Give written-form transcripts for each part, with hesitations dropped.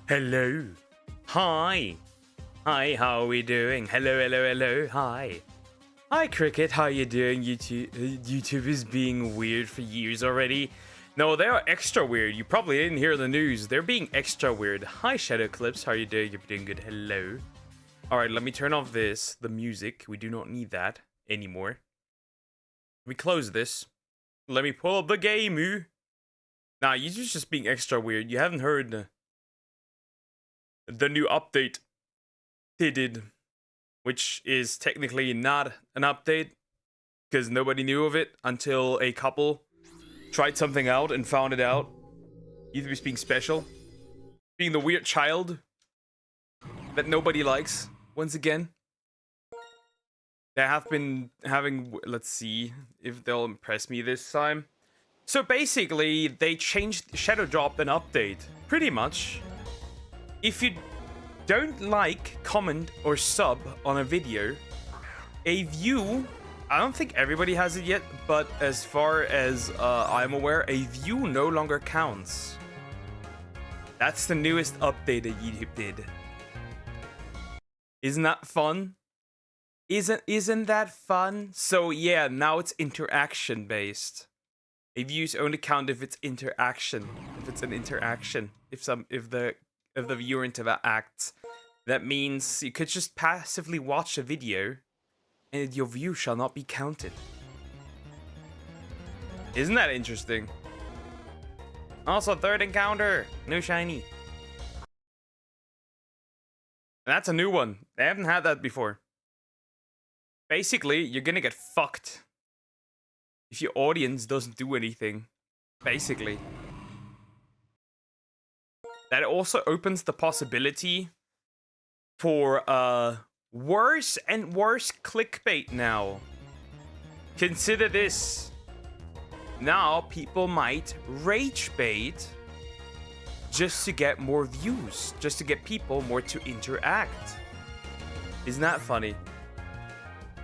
Hello. Hi. Hi, how are we doing? Hello, hello, hello. Hi. Hi, Cricket. How you doing? YouTube is being weird for years already. No, they are extra weird. You probably didn't hear the news. They're being extra weird. Hi, Shadow Clips. How are you doing? You're doing good. Hello. All right, let me turn off the music. We do not need that anymore. Let me close this. Let me pull up the game. Nah, YouTube's just being extra weird. You haven't heard the new update they did, which is technically not an update because nobody knew of it until a couple tried something out and found it out. YouTube is being special, being the weird child that nobody likes. Once again, they have been having, let's see if they'll impress me this time. So basically, they changed Shadow dropped an update, pretty much. If you don't like, comment, or sub on a video, a view, I don't think everybody has it yet, but as far as I'm aware, a view no longer counts. That's the newest update that YouTube did. Isn't that fun? Isn't that fun? So yeah, now it's interaction based. A views only count if it's interaction. If it's an interaction. If the viewer interacts. That means you could just passively watch a video and your view shall not be counted. Isn't that interesting? Also, third encounter. No shiny. And that's a new one. They haven't had that before. Basically, you're gonna get fucked if your audience doesn't do anything. Basically. That also opens the possibility for worse and worse clickbait now. Consider this. Now people might rage bait just to get more views, just to get people more to interact. Isn't that funny?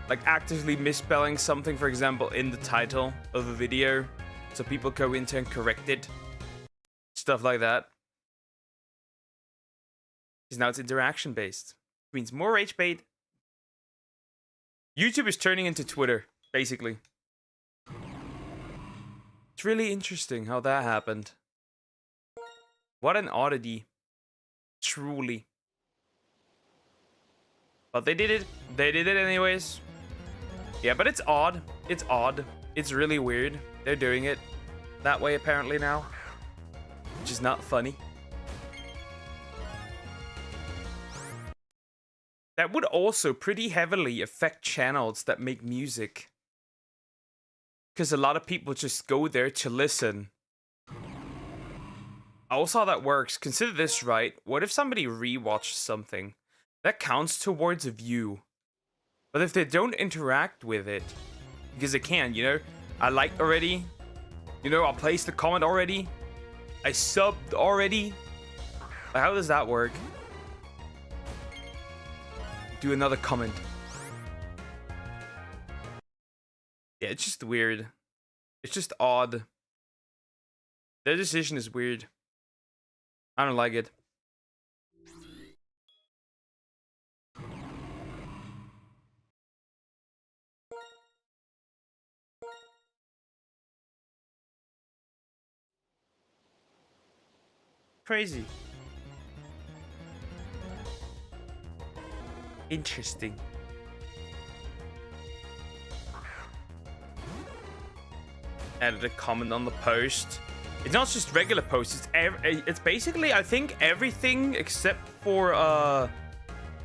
Like actively misspelling something, for example, in the title of a video, so people go into and correct it. Stuff like that. Because now it's interaction based. Which means more rage bait. YouTube is turning into Twitter, basically. It's really interesting how that happened. What an oddity. Truly. But they did it. They did it anyways. Yeah, but it's odd. It's odd. It's really weird. They're doing it that way apparently now. Which is not funny. That would also pretty heavily affect channels that make music. Because a lot of people just go there to listen. Also how that works, consider this, right? What if somebody rewatches something? That counts towards a view. But if they don't interact with it, because they can, you know? I liked already. You know, I placed the comment already. I subbed already. Like, how does that work? Do another comment. Yeah, it's just weird. It's just odd. Their decision is weird. I don't like it. Crazy. Interesting. Added a comment on the post. It's not just regular posts. It's basically, I think, everything except for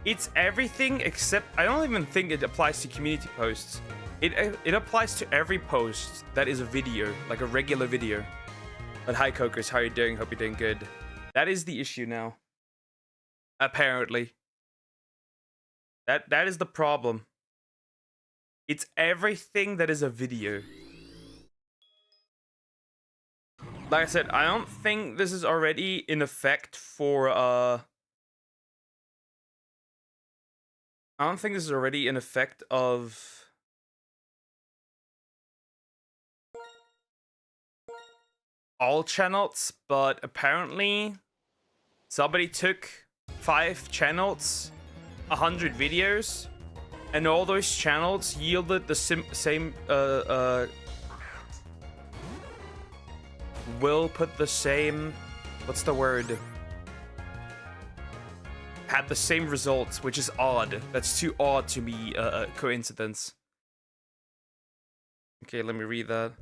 it's everything except, I don't even think it applies to community posts. It applies to every post that is a video, like a regular video. But hi, Cokers, how are you doing? Hope you're doing good. That is the issue now. Apparently. That is the problem. It's everything that is a video. Like I said, I don't think this is already in effect for I don't think this is already in effect of all channels, but apparently Somebody took 5 channels, 100 videos, and all those channels yielded the same will put the same, what's the word? Had the same results, which is odd. That's too odd to be a coincidence. Okay, let me read that.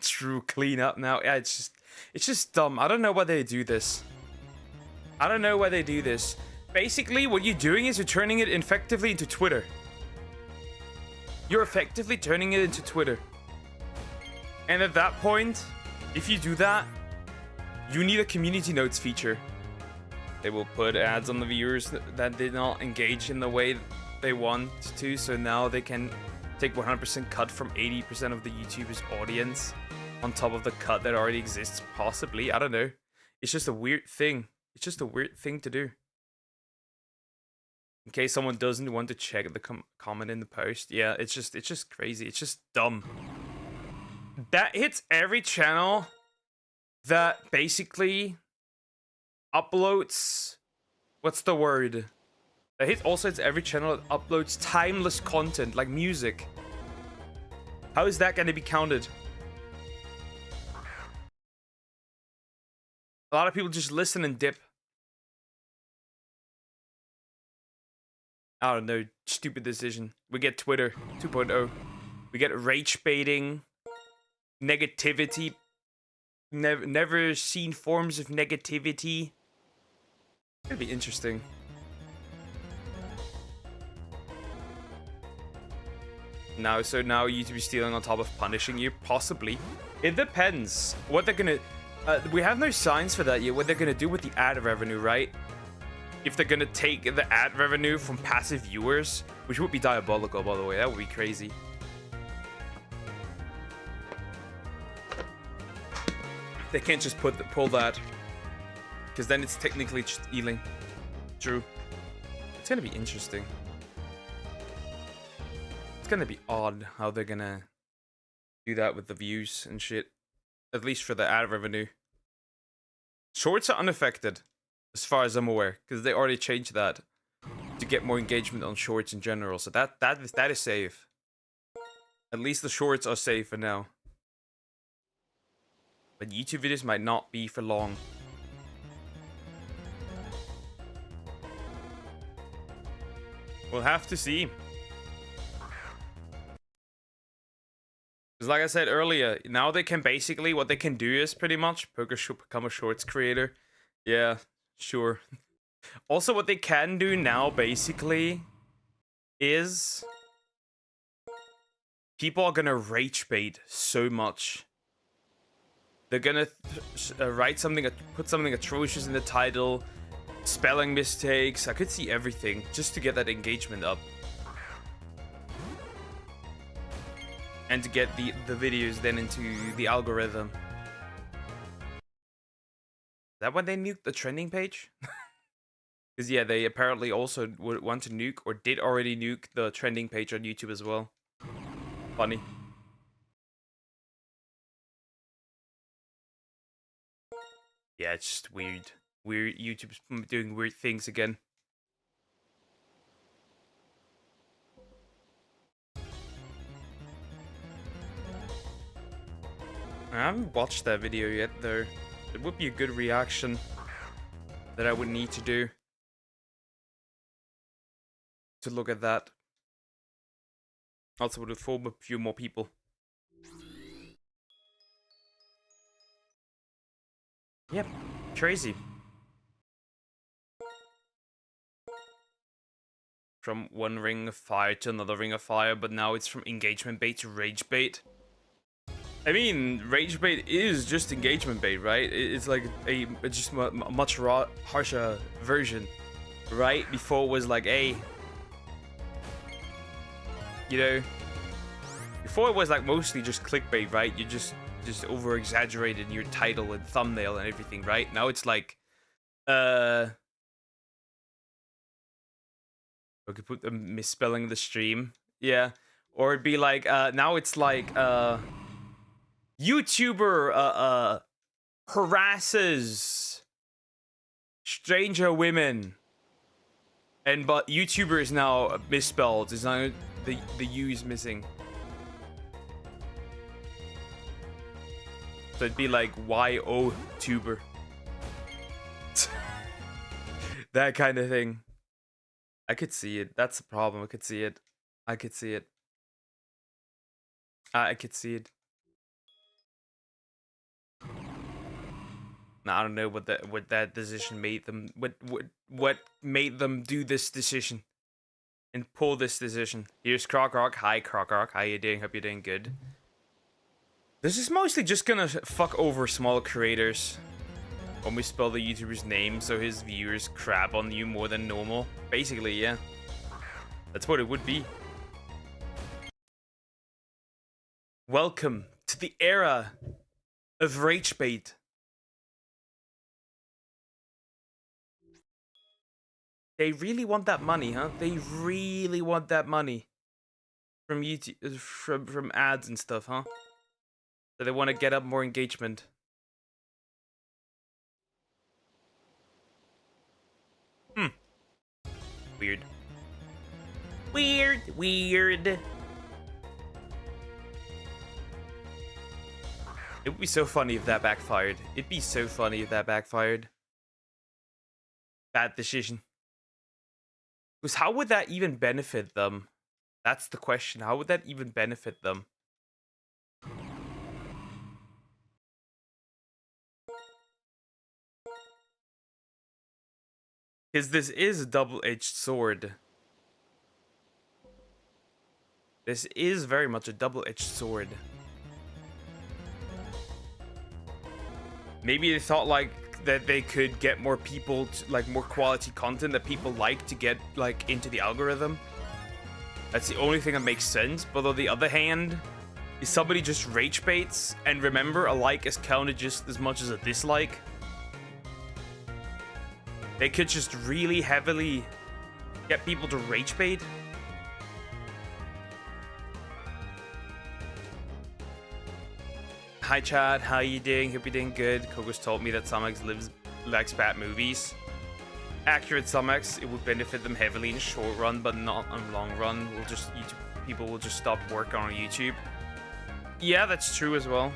True, clean up now. Yeah, it's just dumb. I don't know why they do this. I don't know why they do this. Basically, what you're doing is you're turning it effectively into Twitter. You're effectively turning it into Twitter. And at that point, if you do that, you need a community notes feature. They will put ads on the viewers that did not engage in the way they want to, so now they can take 100% cut from 80% of the YouTuber's audience on top of the cut that already exists, possibly. I don't know. It's just a weird thing. It's just a weird thing to do. In case someone doesn't want to check the comment in the post. Yeah, it's just crazy. It's just dumb. That hits every channel that basically uploads, what's the word? That hits also hits every channel that uploads timeless content like music. How is that going to be counted? A lot of people just listen and dip. I don't know, stupid decision. We get Twitter 2.0. We get rage baiting, negativity, never seen forms of negativity. It'll be interesting. Now YouTube is stealing on top of punishing you? Possibly. It depends. What they're gonna... we have no signs for that yet. What they're gonna do with the ad revenue, right? If they're gonna take the ad revenue from passive viewers, which would be diabolical, by the way. That would be crazy. They can't just pull that, because then it's technically stealing. True. It's gonna be interesting. It's gonna be odd how they're gonna do that with the views and shit. At least for the ad revenue. Shorts are unaffected, as far as I'm aware, because they already changed that to get more engagement on shorts in general. So that is safe. At least the shorts are safe for now. But YouTube videos might not be for long. We'll have to see. Because like I said earlier, now they can basically, what they can do is pretty much, Poker should become a shorts creator. Yeah, sure. Also, what they can do now, basically, is people are gonna rage bait so much. They're gonna write something, put something atrocious in the title, spelling mistakes. I could see everything just to get that engagement up. And to get the videos then into the algorithm. Is that when they nuked the trending page? Because yeah, they apparently also would want to nuke, or did already nuke, the trending page on YouTube as well. Funny. Yeah, it's just weird. Weird. YouTube's doing weird things again. I haven't watched that video yet, though. It would be a good reaction that I would need to do to look at that. Also would inform a few more people. Yep, crazy. From one ring of fire to another ring of fire, but now it's from engagement bait to rage bait. I mean, rage bait is just engagement bait, right? It's like a just much harsher version, right? Before it was like a, you know, before it was like mostly just clickbait, right? You just over exaggerated your title and thumbnail and everything, right? Now it's like, I could put them misspelling the stream. Yeah. Or it'd be like, now it's like, YouTuber, harasses stranger women. But YouTuber is now misspelled. It's not, the U is missing. So it'd be like YO-tuber. That kind of thing. I could see it. That's the problem. I could see it. I could see it. I could see it. Now, I don't know what that decision made them. What made them do this decision and pull this decision. Here's Croc. Hi, Croc. How you doing? Hope you're doing good. This is mostly just gonna fuck over small creators when we spell the YouTuber's name so his viewers crap on you more than normal. Basically, yeah. That's what it would be. Welcome to the era of rage bait. They really want that money, huh? They really want that money from YouTube, from ads and stuff, huh? So they want to get up more engagement. Weird. Weird. It would be so funny if that backfired. It'd be so funny if that backfired. Bad decision. Because how would that even benefit them? That's the question. How would that even benefit them? Because this is a double-edged sword. This is very much a double-edged sword. Maybe they thought like that they could get more people to, like more quality content that people like to get like into the algorithm. That's the only thing that makes sense. But on the other hand, if somebody just rage baits, and remember, a like is counted just as much as a dislike. They could just really heavily get people to rage bait. Hi Chad, how you doing? Hope you're doing good. Kogo's told me that Somex likes bad movies. Accurate Somex, it would benefit them heavily in short run, but not in long run. People will just stop working on YouTube. Yeah, that's true as well.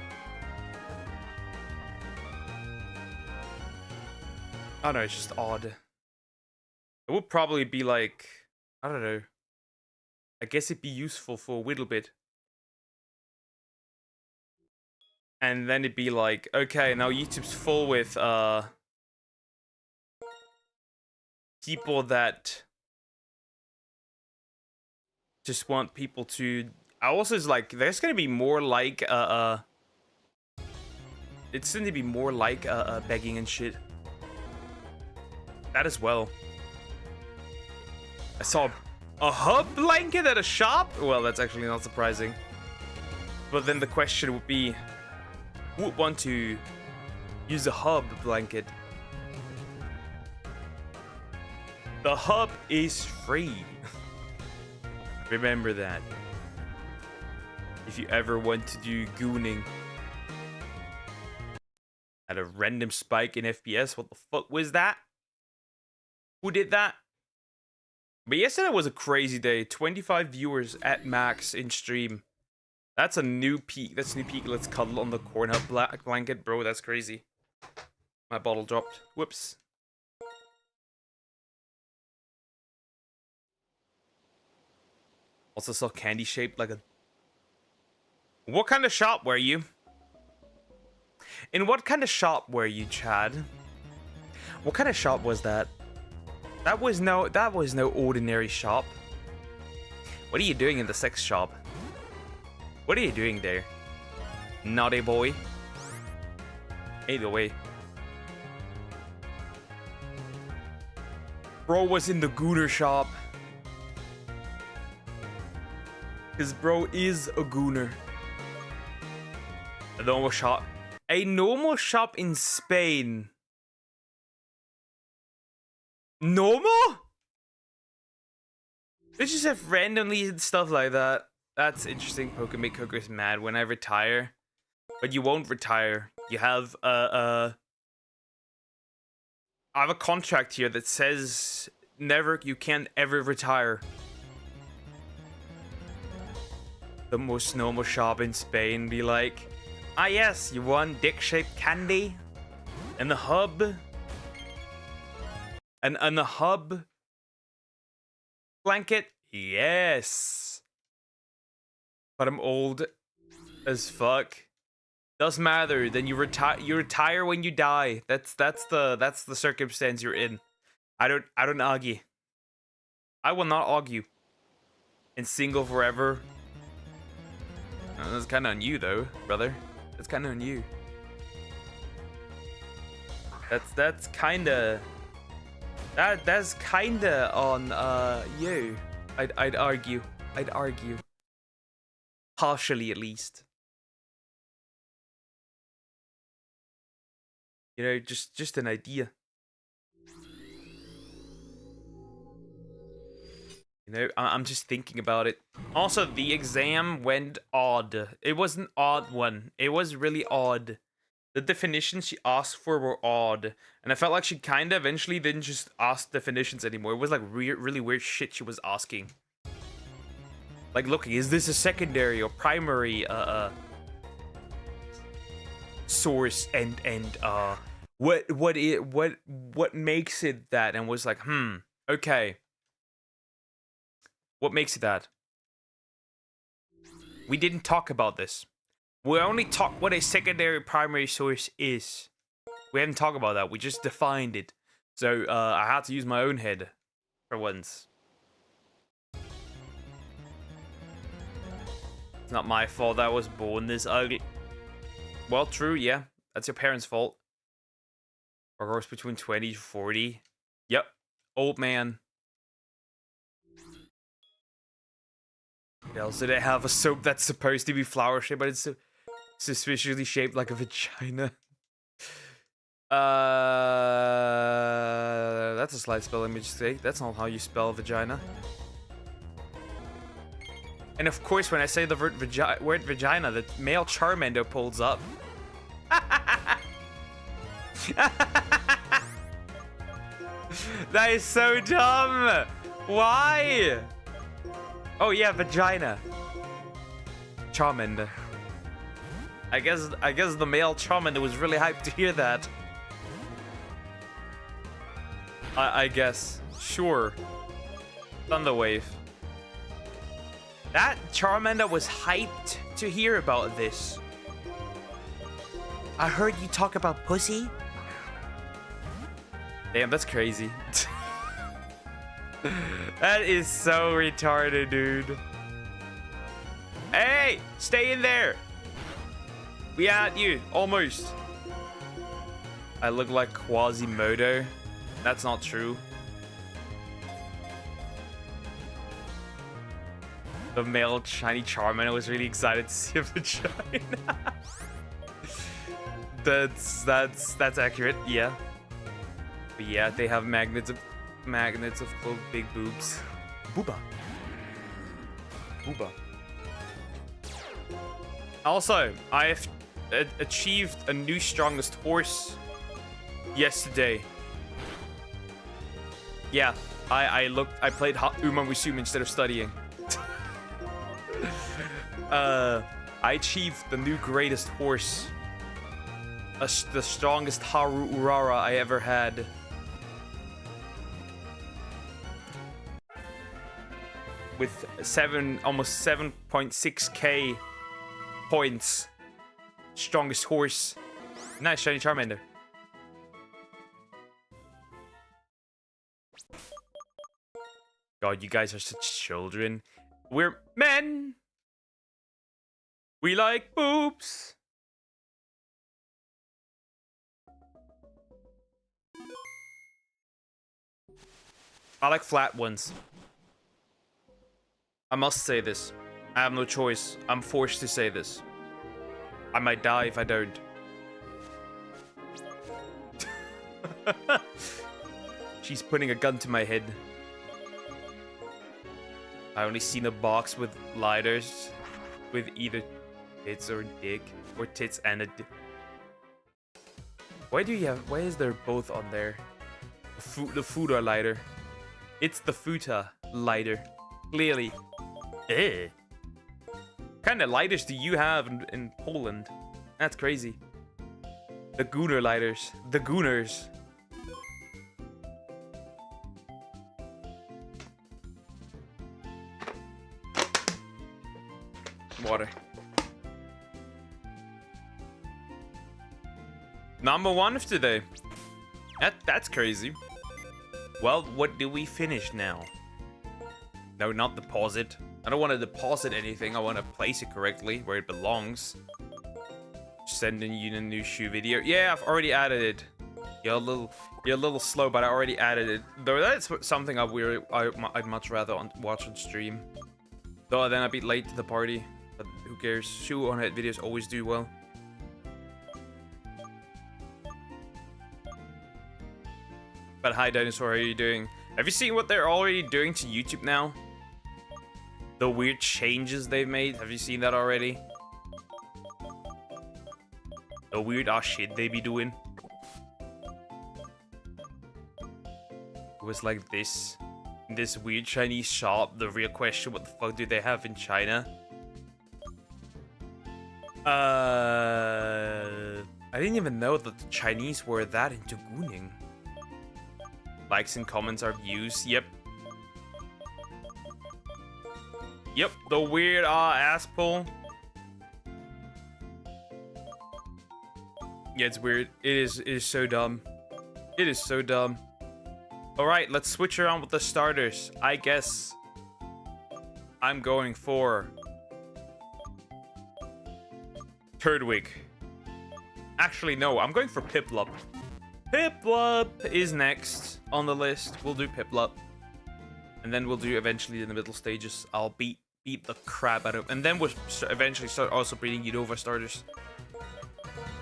I don't know, it's just odd. It would probably be like, I don't know. I guess it'd be useful for a little bit. And then it'd be like, okay, now YouTube's full with people that just want people to. I also is like, there's gonna be more like it's gonna be more like begging and shit. That as well. I saw a hub blanket at a shop. Well, that's actually not surprising. But then the question would be, who would want to use a hub blanket? The hub is free. Remember that. If you ever want to do gooning. At a random spike in FPS. What the fuck was that? Who did that? But yesterday was a crazy day. 25 viewers at max in stream. That's a new peak. That's a new peak. Let's cuddle on the corn hub blanket. Bro, that's crazy. My bottle dropped. Whoops. Also saw candy shaped like a... What kind of shop were you? In what kind of shop were you, Chad? What kind of shop was that? That was no ordinary shop. What are you doing in the sex shop? What are you doing there? Naughty boy. Either way. Bro was in the gooner shop. Because bro is a gooner. A normal shop. A normal shop in Spain. Normal? They just have randomly stuff like that. That's interesting. Pokemon Coker's mad when I retire. But you won't retire. You have I have a contract here that says you can't ever retire. The most normal shop in Spain be like, ah yes, you want dick-shaped candy? And the hub? And the hub blanket? Yes. But I'm old as fuck. Doesn't matter. Then you retire when you die. That's the circumstance you're in. I don't argue. I will not argue. And single forever. That's kind of on you though, brother. That's kind of on you. That's kind of that's kind of on you. I'd argue. Partially at least. You know, just an idea. You know, I'm just thinking about it. Also, the exam went odd. It was an odd one. It was really odd. The definitions she asked for were odd. And I felt like she kind of eventually didn't just ask definitions anymore. It was like really weird shit she was asking. Like, look, is this a secondary or primary source and what makes it that? And was like, okay. What makes it that? We didn't talk about this. We only talked what a secondary primary source is. We hadn't talked about that. We just defined it. So I had to use my own head for once. It's not my fault I was born this ugly. Well, true, yeah. That's your parents' fault. Or goes between 20 to 40. Yep. Old man. What else do they have? A soap that's supposed to be flower shaped, but it's suspiciously shaped like a vagina. That's a slight spelling mistake. That's not how you spell vagina. And of course, when I say the word vagina, the male Charmander pulls up. That is so dumb. Why? Oh yeah, vagina. Charmander. I guess the male Charmander was really hyped to hear that. I guess. Sure. Thunderwave. That Charmander was hyped to hear about this. I heard you talk about pussy. Damn, that's crazy. That is so retarded, dude. Hey, stay in there. We at you, almost. I look like Quasimodo. That's not true. The male shiny Charmander was really excited to see a vagina. That's accurate, yeah. But yeah, they have magnets of close big boobs. Booba. Also, I have achieved a new strongest horse yesterday. Yeah, I played Uma Musume instead of studying. I achieved the new greatest horse. The strongest Haru Urara I ever had. With almost 7.6k points. Strongest horse. Nice, shiny Charmander. God, you guys are such children. We're men. We like boobs. I like flat ones. I must say this. I have no choice. I'm forced to say this. I might die if I don't. She's putting a gun to my head. I only seen a box with lighters with either tits or dick, or tits and a dick. Why is there both on there? The futa lighter. It's the futa lighter. Clearly. Eh. What kind of lighters do you have in Poland? That's crazy. The Gooner lighters. The Gooners. Water. Number 1 of today. That's crazy. Well, what do we finish now? No, not deposit. I don't want to deposit anything. I want to place it correctly where it belongs. Sending you a new shoe video. Yeah, I've already added it. You're a little slow, but I already added it. Though that's something I'd much rather watch on stream. Though then I'd be late to the party. But who cares? Shoe on head videos always do well. But hi Dinosaur, how are you doing? Have you seen what they're already doing to YouTube now? The weird changes they've made. Have you seen that already? The weird ass shit they be doing. It was like this. In this weird Chinese shop. The real question, what the fuck do they have in China? I didn't even know that the Chinese were that into gooning. Likes and comments are views. Yep. Yep, the weird ass pull. Yeah, it's weird. It is so dumb. It is so dumb. Alright, let's switch around with the starters. I guess I'm going for Turdwig. Actually, no, I'm going for Piplup. Piplup is next on the list. We'll do Piplup. And then we'll do eventually in the middle stages. I'll beat the crap out of... And then we'll eventually start also breeding Unova starters.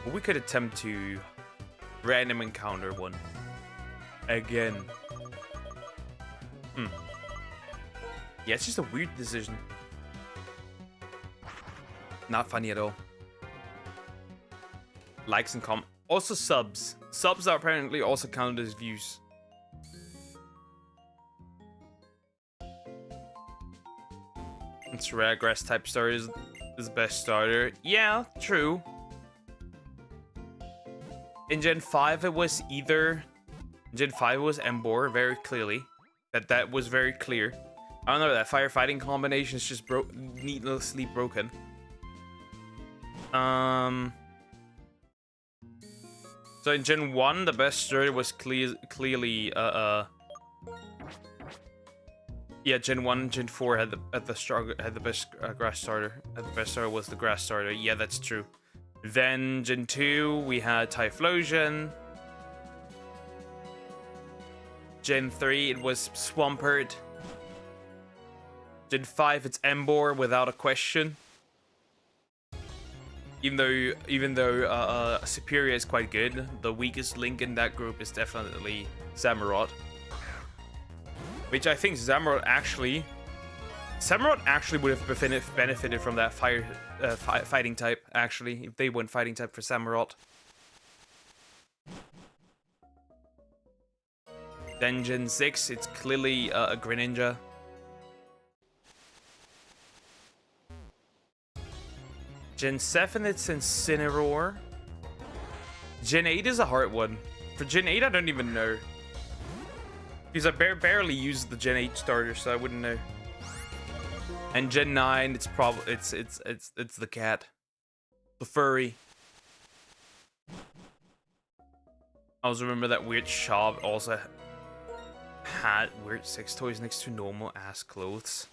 But we could attempt to random encounter one. Again. Yeah, it's just a weird decision. Not funny at all. Likes and comments. Also subs. Subs are apparently also counted as views. It's rare grass type starter is the best starter. Yeah, true. In Gen 5 it was either... Gen 5 was Embor, very clearly. That was very clear. I don't know, that firefighting combination is just needlessly broken. So in Gen 1, the best starter was clearly yeah, Gen 1, Gen 4 had the best grass starter. The best starter was the grass starter. Yeah, that's true. Then Gen 2, we had Typhlosion. Gen 3, it was Swampert. Gen 5, it's Embor without a question. Even though Superior is quite good, the weakest link in that group is definitely Samurott. Which I think Samurott actually would have benefited from that fighting type, actually, if they went fighting type for Samurott. Then Gen 6, it's clearly a Greninja. Gen 7, it's Incineroar. Gen 8 is a hard one. For Gen 8, I don't even know. Because I barely use the Gen 8 starter, so I wouldn't know. And Gen 9, it's probably it's the cat. The furry. I also remember that weird shop also had weird sex toys next to normal ass clothes.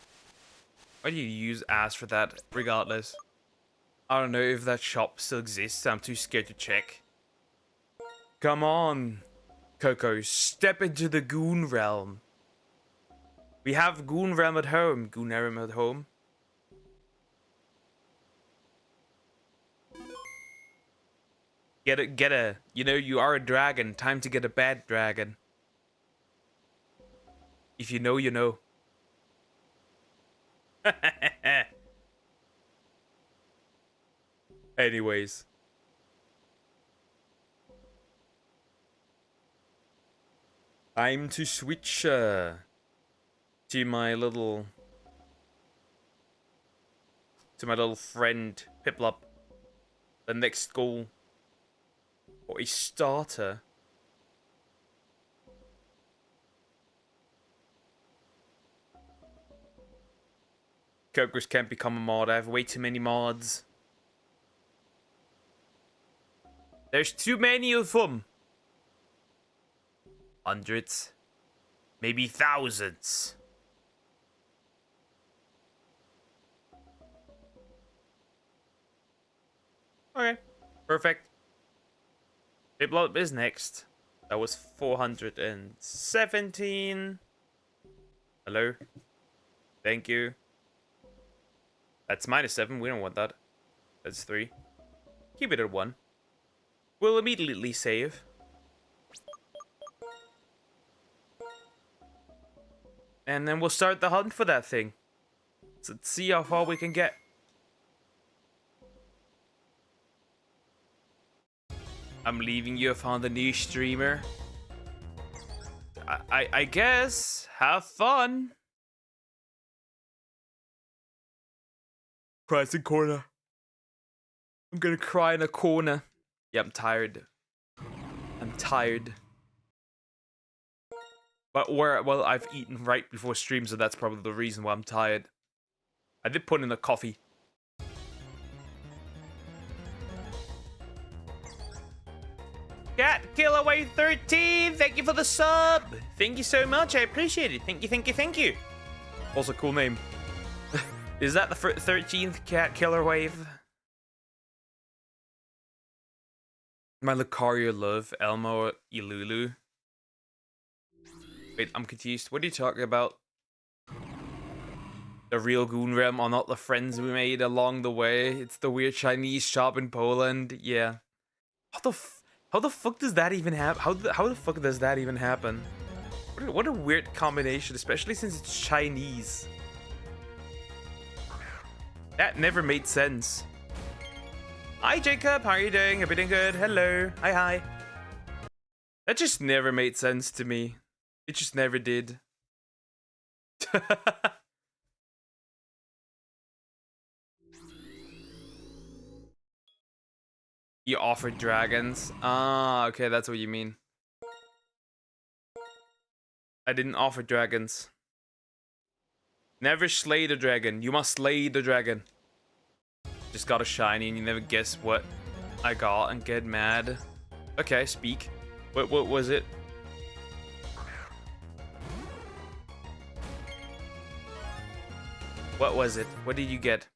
Why do you use ass for that, regardless? I don't know if that shop still exists. I'm too scared to check. Come on, Coco, step into the Goon Realm. We have Goon Realm at home. Goon Realm at home. Get a, you know, you are a dragon. Time to get a bad dragon. If you know, you know. Anyways. Time to switch to my little friend Piplup. The next goal for a starter. Cobras can't become a mod. I have way too many mods. There's too many of them. Hundreds. Maybe thousands. Okay. Perfect. Piplup is next. That was 417. Hello. Thank you. That's -7. We don't want that. That's 3. Keep it at 1. We'll immediately save. And then we'll start the hunt for that thing. So let's see how far we can get. I'm leaving you. I found a new streamer. I guess. Have fun. Cries in corner. I'm gonna cry in a corner. Yeah, I'm tired. I'm tired. But well, I've eaten right before stream, so that's probably the reason why I'm tired. I did put in the coffee. Cat Killaway 13, thank you for the sub. Thank you so much. I appreciate it. Thank you, thank you, thank you. Also, cool name. Is that the 13th Cat Killer Wave? My Lucario love, Elmo Ilulu. Wait, I'm confused. What are you talking about? The real Goon Realm are not the friends we made along the way. It's the weird Chinese shop in Poland. Yeah. How the fuck does that even happen? How the fuck does that even happen? What a weird combination, especially since it's Chinese. That never made sense. Hi Jacob, how are you doing? Hope you're doing good. Hello. Hi. That just never made sense to me. It just never did. You offered dragons? Ah, okay, that's what you mean. I didn't offer dragons. Never slay the dragon. You must slay the dragon. Just got a shiny and you never guess what I got and get mad. Okay, speak. What was it? What was it? What did you get?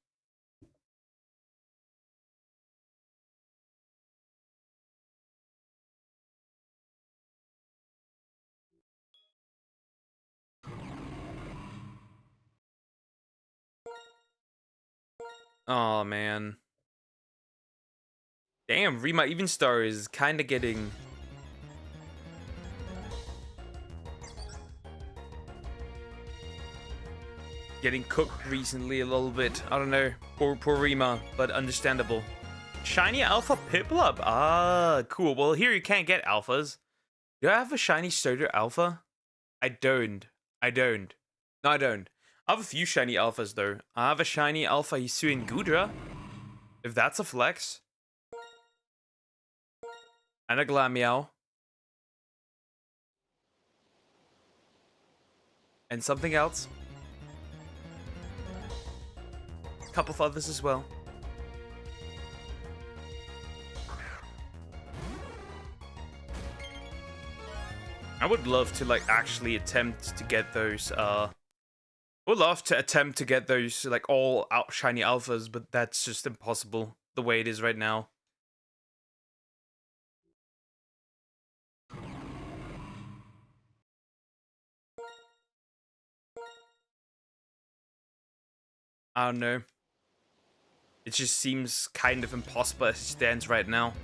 Oh man. Damn, Rima Even Star is kind of getting cooked recently a little bit. I don't know. Poor Rima, but understandable. Shiny Alpha Piplup. Ah, cool. Well, here you can't get alphas. Do I have a shiny starter alpha? I don't. No, I don't. I have a few shiny alphas though. I have a shiny alpha Hisuian Gudra. If that's a flex. And a Glameow. And something else. A couple of others as well. I would love to like actually attempt to get those would love to attempt to get those like all out shiny alphas, but that's just impossible the way it is right now. I don't know. It just seems kind of impossible as it stands right now.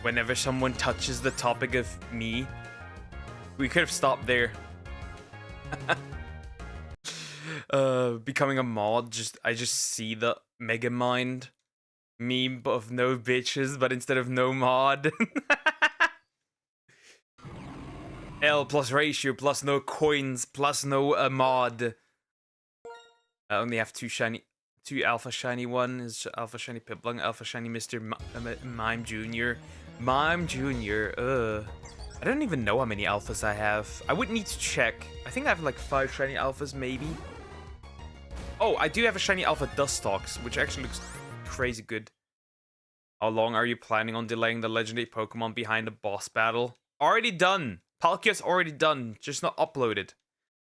whenever someone touches the topic of me. We could have stopped there. Becoming a mod, I just see the Megamind meme of no bitches, but instead of no mod. L plus ratio plus no coins plus no mod. I only have two alpha shiny. One is alpha shiny Piplung, alpha shiny Mr. Mime Jr. Mime Jr. I don't even know how many alphas I have. I would need to check. I think I have like 5 shiny alphas maybe. Oh, I do have a shiny alpha Dustox, which actually looks crazy good. How long are you planning on delaying the legendary Pokemon behind the boss battle? Already done. Palkia's already done, just not uploaded.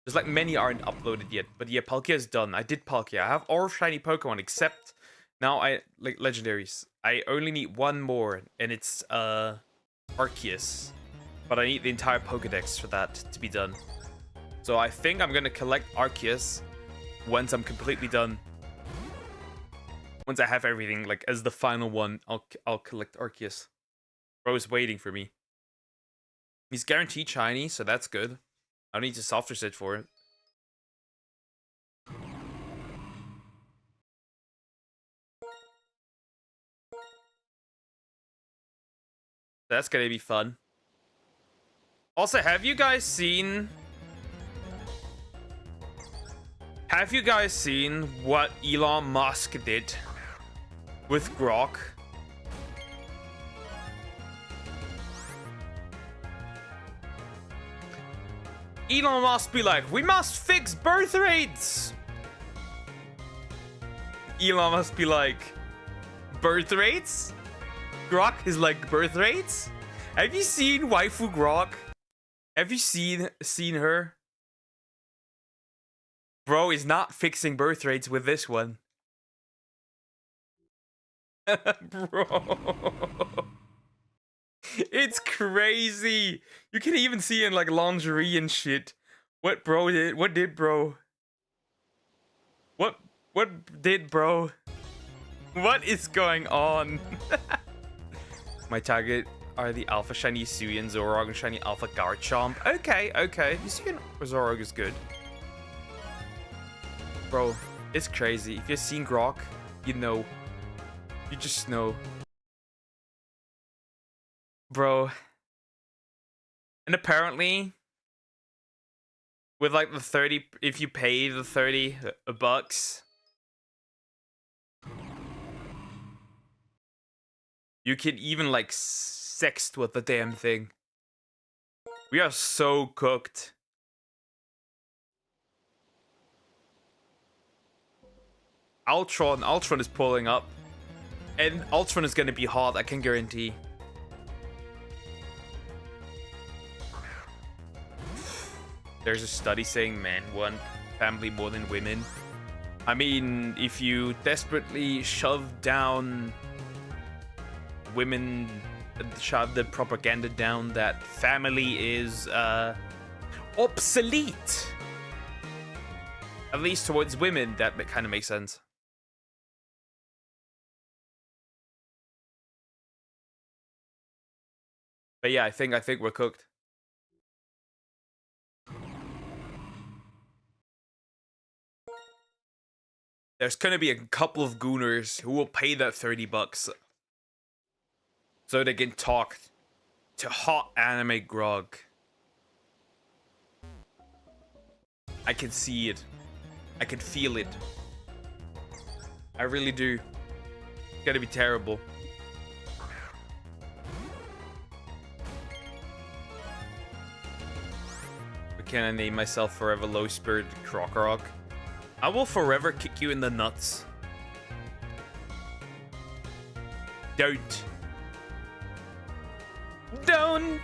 There's like many aren't uploaded yet, but yeah, Palkia's done. I did Palkia. I have all shiny Pokemon except now I like legendaries. I only need one more, and it's Arceus. But I need the entire Pokedex for that to be done. So I think I'm gonna collect Arceus once I'm completely done. Once I have everything, like as the final one, I'll collect Arceus. Bro's waiting for me. He's guaranteed shiny, so that's good. I don't need to soft reset for it. That's gonna be fun. Also, have you guys seen what Elon Musk did with Grok? Elon Musk be like, we must fix birth rates. Elon Musk be like, birth rates? Grok is like birth rates? Have you seen waifu Grok? Have you seen her? Bro is not fixing birth rates with this one. Bro. It's crazy. You can even see in like lingerie and shit. What bro did? What did bro? What did bro? What is going on? My target are the Alpha Shiny Hisuian, Zoroark, and Shiny Alpha Garchomp. Okay. Hisuian Zoroark is good. Bro, it's crazy. If you've seen Grok, you know. You just know. Bro. And apparently, with like the 30, if you pay the 30 bucks, you can even like sext with the damn thing. We are so cooked. Ultron is pulling up. And Ultron is gonna be hot, I can guarantee. There's a study saying men want family more than women. I mean, if you desperately shove down women, shove the propaganda down that family is obsolete, at least towards women, that kind of makes sense. But yeah, I think we're cooked. There's gonna be a couple of gooners who will pay that 30 bucks so they can talk to hot anime grog. I can see it. I can feel it. I really do. It's gonna be terrible. But can I name myself Forever Low Spirit Krokorok? I will forever kick you in the nuts. Don't. Don't.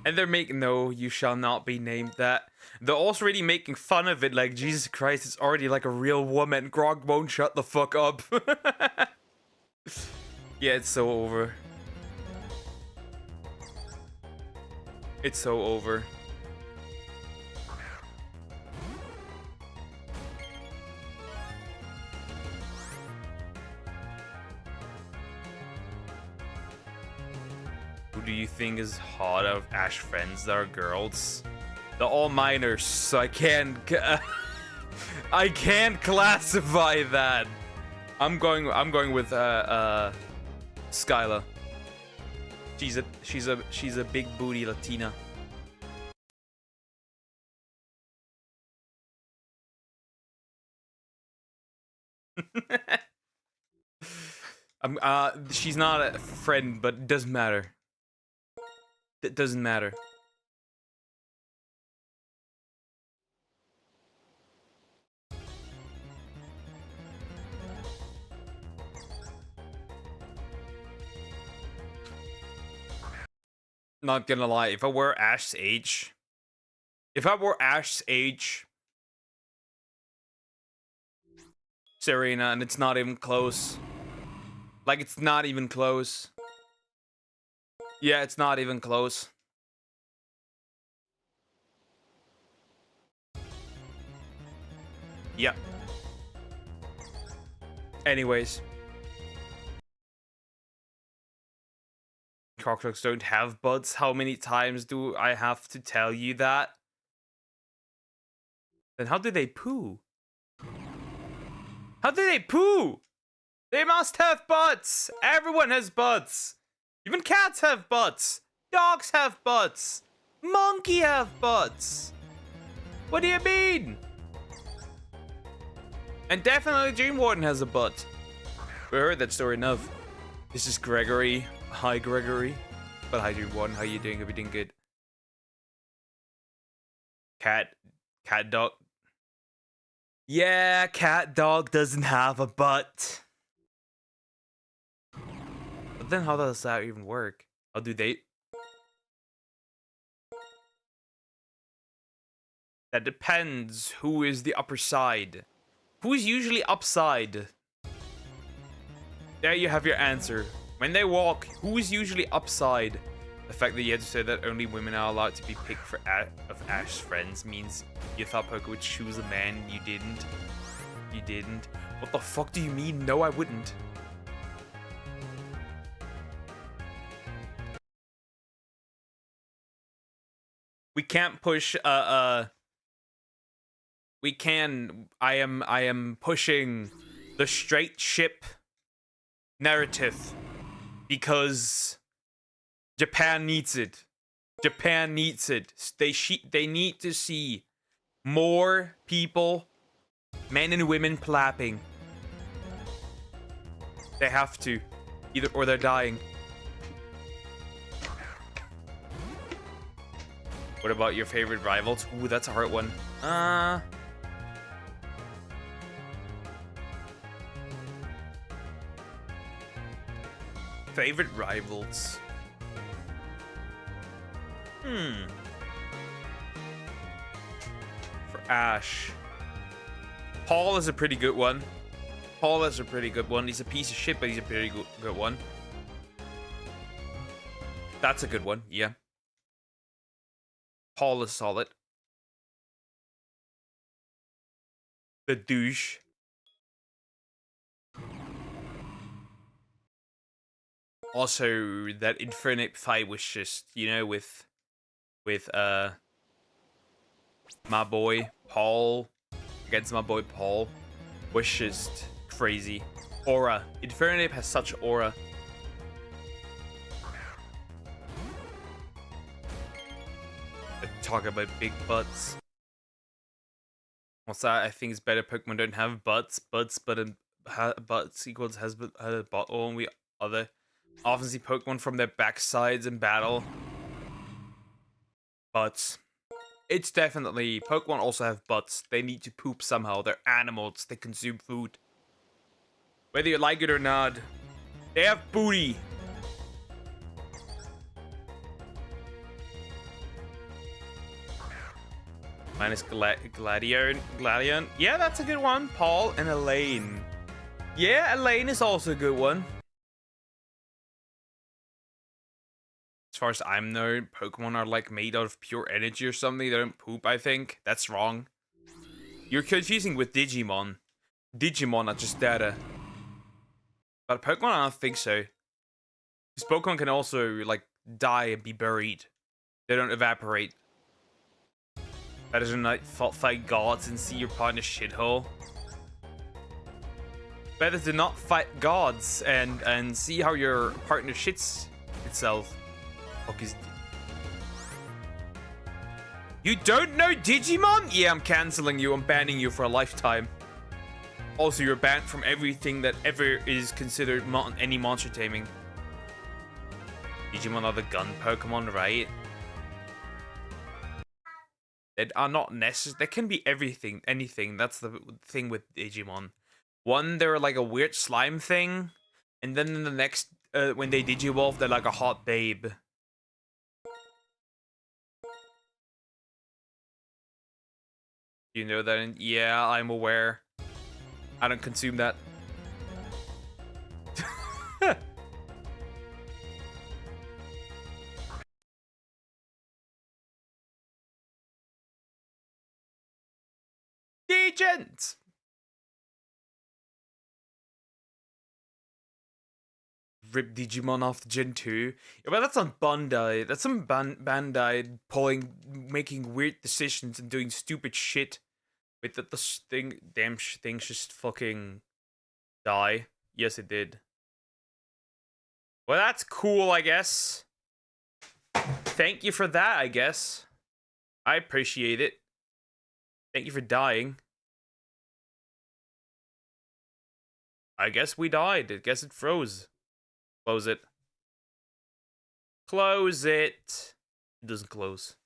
And they're making, no, you shall not be named that. They're also already making fun of it, like, Jesus Christ, it's already like a real woman. Grog won't shut the fuck up. Yeah, it's so over. It's so over. Who do you think is hot out of Ash friends that are girls? They're all minors, so I can't I can't classify that. I'm going with Skyla. She's a big booty Latina. She's not a friend, but it doesn't matter. It doesn't matter. Not gonna lie, if I were Ash's age, Serena, and it's not even close. Like, it's not even close. Yeah, it's not even close. Yeah. Anyways. Crocodiles don't have butts. How many times do I have to tell you that? Then how do they poo? How do they poo? They must have butts. Everyone has butts. Even cats have butts. Dogs have butts. Monkey have butts. What do you mean? And definitely Dream Warden has a butt. We heard that story enough. This is Gregory. Hi, Gregory. But hi, Dream Warden. How you doing? Everything good? Cat dog. Yeah, cat dog doesn't have a butt. But then how does that even work? How do they? That depends who is the upper side. Who is usually upside? There you have your answer. When they walk, who is usually upside? The fact that you had to say that only women are allowed to be picked for Ash's friends means you thought Poker would choose a man. You didn't. You didn't. What the fuck do you mean? No, I wouldn't. We can't push we can I am pushing the straight ship narrative because Japan needs it. Japan needs it. They need to see more people, men and women, plapping. They have to, either or they're dying. What about your favorite rivals? Ooh, that's a hard one. Favorite rivals? For Ash, Paul is a pretty good one. Paul is a pretty good one. He's a piece of shit, but he's a pretty good one. That's a good one, yeah. Paul is solid. The douche. Also, that infinite fight was just, you know, with my boy Paul against my boy Paul was just crazy. Aura. Infinite has such aura. Talk about big butts. What's that? I think it's better Pokemon don't have butts, but butts equals has a butt. And we other often see Pokemon from their backsides in battle. Butts. It's definitely Pokemon also have butts. They need to poop somehow. They're animals. They consume food. Whether you like it or not, they have booty. Minus Gladion. Yeah, that's a good one. Paul and Elaine. Yeah, Elaine is also a good one. As far as I'm known, Pokemon are like made out of pure energy or something. They don't poop, I think. That's wrong. You're confusing with Digimon. Digimon are just data. But Pokemon, I don't think so. Because Pokemon can also, like, die and be buried. They don't evaporate. Better than like fight gods and see your partner's shithole. Better to not fight gods and see how your partner shits itself. Fuck is... You don't know Digimon? Yeah, I'm canceling you. I'm banning you for a lifetime. Also, you're banned from everything that ever is considered any monster taming. Digimon are the gun Pokemon, right? They are not necessary. They can be everything, anything. That's the thing with Digimon. One, they're like a weird slime thing, and then in the next, when they Digivolve, they're like a hot babe. You know that? Yeah, I'm aware. I don't consume that. Agent! Rip Digimon off the Gen 2. Yeah, but that's on Bandai. That's some Bandai making weird decisions and doing stupid shit. Wait, that this thing, damn things just fucking die. Yes, it did. Well, that's cool, I guess. Thank you for that, I guess. I appreciate it. Thank you for dying. I guess we died. I guess it froze. Close it. Close it. It doesn't close.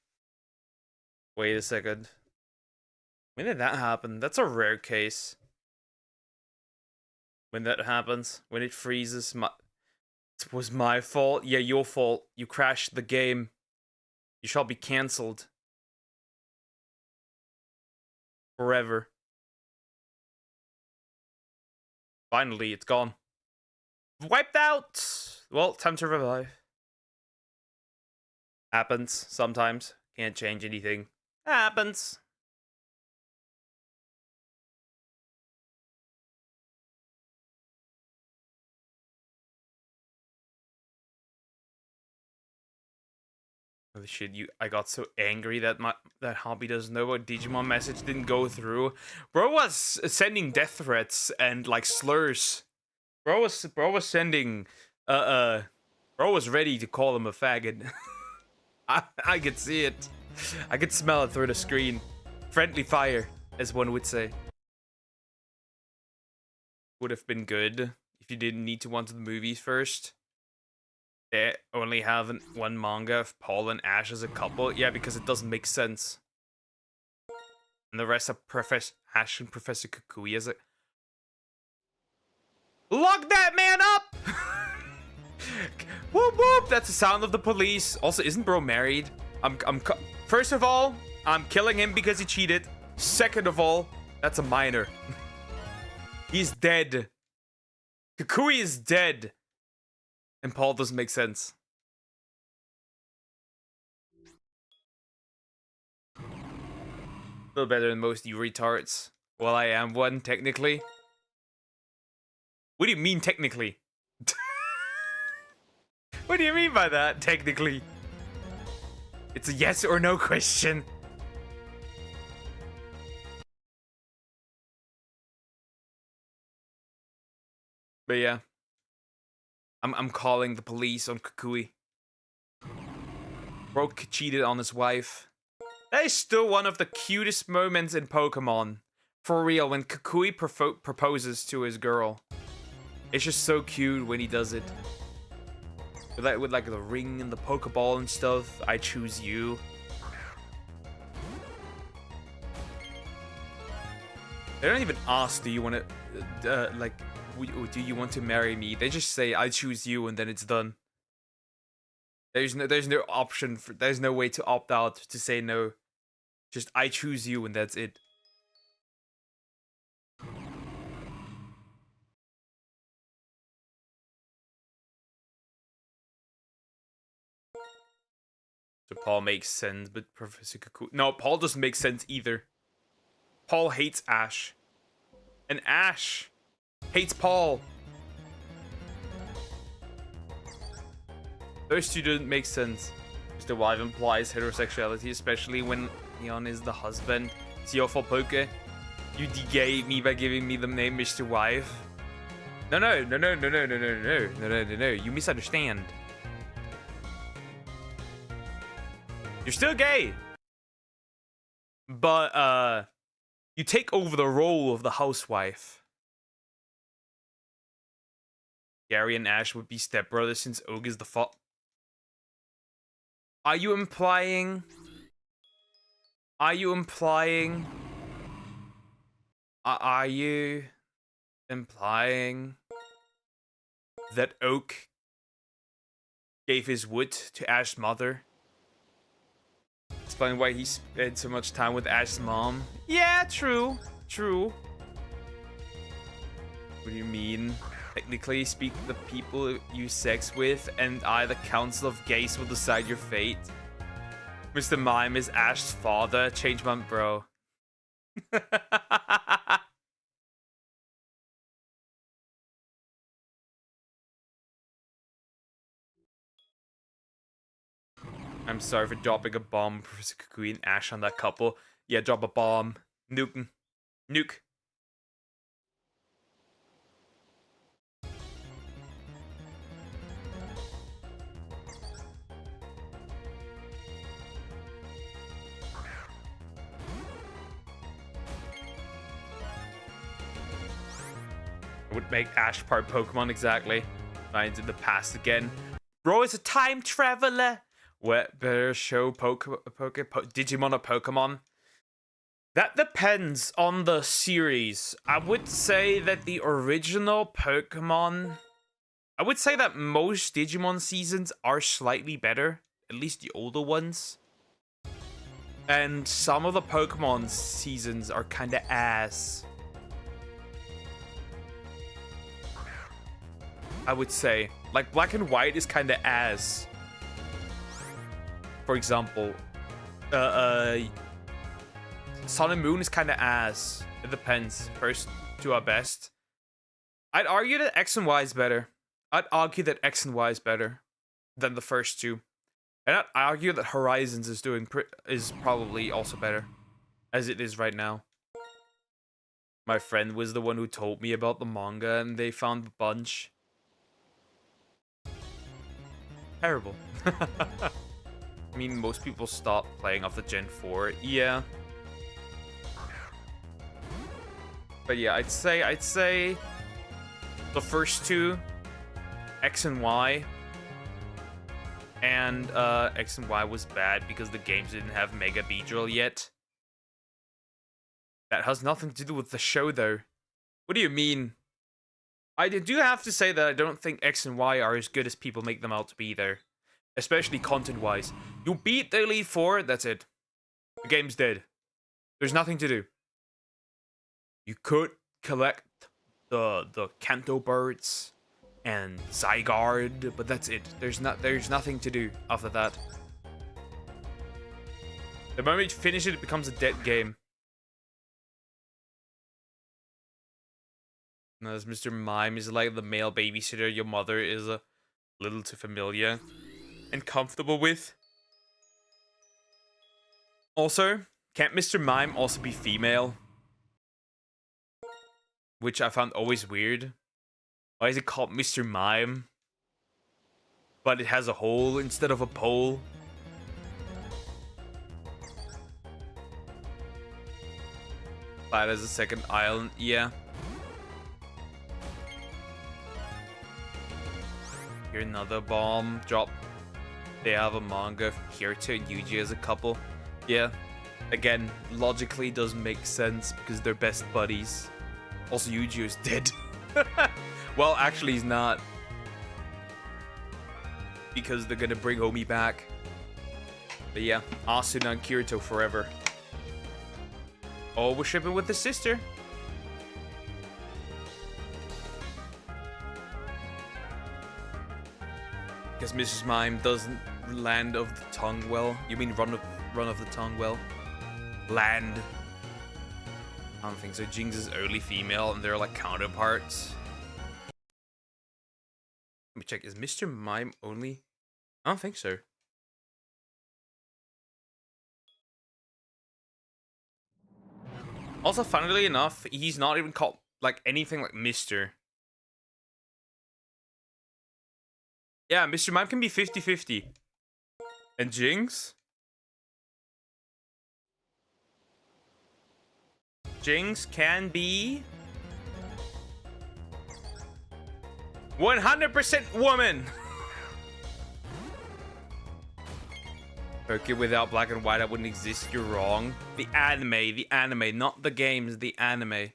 Wait a second. When did that happen? That's a rare case. When that happens. When it freezes. It was my fault. Yeah, your fault. You crashed the game. You shall be cancelled. Forever. Finally, it's gone. Wiped out! Well, time to revive. Happens sometimes. Can't change anything. Happens. Holy shit, I got so angry that that Hobby doesn't know what Digimon message didn't go through. Bro was sending death threats and like slurs. Bro was sending bro was ready to call him a faggot. I could see it. I could smell it through the screen. Friendly fire, as one would say. Would have been good if you didn't need to watch the movies first. They only have one manga of Paul and Ash as a couple. Yeah, because it doesn't make sense. And the rest of Professor Ash and Professor Kukui as a... Lock that man up! Whoop whoop! That's the sound of the police. Also, isn't bro married? First of all, I'm killing him because he cheated. Second of all, that's a minor. He's dead. Kukui is dead. And Paul doesn't make sense. A little better than most you retards. Well, I am one, technically. What do you mean, technically? What do you mean by that, technically? It's a yes or no question. But yeah. I'm calling the police on Kukui. Bro cheated on his wife. That is still one of the cutest moments in Pokemon. For real, when Kukui proposes to his girl. It's just so cute when he does it. With like the ring and the Pokeball and stuff. I choose you. They don't even ask, do you want to, do you want to marry me? They just say, I choose you, and then it's done. There's no option for, there's no way to opt out to say no. Just, I choose you, and that's it. So Paul makes sense, but Professor Kukui... No, Paul doesn't make sense either. Paul hates Ash. And Ash hates Paul. Those two didn't make sense. Mr. Wife implies heterosexuality, especially when Leon is the husband. It's your fault, Poke. You degayed me by giving me the name Mr. Wife. No. You misunderstand. You're still gay. But, you take over the role of the housewife. Gary and Ash would be stepbrothers since Og is the Are you implying that Oak gave his wood to Ash's mother? Explain why he spent so much time with Ash's mom. Yeah, true. What do you mean? Technically speak, the people you sex with and I, the Council of Gays, will decide your fate. Mr. Mime is Ash's father. Change my bro. I'm sorry for dropping a bomb, Professor Kukui and Ash on that couple. Yeah, drop a bomb. Nuke. Would make Ash part Pokemon exactly. Finds in the past again. Bro is a time traveler. What better show Digimon or Pokemon? That depends on the series. I would say that the original Pokemon. I would say that most Digimon seasons are slightly better. At least the older ones. And some of the Pokemon seasons are kinda ass. I would say. Like, Black and White is kind of ass. For example, Sun and Moon is kind of ass. It depends. First to our best. I'd argue that X and Y is better. I'd argue that X and Y is better than the first two. And I'd argue that Horizons is probably also better, as it is right now. My friend was the one who told me about the manga, and they found a bunch. Terrible. I mean, most people stop playing off the Gen 4. Yeah. But yeah, I'd say the first two, X and Y. And X and Y was bad because the games didn't have Mega Beedrill yet. That has nothing to do with the show, though. What do you mean? I do have to say that I don't think X and Y are as good as people make them out to be, though. Especially content-wise. You beat the Elite Four, that's it. The game's dead. There's nothing to do. You could collect the Kanto birds and Zygarde, but that's it. There's nothing to do after that. The moment you finish it, it becomes a dead game. As Mr. Mime is like the male babysitter your mother is a little too familiar and comfortable with. Also, can't Mr. Mime also be female? Which I found always weird. Why is it called Mr. Mime? But it has a hole instead of a pole. That as a second island, yeah. Here another bomb drop. They have a manga, Kyoto and Yuji as a couple. Yeah, again, logically doesn't make sense because they're best buddies. Also, Yuji is dead. Well, actually he's not. Because they're gonna bring Omi back. But yeah, Asuna and Kirito forever. Oh, we're shipping with the sister. Because Mrs. Mime doesn't land of the tongue well. You mean run of the tongue well? Land. I don't think so. Jinx is early female and they're like counterparts. Let me check. Is Mr. Mime only? I don't think so. Also, funnily enough, he's not even called like anything like Mr. Yeah, Mr. Mime can be 50-50. And Jinx? Jinx can be 100% woman. Okay, without black and white, I wouldn't exist. You're wrong. The anime, not the games, the anime.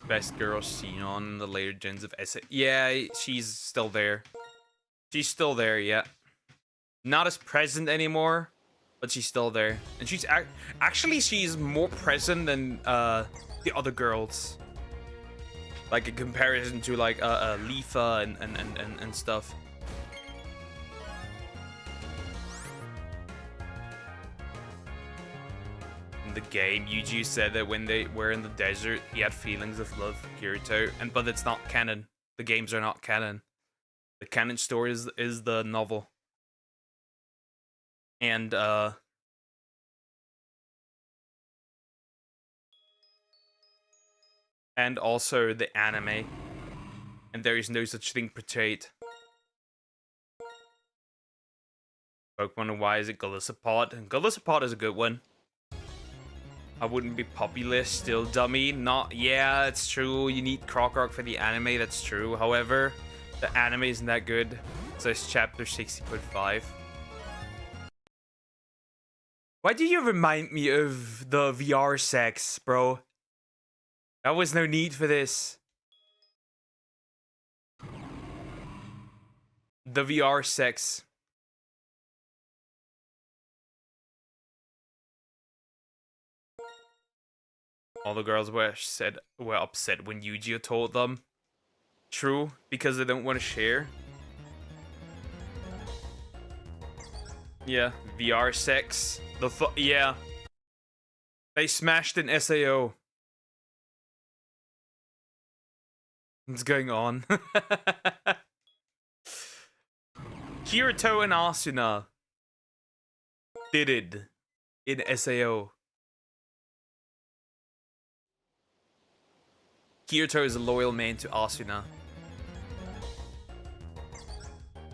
Best girl seen on the later gens of SA. Yeah, she's still there. She's still there, yeah. Not as present anymore, but she's still there. And she's actually she's more present than the other girls. Like in comparison to like Leafa and stuff. In the game, Yuji said that when they were in the desert, he had feelings of love for Kirito, but it's not canon. The games are not canon. The canon story is the novel. And also the anime. And there is no such thing portrayed. Pokemon Y, is it Golisopod? Golisopod is a good one. I wouldn't be popular, still dummy. Not, yeah, it's true. You need Croc for the anime, that's true. However, the anime isn't that good. So it's chapter 60.5. Why do you remind me of the VR sex, bro? There was no need for this. The VR sex. All the girls were upset when Yu-Gi-Oh told them. True, because they don't want to share. Yeah, VR sex. Yeah. They smashed an SAO. What's going on? Kirito and Asuna did it in SAO. Kirito is a loyal man to Asuna.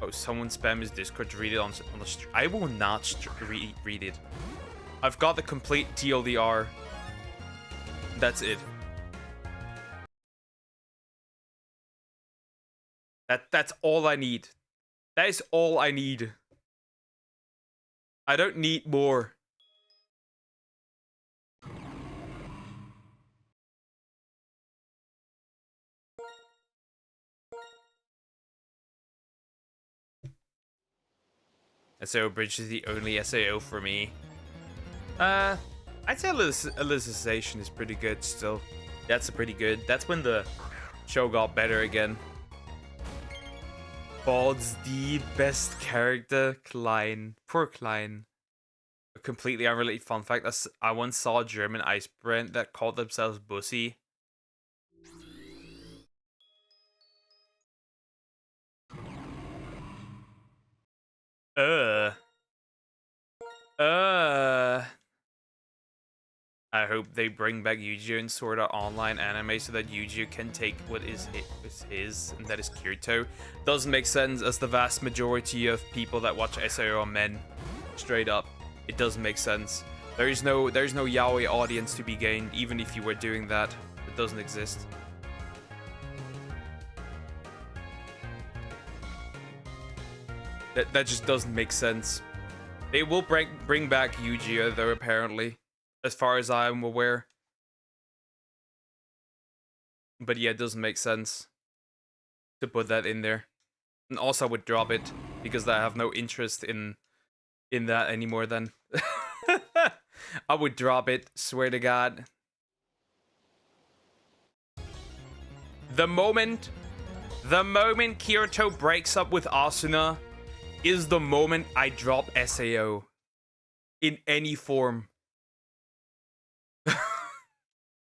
Oh, someone spam his Discord to read it on the stream. I will not read it. I've got the complete TLDR. That's it. That's all I need. That is all I need. I don't need more. SAO Bridge is the only SAO for me. I'd say Alicization is pretty good still. That's pretty good. That's when the show got better again. Bald's the best character, Klein. Poor Klein. A completely unrelated fun fact, I once saw a German ice brand that called themselves Bussy. I hope they bring back Yu-Gi-Oh! And Sword Art Online anime so that Yu-Gi-Oh! Can take what is his, and that is Kirito. Doesn't make sense, as the vast majority of people that watch SAO are men. Straight up. It doesn't make sense. There's no yaoi audience to be gained, even if you were doing that. It doesn't exist. That just doesn't make sense. They will bring back Yu-Gi-Oh! Though, apparently. As far as I'm aware. But yeah, it doesn't make sense to put that in there. And also I would drop it, because I have no interest in that anymore then. I would drop it, swear to God. The moment Kirito breaks up with Asuna is the moment I drop SAO. In any form.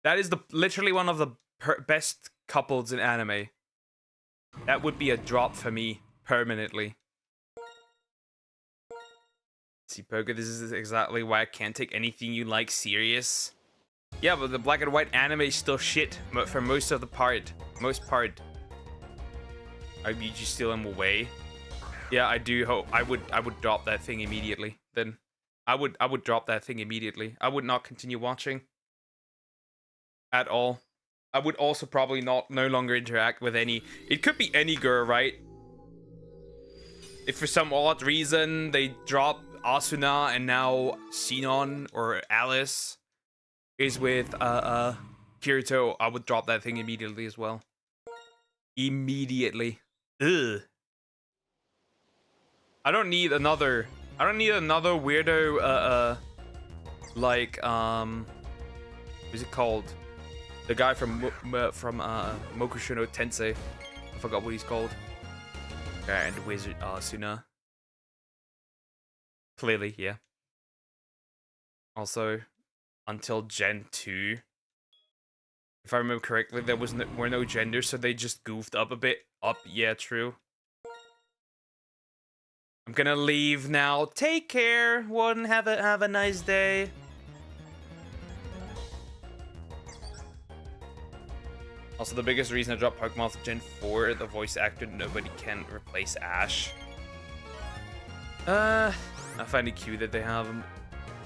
That is literally one of the best couples in anime. That would be a drop for me permanently. See, Poker, this is exactly why I can't take anything you like serious. Yeah, but the black and white anime is still shit for most of the part. Most part. I mean, you steal them away. Yeah, I do hope I would drop that thing immediately. Then I would drop that thing immediately. I would not continue watching at all. I would also probably no longer interact with any. It could be any girl, right? If for some odd reason they drop Asuna and now Sinon or Alice is with Kirito, I would drop that thing immediately as well. Immediately. Ugh. I don't need another weirdo like what's it called? The guy from Mokusho no Tensei. I forgot what he's called. And Wizard Asuna. Clearly, yeah. Also, until Gen 2, if I remember correctly, there were no genders, so they just goofed up a bit. Yeah, true. I'm gonna leave now. Take care, one. Have a nice day. Also, the biggest reason I dropped Pokemon Gen 4, the voice actor, nobody can replace Ash. I find it cute that they have a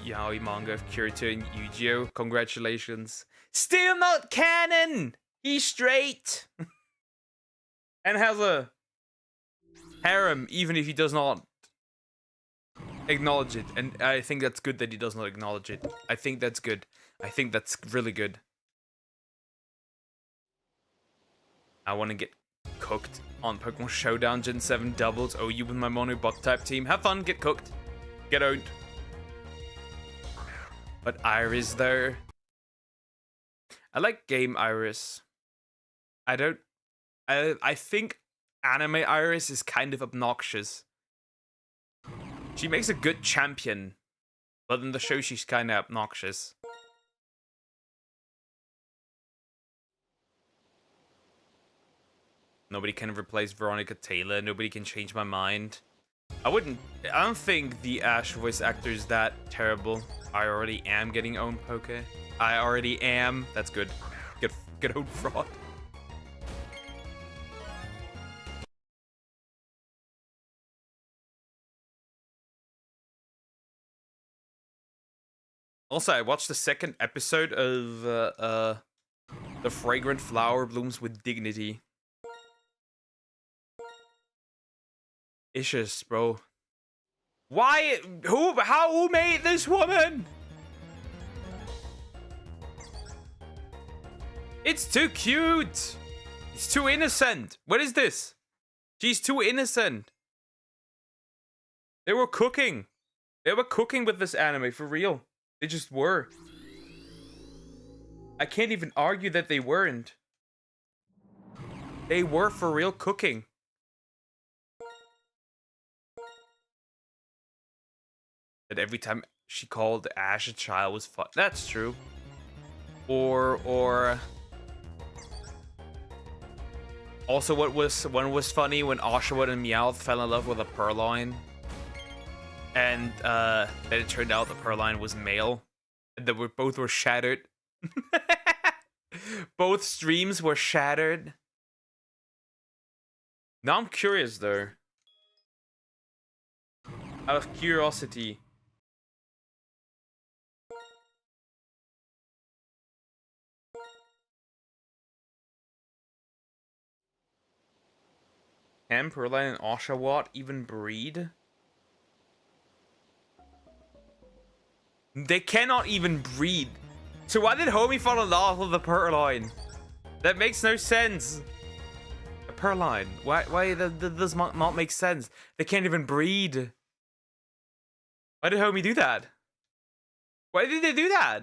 yaoi manga of Kirito and Yu-Gi-Oh! Congratulations. Still not canon! He's straight! And has a harem, even if he does not acknowledge it. And I think that's good that he does not acknowledge it. I think that's good. I think that's really good. I want to get cooked on Pokemon Showdown Gen 7 doubles. Oh, you with my mono bug type team. Have fun, get cooked. Get owned. But Iris though. I like game Iris. I think anime Iris is kind of obnoxious. She makes a good champion, but in the show she's kind of obnoxious. Nobody can replace Veronica Taylor. Nobody can change my mind. I don't think the Ash voice actor is that terrible. I already am getting owned, Poke. I already am. That's good. Get owned, fraud. Also, I watched the second episode of The Fragrant Flower Blooms with Dignity. Issues, bro. Why? Who made this woman? It's too cute. It's too innocent. What is this? She's too innocent. They were cooking. They were cooking with this anime, for real. They just were. I can't even argue that they weren't. They were for real cooking. That every time she called Ash a child was fun. That's true. Or also one was funny when Oshawott and Meowth fell in love with a Purrloin. And then it turned out the Purrloin was male. And both were shattered. Both streams were shattered. Now I'm curious though. Out of curiosity. Can Purrloin and Oshawott even breed? They cannot even breed. So why did Homie fall in love with the Purrloin? That makes no sense. A Purrloin. Why that does not make sense? They can't even breed. Why did Homie do that? Why did they do that?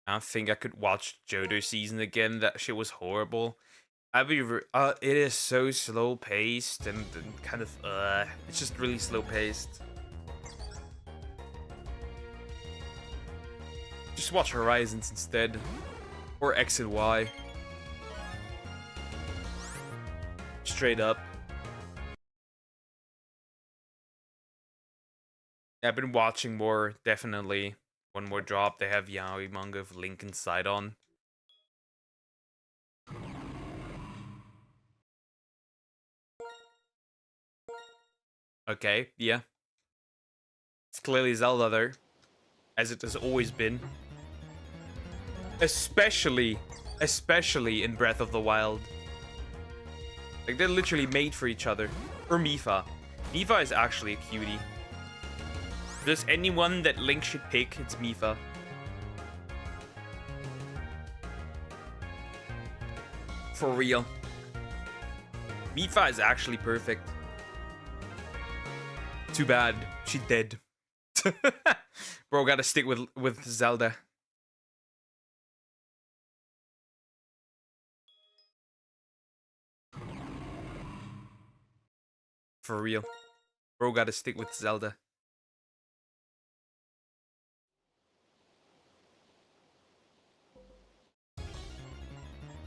I don't think I could watch Johto season again. That shit was horrible. It is so slow paced and kind of it's just really slow paced. Just watch Horizons instead. Or X and Y. Straight up. Yeah, I've been watching more, definitely. One more drop, they have Yaoi manga of Link and Sidon. Okay, yeah. It's clearly Zelda though. As it has always been. Especially in Breath of the Wild. Like, they're literally made for each other. Or Mipha. Mipha is actually a cutie. If there's anyone that Link should pick, it's Mipha. For real. Mipha is actually perfect. Too bad. She's dead. Bro, gotta stick with Zelda. For real. Bro, gotta stick with Zelda.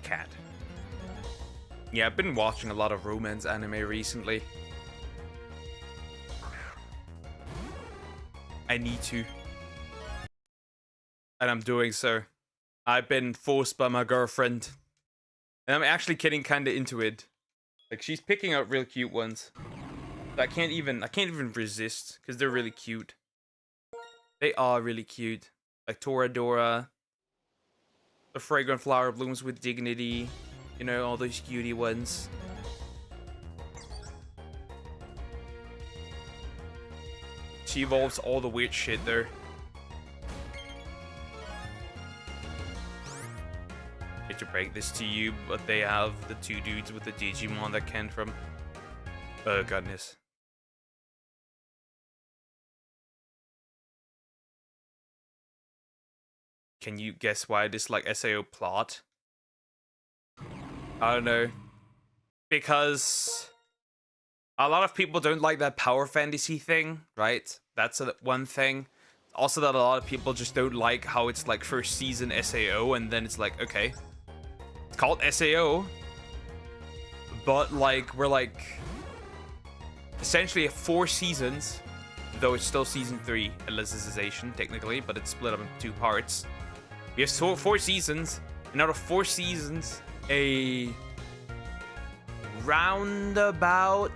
Cat. Yeah, I've been watching a lot of romance anime recently. I need to. And I'm doing so. I've been forced by my girlfriend. And I'm actually getting kinda into it. Like, she's picking out real cute ones. I can't even resist, because they're really cute. They are really cute. Like Toradora. The Fragrant Flower Blooms with Dignity. You know, all those cutie ones. She evolves all the weird shit there. I hate to break this to you, but they have the two dudes with the Digimon that came from... Oh, goodness. Can you guess why this, like, SAO plot? I don't know. Because a lot of people don't like that power fantasy thing, right? That's one thing. Also that a lot of people just don't like how it's like first season SAO and then it's like, okay, it's called SAO, but like we're like essentially 4 seasons, though it's still season 3 Alicization technically, but it's split up into 2 parts. We have 4 seasons, and out of 4 seasons, a roundabout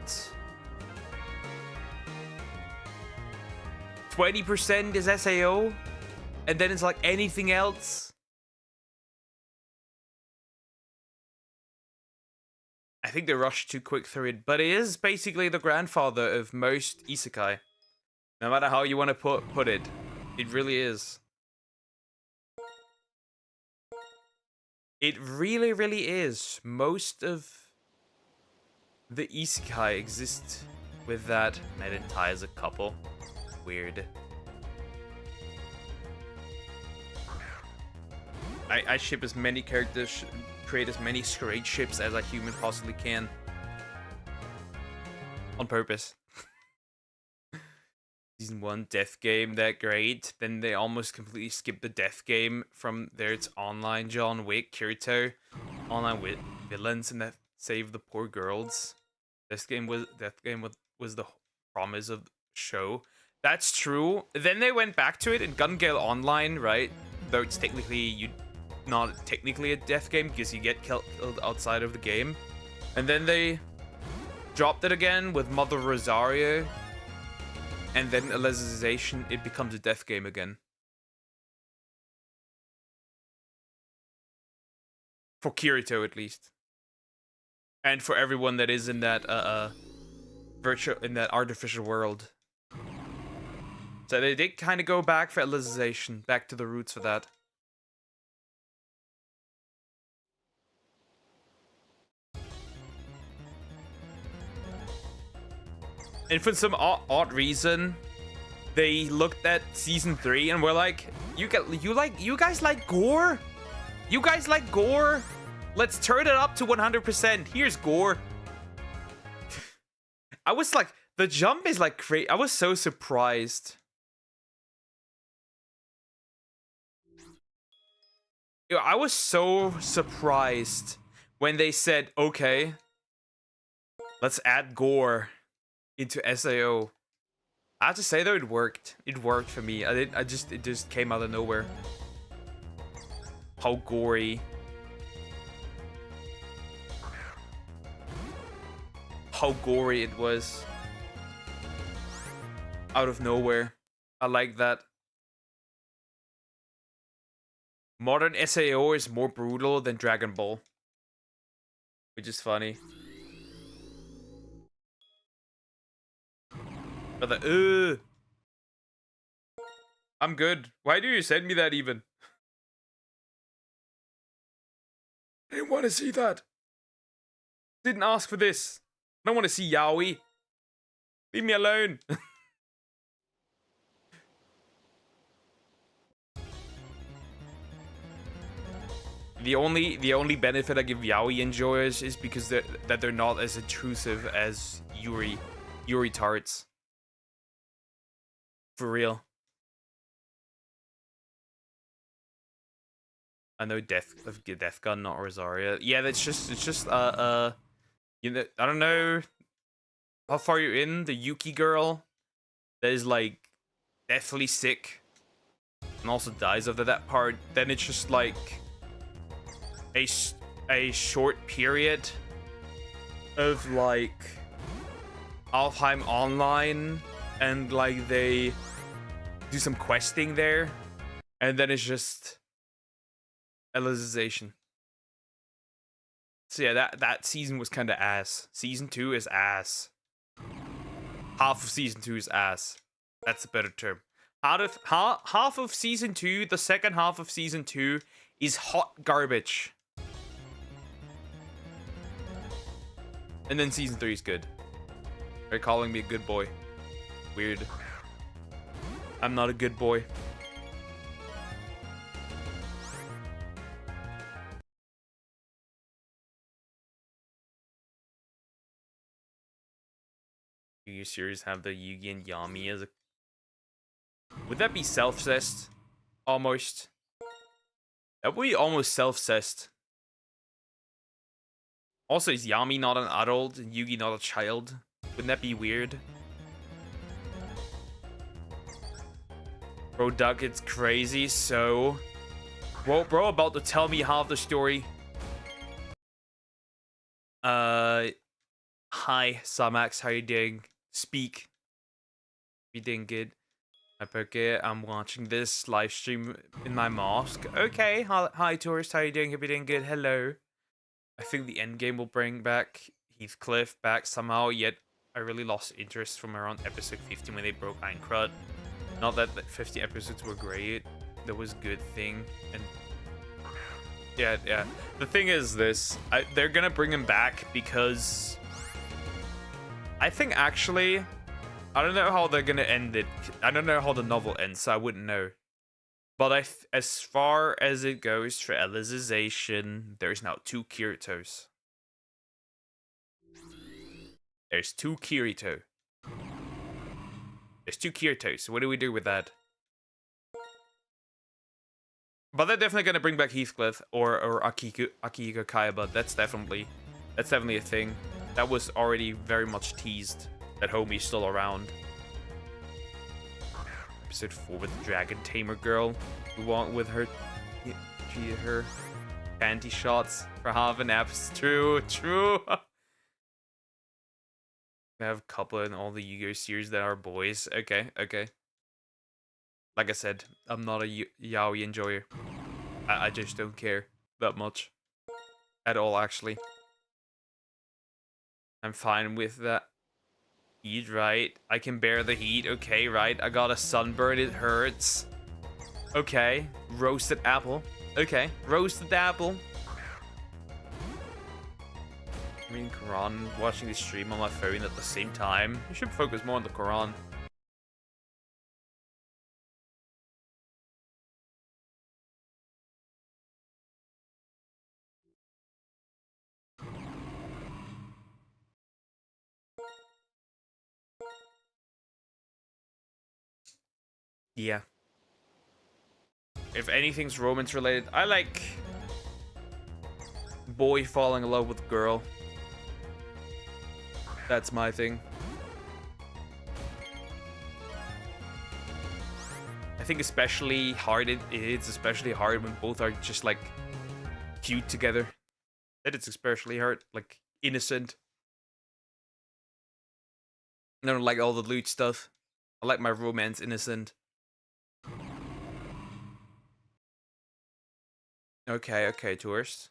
20% is SAO, and then it's like anything else. I think they rushed too quick through it, but it is basically the grandfather of most isekai. No matter how you want to put it, it really is. It really, really is. Most of the isekai exist with that. Medentai is a couple. Weird. I ship as many characters, create as many great ships as a human possibly can. On purpose. Season 1 death game, that great. Then they almost completely skipped the death game from there. It's online John Wick, Kirito, online with villains, and that save the poor girls. Death game was the promise of the show. That's true. Then they went back to it in Gun Gale Online, right? Though it's technically not technically a death game because you get killed outside of the game. And then they dropped it again with Mother Rosario. And then Alicization, it becomes a death game again. For Kirito, at least. And for everyone that is in that artificial world. So they did kind of go back for Alicization, back to the roots for that. And for some odd reason, they looked at season 3 and were like, you guys like gore? You guys like gore? Let's turn it up to 100%. Here's gore. I was like, the jump is like crazy. I was so surprised. Yo, I was so surprised when they said, okay, let's add gore into SAO. I have to say though, it worked. It worked for me. It just came out of nowhere. How gory. How gory it was. Out of nowhere. I like that. Modern SAO is more brutal than Dragon Ball. Which is funny. But the, I'm good. Why do you send me that even? I didn't want to see that. Didn't ask for this. I don't want to see yaoi. Leave me alone. The only benefit I give yaoi enjoyers is because they're not as intrusive as Yuri tarts. For real. I know Death Gun, not Rosaria. Yeah, it's just you know, I don't know how far you're in. The Yuki girl that is like deathly sick and also dies after that part. Then it's just like a short period of like Alfheim Online, and like they do some questing there, and then it's just Elizization. So yeah, that season was kind of ass. Season 2 is ass. Half of season 2 is ass. That's a better term. Half of season 2, the second half of season 2 is hot garbage. And then season 3 is good. They're calling me a good boy. Weird. I'm not a good boy. Yu-Gi-Oh series have the Yugi and Yami as a... Would that be self-cessed? Almost. That would be almost self-cessed. Also, is Yami not an adult and Yugi not a child? Wouldn't that be weird? Bro, Duck, it's crazy, so... Well, bro, about to tell me half the story. Hi, Samax, how you doing? Speak. You doing good? Okay, I'm watching this live stream in my mosque. Okay, hi tourist, how you doing? Hope you're doing good. Hello. I think the end game will bring back Heathcliff back somehow, yet I really lost interest from around episode 15 when they broke Aincrad. Not that 50 episodes were great. That was a good thing. And yeah. The thing is this, they're gonna bring him back because I think actually, I don't know how they're gonna end it. I don't know how the novel ends, so I wouldn't know. But as far as it goes for Elizization, there's now 2 Kiritos. There's 2 Kirito. There's 2 Kiritos. What do we do with that? But they're definitely gonna bring back Heathcliff or Akihiko Kaiba. That's definitely a thing. That was already very much teased. That homie's still around. Episode 4 with the Dragon Tamer girl. We want with her panty shots for half an episode. True. We have a couple in all the Yu-Gi-Oh series that are boys. Okay. Like I said, I'm not a yaoi enjoyer. I just don't care that much. At all, actually. I'm fine with that. Heat, right? I can bear the heat. Okay, right? I got a sunburn. It hurts. Okay. Roasted apple. Okay. Roasted apple. I mean, Quran, watching the stream on my phone at the same time. You should focus more on the Quran. Yeah. if anything's romance related, I like boy falling in love with girl. That's my thing. I think especially hard it's especially hard when both are just like cute together. That it's especially hard, like innocent. I don't like all the loot stuff. I like my romance innocent. Okay, tourist.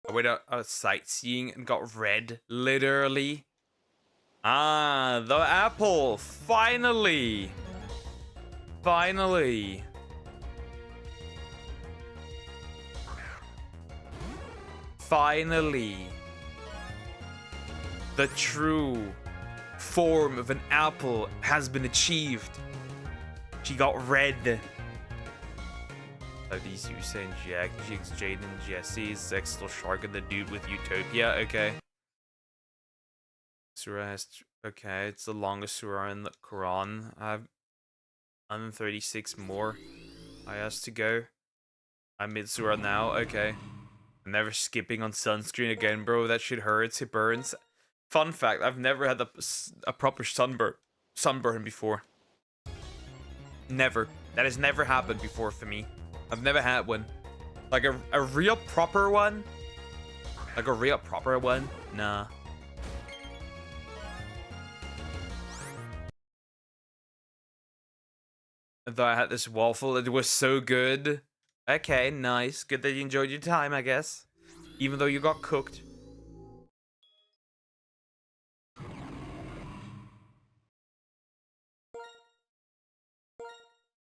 I went out sightseeing and got red, literally. Ah, the apple, finally. Finally. Finally. The true form of an apple has been achieved. She got red. These Usain, Jack, Jigs, Jaden, Jesse, Zextel, Shark, and the dude with Utopia. Okay. Surah has. Okay, it's the longest surah in the Quran. I have 136 more. I has to go. I'm mid surah now. Okay. I'm never skipping on sunscreen again, bro. That shit hurts. It burns. Fun fact: I've never had a proper sunburn before. Never. That has never happened before for me. I've never had one. Like a real proper one? Like a real proper one? Nah. I thought I had this waffle. It was so good. Okay, nice. Good that you enjoyed your time, I guess. Even though you got cooked.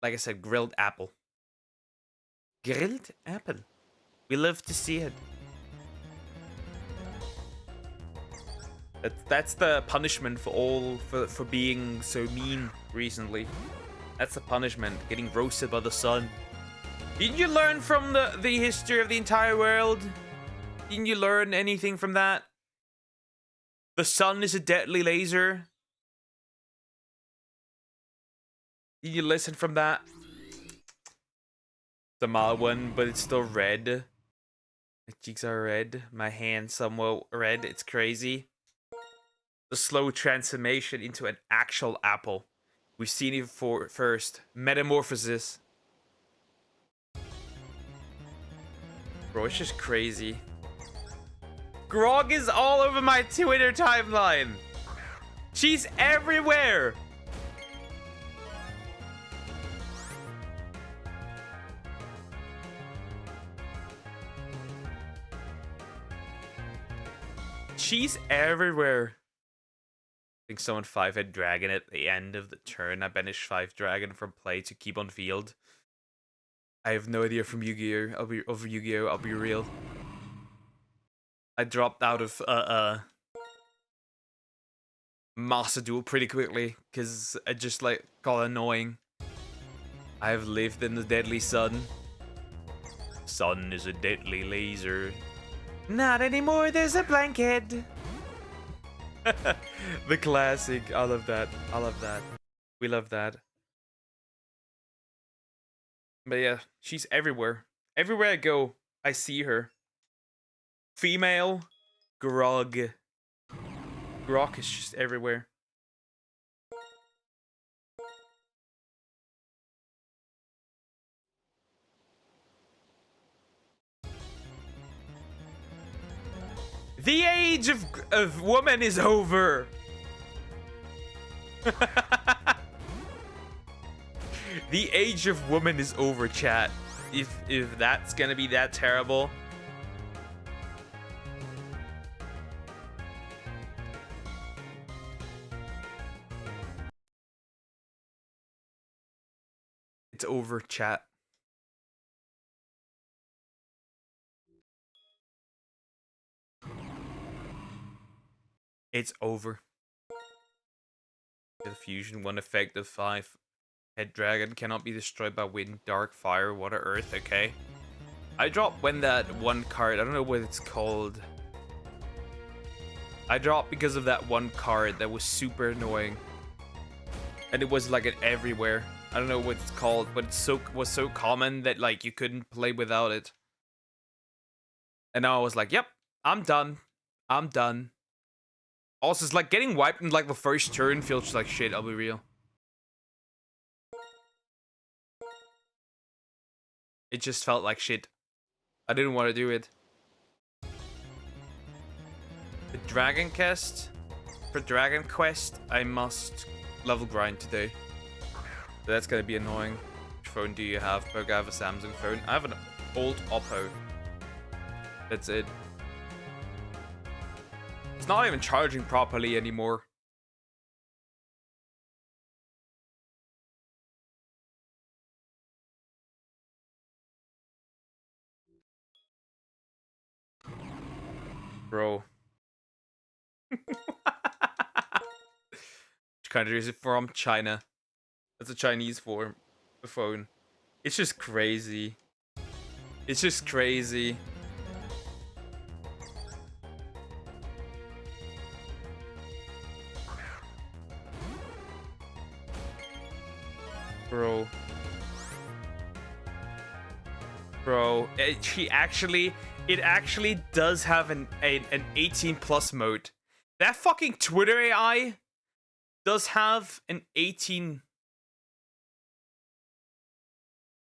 Like I said, grilled apple. Grilled apple. We love to see it. That's the punishment for being so mean recently. That's the punishment, getting roasted by the sun. Didn't you learn from the history of the entire world? Didn't you learn anything from that? The sun is a deadly laser. Did you listen from that? The mild one, but it's still red. My cheeks are red. My hands somewhat red. It's crazy. The slow transformation into an actual apple. We've seen it first. Metamorphosis. Bro, it's just crazy. Grog is all over my Twitter timeline. She's everywhere. She's everywhere. I think someone 5-head dragon at the end of the turn. I banished 5 dragon from play to keep on field. I have no idea from Yu-Gi-Oh. I'll be real. I dropped out of Master Duel pretty quickly because I just like got annoying. I have lived in the deadly sun. Sun is a deadly laser. Not anymore, there's a blanket. The classic. I love that. I love that. We love that. But yeah, she's everywhere. Everywhere I go, I see her. Female, Grog. Grog is just everywhere. The age of woman is over. The age of woman is over, chat. If that's gonna be that terrible. It's over, chat. It's over. The fusion 1 effect of 5-head dragon cannot be destroyed by wind, dark, fire, water, earth. Okay. I dropped when that one card. I don't know what it's called. I dropped because of that one card that was super annoying. And it was like it everywhere. I don't know what it's called, but it was so common that like you couldn't play without it. And now I was like, yep, I'm done. I'm done. Also, it's like getting wiped in like the first turn feels like shit, I'll be real. It just felt like shit. I didn't want to do it. The Dragon Quest? For Dragon Quest, I must level grind today. So that's gonna be annoying. Which phone do you have? I have a Samsung phone. I have an old Oppo. That's it. It's not even charging properly anymore. Bro. Which country is it from? China. That's a Chinese form. The phone. It's just crazy. It's just crazy. Bro. Bro, it actually does have an 18 plus mode. That fucking Twitter AI does have an 18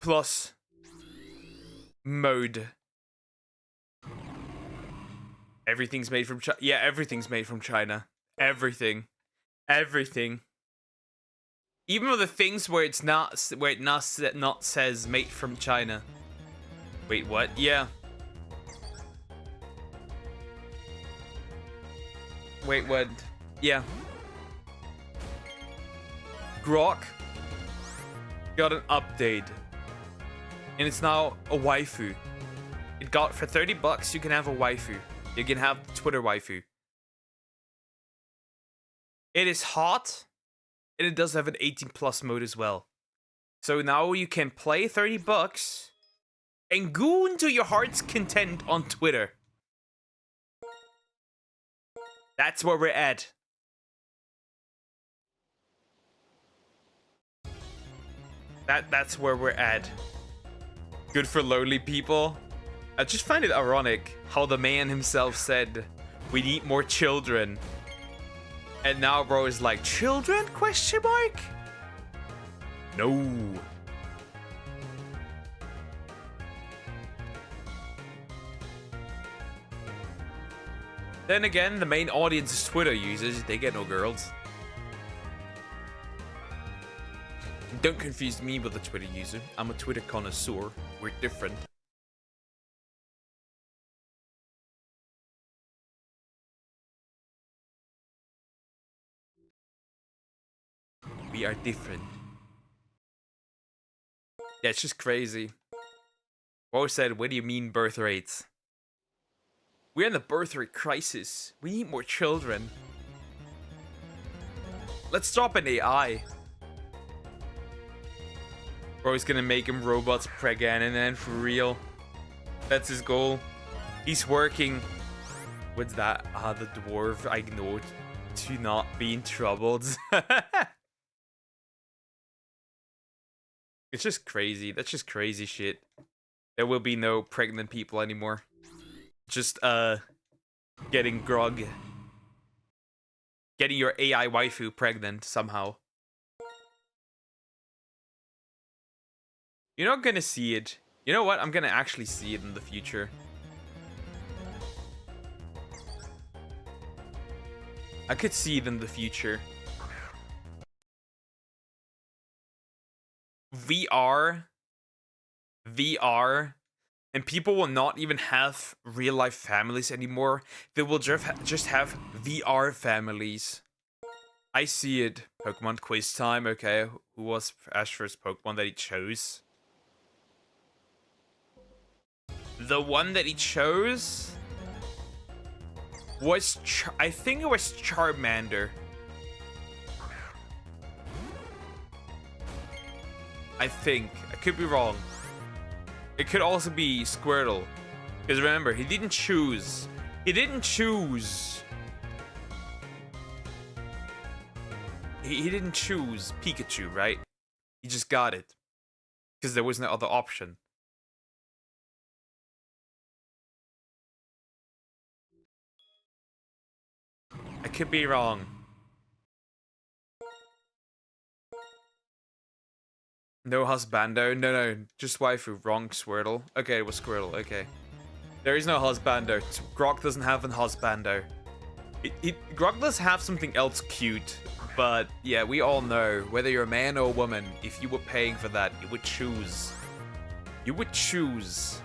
plus mode. Everything's made from China. Yeah, everything's made from China. Everything. Everything. Even with the things where it's not, where it not says made from China. Wait, what? Yeah. Wait, what? Yeah. Grok got an update. And it's now a waifu. It got, for 30 bucks, you can have a waifu. You can have Twitter waifu. It is hot. And it does have an 18 plus mode as well. So now you can play 30 bucks and goon to your heart's content on Twitter. That's where we're at. That's where we're at. Good for lonely people. I just find it ironic how the man himself said, we need more children. And now bro is like, children? Question mark? No. Then again, the main audience is Twitter users. They get no girls. Don't confuse me with a Twitter user. I'm a Twitter connoisseur. We're different. We are different. Yeah, it's just crazy. Bo said, what do you mean birth rates? We're in the birth rate crisis. We need more children. Let's drop an AI. Bro's gonna make him robots pregnant and then for real. That's his goal. He's working. What's that? Ah, the dwarf. I know to not be in troubled. It's just crazy. That's just crazy shit. There will be no pregnant people anymore. Just, getting grog. Getting your AI waifu pregnant somehow. You're not gonna see it. You know what? I'm gonna actually see it in the future. I could see it in the future. VR, and people will not even have real life families anymore. They will just have VR families. I see it. Pokemon quiz time. Okay, who was Ash's first Pokemon that he chose? The one that he chose was I think it was Charmander. I think. I could be wrong. It could also be Squirtle. Because remember, he didn't choose. He didn't choose. He didn't choose Pikachu, right? He just got it. Because there was no other option. I could be wrong. No husbando? No, just waifu. Wrong Squirtle. Okay, it was Squirtle. Okay. There is no husbando. Grok doesn't have an husbando. Grok does have something else cute. But yeah, we all know, whether you're a man or a woman, if you were paying for that, you would choose. You would choose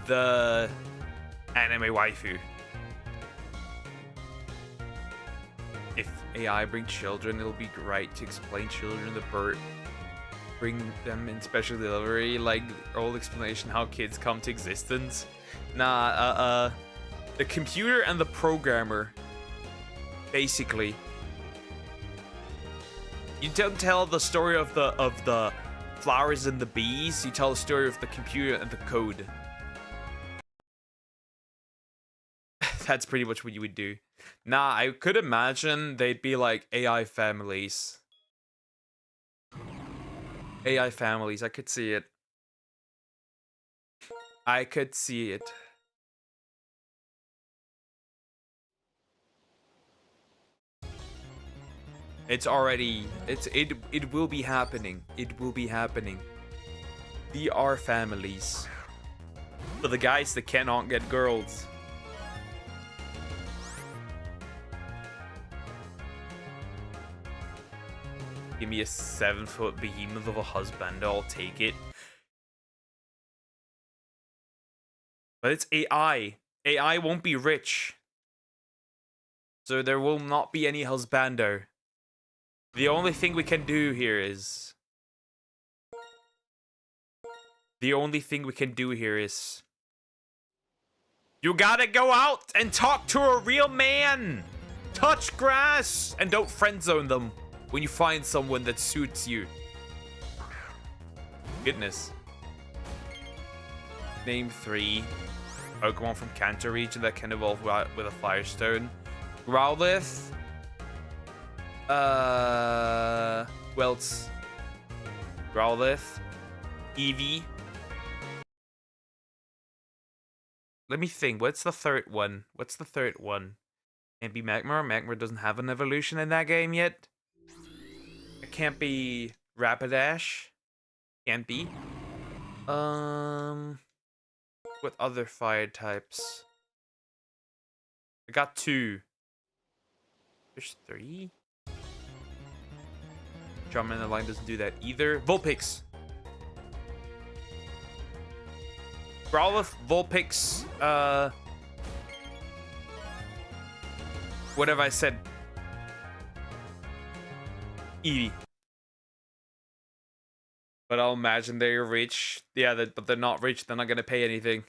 the anime waifu. If AI bring children, it'll be great to explain children the birth. Bring them in special delivery, like old explanation how kids come to existence. Nah, the computer and the programmer, basically. You don't tell the story of the flowers and the bees. You tell the story of the computer and the code. That's pretty much what you would do. Nah, I could imagine they'd be like AI families. AI families, I could see it. I could see it. It's already, it will be happening. It will be happening. VR families. For the guys that cannot get girls. Give me a 7-foot behemoth of a husband, I'll take it. But it's AI. AI won't be rich. So there will not be any husbando. The only thing we can do here is... You gotta go out and talk to a real man! Touch grass! And don't friend zone them when you find someone that suits you. Goodness. Name 3 Pokemon from Kanto region that can evolve with a Firestone. Growlithe. Welts. Growlithe. Eevee. Let me think. What's the third one? Can't be Magmar. Magmar doesn't have an evolution in that game yet. It can't be Rapidash. Can't be. What other fire types? I got 2. There's 3. Charmander line doesn't do that either. Vulpix. Growlithe, Vulpix, what have I said? Eevee. But I'll imagine they're rich. Yeah, but they're not rich. They're not gonna pay anything.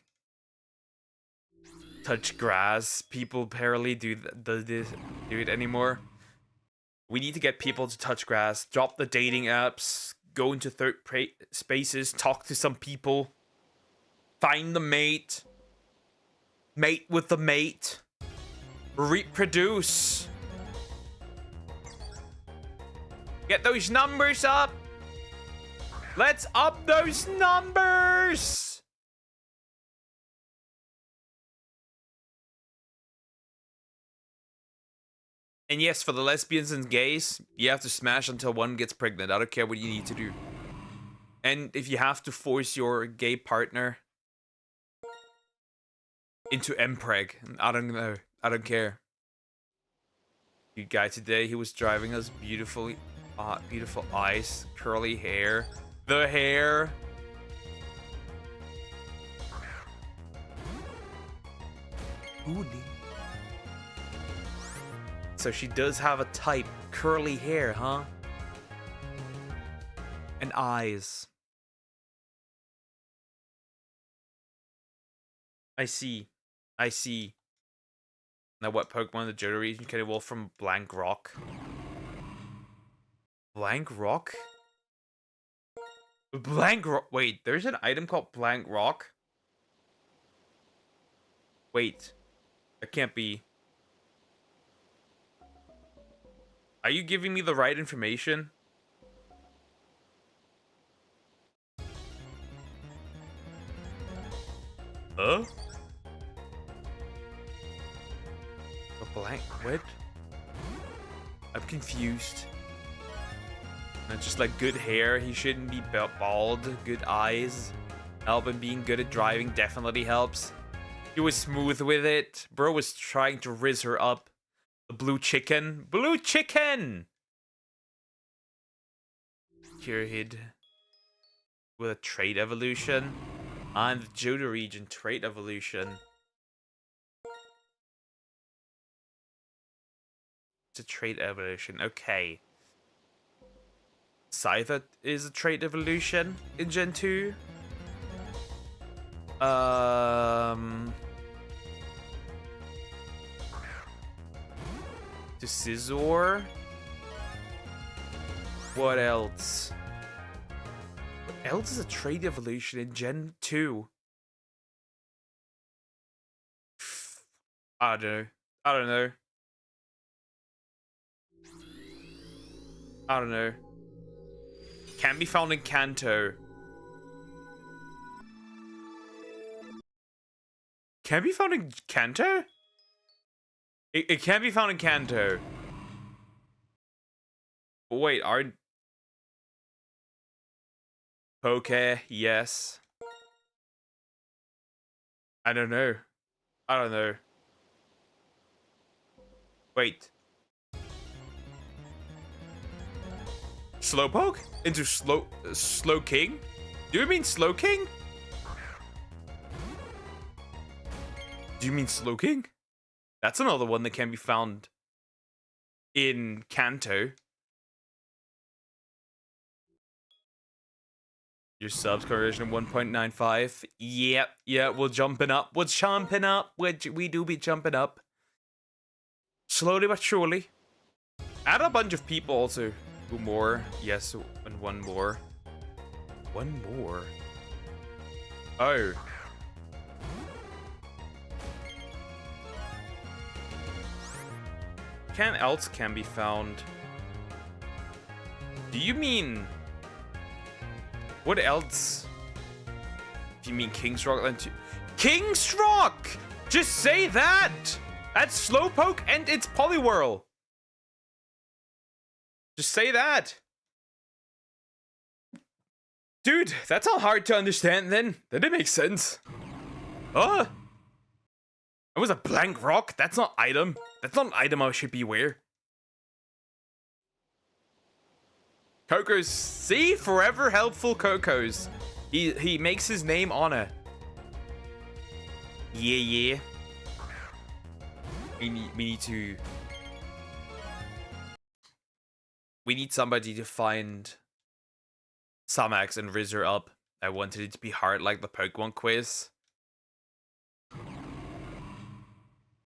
Touch grass. People barely do it anymore. We need to get people to touch grass. Drop the dating apps. Go into third spaces. Talk to some people. Find the mate. Mate with the mate. Reproduce. Get those numbers up. Let's up those numbers. And yes, for the lesbians and gays, you have to smash until one gets pregnant. I don't care what you need to do. And if you have to force your gay partner into mpreg, I don't know. I don't care. Good guy today. He was driving us beautiful eyes, curly hair, the hair. So she does have a type, curly hair, huh? And eyes. I see. Now what Pokemon in the Johto region can evolve from Blank Rock? Blank Rock? Blank Rock. Wait, there's an item called Blank Rock? Wait. That can't be. Are you giving me the right information? Huh? A blank? What? I'm confused. And just like good hair, he shouldn't be bald. Good eyes. Help him being good at driving definitely helps. He was smooth with it. Bro was trying to rizz her up. The blue chicken. Blue chicken! Cured with a trait evolution. And the Jodo region trait evolution. It's a trait evolution. Okay. Scyther is a trait evolution in Gen 2. To Scizor. What else? What else is a trait evolution in Gen 2? I don't know. I don't know. I don't know. Can be found in Kanto. Can be found in Kanto? It can be found in Kanto. Wait, aren't... Poke, yes. I don't know. I don't know. Wait. Slowpoke? Into Slow King? Do you mean Slow King? Do you mean Slow King? That's another one that can be found in Kanto. Your subs correlation 1.95. Yep, yeah, we're jumping up. We're jumping up. We do be jumping up. Slowly but surely. Add a bunch of people also. Two more. Yes, and one more. One more. Oh. Else can be found. Do you mean... What else? Do you mean King's Rock then too? King's Rock! Just say that! That's Slowpoke and it's Poliwhirl. Just say that. Dude, that's all hard to understand then. That didn't make sense. Oh! It was a blank rock? That's not item. That's not an item I should be aware. Coco's. See? Forever helpful Coco's. He makes his name honor. Yeah. We need somebody to find Samax and Rizzer up. I wanted it to be hard like the Pokemon quiz.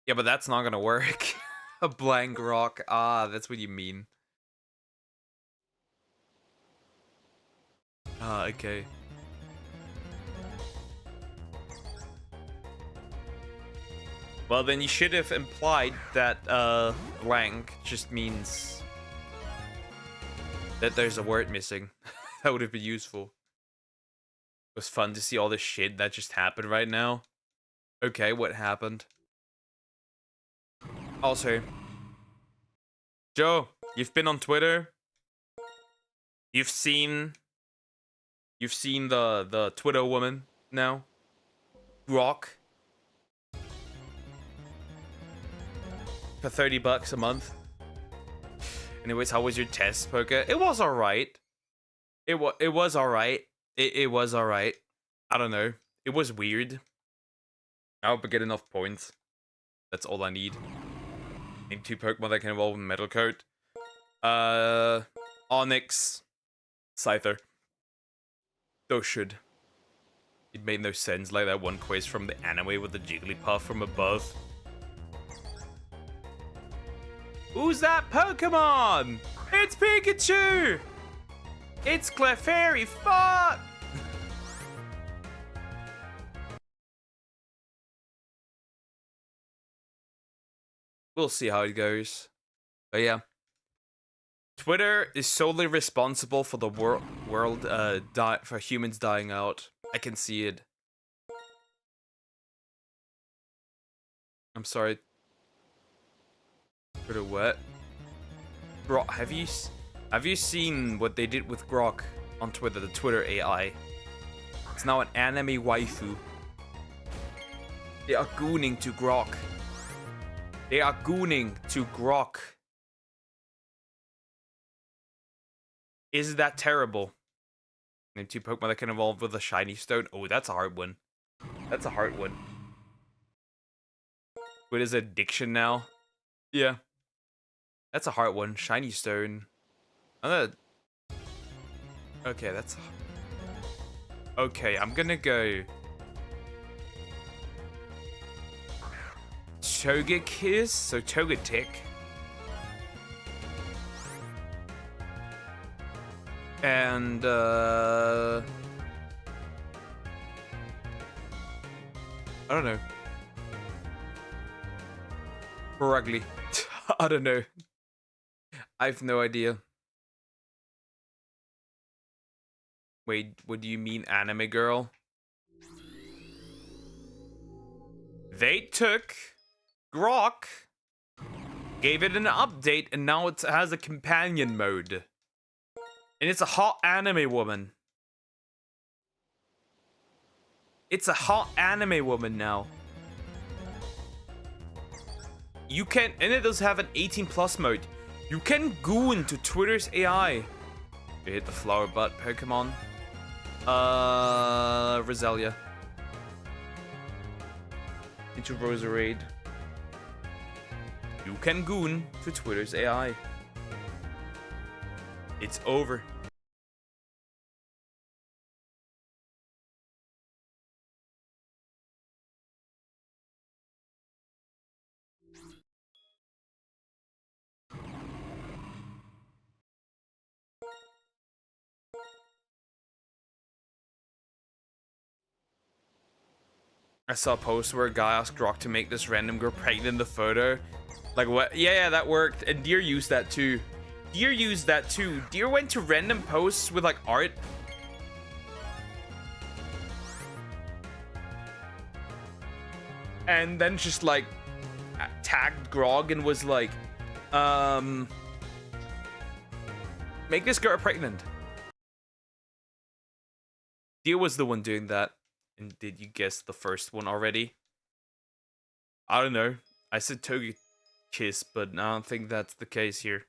Yeah, but that's not gonna work. A blank rock. Ah, that's what you mean. Ah, okay. Well, then you should have implied that blank just means that there's a word missing. That would have been useful. It was fun to see all this shit that just happened right now. Okay, what happened? Also, Joe, you've been on Twitter. You've seen the Twitter woman now. Rock. For $30 a month. Anyways, how was your test, Poker? It was alright. It was alright. It was alright. I don't know. It was weird. I hope I get enough points. That's all I need. I need 2 Pokemon that can evolve in Metal Coat. Onyx. Scyther. Those should. It made no sense, like that one quiz from the anime with the Jigglypuff from above. Who's that Pokemon? It's Pikachu! It's Clefairy, fuck! We'll see how it goes. But yeah. Twitter is solely responsible for the for humans dying out. I can see it. I'm sorry. Twitter what? Grok, have you seen what they did with Grok on Twitter, the Twitter AI? It's now an anime waifu. They are gooning to Grok. They are gooning to Grok. Is that terrible? Name 2 Pokemon that can evolve with a shiny stone. Oh, that's a hard one. That's a hard one. What is addiction now? Yeah. That's a hard one. Shiny stone. Okay, that's... Okay, I'm gonna go... Togekiss? So Togetic. And, I don't know. Ugly. I don't know. I have no idea. Wait, what do you mean, anime girl? They took Grok, gave it an update, and now it has a companion mode. And it's a hot anime woman. It's a hot anime woman now. You can, and it does have an 18+ mode. You can goon to Twitter's AI. You hit the flower butt Pokemon. Roselia. Into Roserade. You can goon to Twitter's AI. It's over. I saw a post where a guy asked Grok to make this random girl pregnant in the photo. Like what? Yeah, that worked. And Deer used that too. Deer used that too. Deer went to random posts with like art. And then just like tagged Grog and was like, make this girl pregnant. Deer was the one doing that. And did you guess the first one already? I don't know. I said Togekiss, but I don't think that's the case here.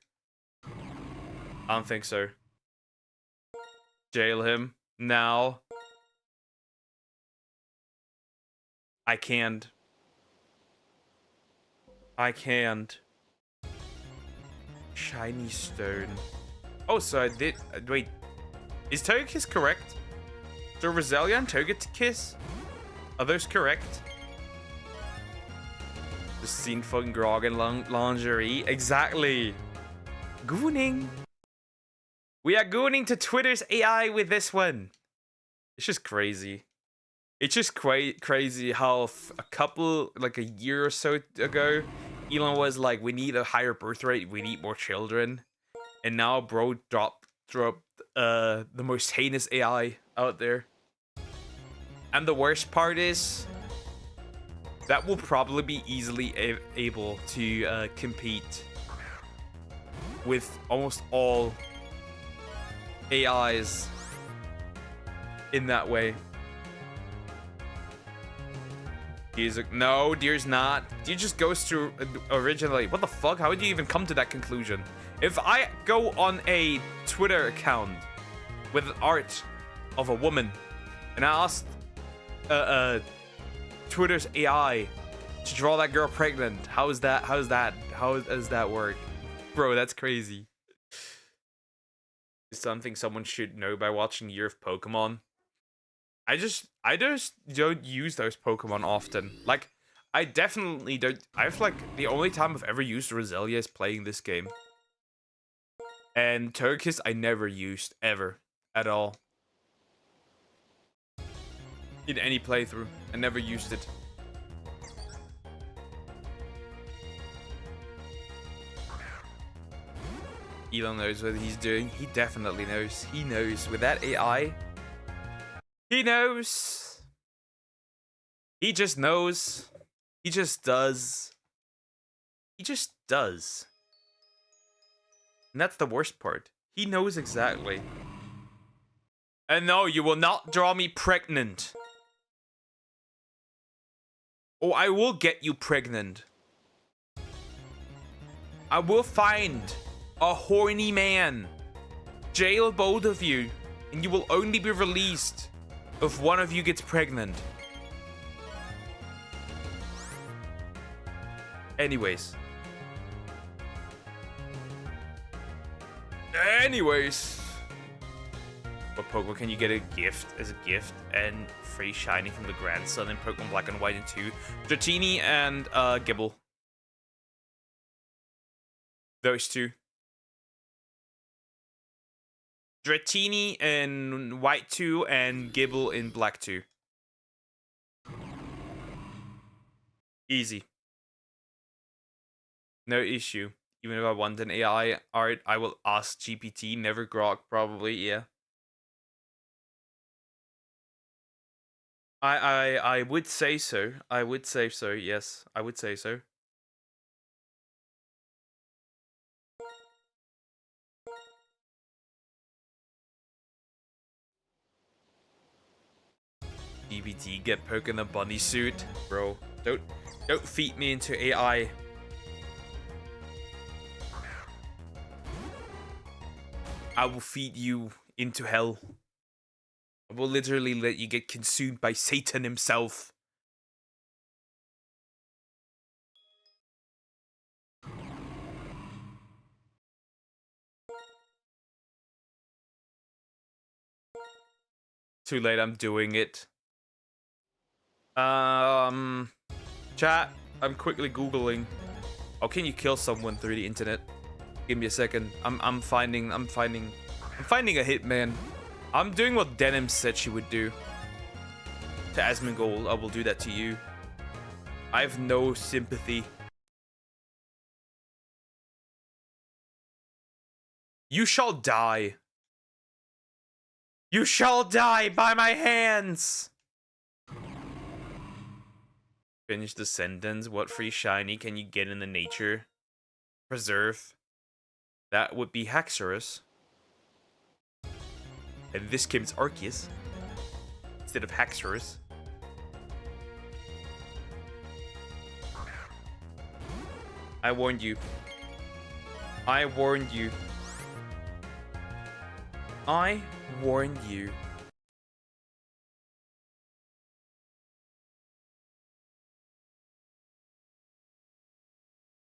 I don't think so. Jail him now. I can't. I can't. Shiny stone. Oh, so I did. Wait. Is Togekiss correct? So Roselia and Togekiss? Are those correct? Just seen fucking Grog in lingerie. Exactly. Gooning. We are gooning to Twitter's AI with this one. It's just crazy. It's just crazy how a couple, like a year or so ago, Elon was like, we need a higher birth rate, we need more children. And now bro dropped the most heinous AI out there. And the worst part is that will probably be easily able to compete with almost all AIs in that way. Deer's like, no, Deer's not. Deer just goes to originally. What the fuck? How would you even come to that conclusion? If I go on a Twitter account with art of a woman and I asked Twitter's AI to draw that girl pregnant, how does that work? Bro, that's crazy. It's something someone should know by watching Year of Pokemon. I just don't use those Pokemon often. Like, I definitely don't. I've like the only time I've ever used Roselia is playing this game. And Togekiss I never used ever at all. In any playthrough, I never used it. Elon knows what he's doing. He definitely knows. He knows. With that AI, he knows. He just knows. He just does. He just does. And that's the worst part. He knows exactly. And no, you will not draw me pregnant. Oh, I will get you pregnant. I will find a horny man, jail both of you, and you will only be released if one of you gets pregnant. Anyways. What Pokemon can you get a gift as a gift and free shiny from the grandson in Pokemon Black and White and 2? Dratini and Gibble. Those two. Dratini in White 2 and Gibble in Black 2. Easy. No issue. Even if I want an AI art, I will ask GPT, never Grok, probably, yeah. I would say so. I would say so, yes. I would say so. GPT, get poke in a bunny suit. Bro, don't feed me into AI. I will feed you into hell. I will literally let you get consumed by Satan himself. Too late, I'm doing it. Chat, I'm quickly Googling. How can you kill someone through the internet? Give me a second. I'm finding a hitman. I'm doing what Denim said she would do. To Asmongold, I will do that to you. I have no sympathy. You shall die. You shall die by my hands. Finish the sentence. What free shiny can you get in the nature preserve? That would be Haxorus. And this game's Arceus instead of Haxorus. I warned you. I warned you. I warned you.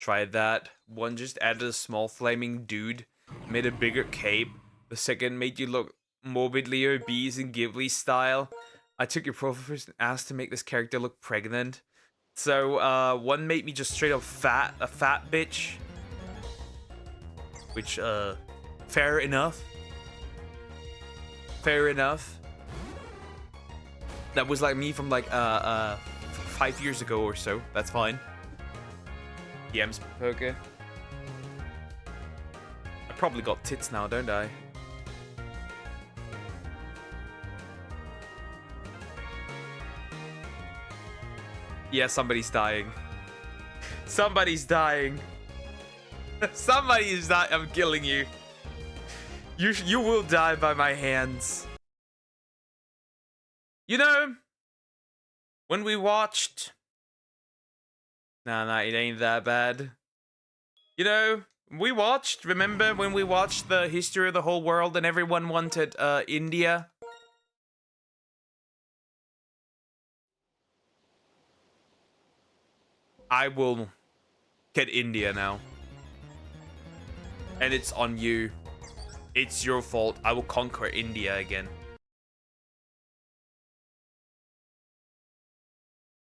Try that. One just added a small flaming dude, made a bigger cape. The second made you look morbidly obese in Ghibli style. I took your profile first and asked to make this character look pregnant. So, one made me just straight up fat, a fat bitch. Which, fair enough. Fair enough. That was like me from like, 5 years ago or so. That's fine. DM's poker. I probably got tits now, don't I? Yeah, somebody's dying. Somebody's dying. Somebody is dying. I'm killing you. You will die by my hands. You know, when we watched... Nah, it ain't that bad. You know, we watched, remember when we watched the history of the whole world and everyone wanted India? I will get India now. And it's on you. It's your fault. I will conquer India again.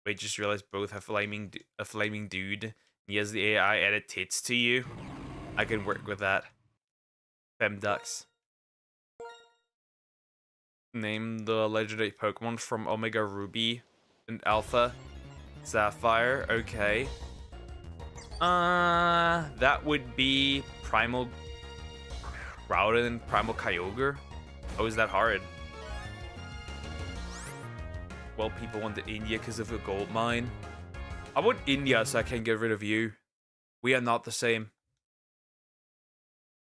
Wait, just realized both have a flaming dude. He has the AI edit tits to you. I can work with that. FemDux. Name the legendary Pokemon from Omega Ruby and Alpha Sapphire. Okay. That would be Primal Groudon and Primal Kyogre. Oh, is that hard? Well, people wanted India because of a gold mine. I want India so I can get rid of you. We are not the same.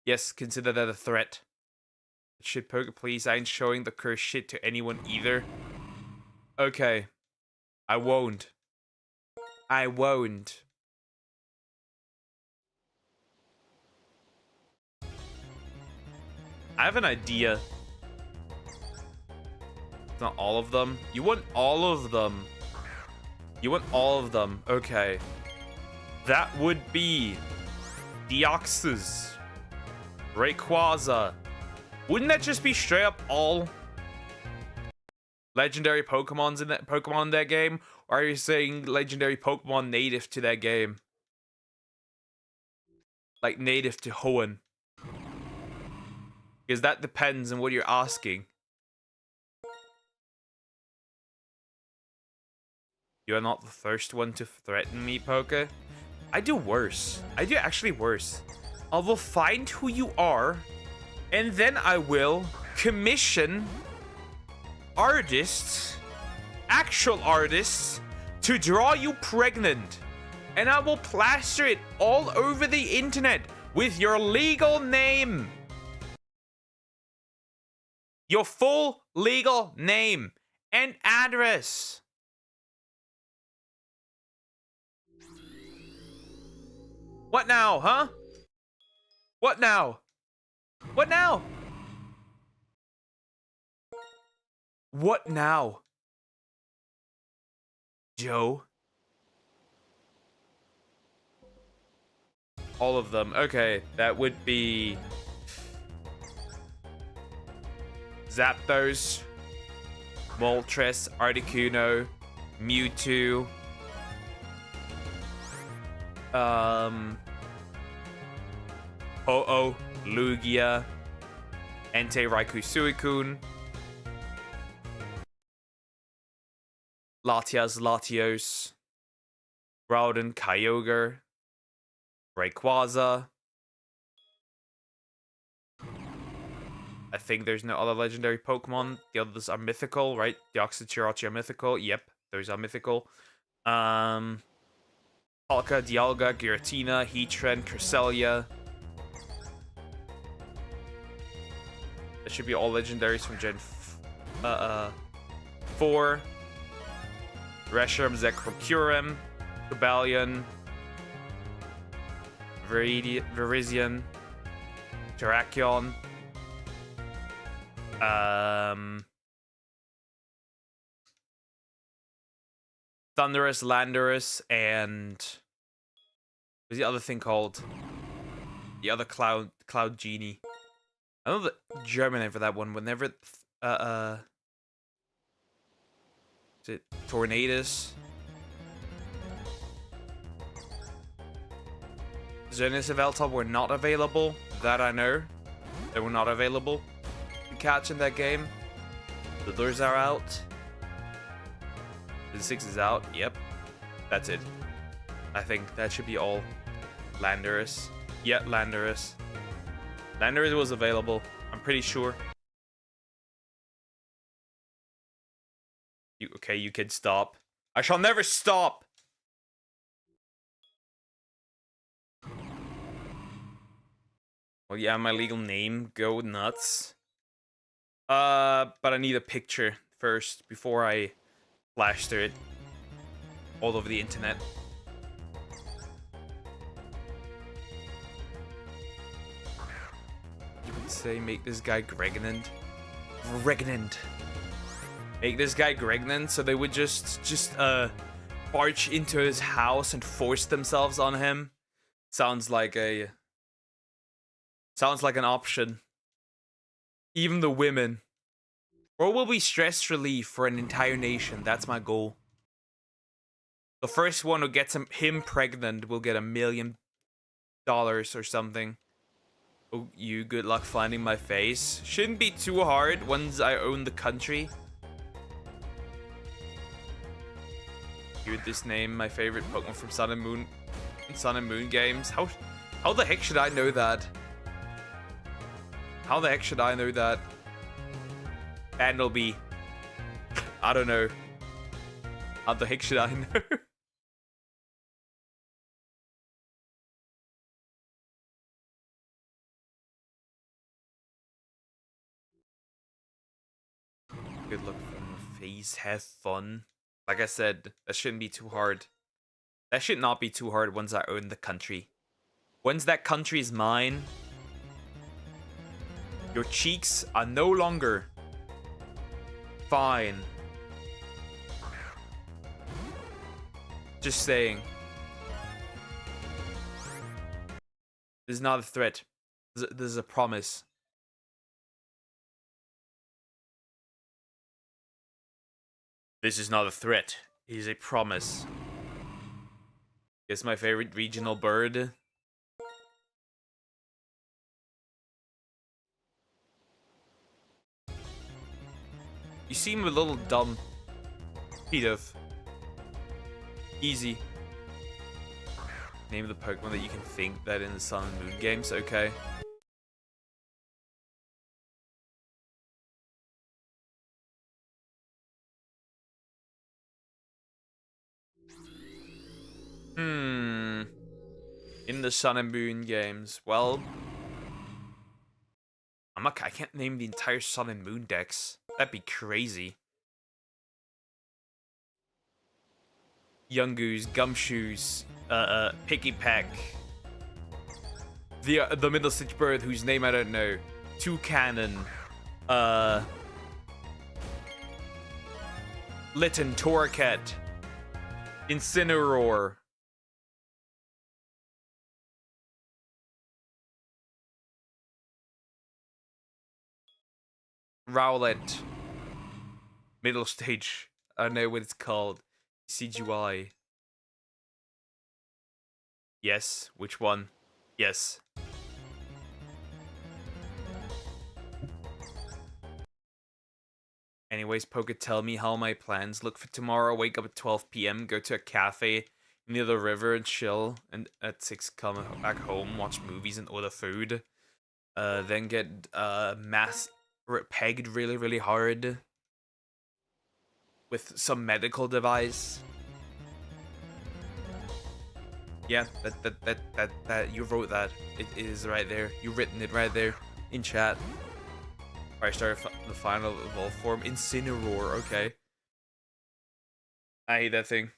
Yes, consider that a threat. Shit poker, please. I ain't showing the cursed shit to anyone either. Okay. I won't. I won't. I have an idea. It's not all of them. You want all of them. You want all of them. Okay. That would be Deoxys, Rayquaza. Wouldn't that just be straight up all legendary Pokemon in that game? Or are you saying legendary Pokemon native to that game? Like native to Hoenn? Because that depends on what you're asking. You are not the first one to threaten me, Poke. I do worse. I do actually worse. I will find who you are, and then I will commission artists, actual artists, to draw you pregnant. And I will plaster it all over the internet with your legal name. Your full legal name and address. What now, huh? What now? What now? What now? Joe? All of them. Okay, that would be Zapdos, Moltres, Articuno, Mewtwo, Ho-Oh, Lugia, Entei, Raikou, Suicune, Latias, Latios, Groudon, Kyogre, Rayquaza. I think there's no other legendary Pokemon. The others are mythical, right? Deoxys, Jirachi are mythical. Yep, those are mythical. Palka, Dialga, Giratina, Heatran, Cresselia. That should be all legendaries from Gen 4. Reshiram, Zekrom, Cobalion, Virizion, Terrakion, Thundurus, Landorus, and what's the other thing called? The other Cloud Genie. I know the German name for that one. Whenever is it Tornadus? Xerneas and Veltop were not available. That I know. They were not available to catch in that game. The doors are out. The 6 is out. Yep. That's it. I think that should be all. Landorus. Yeah, Landorus. Landorus was available. I'm pretty sure. Okay, you can stop. I shall never stop! Well, yeah, my legal name. Go nuts. But I need a picture first before I plaster it all over the internet. You would say make this guy Gregnant. Make this guy Gregnant so they would just barge into his house and force themselves on him. Sounds like an option. Even the women. Or will be stress relief for an entire nation. That's my goal. The first one who gets him pregnant will get $1 million or something. Oh, you good luck finding my face. Shouldn't be too hard once I own the country. Hear this name, my favorite Pokemon from Sun and Moon games. How the heck should I know that? How the heck should I know that? Bandleby. I don't know. How the heck should I know? Good luck on the face. Have fun. Like I said, that shouldn't be too hard. That should not be too hard once I own the country. Once that country is mine, your cheeks are no longer fine. Just saying. This is not a threat. This is a promise. This is not a threat. It is a promise. It's my favorite regional bird. You seem a little dumb. Pedof. Easy. Name the Pokemon that you can think that in the Sun and Moon games, okay. In the Sun and Moon games, well, I can't name the entire Sun and Moon decks. That'd be crazy. Yungoos, Gumshoes, Picky Peck, the Middle Stitch Bird whose name I don't know, Toucanon, Litten, Torracat, Incineroar. Rowlet. Middle stage. I don't know what it's called. CGY. Yes. Which one? Yes. Anyways, Poke, tell me how my plans look for tomorrow. Wake up at 12 p.m. Go to a cafe near the river and chill. And at 6 come back home, watch movies and order food. Then get pegged really hard with some medical device. Yeah, that you wrote that. It is right there. You've written it right there in chat. Alright, start the final evolve form. Incineroar, okay. I hate that thing.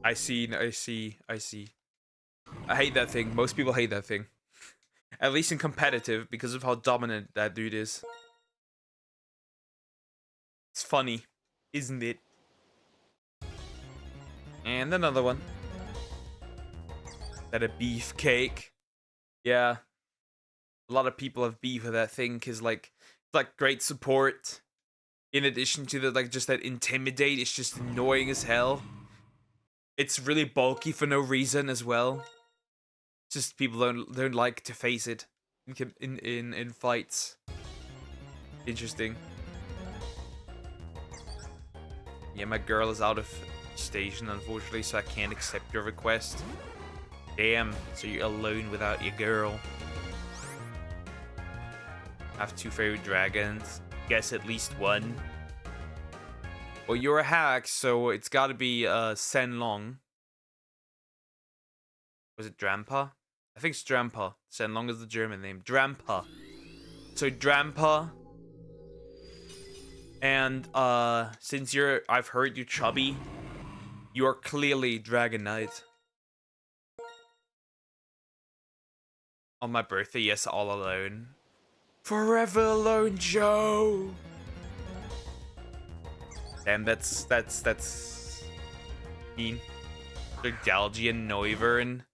I see. I hate that thing. Most people hate that thing. At least in competitive, because of how dominant that dude is. It's funny, isn't it? And another one. That a beefcake. Yeah. A lot of people have beef with that thing, because, like, it's like great support. In addition to the, like, just that intimidate, it's just annoying as hell. It's really bulky for no reason as well. Just people don't like to face it in fights. Interesting. Yeah, my girl is out of station, unfortunately, so I can't accept your request. Damn, so you're alone without your girl. I have 2 favorite dragons. Guess at least one. Well, you're a hack, so it's gotta be Senlong. Was it Drampa? I think it's Drampa. Senlong is the German name. Drampa. So Drampa. And since I've heard you chubby, you are clearly Dragonite. On my birthday, yes, all alone. Forever alone, Joe. Damn, that's mean. Dragalge and Noivern.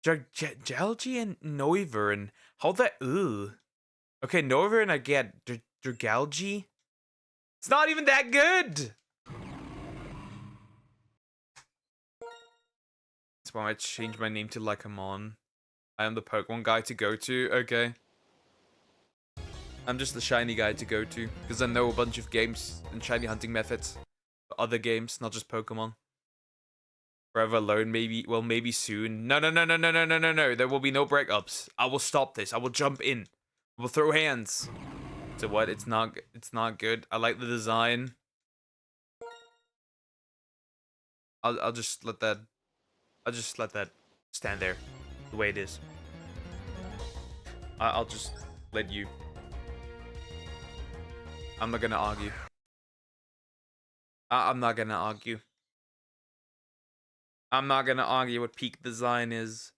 Dragalge and Noivern. How that? Ooh. Okay, Noivern I get. Dragalge. It's not even that good. That's why I changed my name to Lycamon. I am the Pokemon guy to go to. Okay. I'm just the shiny guy to go to, because I know a bunch of games and shiny hunting methods. Other games, not just Pokemon. Forever alone, maybe. Well, maybe soon. No. There will be no breakups. I will stop this. I will jump in. I will throw hands. So what? It's not good. I like the design. I'll just let that stand there. the way it is. I'll just let you. I'm not gonna argue. I'm not gonna argue. I'm not gonna argue what peak design is.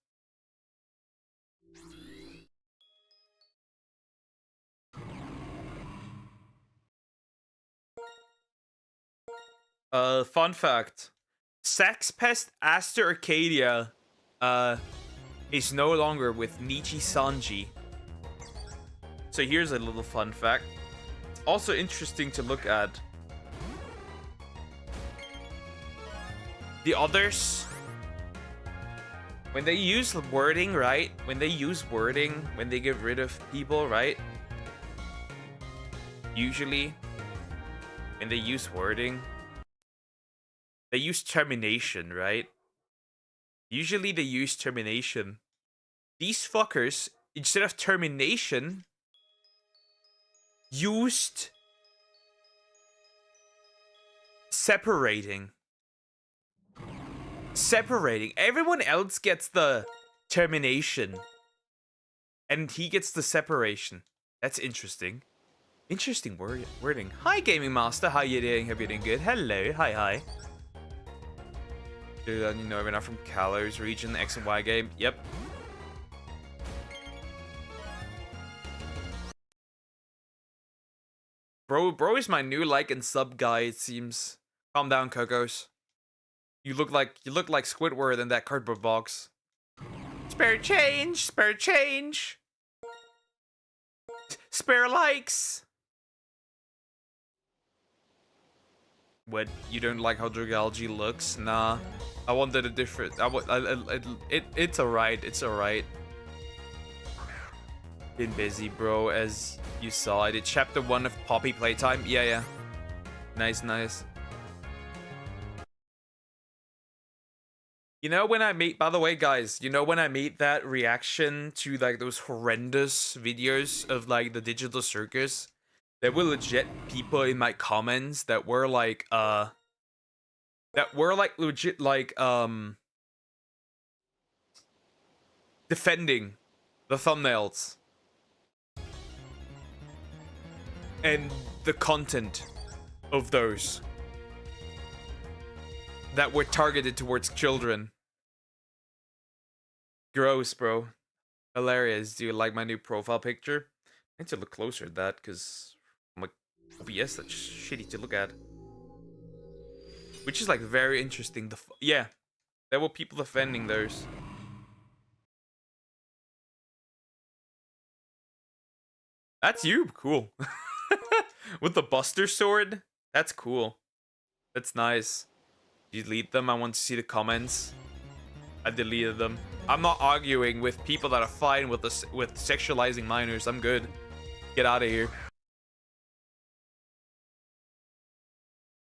Fun fact. Sex Pest Aster Arcadia is no longer with Nichi Sanji. So here's a little fun fact. It's also interesting to look at. The others, when they use wording, right? When they use wording, when they get rid of people, right? Usually, when they use wording, they use termination, right? Usually they use termination. These fuckers, instead of termination, used separating. Everyone else gets the termination, and he gets the separation. That's interesting. Interesting wording. Hi, Gaming Master. How you doing? Hope you're doing good. Hello. Hi. Dude, you know, we're not from Kalos region, X and Y game. Yep. Bro is my new like and sub guy, it seems. Calm down, Cocos. You look like Squidward in that cardboard box. Spare change, spare change. Spare likes. What? You don't like how Dragalge looks? Nah. I wanted a different. It's alright. It's alright. Been busy, bro. As you saw, I did chapter 1 of Poppy Playtime. Yeah. Nice. You know when I made, by the way, guys, you know when I made that reaction to like those horrendous videos of like the Digital Circus, there were legit people in my comments that were like legit like defending the thumbnails and the content of those that were targeted towards children. Gross, bro. Hilarious. Do you like my new profile picture? I need to look closer at that because I'm like, OBS, that's shitty to look at. Which is like very interesting. Yeah, there were people defending those. That's you. Cool. With the Buster Sword? That's cool. That's nice. Delete them. I want to see the comments. I deleted them. I'm not arguing with people that are fine with sexualizing minors. I'm good. Get out of here.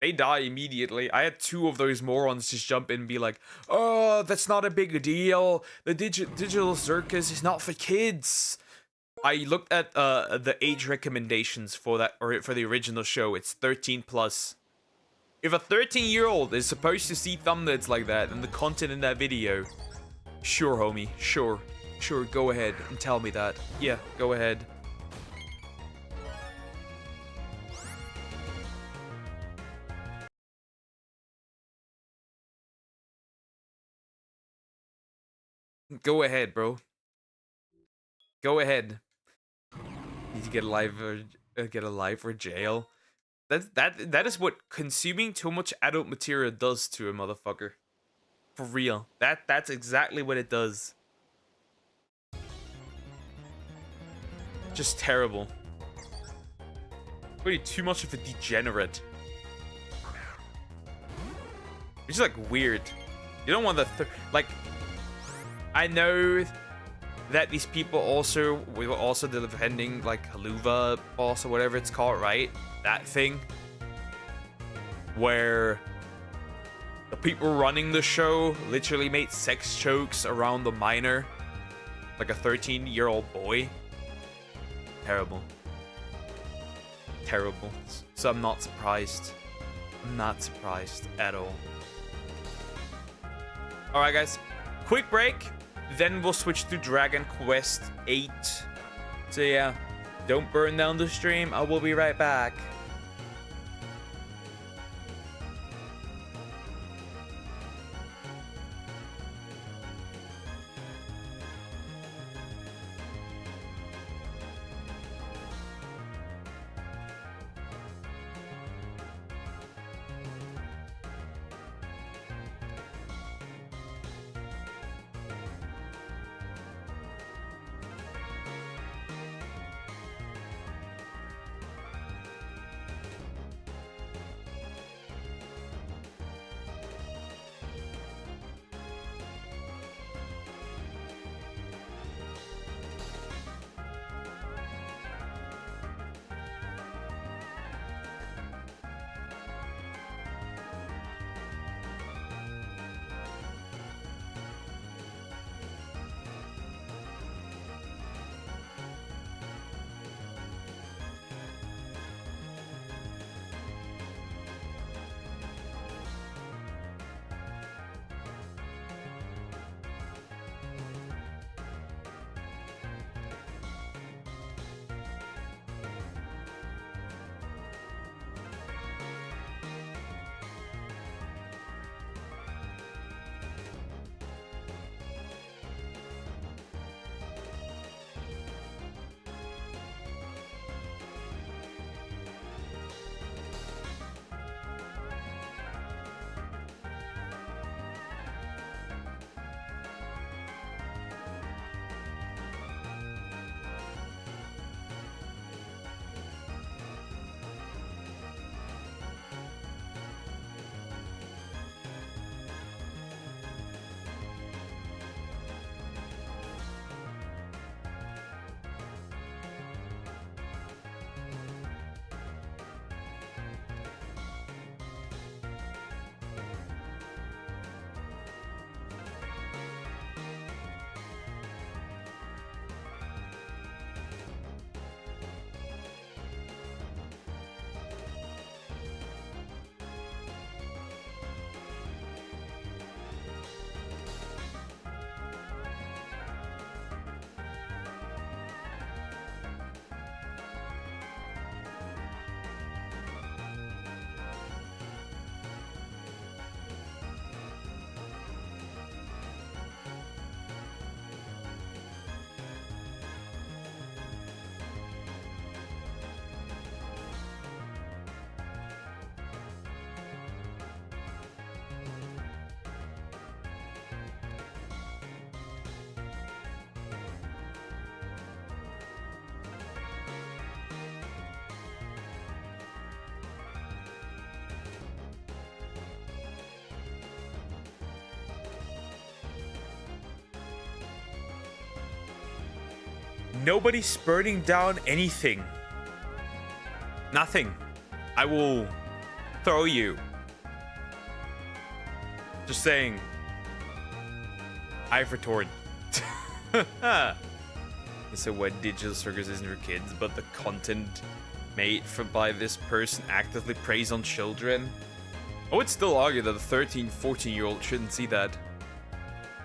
They die immediately. I had 2 of those morons just jump in and be like, "Oh, that's not a big deal. The Digital Circus is not for kids." I looked at the age recommendations for that, or for the original show. It's 13+. If a 13-year-old is supposed to see thumbnails like that and the content in that video, sure, homie, sure, go ahead and tell me that. Yeah, go ahead. Go ahead, bro. Go ahead. Need to get a life or jail. That is what consuming too much adult material does to a motherfucker. For real. That's exactly what it does. Just terrible. Really too much of a degenerate. It's just like weird. You don't want the like. I know that these people we were also defending like Haluva boss or whatever it's called, right? That thing where the people running the show literally made sex jokes around the minor, like a 13-year-old boy. Terrible. So I'm not surprised. I'm not surprised at all. Alright guys, quick break. Then we'll switch to Dragon Quest 8. So yeah, don't burn down the stream. I will be right back. Nobody's burning down anything. Nothing. I will throw you. Just saying. I've returned. So what, Digital Circus isn't for kids, but the content made by this person actively preys on children? I would still argue that a 13, 14-year-old shouldn't see that.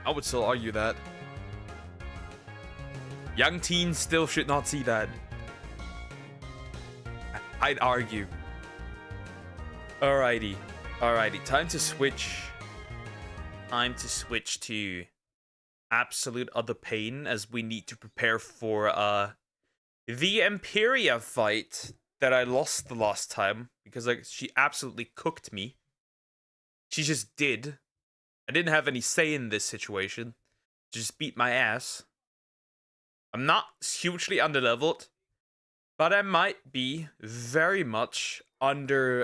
I would still argue that. Young teens still should not see that. I'd argue. Alrighty. Alrighty. Time to switch to Absolute Other Pain, as we need to prepare for the Imperia fight that I lost the last time, because she absolutely cooked me. She just did. I didn't have any say in this situation. She just beat my ass. I'm not hugely underleveled, but I might be very much under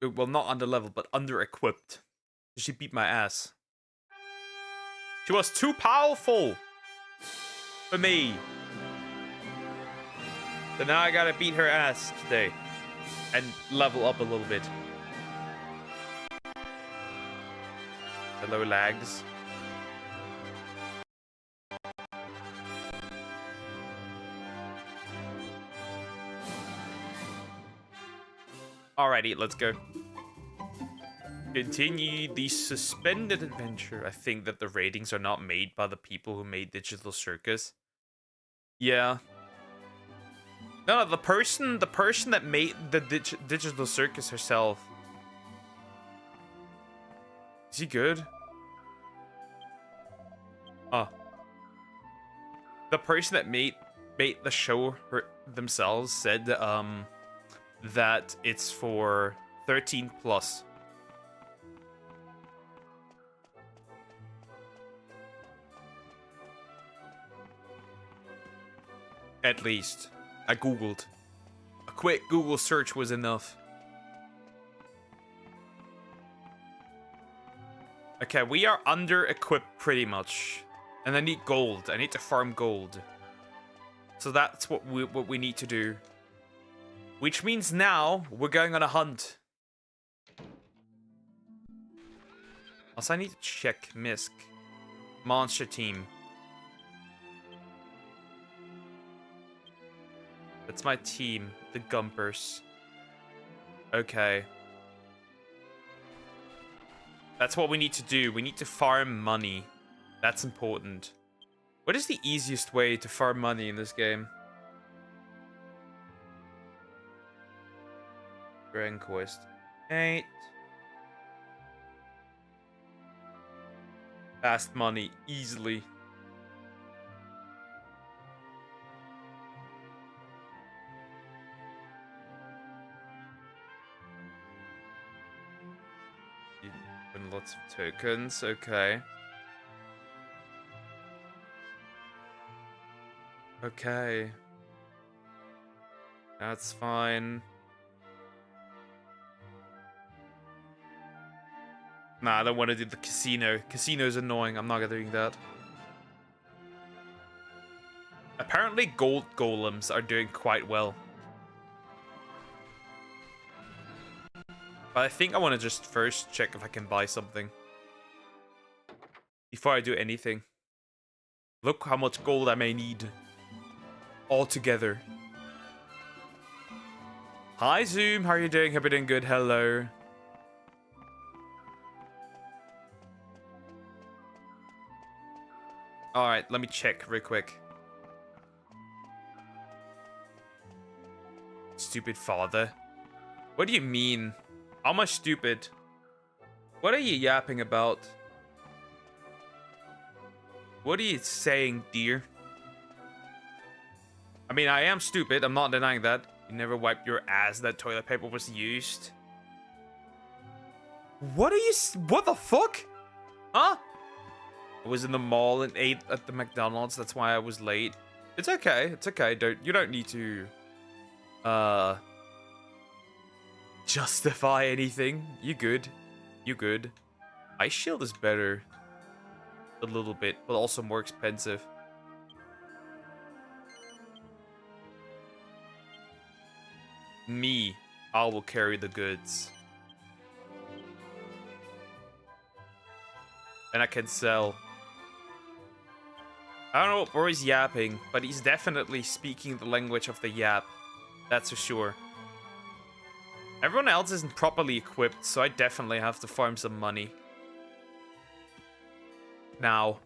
well, not underleveled, but under-equipped. She beat my ass. She was too powerful for me. So now I gotta beat her ass today and level up a little bit. Hello, lags. Alrighty, let's go. Continue the suspended adventure. I think that the ratings are not made by the people who made Digital Circus. Yeah. No, the person that made the Digital Circus herself. Is he good? Oh. The person that made the show themselves said that it's for 13 plus. At least. I googled. A quick Google search was enough. Okay, we are under-equipped pretty much. And I need gold. I need to farm gold. So that's what we need to do. Which means now we're going on a hunt. Also, I need to check Misk. Monster team. That's my team, the Gumpers. Okay. That's what we need to do. We need to farm money. That's important. What is the easiest way to farm money in this game? Grand Quest 8. Fast money, easily. Lots of tokens, okay. Okay. That's fine. Nah, I don't want to do the casino. Casino's annoying. I'm not doing that. Apparently gold golems are doing quite well. But I think I want to just first check if I can buy something before I do anything. Look how much gold I may need altogether. Hi Zoom, how are you doing? Hope you're doing good. Hello. Alright, let me check real quick. Stupid father. What do you mean? How much stupid? What are you yapping about? What are you saying, dear? I mean, I am stupid. I'm not denying that. You never wiped your ass that toilet paper was used. What are you... What the fuck? Huh? I was in the mall and ate at the McDonald's. That's why I was late. It's okay. It's okay. You don't need to... justify anything. You good. You good. Ice Shield is better. A little bit, but also more expensive. Me. I will carry the goods. And I can sell. I don't know what Bro is yapping, but he's definitely speaking the language of the yap. That's for sure. Everyone else isn't properly equipped, so I definitely have to farm some money. Now.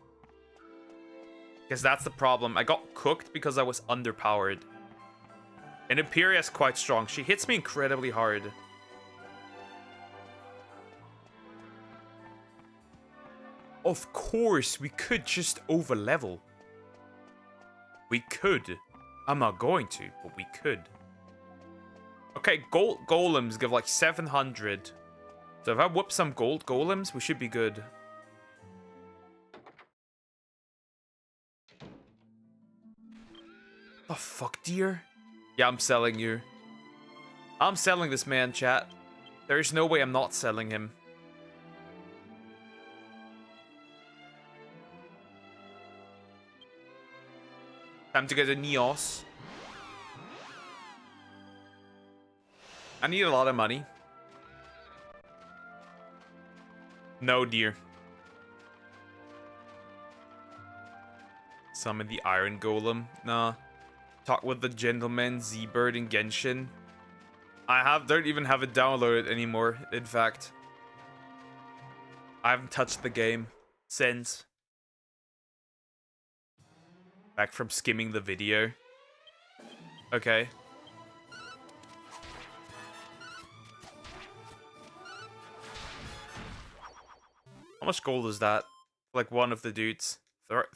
Because that's the problem. I got cooked because I was underpowered. And Imperia's quite strong. She hits me incredibly hard. Of course, we could just overlevel. We could. I'm not going to, but we could. Okay, gold golems give like 700. So if I whoop some gold golems, we should be good. The fuck, dear? Yeah, I'm selling you. I'm selling this man, chat. There's no way I'm not selling him. Time to get a Neos. I need a lot of money. No, dear. Summon the Iron Golem. Nah. Talk with the gentleman, Z-Bird, and Genshin. Don't even have it downloaded anymore, in fact. I haven't touched the game since. Back from skimming the video. Okay. How much gold is that? Like one of the dudes.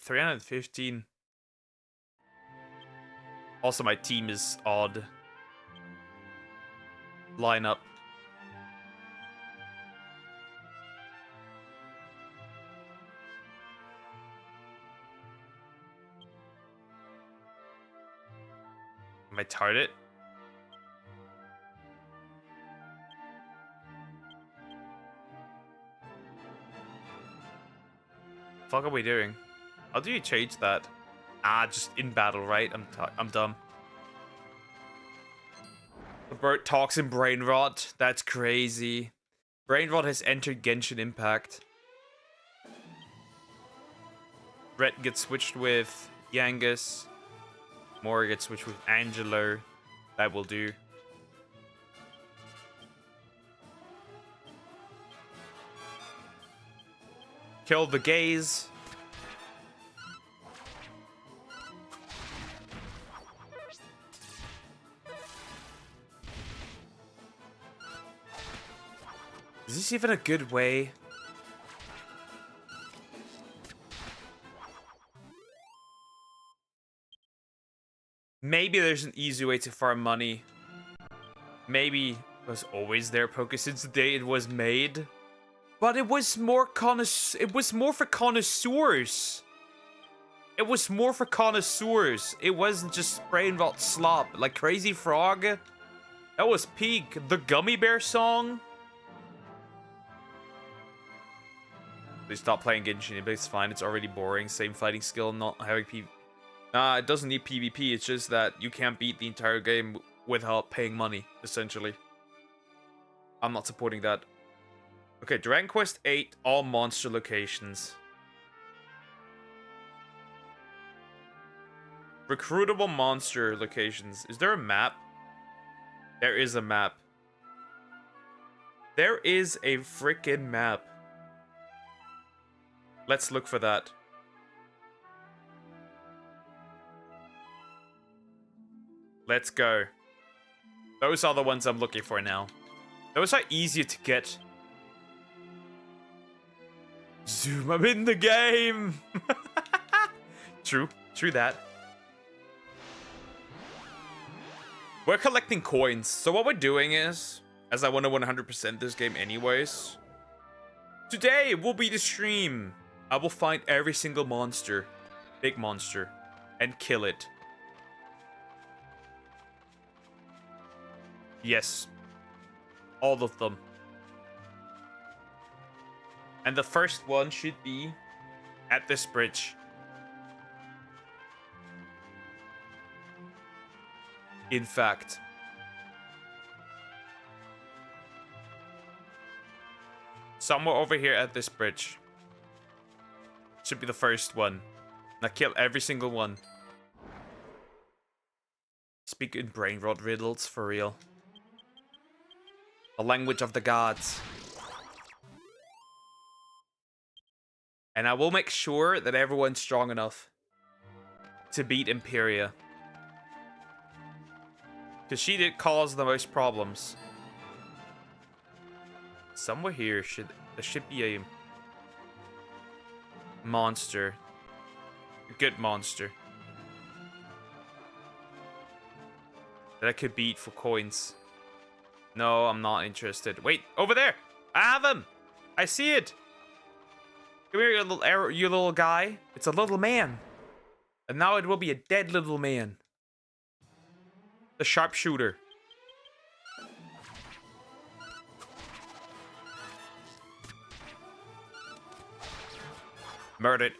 315. Also, my team is odd. Lineup. Am I target? Fuck are we doing? How do you change that? Ah, just in battle, right? I'm dumb. The bird talks in brain rot. That's crazy. Brain rot has entered Genshin Impact. Red gets switched with Yangus. Mora gets switched with Angelo. That will do. Kill the gaze. Is this even a good way? Maybe there's an easy way to farm money. Maybe it was always there, Poke, since the day it was made. But it was more for connoisseurs. It was more for connoisseurs. It wasn't just brain rot slop. Like Crazy Frog. That was peak. The Gummy Bear song. They stopped playing Genshin, but it's fine. It's already boring. Same fighting skill, not having PvP. Nah, it doesn't need PvP. It's just that you can't beat the entire game without paying money, essentially. I'm not supporting that. Okay, Dragon Quest 8, all monster locations. Recruitable monster locations. Is there a map? There is a map. There is a freaking map. Let's look for that. Let's go. Those are the ones I'm looking for now. Those are easier to get. Zoom, I'm in the game! True that. We're collecting coins. So what we're doing is, as I want to 100% this game anyways, today will be the stream. I will find every single monster, big monster, and kill it. Yes. All of them. And the first one should be at this bridge. In fact. Somewhere over here at this bridge. Should be the first one. Now kill every single one. Speak in brain rot riddles, for real. The language of the gods. And I will make sure that everyone's strong enough to beat Imperia. Because she did cause the most problems. Somewhere here there should be a monster. A good monster. That I could beat for coins. No, I'm not interested. Wait, over there! I have him! I see it! Come here, you little guy. It's a little man. And now it will be a dead little man. The sharpshooter. Murdered.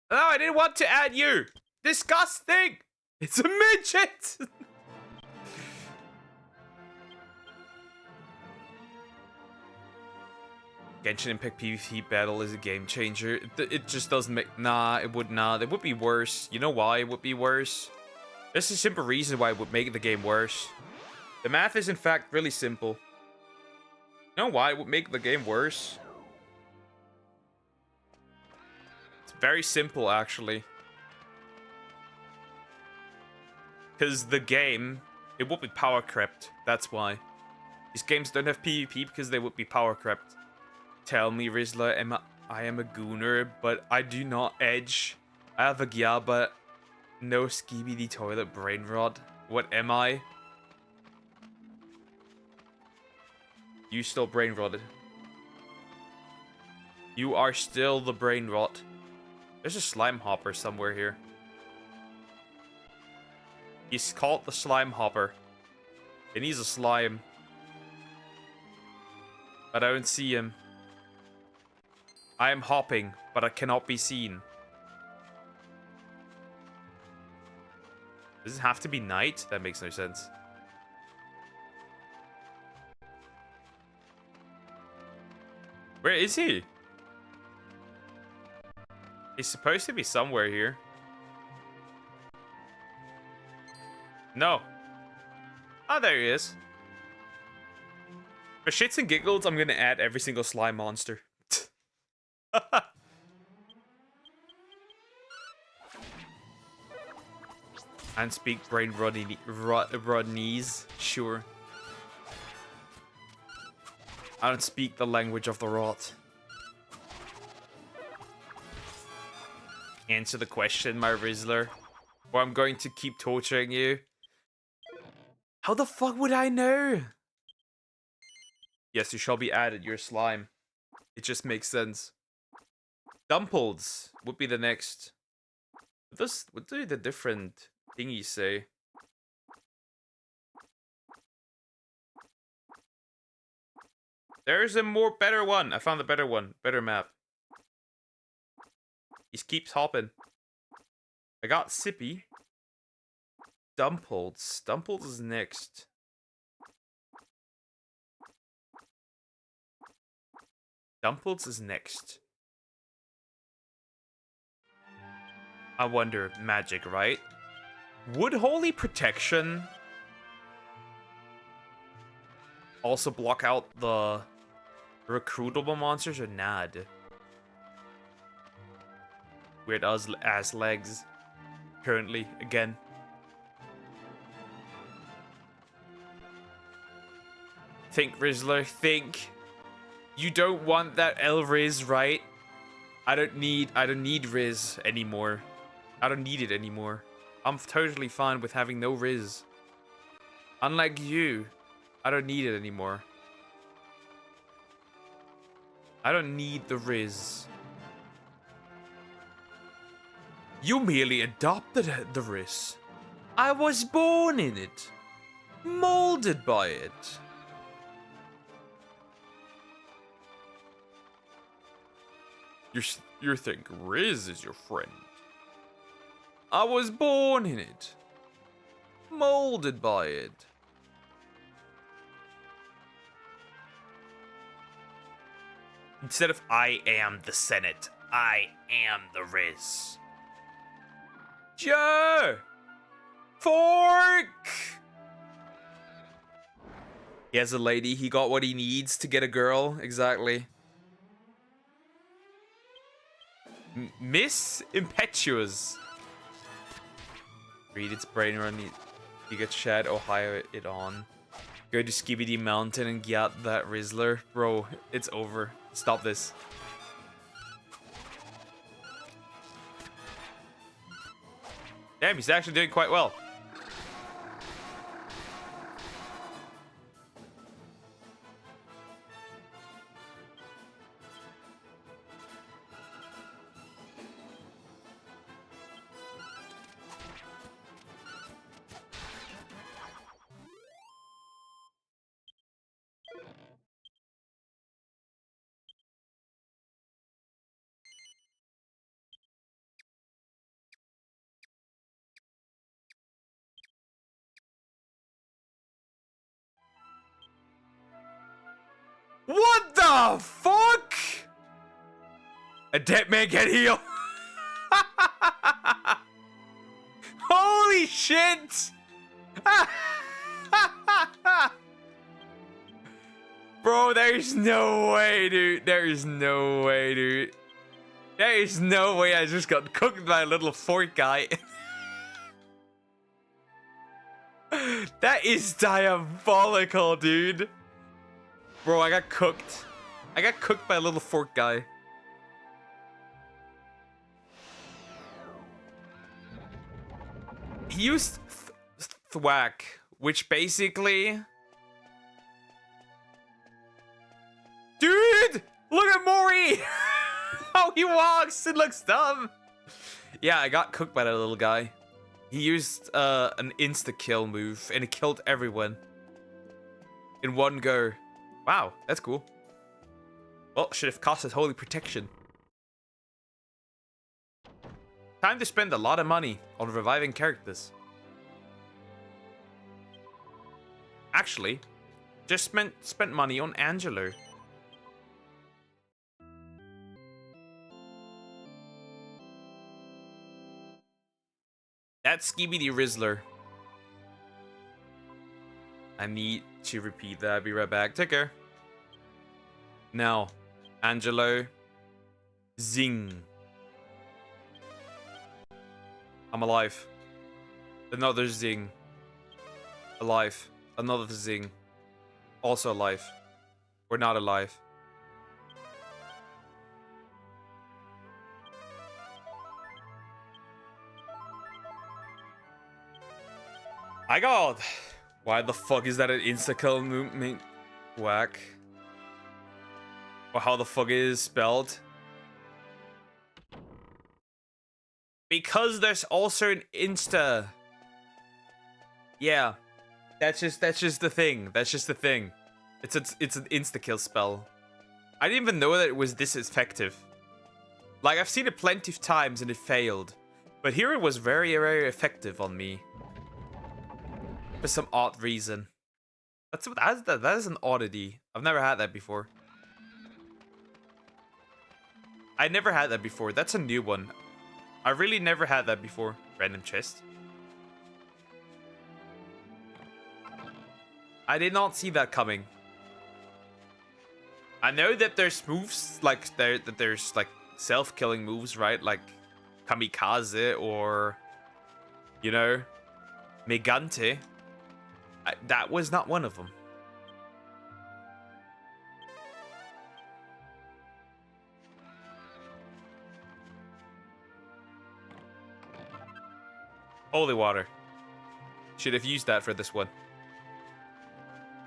No, I didn't want to add you. Disgusting. It's a midget. Genshin Impact PvP battle is a game changer. It just doesn't make... Nah, it would not. It would be worse. You know why it would be worse? There's a simple reason why it would make the game worse. The math is in fact really simple. You know why it would make the game worse? It's very simple, actually. Because the game, it would be power crept. That's why. These games don't have PvP because they would be power crept. Tell me, Rizzler, I am a gooner, but I do not edge. I have a Gia, but no skibidi toilet brain rot. What am I? You still brain rotted. You are still the brain rot. There's a slime hopper somewhere here. He's called the slime hopper. And he's a slime. But I don't see him. I am hopping, but I cannot be seen. Does it have to be night? That makes no sense. Where is he? He's supposed to be somewhere here. No. Oh, there he is. For shits and giggles, I'm gonna add every single slime monster. And speak brain Rodney's, sure. I don't speak the language of the rot. Answer the question, my Rizzler. Or I'm going to keep torturing you. How the fuck would I know? Yes, you shall be added, you're slime. It just makes sense. Dumples would be the next. What do the different thingies say? There's a better one. I found a better one. Better map. He keeps hopping. I got Sippy. Dumples. Dumples is next. Dumples is next. I wonder, magic, right? Would Holy Protection also block out the recruitable monsters or nad? Weird ass legs. Currently, again. Think, Rizzler, think. You don't want that L-Riz, right? I don't need Riz anymore. I don't need it anymore. I'm totally fine with having no Riz. Unlike you, I don't need it anymore. I don't need the Riz. You merely adopted the Riz. I was born in it. Molded by it. You think Riz is your friend. I was born in it. Molded by it. Instead of I am the Senate, I am the Riz. Joe! Fork! He has a lady, he got what he needs to get a girl, exactly. Miss Impetuous. Read its brain run. You get Shad, Ohio it on. Go to Skibidi Mountain and get that Rizzler. Bro, it's over. Stop this. Damn, he's actually doing quite well. What the fuck? A dead man can heal. Holy shit. Bro, there's no way, dude. There's no way, dude. There's no way I just got cooked by a little fork guy. That is diabolical, dude. Bro, I got cooked. I got cooked by a little fork guy. He used thwack, which basically... Dude! Look at Maury! How he walks! It looks dumb! Yeah, I got cooked by that little guy. He used an insta-kill move, and it killed everyone. In one go. Wow, that's cool. Well, should have cost us holy protection. Time to spend a lot of money on reviving characters. Actually, just spent money on Angelo. That's Skibidi Rizzler. I need to repeat that. I'll be right back. Take care. Now, Angelo. Zing. I'm alive. Another zing. Alive. Another zing. Also alive. We're not alive. My god. Why the fuck is that an insta-kill movement? Whack. Or how the fuck it is spelled? Because there's also an insta. Yeah. That's just the thing. That's just the thing. It's an insta-kill spell. I didn't even know that it was this effective. Like, I've seen it plenty of times and it failed. But here it was very, very effective on me. For some odd reason. That is an oddity. I've never had that before. I never had that before. That's a new one. I really never had that before. Random chest. I did not see that coming. I know that there's moves like there's like self-killing moves, right? Like Kamikaze or, you know, Megante. That was not one of them. Holy water. Should have used that for this one.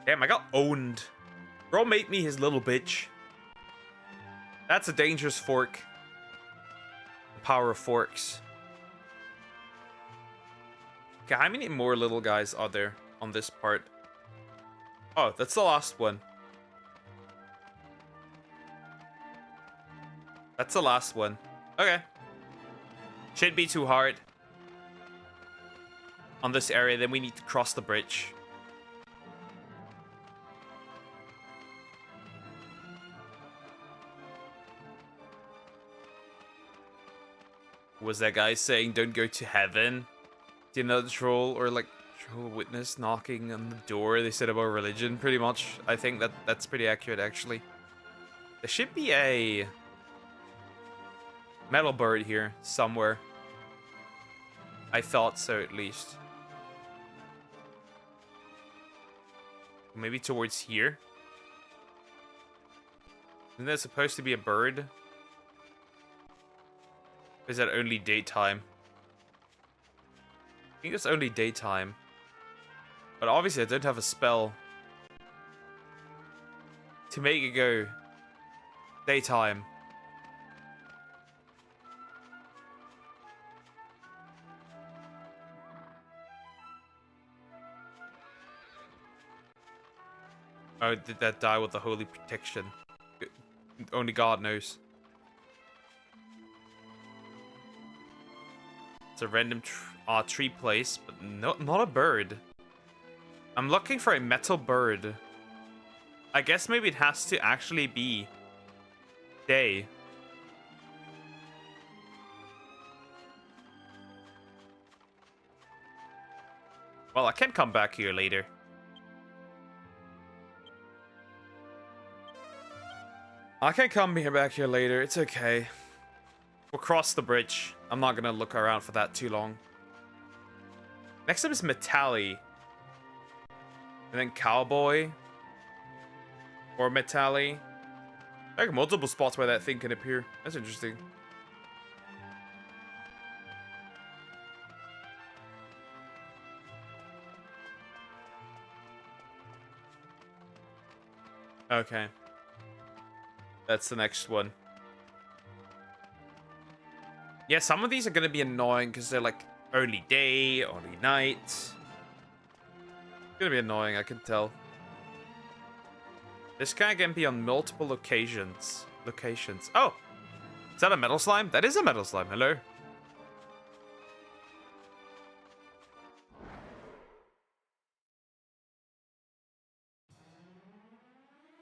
Damn, I got owned. Bro made me his little bitch. That's a dangerous fork. The power of forks. Okay, how many more little guys are there on this part? Oh, that's the last one. That's the last one. Okay. Shouldn't be too hard. On this area, then we need to cross the bridge. Was that guy saying don't go to heaven? Do you know the troll or like troll witness knocking on the door they said about religion? Pretty much. I think that's pretty accurate actually. There should be a metal bird here somewhere. I thought so at least. Maybe towards here. Isn't there supposed to be a bird? Or is that only daytime? I think it's only daytime. But obviously I don't have a spell to make it go daytime. Oh, did that die with the holy protection? Only God knows. It's a random tree place, but not a bird. I'm looking for a metal bird. I guess maybe it has to actually be day. Well, I can come back here later. I can come here back here later. It's okay. We'll cross the bridge. I'm not gonna look around for that too long. Next up is Metalli. And then Cowboy. Or Metalli. Like multiple spots where that thing can appear. That's interesting. Okay. That's the next one. Yeah, some of these are gonna be annoying because they're like early day, early night. It's gonna be annoying, I can tell. This guy can be on multiple locations. Oh! Is that a metal slime? That is a metal slime. Hello.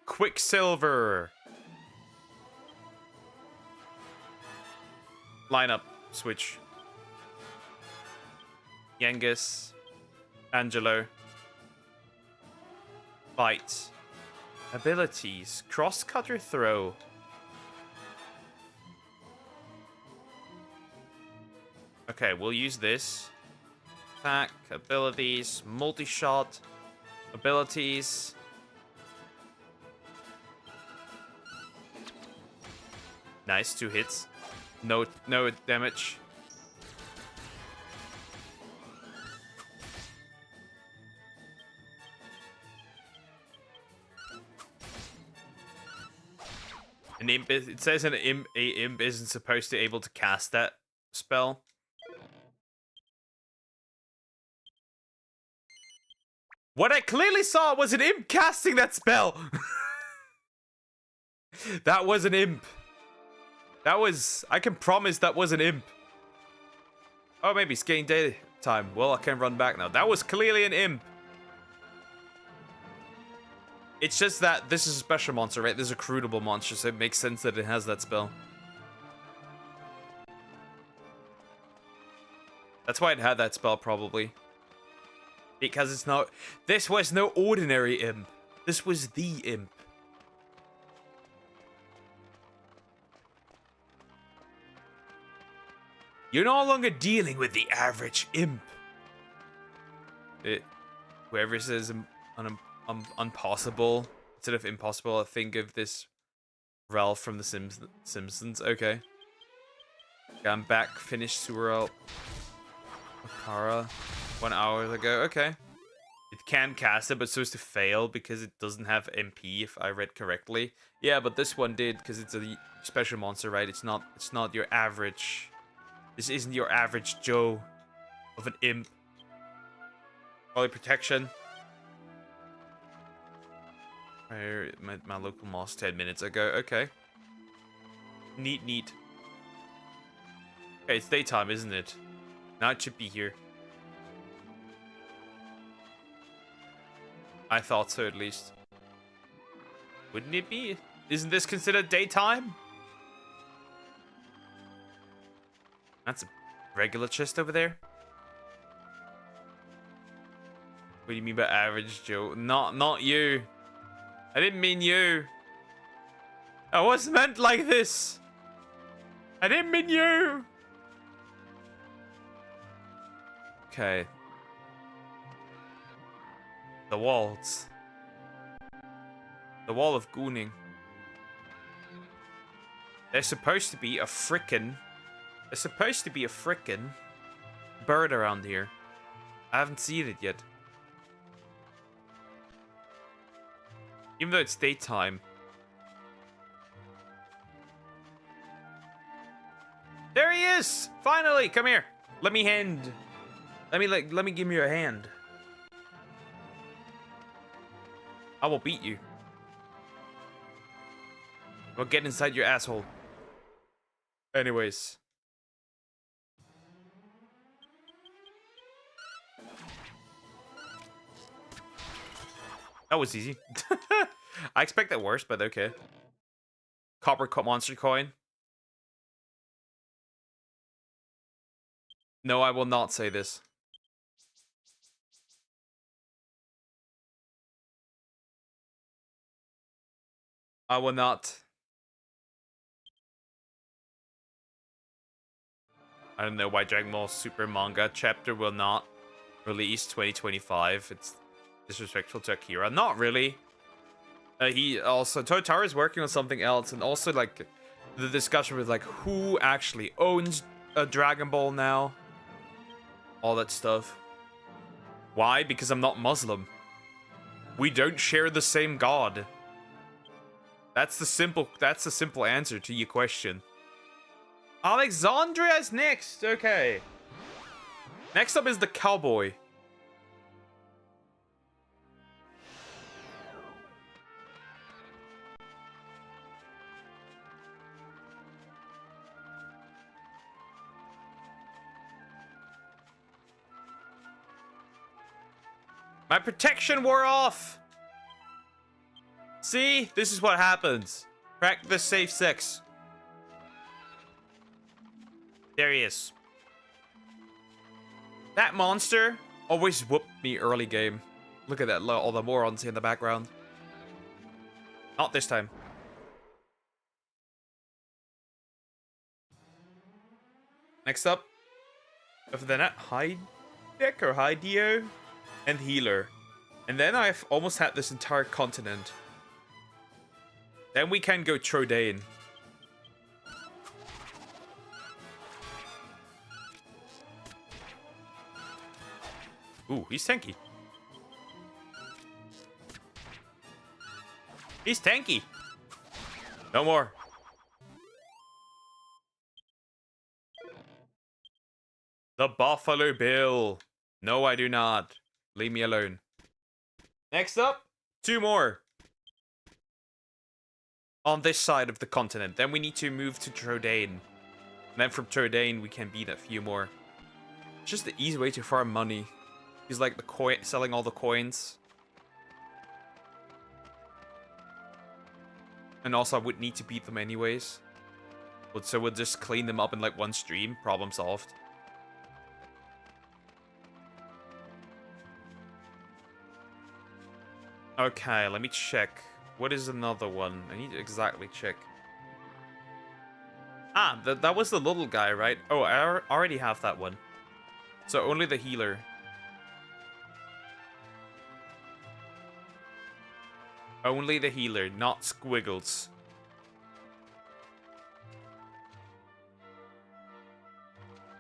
Quicksilver. Lineup. Switch. Yengus. Angelo. Bite. Abilities. Cross-cutter throw. Okay, we'll use this. Attack. Abilities. Multi-shot. Abilities. Nice, 2 hits. No damage. An imp is, it says a imp isn't supposed to be able to cast that spell. What I clearly saw was an imp casting that spell. That was an imp. That was, I can promise that was an imp. Oh, maybe it's getting daytime. Well, I can run back now. That was clearly an imp. It's just that this is a special monster, right? This is a crucible monster, so it makes sense that it has that spell. That's why it had that spell, probably. Because it's not... This was no ordinary imp. This was the imp. You're no longer dealing with the average imp. Whoever says impossible instead of impossible, I think of this Ralph from The Simpsons. Okay. I'm back. Finished Sewer Akara 1 hour ago. Okay. It can cast it, but it's supposed to fail because it doesn't have MP, if I read correctly. Yeah, but this one did because it's a special monster, right? It's not your average. This isn't your average Joe of an imp. Poly protection. My local moss 10 minutes ago. Okay. Neat. Okay, it's daytime, isn't it? Now it should be here. I thought so, at least. Wouldn't it be? Isn't this considered daytime? That's a regular chest over there. What do you mean by average Joe? Not you. I didn't mean you. I wasn't meant like this. I didn't mean you. Okay. The walls. The wall of gooning. There's supposed to be a frickin' bird around here. I haven't seen it yet. Even though it's daytime. There he is! Finally! Come here. Let me give me your hand. I will beat you. I'll get inside your asshole. Anyways. That was easy. I expected worse, but okay. Copper monster coin. No, I will not say this. I will not. I don't know why Dragon Ball Super manga chapter will not release 2025. It's disrespectful to Akira. Not really. He also Totaro is working on something else, and also like the discussion with like who actually owns a Dragon Ball now. All that stuff. Why? Because I'm not Muslim. We don't share the same God. That's the simple answer to your question. Alexandria is next. Okay. Next up is the cowboy. My protection wore off. See? This is what happens. Practice safe sex. There he is. That monster always whooped me early game. Look at that, all the morons in the background. Not this time. Next up, after that, high deck or high Dio and healer. And then I've almost had this entire continent. Then we can go Trodain. Ooh, he's tanky. He's tanky. No more. The Buffalo Bill. No, I do not. Leave me alone. Next up, 2 more. On this side of the continent. Then we need to move to Trodain. And then from Trodain, we can beat a few more. It's just the easy way to farm money. He's like the selling all the coins. And also I would need to beat them anyways. So we'll just clean them up in like one stream. Problem solved. Okay, let me check. What is another one? I need to exactly check. Ah, that was the little guy, right? Oh, I already have that one. So only the healer. Only the healer, not Squiggles.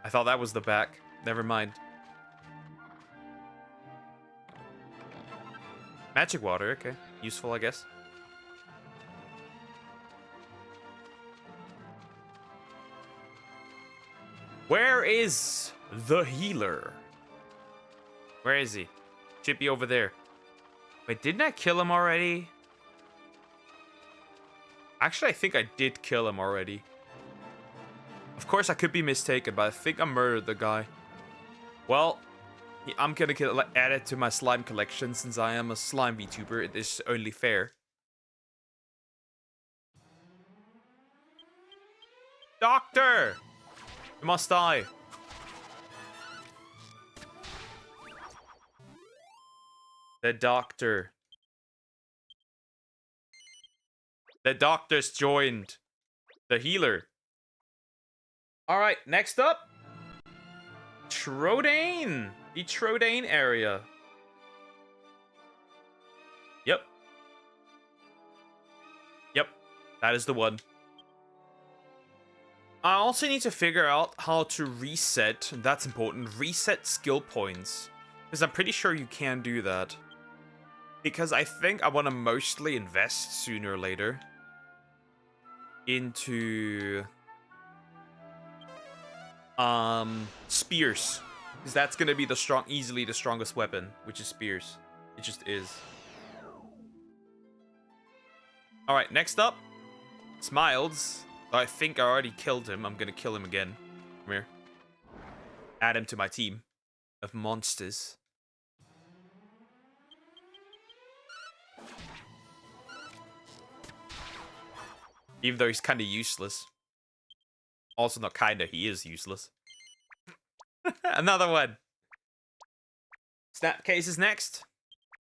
I thought that was the back. Never mind. Magic water, okay. Useful, I guess. Where is the healer? Where is he? Should be over there. Wait, didn't I kill him already? Actually, I think I did kill him already. Of course, I could be mistaken, but I think I murdered the guy. Well, I'm gonna add it to my slime collection since I am a slime VTuber. It is only fair. Doctor! You must die. The doctor. The doctor's joined. The healer. Alright, next up. Trodain. The Trodain area. Yep. Yep. That is the one. I also need to figure out how to reset, and that's important, reset skill points. Because I'm pretty sure you can do that. Because I think I want to mostly invest sooner or later into spears. Because that's going to be easily the strongest weapon, which is spears. It just is. Alright, next up, Smiles. I think I already killed him. I'm going to kill him again. Come here. Add him to my team of monsters. Even though he's kind of useless. Also not kinda, he is useless. Another one. Snapcase is next.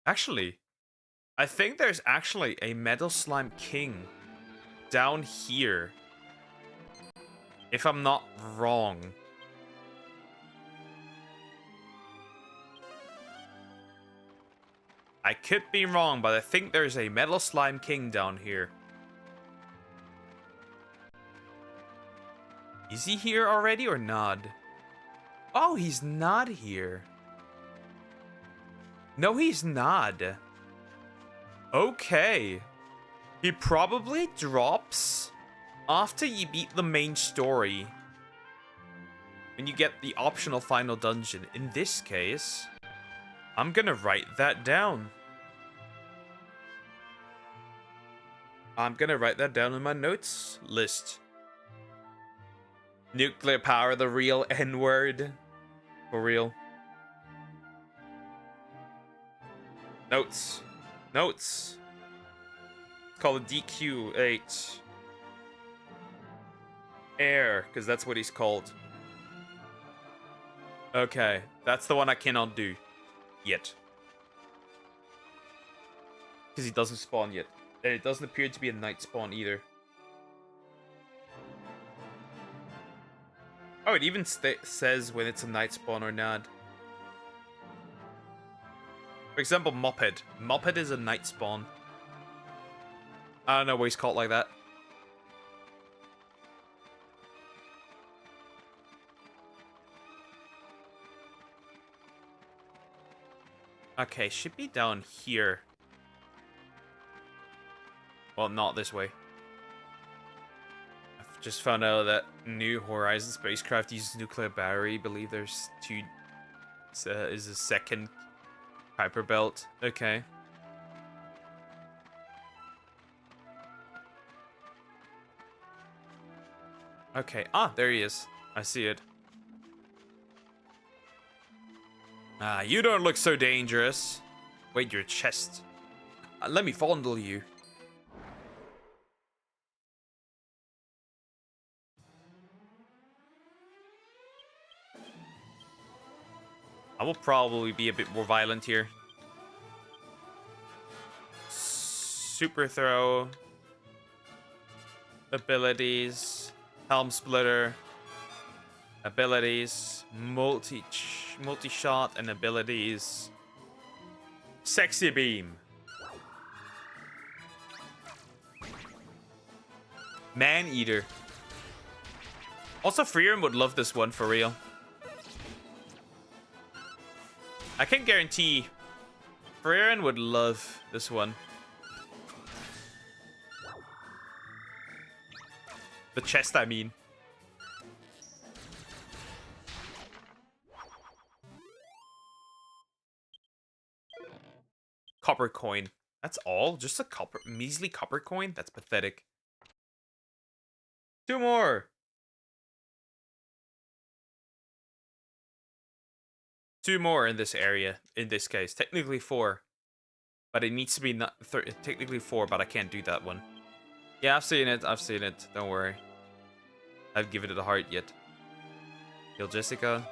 Actually, I think there's actually a Metal Slime King down here. If I'm not wrong. I could be wrong, but I think there's a Metal Slime King down here. Is he here already or not? Oh, he's not here. No, he's not. Okay. He probably drops after you beat the main story. When you get the optional final dungeon. In this case, I'm gonna write that down. I'm gonna write that down in my notes list. Nuclear power, the real N-word. For real. Notes. Notes. It's called a DQ8. Air, because that's what he's called. Okay, that's the one I cannot do. Yet. Because he doesn't spawn yet. And it doesn't appear to be a night spawn either. Oh, it even says when it's a night spawn or not. For example, Moped. Moped is a night spawn. I don't know why he's called like that. Okay, should be down here. Well, not this way. I've just found out that New Horizons spacecraft uses nuclear battery. I believe there's two. Is a second Kuiper belt. Okay. Okay. Ah, there he is. I see it. Ah, you don't look so dangerous. Wait, your chest. Let me fondle you. I will probably be a bit more violent here. Super throw. Abilities. Helm splitter. Abilities. Multi-shot and abilities. Sexy beam. Man-eater. Also, Freeran would love this one for real. I can guarantee Freeran would love this one. The chest, I mean. Copper coin. That's all? Just a measly copper coin? That's pathetic. 2 more. 2 more in this area, in this case. Technically 4. But it needs to be not technically 4, but I can't do that one. Yeah, I've seen it. I've seen it. Don't worry. I've given it a heart yet. Kill Jessica.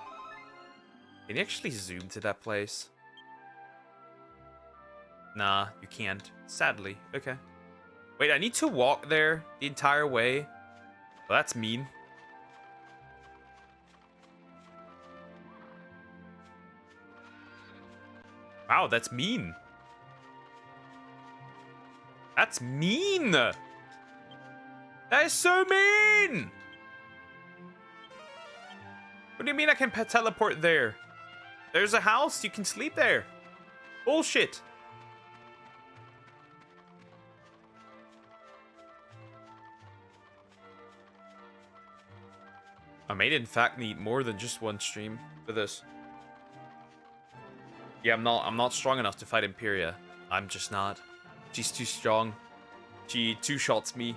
Can you actually zoom to that place? Nah, you can't. Sadly. Okay. Wait, I need to walk there the entire way? Well, that's mean. Wow, that's mean. That's mean! That is so mean! What do you mean I can teleport there? There's a house, you can sleep there. Bullshit. I may in fact need more than just one stream for this. Yeah, I'm not strong enough to fight Imperia. I'm just not. She's too strong. She two-shots me.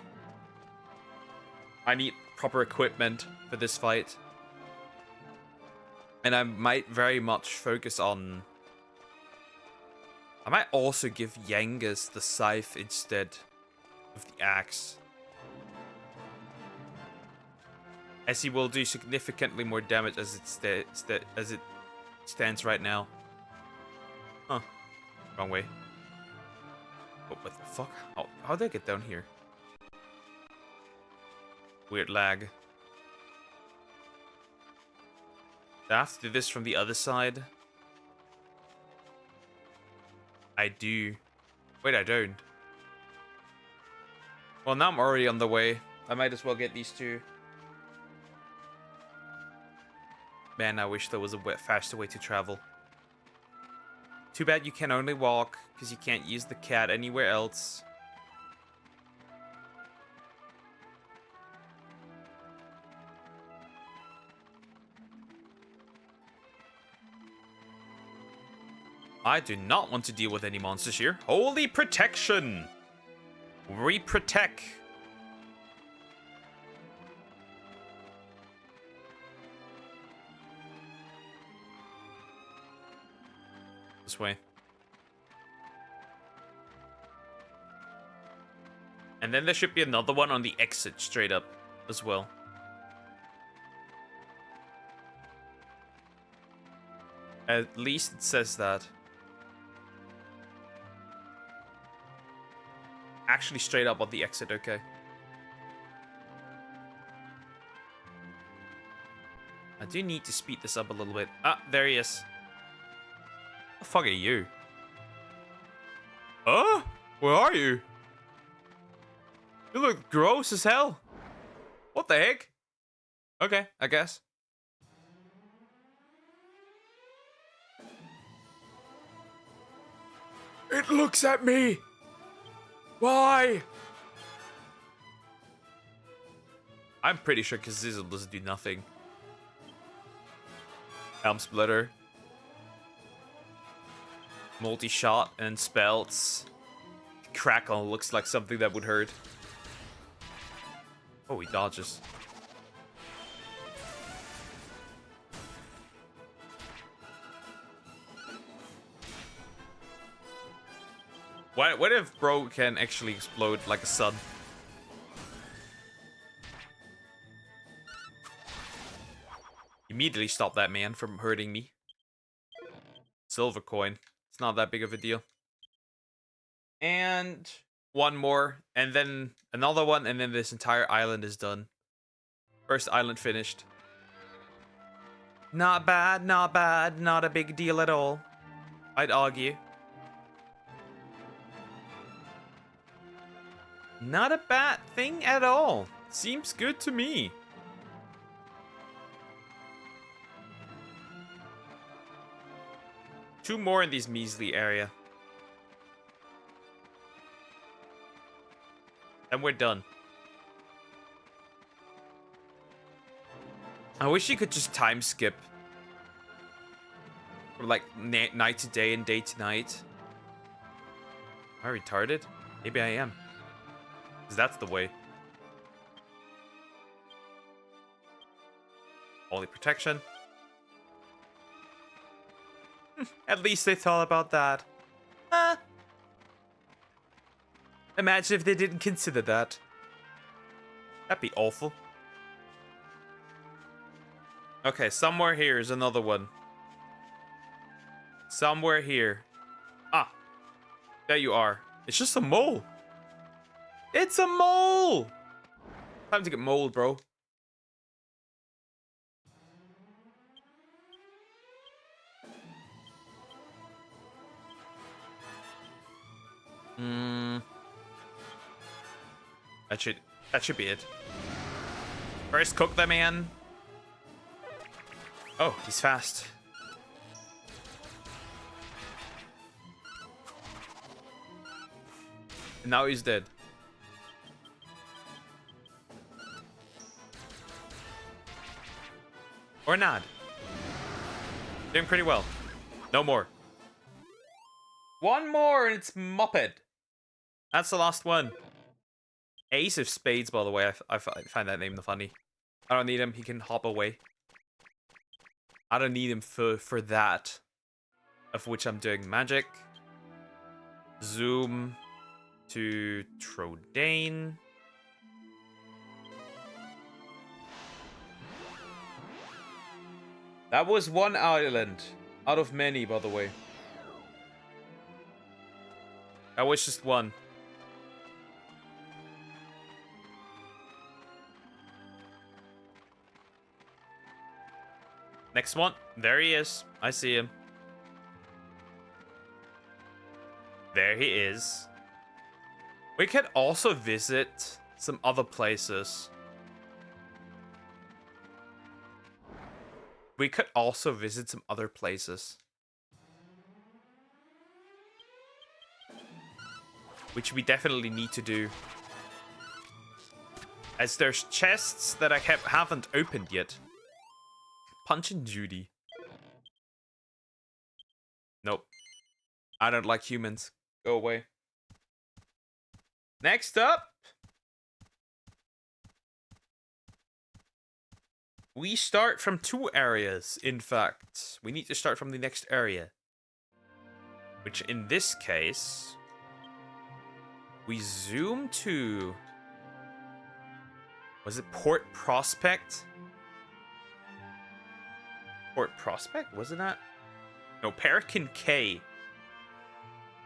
I need proper equipment for this fight. And I might very much focus on... I might also give Yangus the scythe instead of the axe. As he will do significantly more damage as it stands right now. Huh. Wrong way. Oh, what the fuck? How did I get down here? Weird lag. Do I have to do this from the other side? I do. Wait, I don't. Well, now I'm already on the way. I might as well get these two. Man, I wish there was a faster way to travel. Too bad you can only walk, because you can't use the cat anywhere else. I do not want to deal with any monsters here. Holy protection! Re-protect. This way. And then there should be another one on the exit straight up as well. At least it says that. Actually straight up on the exit, okay. I do need to speed this up a little bit. Ah, there he is. The fuck are you? Huh? Where are you? You look gross as hell. What the heck? Okay, I guess. It looks at me. Why? I'm pretty sure Kazizzle doesn't do nothing. Helm Splitter. Multi-shot and spells. Crackle looks like something that would hurt. Oh, he dodges. What if bro can actually explode like a sun? Immediately stop that man from hurting me. Silver coin. It's not that big of a deal. And one more, and then another one, and then this entire island is done. First island finished. Not bad, not bad, not a big deal at all. I'd argue. Not a bad thing at all. Seems good to me. Two more in these measly area. And we're done. I wish you could just time skip. From like night to day and day to night. Am I retarded? Maybe I am. Because that's the way. Holy protection. At least they thought about that. Imagine if they didn't consider that. That'd be awful. Okay, somewhere here is another one. Somewhere here. Ah. There you are. It's just a mole. It's a mole! Time to get mold, bro. That should be it. First cook the man. Oh, he's fast. And now he's dead. Or not. Doing pretty well. No more. One more and it's Muppet. That's the last one. Ace of Spades, by the way. I find that name funny. I don't need him. He can hop away. I don't need him for that. Of which I'm doing magic. Zoom to Trodane. That was one island. Out of many, by the way. That was just one. Next one. There he is. I see him. he is. We could also visit some other places. We could also visit some other places. Which we definitely need to do. As there's chests that I haven't opened yet. Punch and Judy. Nope. I don't like humans. Go away. Next up. We start from 2 areas, in fact. We need to start from the next area. Which in this case... we zoom to... was it Port Prospect? Port Prospect? Wasn't that? No, Parakin K.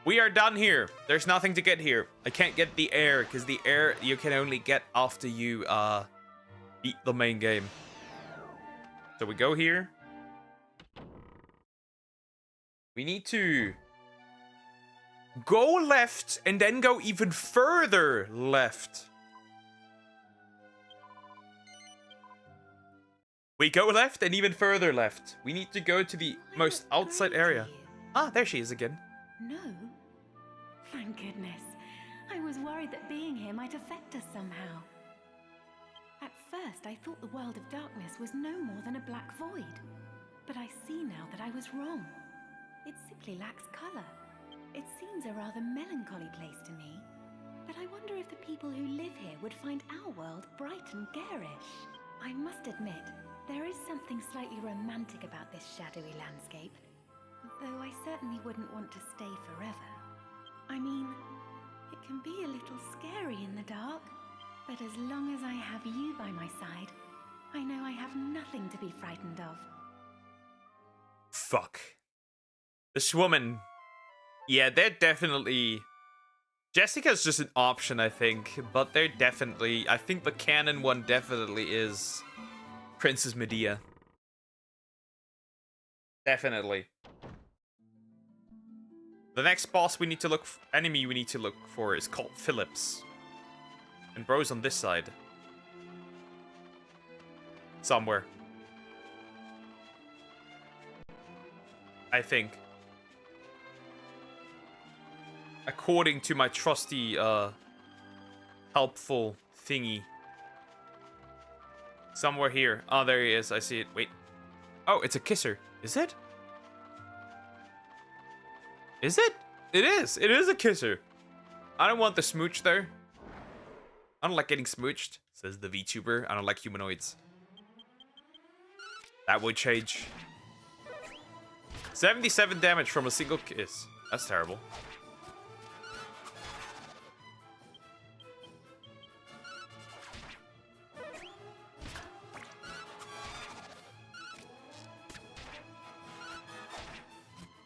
We are done here. There's nothing to get here. I can't get the air, because the air you can only get after you beat the main game. So we go here. We need to go left and then go even further left. We go left and even further left. We need to go to the most outside area. Ah, there she is again. No. Thank goodness. I was worried that being here might affect us somehow. At first, I thought the world of darkness was no more than a black void. But I see now that I was wrong. It simply lacks color. It seems a rather melancholy place to me. But I wonder if the people who live here would find our world bright and garish. I must admit, there is something slightly romantic about this shadowy landscape. Though I certainly wouldn't want to stay forever. I mean, it can be a little scary in the dark. But as long as I have you by my side, I know I have nothing to be frightened of. Fuck. This woman. Yeah, they're definitely... Jessica's just an option, I think. But they're definitely... I think the canon one definitely is Princess Medea. Definitely. The next boss we need to look... enemy we need to look for is called Phillips. And bro's on this side. Somewhere. I think. According to my trusty, helpful thingy. Somewhere here. Oh, there he is. I see it. Wait. Oh, it's a kisser. Is it? Is it? It is. It is a kisser. I don't want the smooch there. I don't like getting smooched, says the VTuber. I don't like humanoids. That would change. 77 damage from a single kiss. That's terrible.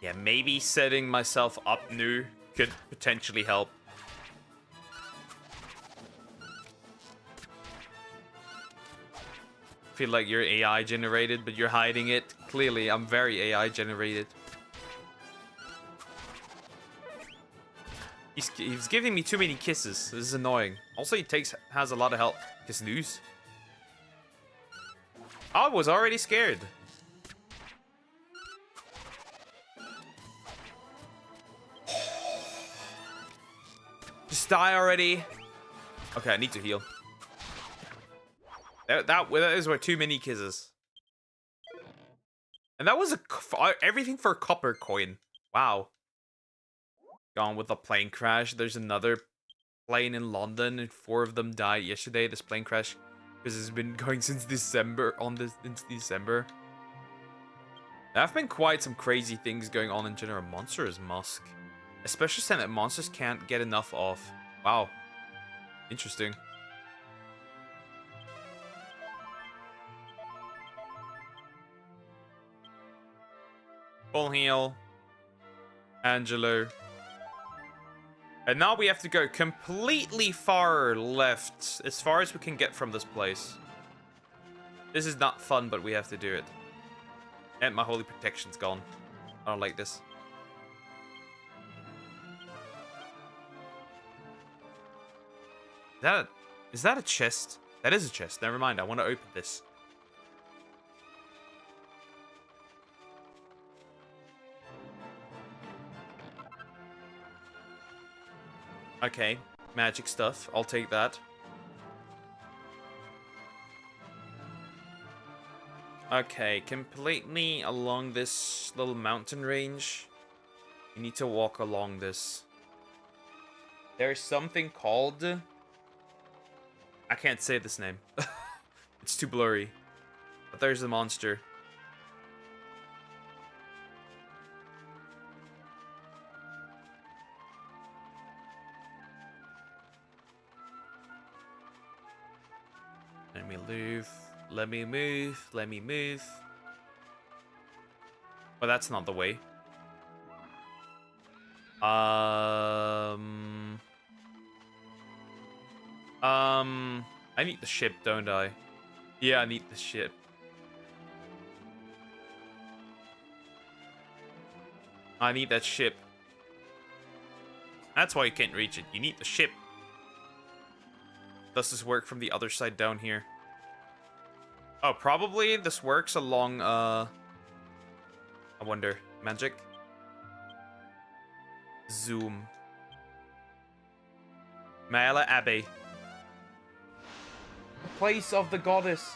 Yeah, maybe setting myself up new could potentially help. Feel like you're AI generated, but you're hiding it. Clearly, I'm very AI generated. He's giving me too many kisses. This is annoying. Also, he has a lot of health. Kiss news. I was already scared. Just die already. Okay, I need to heal. Those were too many kisses. And that was everything for a copper coin. Wow. Gone with a plane crash. There's another plane in London, and 4 of them died yesterday. This plane crash, because it's been going since December. Since December. There have been quite some crazy things going on in General Monsters Musk, especially since that monsters can't get enough of. Wow. Interesting. Full heal. Angelo. And now we have to go completely far left, as far as we can get from this place. This is not fun, but we have to do it. And my holy protection's gone. I don't like this. Is that a chest? That is a chest. Never mind. I want to open this. Okay, magic stuff. I'll take that. Okay, completely along this little mountain range. You need to walk along this. There's something called... I can't say this name. It's too blurry. But there's a monster. Let me move. Let me move. Let me move. Well, that's not the way. I need the ship, don't I? Yeah, I need the ship. I need that ship. That's why you can't reach it. You need the ship. Does this work from the other side down here? Oh, probably this works along, I wonder. Magic? Zoom. Maela Abbey. Place of the goddess.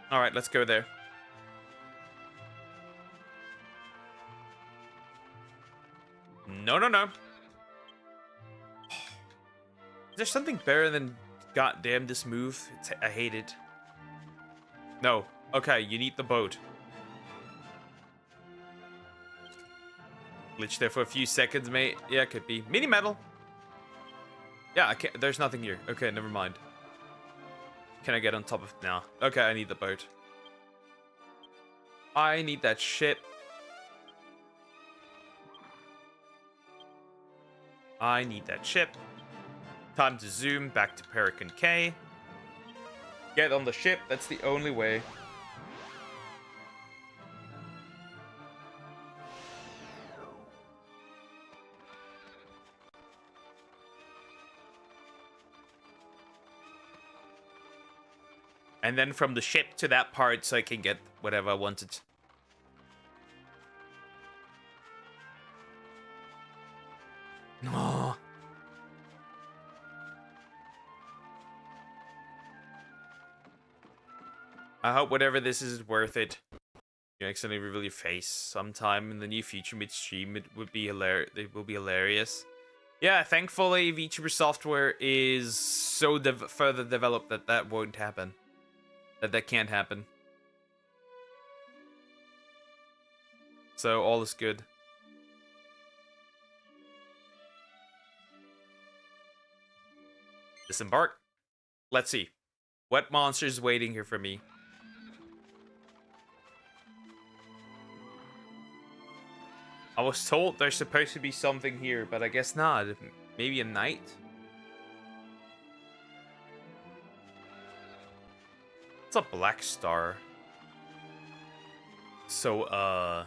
Alright, let's go there. No, no, no. Is there something better than goddamn this move? I hate it. No. Okay, you need the boat. Glitch there for a few seconds, mate. Yeah, it could be. Mini metal. Yeah, I can't. There's nothing here. Okay, never mind. Can I get on top of it now? Okay, I need the boat. I need that ship. I need that ship. Time to zoom back to Perican K. Get on the ship. That's the only way. And then from the ship to that part so I can get whatever I wanted. Oh. I hope whatever this is worth it. You accidentally reveal your face sometime in the near future midstream. It would be hilarious. It will be hilarious. Yeah, thankfully VTuber software is so further developed that that won't happen. That can't happen. So all is good. Disembark. Let's see. What monster is waiting here for me? I was told there's supposed to be something here, but I guess not. Maybe a knight? It's a black star. So, I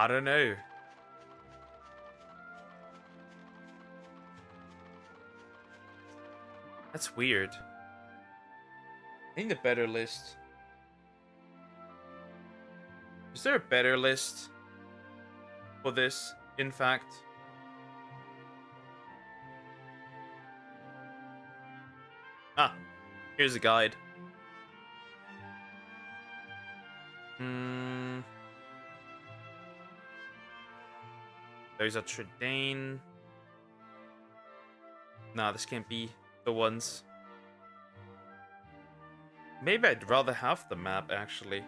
don't know. That's weird. I need a better list. Is there a better list for this, in fact? Ah, here's a guide. There's a Tridane. Nah, this can't be the ones. Maybe I'd rather have the map, actually.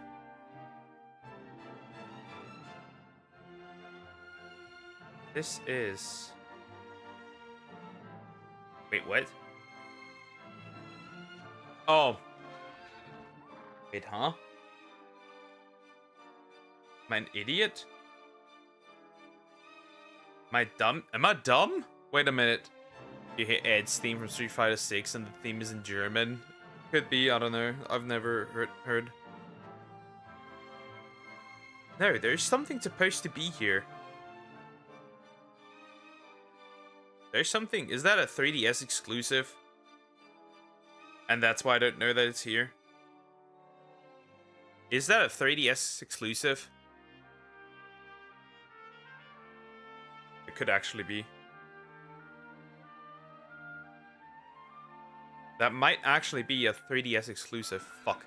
This is... Wait, what? Oh. Wait, huh? Am I an idiot? Am I dumb? Am I dumb? Wait a minute. You hear Ed's theme from Street Fighter 6 and the theme is in German. Could be, I don't know. I've never heard. No, there's something supposed to be here. There's something. Is that a 3DS exclusive? And that's why I don't know that it's here. Is that a 3DS exclusive? It could actually be. That might actually be a 3DS exclusive. Fuck.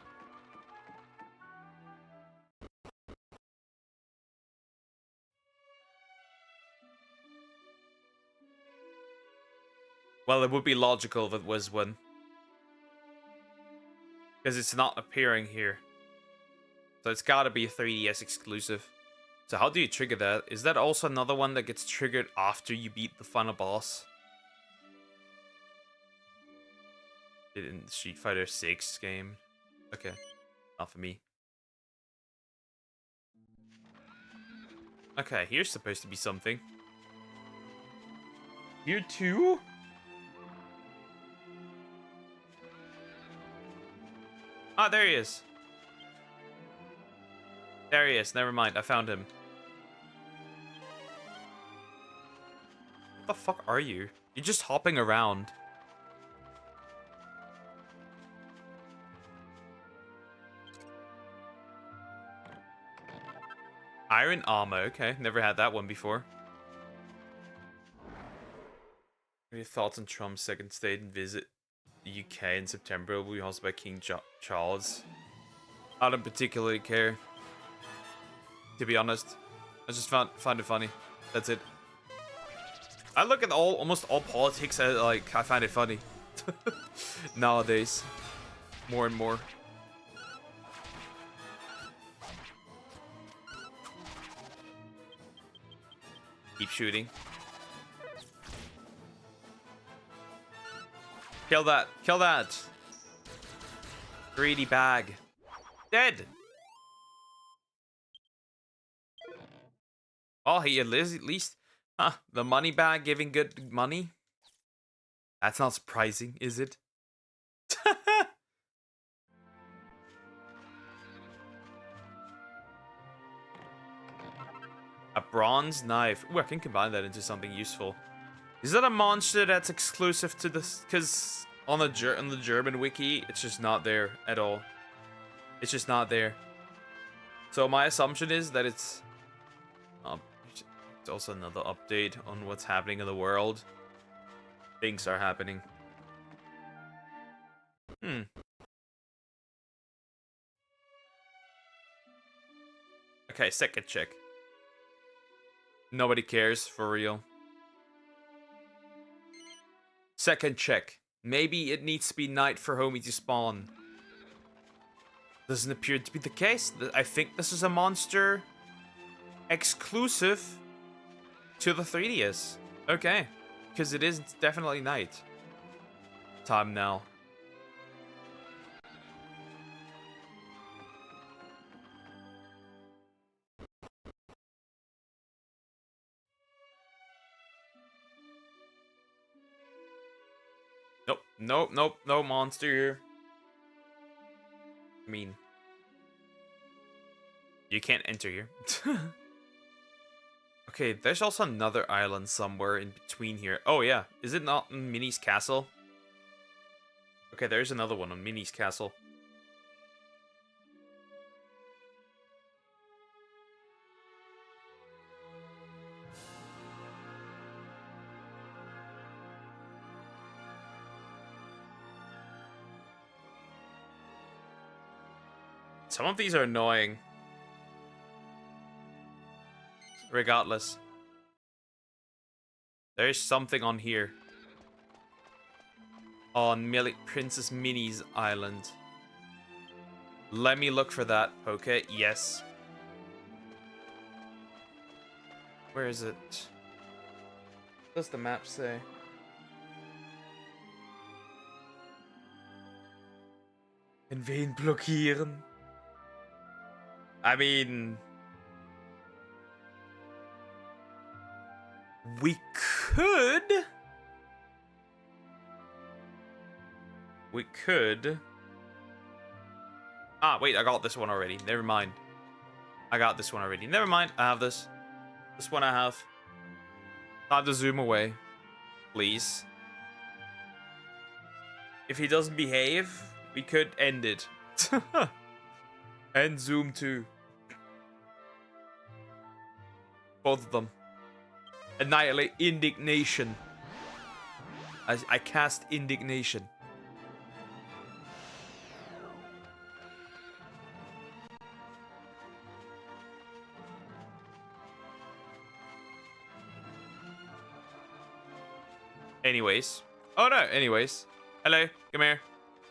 Well, it would be logical if it was one. Because it's not appearing here. So it's gotta be a 3DS exclusive. So how do you trigger that? Is that also another one that gets triggered after you beat the final boss? In Street Fighter 6 game? Okay. Not for me. Okay, here's supposed to be something. Here too? Ah, there he is. There he is. Never mind. I found him. What the fuck are you? You're just hopping around. Iron armor. Okay. Never had that one before. What are your thoughts on Trump's second state visit the UK in September will be hosted by King Charles? I don't particularly care. To be honest, I just find it funny. That's it. I look at almost all politics as like I find it funny nowadays, more and more. Keep shooting. Kill that! Kill that! Greedy bag. Dead. Oh, he at least, huh? The money bag giving good money? That's not surprising, is it? A bronze knife. Ooh, I can combine that into something useful. Is that a monster that's exclusive to this? Because on the German wiki, it's just not there at all. It's just not there. So my assumption is that it's also another update on what's happening in the world. Things are happening. Okay, second check. Nobody cares, for real. Second check. Maybe it needs to be night for homie to spawn. Doesn't appear to be the case. I think this is a monster exclusive to the 3DS. Okay. Because it is definitely night time now. Nope, no monster here. I mean, you can't enter here. Okay, there's also another island somewhere in between here. Oh yeah, is it not in Minnie's castle? Okay, there's another one on Minnie's castle. Some of these are annoying. Regardless. There's something on here. On Princess Minnie's island. Let me look for that. Okay, yes. Where is it? What does the map say? En wen blockieren? I mean... We could... Ah, wait, I got this one already. Never mind. I got this one already. Never mind. I have this. This one I have. Time to zoom away. Please. If he doesn't behave, we could end it. And zoom too. Both of them. Annihilate indignation. I cast indignation. Anyways. Oh no, anyways. Hello, come here.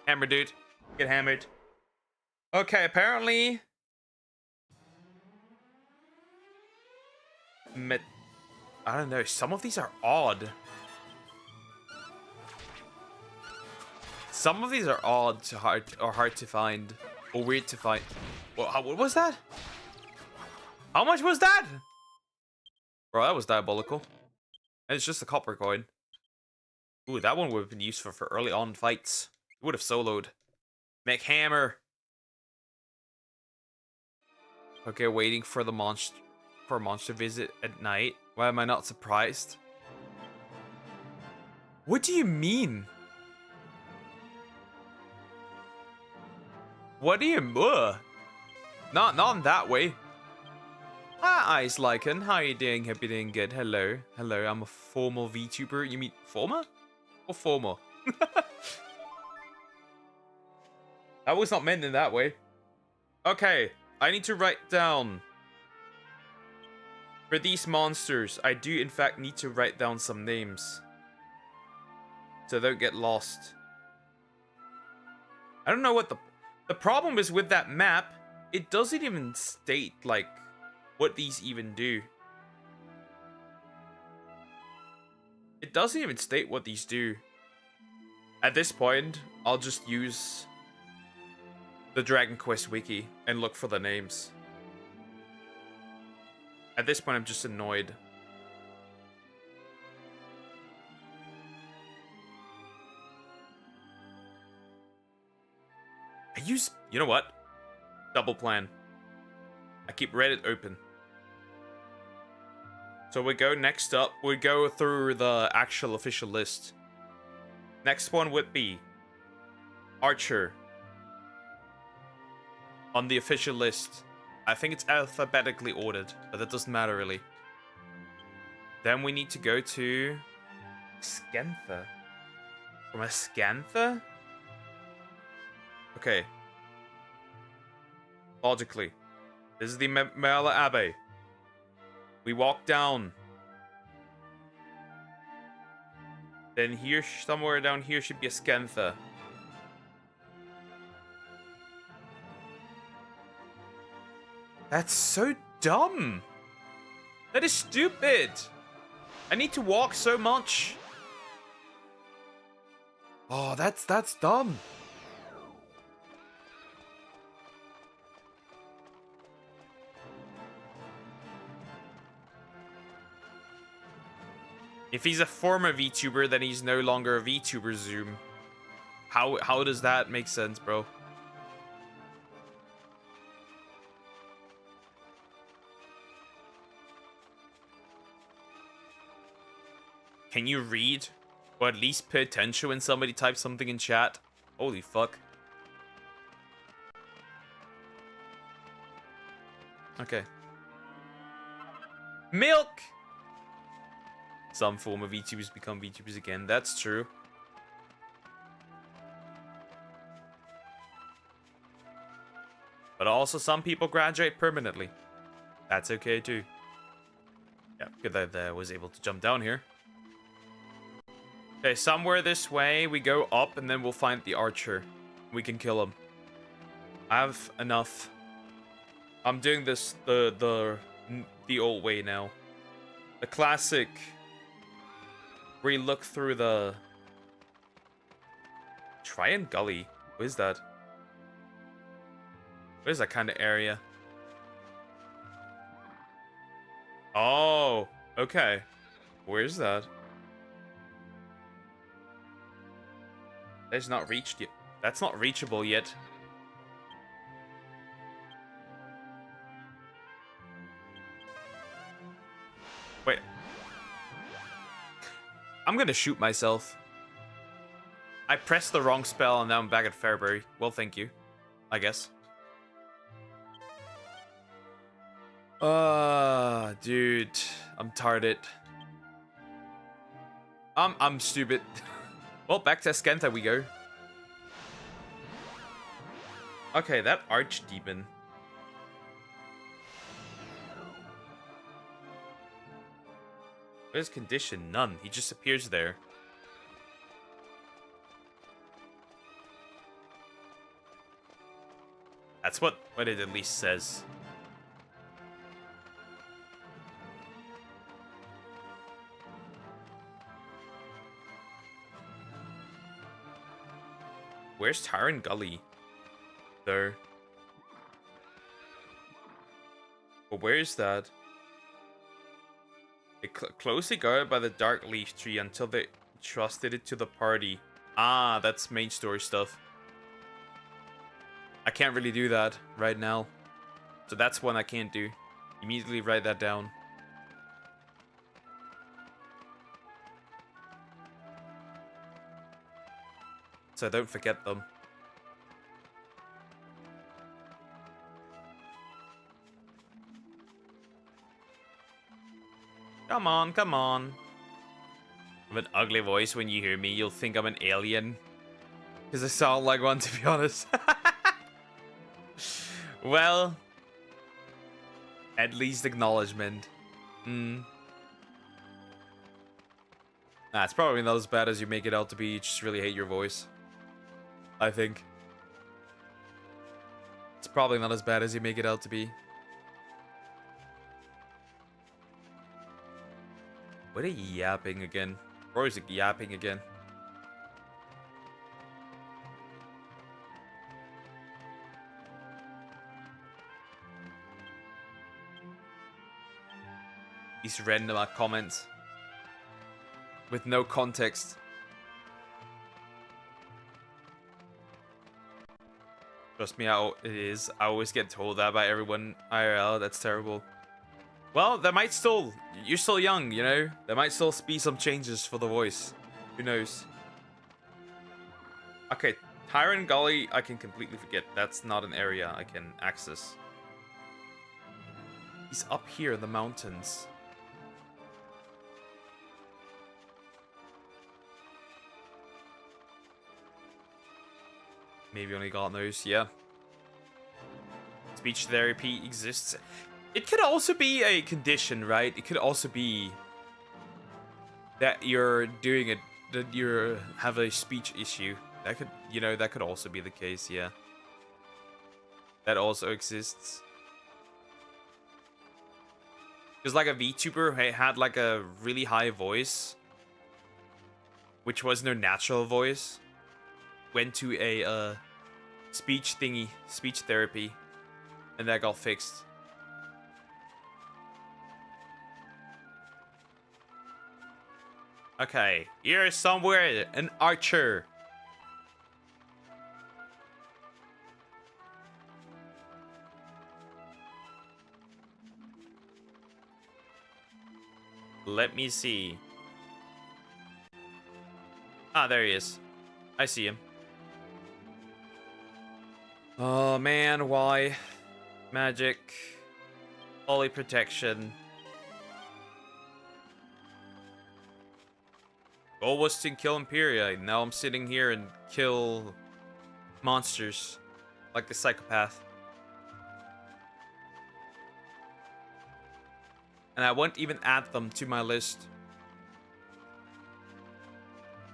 Hammer dude. Get hammered. Okay, apparently... I don't know, some of these are odd. Some of these are odd to hard to find. Or weird to find. What was that? How much was that? Bro, that was diabolical. And it's just a copper coin. Ooh, that one would have been useful for early on fights. It would have soloed. Make hammer. Okay, waiting for the monster visit at night. Why am I not surprised? What do you mean? What do you Not in that way. Hi, Ice Lycan. How are you doing? Hope you're doing good. Hello. Hello, I'm a formal VTuber. You mean former? Or formal? That was not meant in that way. Okay, I need to write down. For these monsters, I do in fact need to write down some names. So they don't get lost. I don't know what the problem is with that map. It doesn't even state, like, what these even do. It doesn't even state what these do. At this point, I'll just use the Dragon Quest wiki and look for the names. At this point, I'm just annoyed. You know what? Double plan. I keep Reddit open. So we go next up, we go through the actual official list. Next one would be Archer. On the official list. I think it's alphabetically ordered, but that doesn't matter really. Then we need to go to Scantha. From a Scantha? Okay. Logically. This is the Mela Abbey. We walk down. Then here, somewhere down here should be a Scantha. That's so dumb. That is stupid. I need to walk so much. Oh, that's dumb. If he's a former VTuber, then he's no longer a VTuber Zoom. How does that make sense, bro? Can you read? Or at least pay attention when somebody types something in chat? Holy fuck. Okay. Milk! Some former VTubers become VTubers again. That's true. But also some people graduate permanently. That's okay too. Yeah, good that I was able to jump down here. Okay, somewhere this way, we go up and then we'll find the archer. We can kill him. I have enough. I'm doing this the old way now. The classic, where you look through the Tryon Gully. What is that? What is that kind of area? Oh, okay. Where's that? That's not reached yet. That's not reachable yet. Wait. I'm gonna shoot myself. I pressed the wrong spell and now I'm back at Fairbury. Well, thank you. I guess. Dude. I'm tarded. I'm stupid. Well, back to Skenta we go. Okay, that Archdemon. What is condition? None. He just appears there. That's what it at least says. Where's Tyrant Gully? There. But where is that? It closely guarded by the Dark Leaf Tree until they trusted it to the party. Ah, that's main story stuff. I can't really do that right now. So that's one I can't do. Immediately write that down. So I don't forget them. Come on, come on. I have an ugly voice. When you hear me, you'll think I'm an alien. Because I sound like one, to be honest. Well, at least acknowledgement. Nah, it's probably not as bad as you make it out to be. You just really hate your voice. I think. It's probably not as bad as you make it out to be. What are you yapping again? Or is it yapping again? These random comments. With no context. Trust me, it is. I always get told that by everyone IRL. That's terrible. Well, there might still... You're still young, you know? There might still be some changes for the voice. Who knows? Okay, Tyrant Gully, I can completely forget. That's not an area I can access. He's up here in the mountains. Maybe only God knows, yeah. Speech therapy exists. It could also be a condition, right? It could also be that you're doing it, that you have a speech issue. That could, you know, that could also be the case, yeah. That also exists. Because like a VTuber had like a really high voice, which wasn't their natural voice, went to a speech thingy, speech therapy, and that got fixed. Okay, here's somewhere an archer. Let me see. Ah, there he is. I see him. Oh man, why? Magic. Holy protection. Goal was to kill Imperia. Now I'm sitting here and kill monsters. Like a psychopath. And I won't even add them to my list.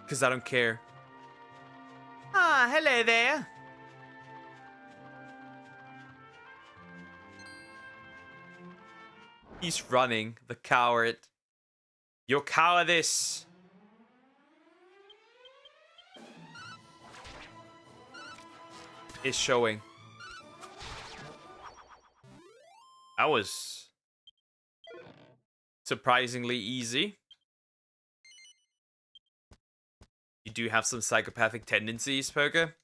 Because I don't care. Ah, hello there. He's running, the coward. Your cowardice. Is showing. That was surprisingly easy. You do have some psychopathic tendencies, Poker.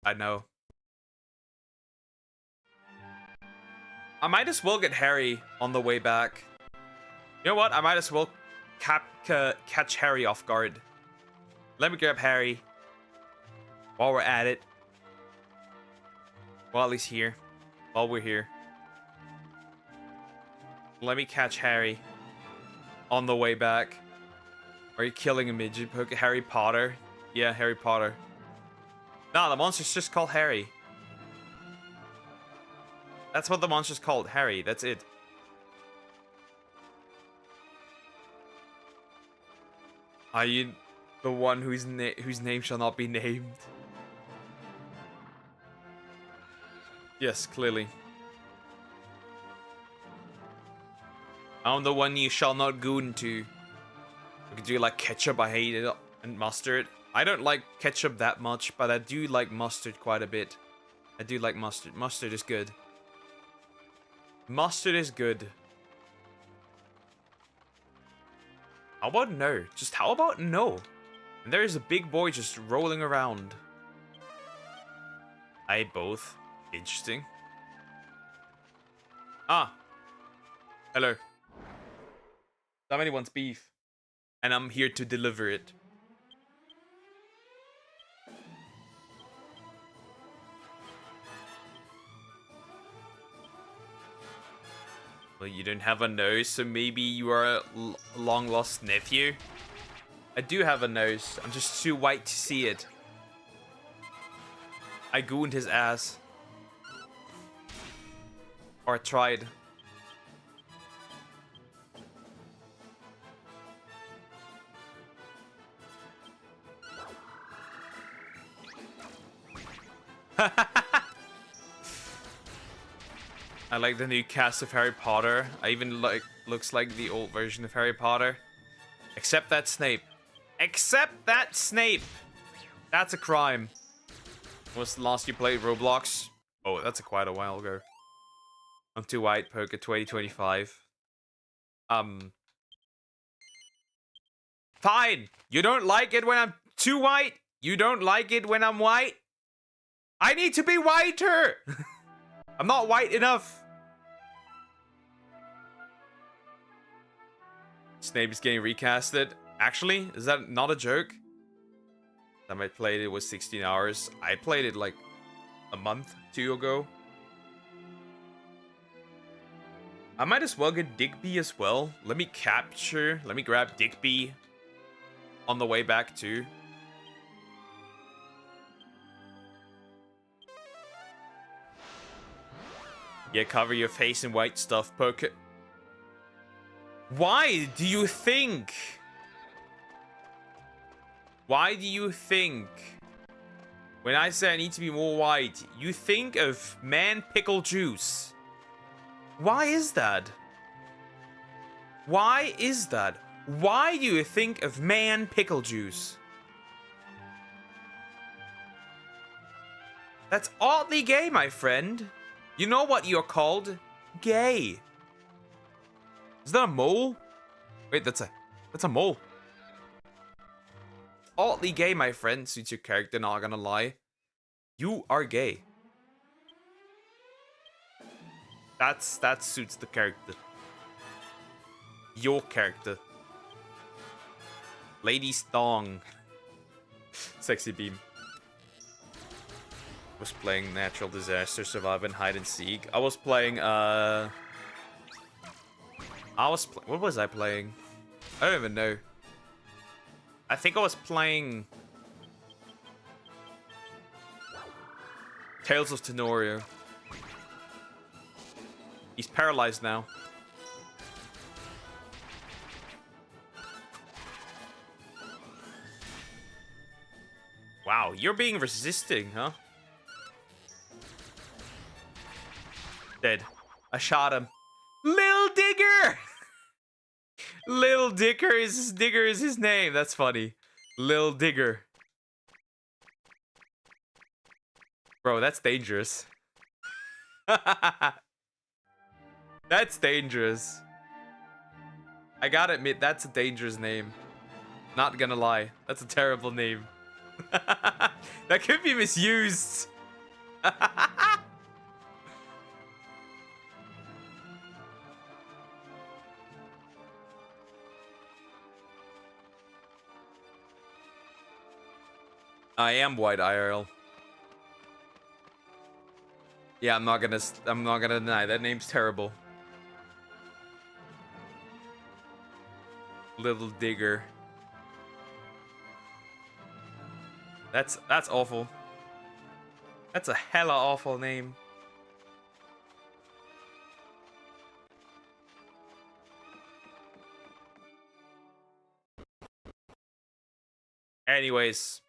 I know. I might as well get Harry on the way back. You know what? I might as well catch Harry off guard. Let me grab Harry while we're at it. While he's here. While we're here. Let me catch Harry on the way back. Are you killing a midget? Poke Harry Potter? Yeah, Harry Potter. Nah, the monster's just called Harry. That's what the monster's called, Harry. That's it. Are you the one whose name shall not be named? Yes, clearly. I'm the one you shall not go into. You could do like ketchup, I hate it, and mustard. I don't like ketchup that much, but I do like mustard quite a bit. I do like mustard. Mustard is good. Mustard is good. How about no? Just how about no? And there is a big boy just rolling around. I ate both. Interesting. Ah. Hello. Somebody wants beef. And I'm here to deliver it. Well, you don't have a nose, so maybe you are a long-lost nephew? I do have a nose. I'm just too white to see it. I gooned his ass. Or I tried. I like the new cast of Harry Potter. I even like looks like the old version of Harry Potter. Except that Snape. Except that Snape! That's a crime. When was the last you played Roblox? Oh, that's quite a while ago. I'm too white, Poker 2025. Fine! You don't like it when I'm too white? You don't like it when I'm white? I need to be whiter! I'm not white enough. Snape is getting recasted. Actually, is that not a joke? Time I played it was 16 hours. I played it like a month, 2 ago. I might as well get Digby as well. Let me grab Digby on the way back too. Yeah, cover your face in white stuff, Poke. Why do you think? Why do you think? When I say I need to be more white, you think of man pickle juice. Why is that? Why is that? Why do you think of man pickle juice? That's oddly gay, my friend. You know what you're called? Gay. Is that a mole? Wait, that's a mole. Oddly gay, my friend. Suits your character, not gonna lie. You are gay. That suits the character. Your character. Lady's thong. Sexy beam. Was playing Natural Disaster, Survive and Hide and Seek. I was playing, what was I playing? I don't even know. I think I was playing Tales of Tenorio. He's paralyzed now. Wow, you're being resisting, huh? Dead. I shot him. Lil Digger! Lil Digger is his name. That's funny. Lil Digger. Bro, that's dangerous. That's dangerous. I gotta admit, that's a dangerous name. Not gonna lie. That's a terrible name. That could be misused. I am white IRL. Yeah, I'm not gonna deny that name's terrible. Little Digger. That's awful. That's a hella awful name. Anyways,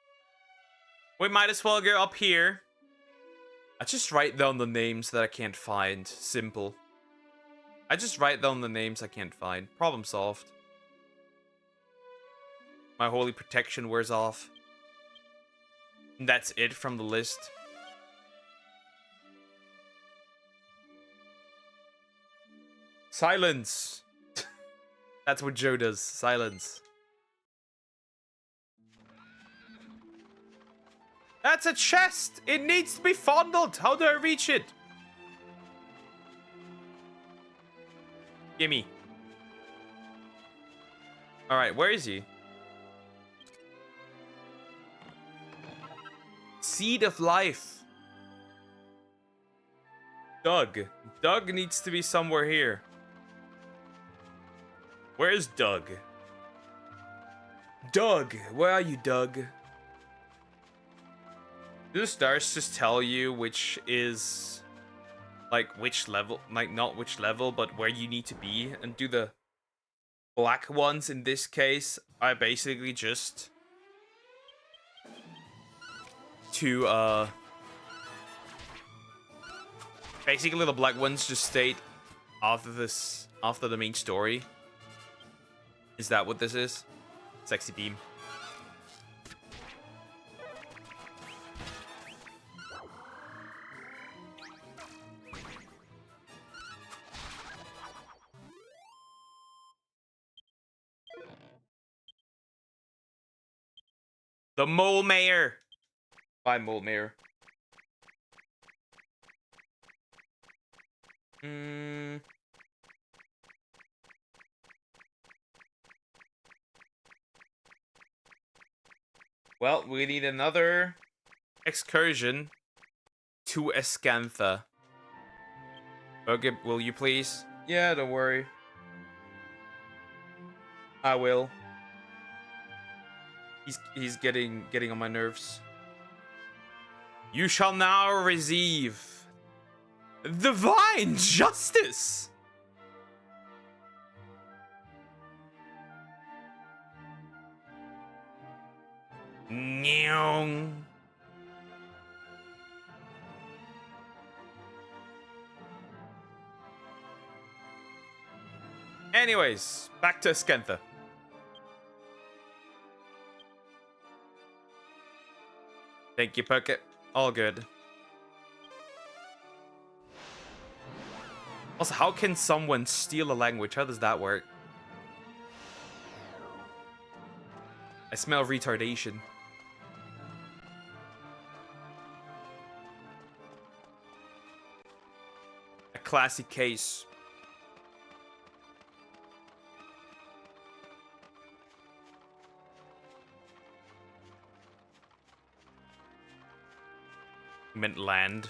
we might as well go up here. I just write down the names that I can't find. Simple. I just write down the names I can't find. Problem solved. My holy protection wears off. And that's it from the list. Silence. That's what Joe does. Silence. That's a chest! It needs to be fondled! How do I reach it? Gimme. Alright, where is he? Seed of life. Doug. Doug needs to be somewhere here. Where is Doug? Doug! Where are you, Doug? Do the stars just tell you which is, like, which level, like, not which level, but where you need to be? And do the black ones, in this case, are basically just to, basically the black ones just state after the main story. Is that what this is? Sexy beam. The Mole Mayor. Bye, Mole Mayor. Well, we need another excursion to Escantha. Okay, will you please? Yeah, don't worry. I will. He's getting on my nerves. You shall now receive divine justice. Nyong. Anyways, back to Escantha. Thank you, Pocket. All good. Also, how can someone steal a language? How does that work? I smell retardation. A classic case. Meant land.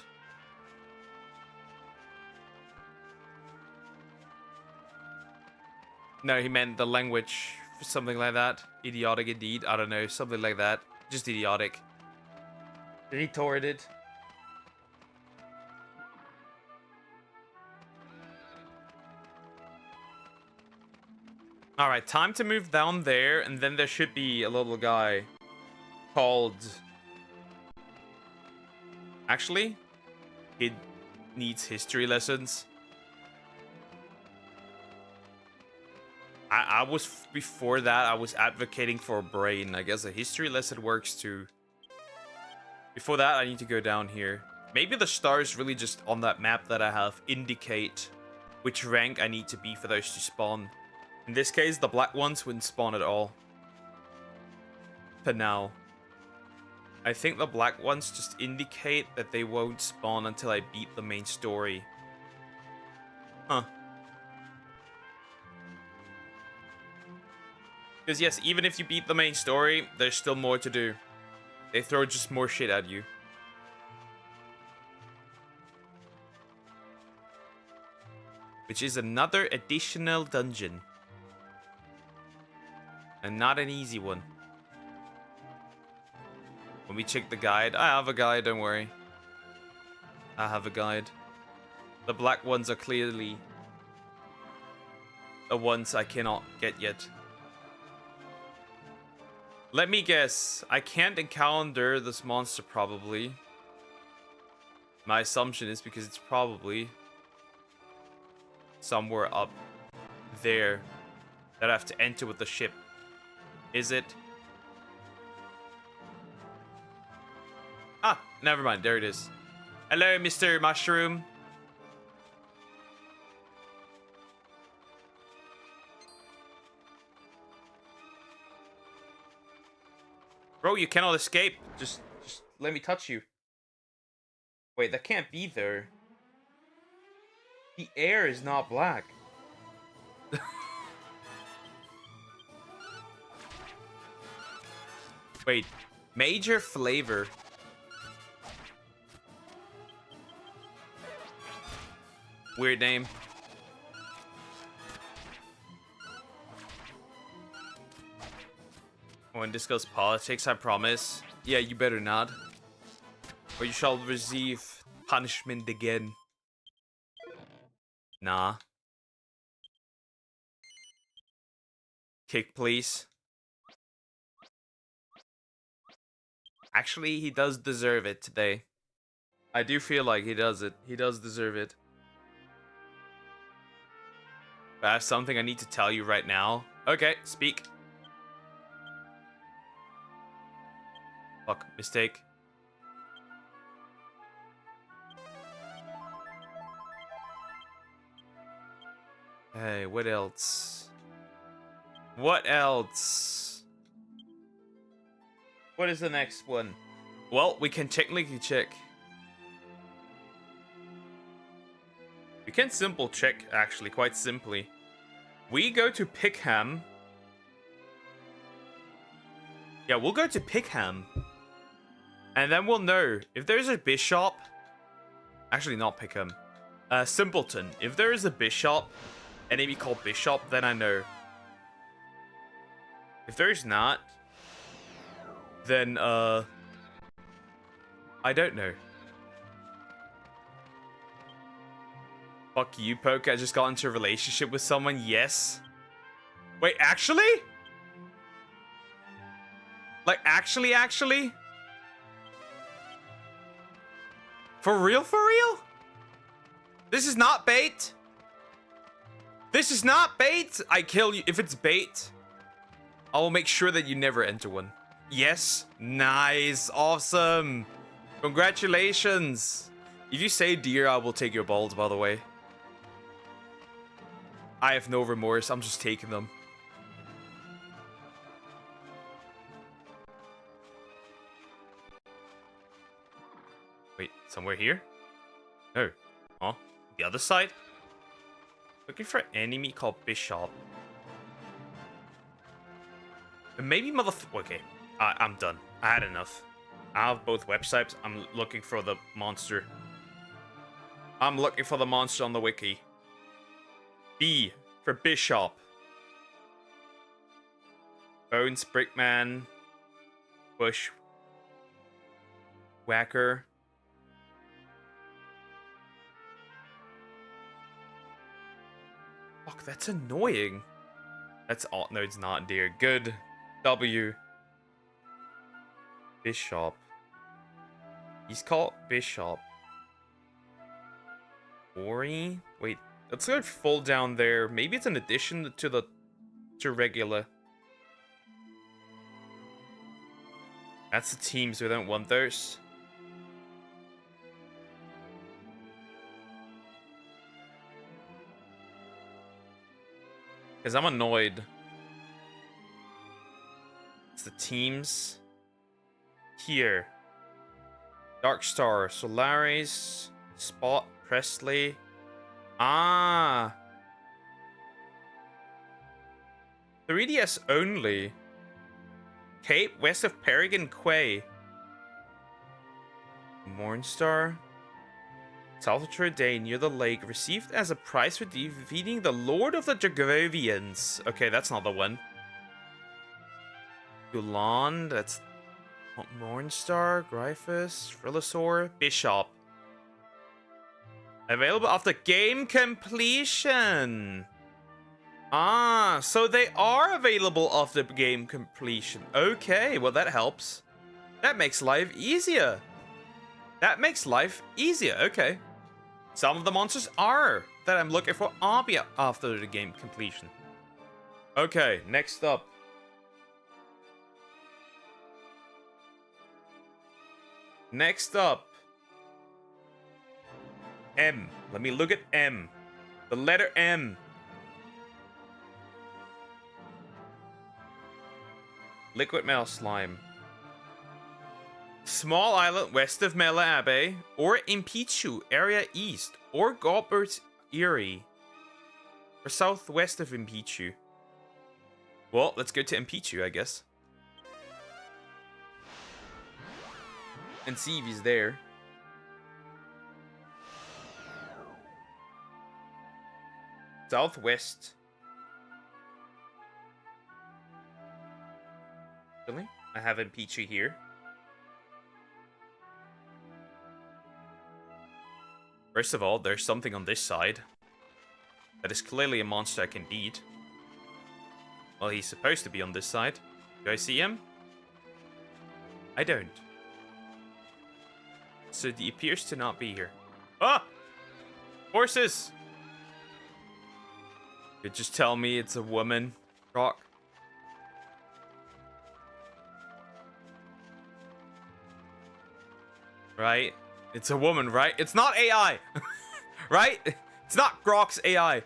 No, he meant the language. Something like that. Idiotic indeed. I don't know. Something like that. Just idiotic. Retorted. Alright, time to move down there. And then there should be a little guy called... Actually, it needs history lessons. I was, before that, I was advocating for a brain. I guess a history lesson works too. Before that, I need to go down here. Maybe the stars really just on that map that I have indicate which rank I need to be for those to spawn. In this case, the black ones wouldn't spawn at all. For now. I think the black ones just indicate that they won't spawn until I beat the main story. Huh. Because yes, even if you beat the main story, there's still more to do. They throw just more shit at you. Which is another additional dungeon. And not an easy one. When we check the guide, I have a guide, don't worry. I have a guide. The black ones are clearly the ones I cannot get yet. Let me guess. I can't encounter this monster probably. My assumption is because it's probably somewhere up there that I have to enter with the ship. Is it? Ah, never mind. There it is. Hello, Mr. Mushroom. Bro, you cannot escape. Just let me touch you. Wait, that can't be there. The air is not black. Wait, major flavor. Weird name. When discuss politics, I promise. Yeah, you better not. Or you shall receive punishment again. Nah. Kick, please. Actually, he does deserve it today. I do feel like he does it. He does deserve it. But I have something I need to tell you right now. Okay, speak. Fuck, mistake. Hey, what else? What else? What is the next one? Well, we can technically check. We can simple check, actually, quite simply. We go to Pickham. Yeah, we'll go to Pickham. And then we'll know if there's a bishop. Actually, not Pickham. Simpleton. If there is a bishop, enemy called Bishop, then I know. If there's not, then, I don't know. Fuck you, Poke. I just got into a relationship with someone. Yes. Wait, actually? Like, actually? For real? This is not bait? This is not bait? I kill you. If it's bait, I will make sure that you never enter one. Yes. Nice. Awesome. Congratulations. If you say dear, I will take your balls, by the way. I have no remorse. I'm just taking them. Wait, somewhere here? No. Oh, the other side? Looking for an enemy called Bishop. And maybe okay, I'm done. I had enough. I have both websites. I'm looking for the monster. I'm looking for the monster on the wiki. B for Bishop. Bones, Brickman. Bush. Whacker. Fuck, that's annoying. That's all. No, it's not, dear. Good. W. Bishop. He's called Bishop. Ori? Wait, let's go full down there. Maybe it's an addition to regular. That's the teams. We don't want those. Because I'm annoyed. It's the teams. Here. Darkstar, Solaris, Spot, Presley. Ah. 3DS only. Cape, west of Peregrine Quay. Mornstar. Salvatore Day near the lake, received as a prize for defeating the Lord of the Dragovians. Okay, that's not the one. Gulan, that's Mornstar, Gryphus, Frilosaur, Bishop. Available after game completion. Ah, so they are available after game completion. Okay, well that helps. That makes life easier. That makes life easier, okay. Some of the monsters are that I'm looking for are be after the game completion. Okay, next up. Next up. M. Let me look at M. The letter M. Liquid metal slime. Small island west of Mela Abbey, or Impichu area east, or Gobert Erie, or southwest of Impichu. Well, let's go to Impichu, I guess. And see if he's there. Southwest. Really? I have Impichu here. First of all, there's something on this side. That is clearly a monster I can beat. Well, he's supposed to be on this side. Do I see him? I don't. So he appears to not be here. Ah! Horses! You just tell me it's a woman, Rock. Right? It's a woman, right? It's not AI! Right? It's not Grok's AI.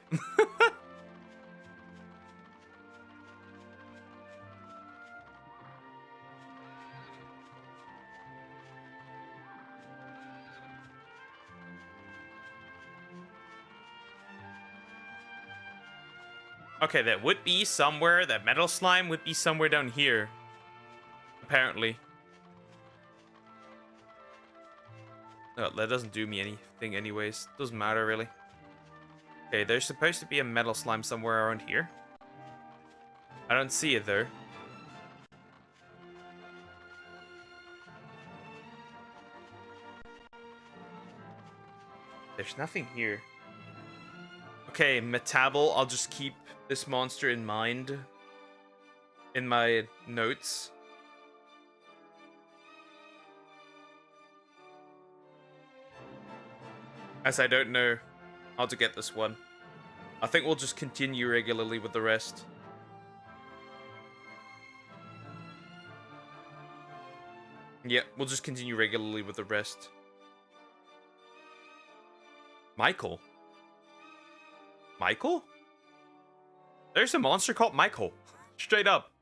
Okay, that would be somewhere. That metal slime would be somewhere down here. Apparently. No, that doesn't do me anything anyways. Doesn't matter, really. Okay, there's supposed to be a metal slime somewhere around here. I don't see it, though. There's nothing here. Okay, Metabel, I'll just keep this monster in mind. In my notes. As I don't know how to get this one. I think we'll just continue regularly with the rest. Yeah, we'll just continue regularly with the rest. Michael? Michael? There's a monster called Michael. Straight up.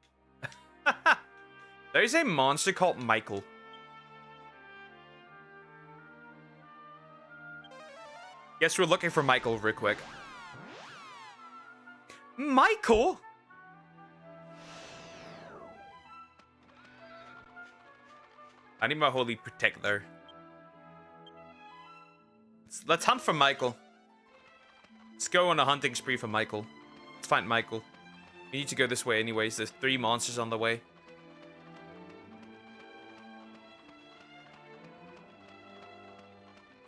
There's a monster called Michael. Guess we're looking for Michael real quick. Michael? I need my holy protector. Let's hunt for Michael. Let's go on a hunting spree for Michael. Let's find Michael. We need to go this way anyways. There's 3 monsters on the way.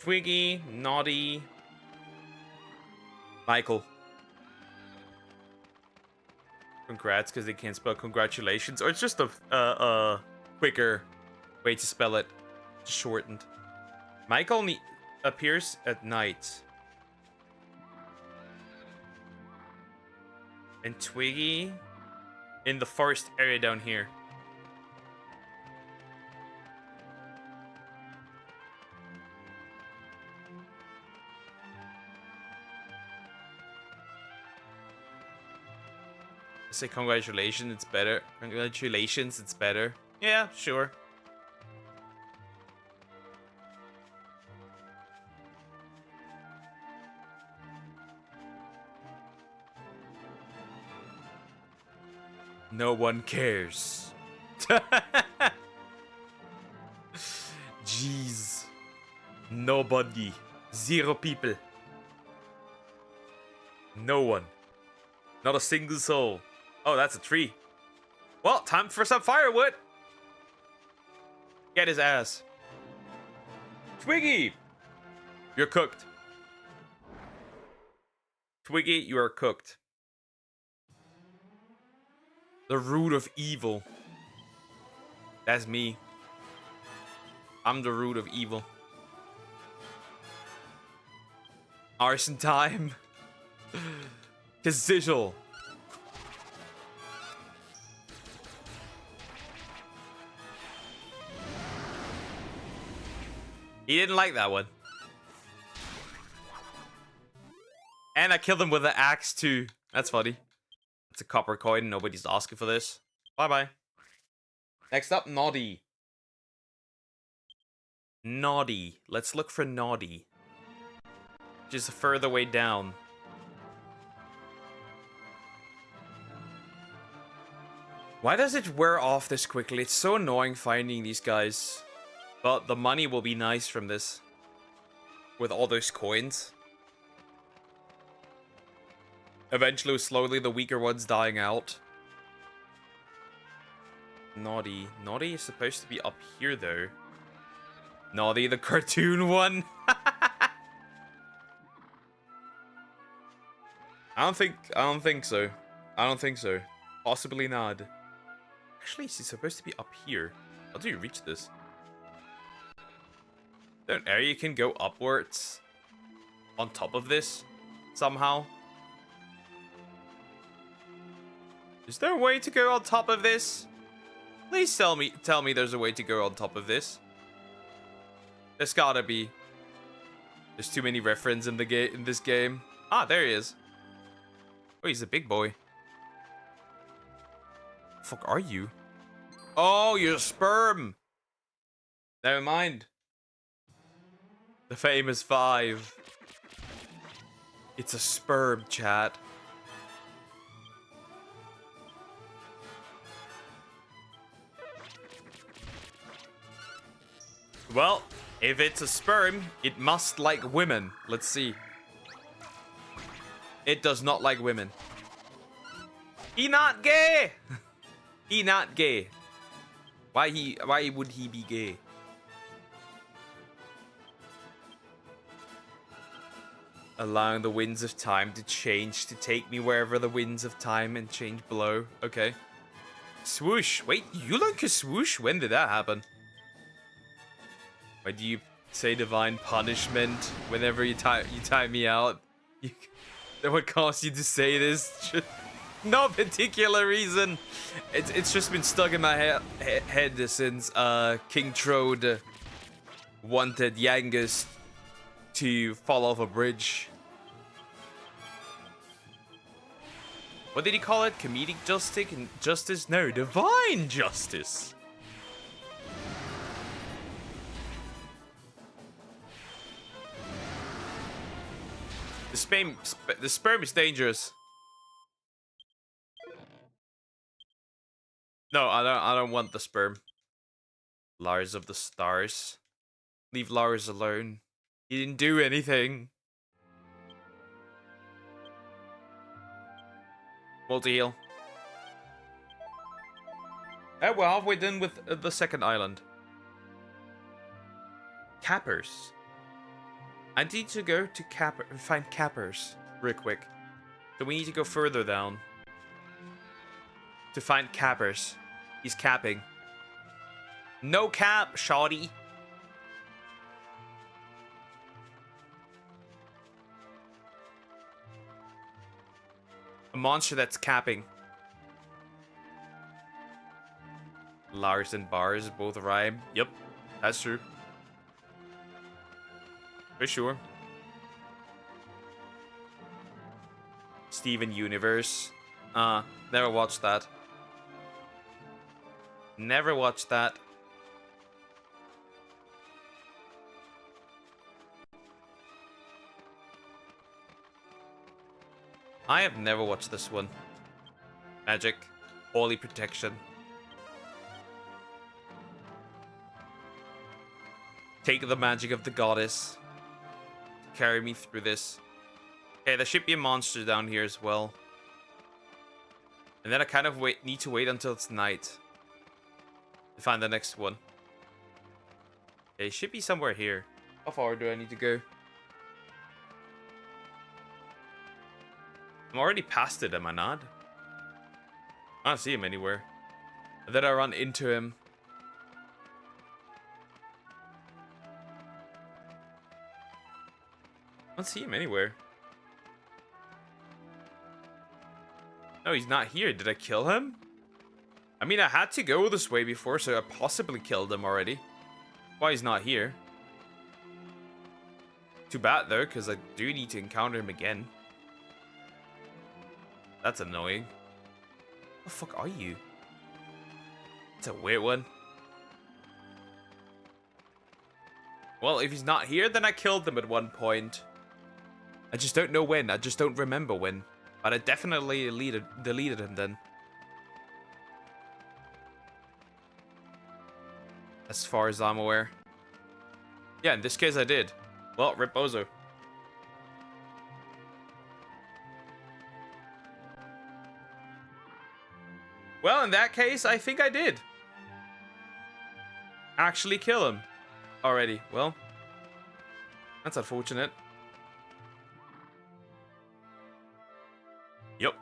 Twiggy, Naughty, Michael. Congrats, because they can't spell congratulations. Or it's just a quicker way to spell it. Shortened. Michael appears at night. And Twiggy in the forest area down here. Say congratulations, it's better. Congratulations, it's better. Yeah, sure. No one cares. Jeez. Nobody. 0 people. No one. Not a single soul. Oh, that's a tree. Well, time for some firewood. Get his ass. Twiggy! You're cooked. Twiggy, you are cooked. The root of evil. That's me. I'm the root of evil. Arson time. Sizzle. He didn't like that one. And I killed him with an axe too. That's funny. It's a copper coin. Nobody's asking for this. Bye-bye. Next up, Noddy. Noddy. Let's look for Noddy. Just a further way down. Why does it wear off this quickly? It's so annoying finding these guys. But the money will be nice from this. With all those coins. Eventually, slowly, the weaker ones dying out. Noddy. Noddy is supposed to be up here, though. Noddy, the cartoon one. I don't think so. I don't think so. Possibly not. Actually, she's supposed to be up here. How do you reach this? Don't know, you can go upwards. On top of this. Somehow. Is there a way to go on top of this? Please tell me there's a way to go on top of this. There's gotta be. There's too many references in this game. Ah, there he is. Oh, he's a big boy. The fuck are you? Oh, you're a sperm. Never mind. The famous 5. It's a sperm, chat. Well, if it's a sperm, it must like women. Let's see. It does not like women. He not gay. He not gay. Why would he be gay? Allowing the winds of time to change to take me wherever the winds of time and change blow. Okay. Swoosh. Wait, you like a swoosh? When did that happen? Why do you say divine punishment whenever you time me out? What caused you to say this? No particular reason. It's just been stuck in my head since King Trode wanted Yangus to fall off a bridge. What did he call it? Comedic justice? No, divine justice. The sperm is dangerous. No, I don't want the sperm. Lars of the Stars. Leave Lars alone. He didn't do anything. Multi-heal. Oh, we're halfway done with the second island. Cappers. I need to go to find cappers real quick. So we need to go further down to find cappers. He's capping. No cap, shawty. A monster that's capping. Lars and bars both rhyme. Yep, that's true. For sure. Steven Universe. Never watched that. Never watched that. I have never watched this one. Magic. Holy Protection. take the magic of the goddess to carry me through this. Okay, there should be a monster down here as well. And then I kind of need to wait until it's night to find the next one. Okay, it should be somewhere here. How far do I need to go? I'm already past it, am I not? I don't see him anywhere. And then I run into him. I don't see him anywhere. No, he's not here. Did I kill him? I mean, I had to go this way before, so I possibly killed him already. Why he's not here? Too bad, though, because I do need to encounter him again. That's annoying. What the fuck are you? It's a weird one. Well, if he's not here, then I killed him at one point. I just don't know when. I just don't remember when. But I definitely deleted him then. As far as I'm aware. Yeah, in this case I did. Well, rip Bozo. Well, in that case, I think I did actually kill him already. Well, that's unfortunate. Yup.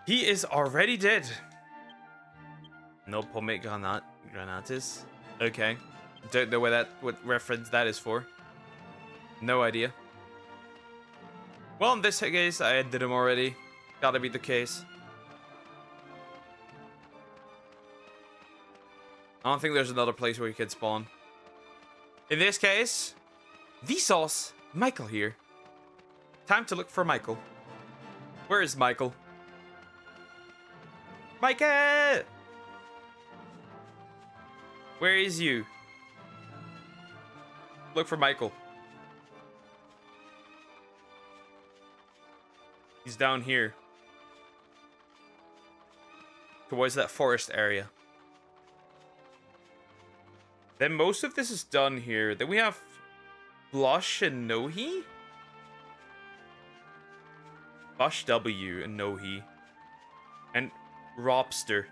He is already dead. No pomegranates. Okay. Don't know what reference that is for. No idea. Well, in this case, I ended him already. Gotta be the case. I don't think there's another place where you can spawn. In this case, Vsauce, Michael here. Time to look for Michael. Where is Michael? Michael! Where is you? Look for Michael. He's down here. Towards that forest area. Then most of this is done here. Then we have Blush and Nohi? Blush W and Nohi. And Robster.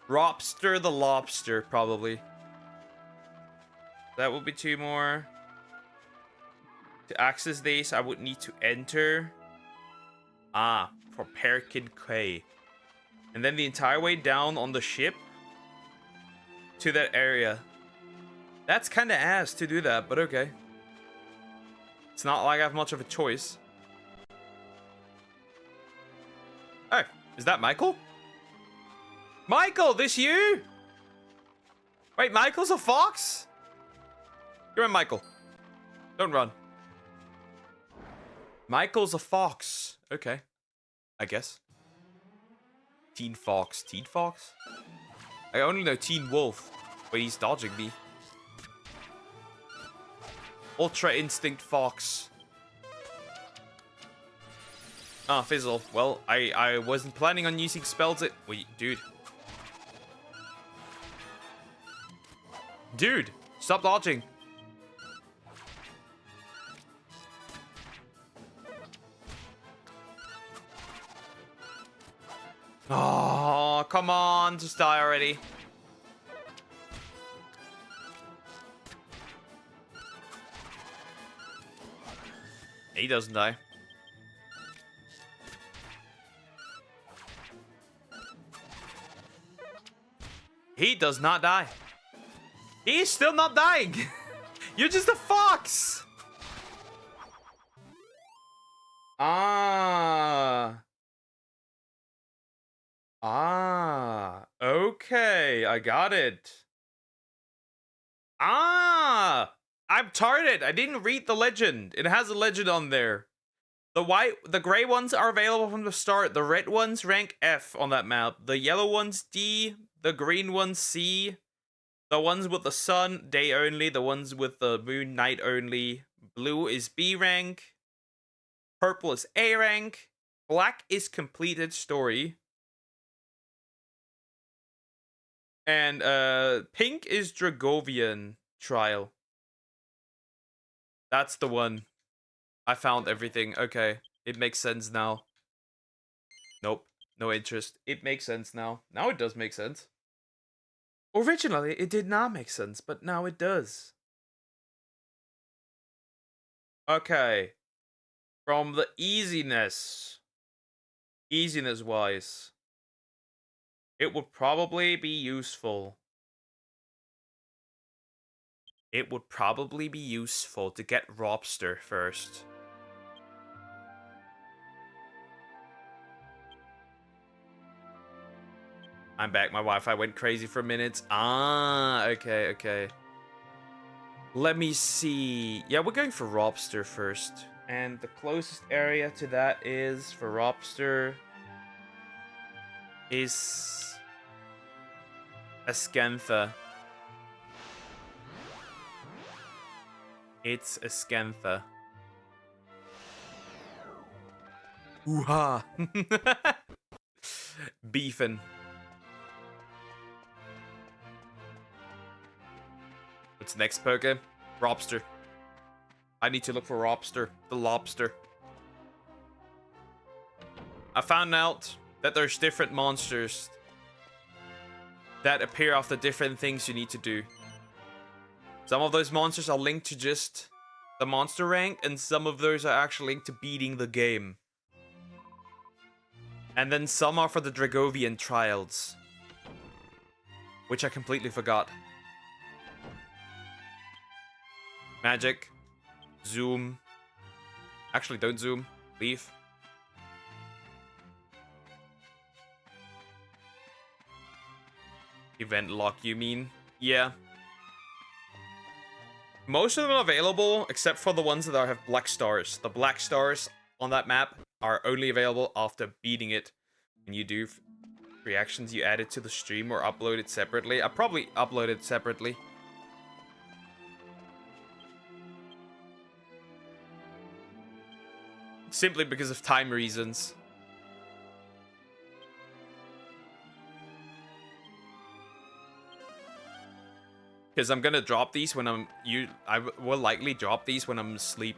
Robster the Lobster, probably. That would be two more. To access this, I would need to enter. For Perkin Quay. And then the entire way down on the ship to that area. That's kind of ass to do that, but okay. It's not like I have much of a choice. Oh, is that Michael? Michael, this you? Wait, Michael's a fox? You're in, Michael. Don't run. Michael's a fox. Okay. I guess. Teen Fox. Teen Fox? I only know Teen Wolf. Wait, he's dodging me. Ultra Instinct Fox. Ah, Fizzle. Well, I wasn't planning on using spells it. Wait, dude. Dude, stop dodging. Oh, come on, just die already. He doesn't die. He does not die. He's still not dying. You're just a fox. Okay, I got it. I'm tarded. I didn't read the legend. It has a legend on there. The gray ones are available from the start. The red ones rank F on that map. The yellow ones D. The green ones C. The ones with the sun, day only. The ones with the moon, night only. Blue is B rank. Purple is A rank. Black is completed story. And pink is Dragovian Trial. That's the one. I found everything. Okay. It makes sense now. Nope. No interest. It makes sense now. Now it does make sense. Originally, it did not make sense, but now it does. Okay. From the easiness wise, it would probably be useful. It would probably be useful to get Robster first. I'm back. My Wi-Fi went crazy for minutes. Ah, okay. Let me see. Yeah, we're going for Robster first. And the closest area to that is, for Robster, is Ascantha. It's Ascantha. Ooh-ha! Beefin'. What's next, Poke? Robster. I need to look for Robster. The lobster. I found out that there's different monsters that appear after different things you need to do. Some of those monsters are linked to just the monster rank, and some of those are actually linked to beating the game. And then some are for the Dragovian Trials, which I completely forgot. Magic. Zoom. Actually, don't zoom. Leave. Event lock, you mean? Yeah. Most of them are available, except for the ones that have black stars. The black stars on that map are only available after beating it. When you do reactions, you add it to the stream or upload it separately. I probably upload it separately. Simply because of time reasons. Because I'm gonna drop these when I will likely drop these when I'm asleep.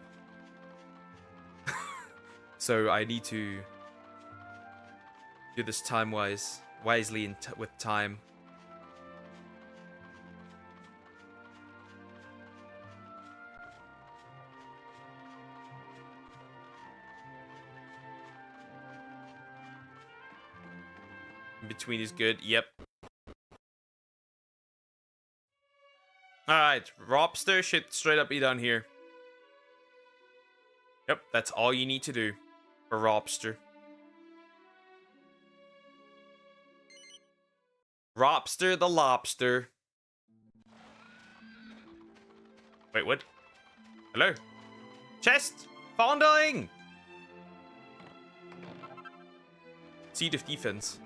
So I need to do this wisely with time. In between is good. Yep. Alright, Robster should straight up be down here. Yep, that's all you need to do for Robster. Robster the lobster. Wait, what? Hello? Chest! Founding! Seed of defense.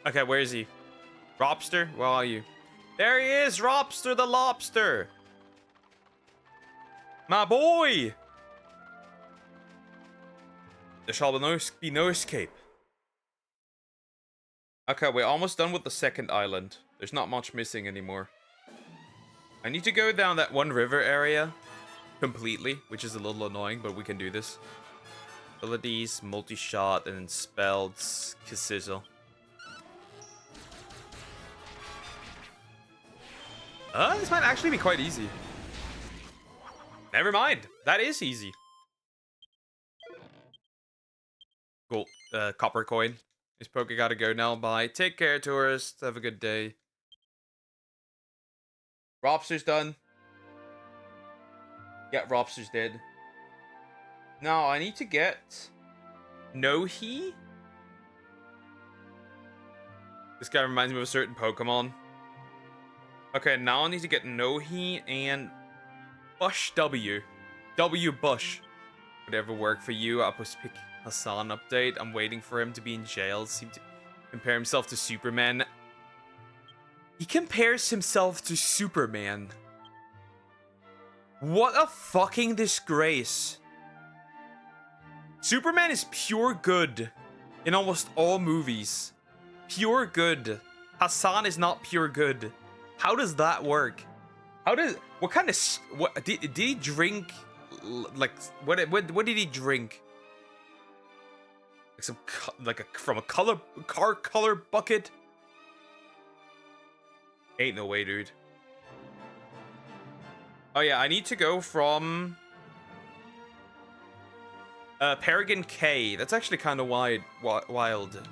Okay, where is he? Robster? Where are you? There he is! Robster the lobster! My boy! There shall be no escape. Okay, we're almost done with the second island. There's not much missing anymore. I need to go down that one river area completely, which is a little annoying, but we can do this. Abilities, multi-shot, and then spells, Kissizzle. This might actually be quite easy. Never mind. That is easy. Cool. Copper coin. This Poke gotta go now. Bye. Take care, tourist. Have a good day. Robster's done. Yeah, Robster's dead. Now, I need to get Nohi. This guy reminds me of a certain Pokemon. Okay, now I need to get Nohi and Bush W. W Bush. Whatever worked for you. I'll just pick Hassan update. I'm waiting for him to be in jail. Seem to compare himself to Superman. He compares himself to Superman. What a fucking disgrace. Superman is pure good. in almost all movies. Pure good. Hassan is not pure good. How does that work? What kind of what did he drink? Like what did he drink? Like from a car color bucket? Ain't no way, dude. Oh yeah, I need to go from Peregrine K. That's actually kind of wild.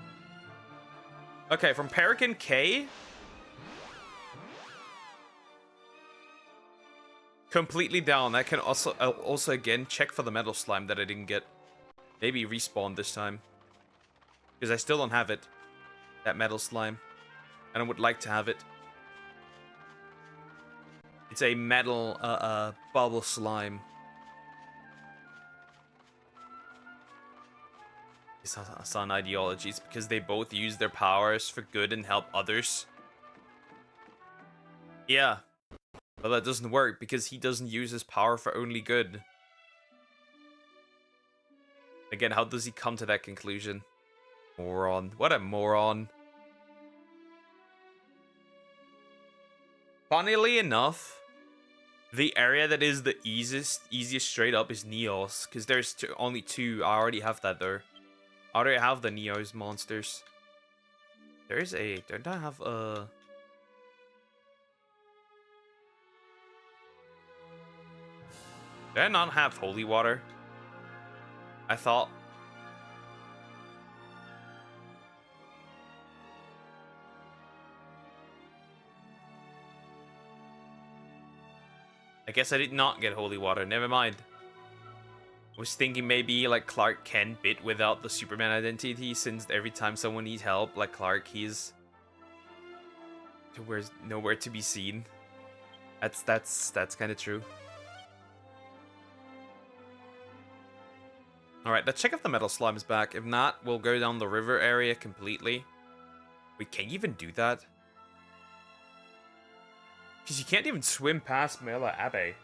Okay, from Peregrine K. Completely down. I can also again check for the metal slime that I didn't get. Maybe respawn this time. Because I still don't have it. That metal slime. And I would like to have it. It's a metal bubble slime. It's Hassan ideologies because they both use their powers for good and help others. Yeah. But that doesn't work because he doesn't use his power for only good. Again, how does he come to that conclusion? Moron. What a moron. Funnily enough, the area that is the easiest straight up is Neos. Because there's only two. I already have that though. I already have the Neos monsters. There's a... Don't I have a... Did I not have holy water? I thought. I guess I did not get holy water. Never mind. I was thinking maybe like Clark Kent bit without the Superman identity, since every time someone needs help, like Clark, he's nowhere to be seen. That's kind of true. Alright, let's check if the metal slime is back. If not, we'll go down the river area completely. Wait, can you even do that? Because you can't even swim past Mela Abbey.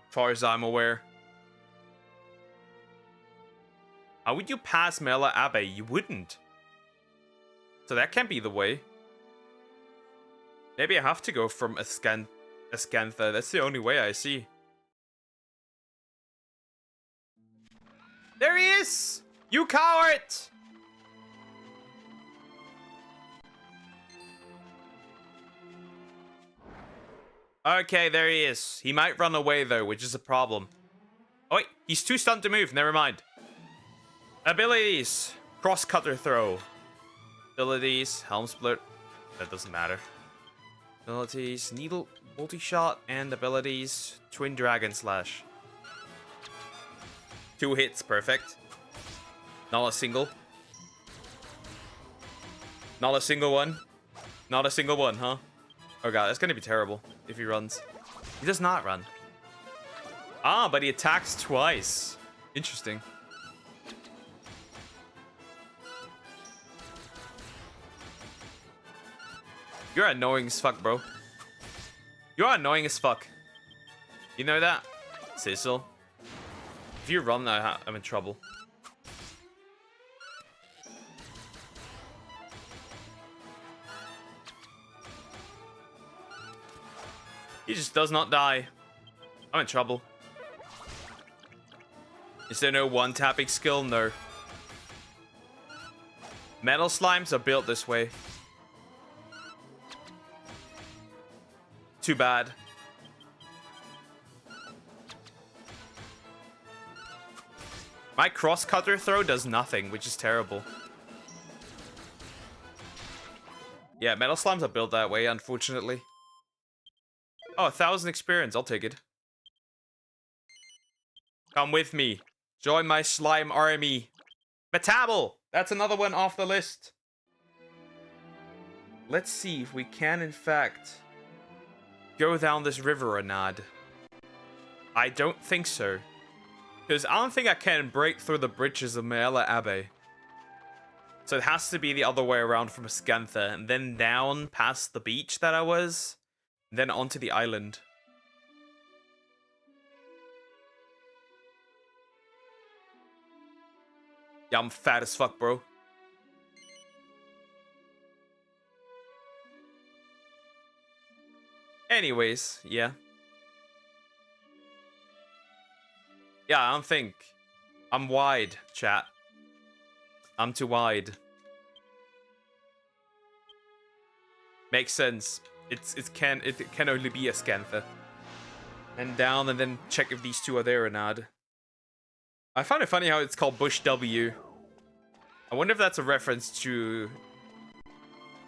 As far as I'm aware. How would you pass Mela Abbey? You wouldn't. So that can't be the way. Maybe I have to go from Ascantha. That's the only way I see. There he is! You coward! Okay, there he is. He might run away though, which is a problem. Oh wait, he's too stunned to move. Never mind. Abilities. Cross cutter throw. Abilities. Helm split. That doesn't matter. Abilities, Needle Multi-Shot, and abilities, Twin Dragon Slash. 2 hits, perfect. Not a single. Not a single one. Not a single one, huh? Oh god, that's gonna be terrible if he runs. He does not run. Ah, but he attacks twice. Interesting. You're annoying as fuck, bro. You're annoying as fuck. You know that? Cecil. If you run, I'm in trouble. He just does not die. I'm in trouble. Is there no one-tapping skill? No. Metal slimes are built this way. Too bad. My cross cutter throw does nothing, which is terrible. Yeah, metal slimes are built that way, unfortunately. Oh, 1,000 experience. I'll take it. Come with me. Join my slime army. Metabel! That's another one off the list. Let's see if we can, in fact, go down this river or not. I don't think so. Because I don't think I can break through the bridges of Meala Abbey. So it has to be the other way around from Ascantha, and then down past the beach that I was, then onto the island. Yeah, I'm fat as fuck, bro. Anyways, yeah. Yeah, I don't think. I'm wide, chat. I'm too wide. Makes sense. It can only be a scantha. And down and then check if these two are there or not. I find it funny how it's called Bush W. I wonder if that's a reference to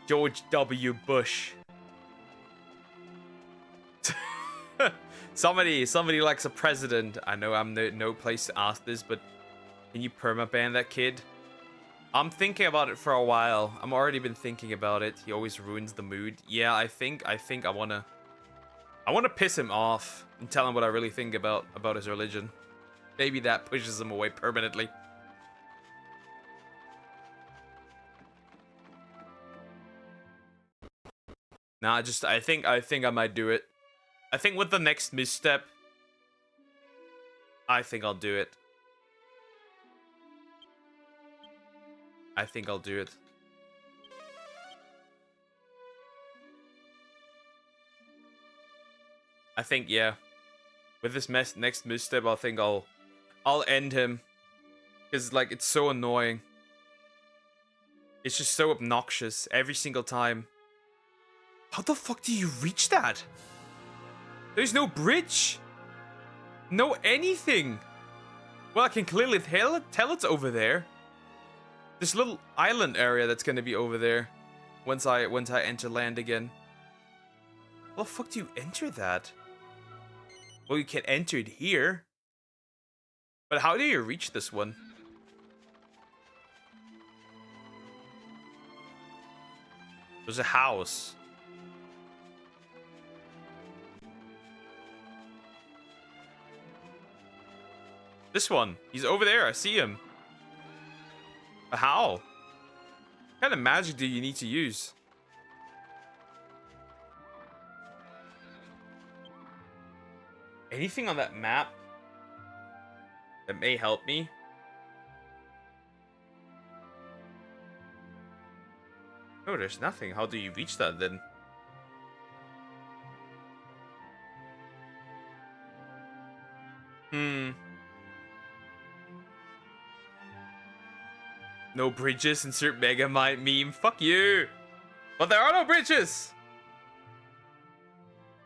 George W. Bush. somebody likes a president. I know I'm no place to ask this, but can you permaban that kid? I'm thinking about it for a while. I'm already been thinking about it. He always ruins the mood. Yeah, I think I wanna piss him off and tell him what I really think about his religion. Maybe that pushes him away permanently. Nah, I think I might do it. I think with the next misstep, I think I'll do it. I think I'll do it. I think, yeah. With this next misstep, I think I'll end him. Because, like, it's so annoying. It's just so obnoxious every single time. How the fuck do you reach that? There's no bridge. No anything. Well, I can clearly tell it's over there. This little island area that's gonna be over there once I enter land again. How the fuck do you enter that? Well, you can enter it here. But how do you reach this one? There's a house. This one. He's over there. I see him. But how? What kind of magic do you need to use? Anything on that map that may help me? No, there's nothing. How do you reach that then? No bridges, insert Megamind meme. Fuck you! But there are no bridges!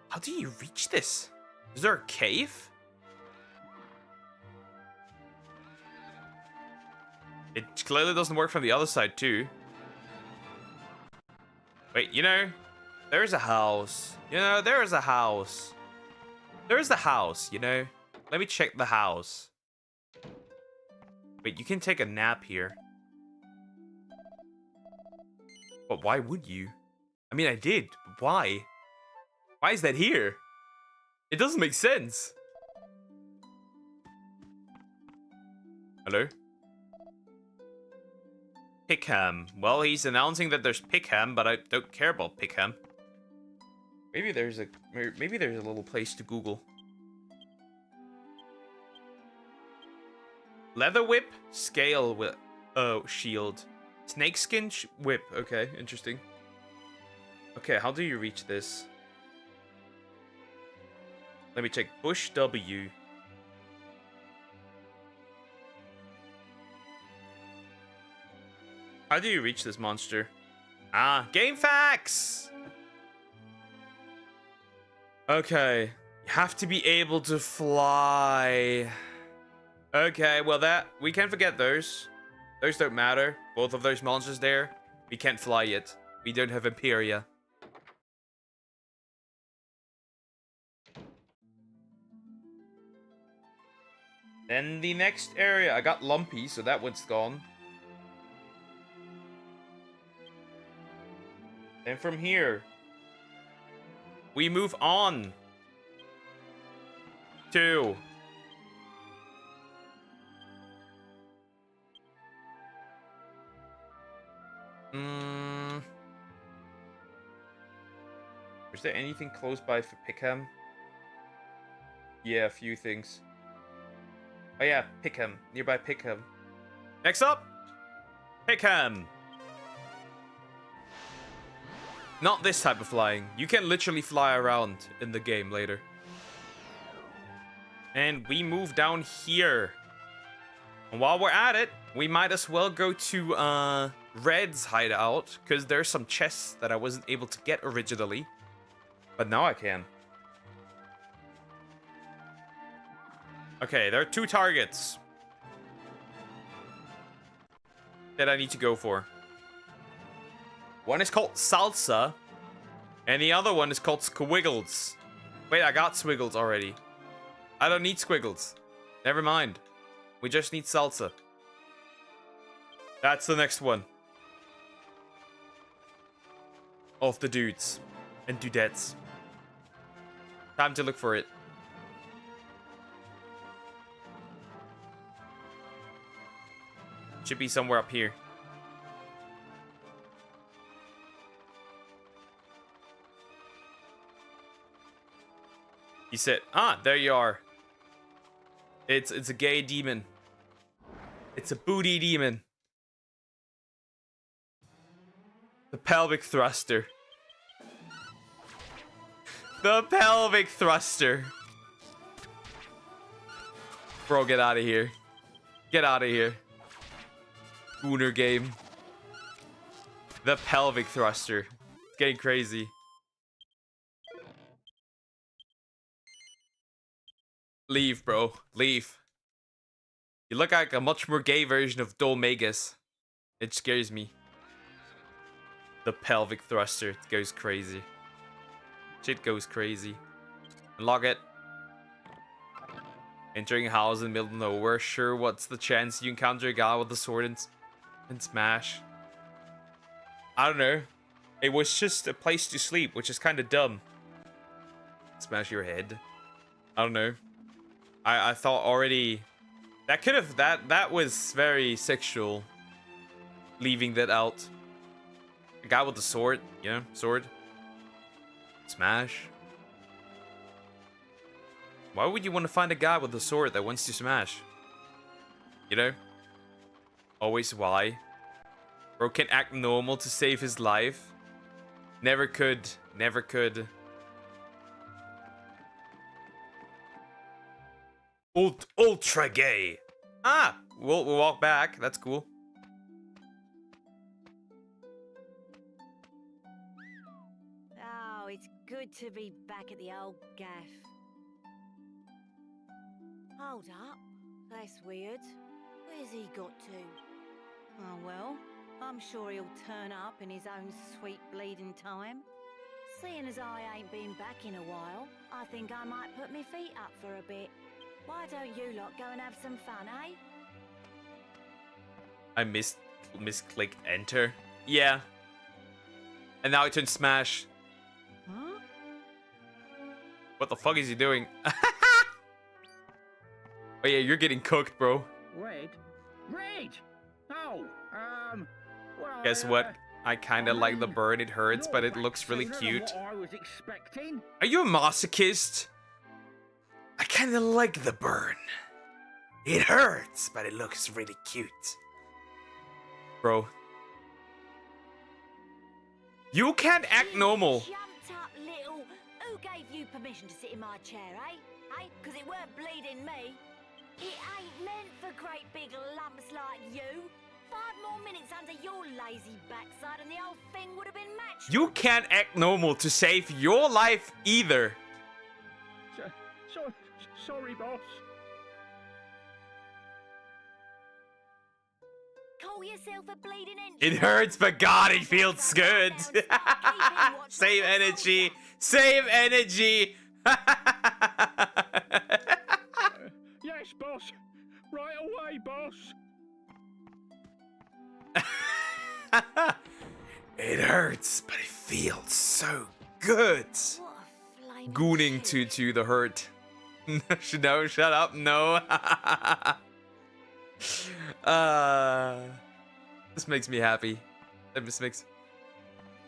How do you reach this? Is there a cave? It clearly doesn't work from the other side too. Wait, you know, there's a house. You know, there is a house. There's the house, you know. Let me check the house. Wait, you can take a nap here. But why would you? I mean, I did, but why? Why is that here? It doesn't make sense. Hello? Pickham. Well, he's announcing that there's Pickham, but I don't care about Pickham. Maybe there's a little place to Google. Leather whip, scale whip, shield. Snakeskin whip. Okay, interesting. Okay, how do you reach this? Let me check. Bush W. How do you reach this monster? Ah, game facts! Okay. You have to be able to fly. Okay, well we can't forget those. Those don't matter. Both of those monsters there. We can't fly yet. We don't have Imperia. Then the next area. I got Lumpy, so that one's gone. Then from here, we move on to is there anything close by for Pickham? Yeah, a few things. Oh yeah, Pickham. Nearby Pickham. Next up, Pickham. Not this type of flying. You can literally fly around in the game later. And we move down here. And while we're at it, we might as well go to Red's hideout, because there's some chests that I wasn't able to get originally. But now I can. Okay, there are 2 targets that I need to go for. One is called Salsa, and the other one is called Squiggles. Wait, I got Squiggles already. I don't need Squiggles. Never mind. We just need Salsa. That's the next one. Of the dudes and dudettes. Time to look for it. Should be somewhere up here. He said, ah, there you are. It's a gay demon. It's a booty demon. The pelvic thruster. The pelvic thruster. Bro, get out of here. Get out of here. Booner game. The pelvic thruster. It's getting crazy. Leave, bro. Leave. You look like a much more gay version of Dolmagus. It scares me. The pelvic thruster. It goes crazy. Shit goes crazy. Unlock it. Entering a house in the middle of nowhere. Sure, what's the chance you encounter a guy with a sword and smash? I don't know. It was just a place to sleep, which is kind of dumb. Smash your head. I don't know. I thought already that could have that was very sexual. Leaving that out. A guy with a sword, you know, sword. Smash. Why would you want to find a guy with a sword that wants to smash? You know? Always why? Bro can act normal to save his life. Never could. Never could. Ultra gay. Ah, we'll walk back. That's cool. Oh, it's good to be back at the old gaff. Hold up. That's weird. Where's he got to? Oh, well, I'm sure he'll turn up in his own sweet bleeding time. Seeing as I ain't been back in a while, I think I might put my feet up for a bit. Why don't you lot go and have some fun, eh? I misclicked enter. Yeah. And now I turn smash. Huh? What the fuck is he doing? Oh yeah, you're getting cooked, bro. Red? Oh, well, Guess what? I kinda like the burn. It hurts, but it looks really cute. I was expecting. Are you a masochist? I kinda like the burn. It hurts, but it looks really cute. Bro. You can't act normal. Jumped up little. Who gave you permission to sit in my chair, eh? Eh? 'Cause it weren't bleeding me. It ain't meant for great big lumps like you. 5 more minutes under your lazy backside and the whole thing would have been matched. You can't act normal to save your life either. Sorry, boss. Call yourself a bleeding engine. It hurts, but God, it feels good. Save energy. Save energy. Yes, boss. Right away, boss. It hurts, but it feels so good. What a flaming Gooning shit. to the hurt. No, shut up. No. This makes me happy. This makes.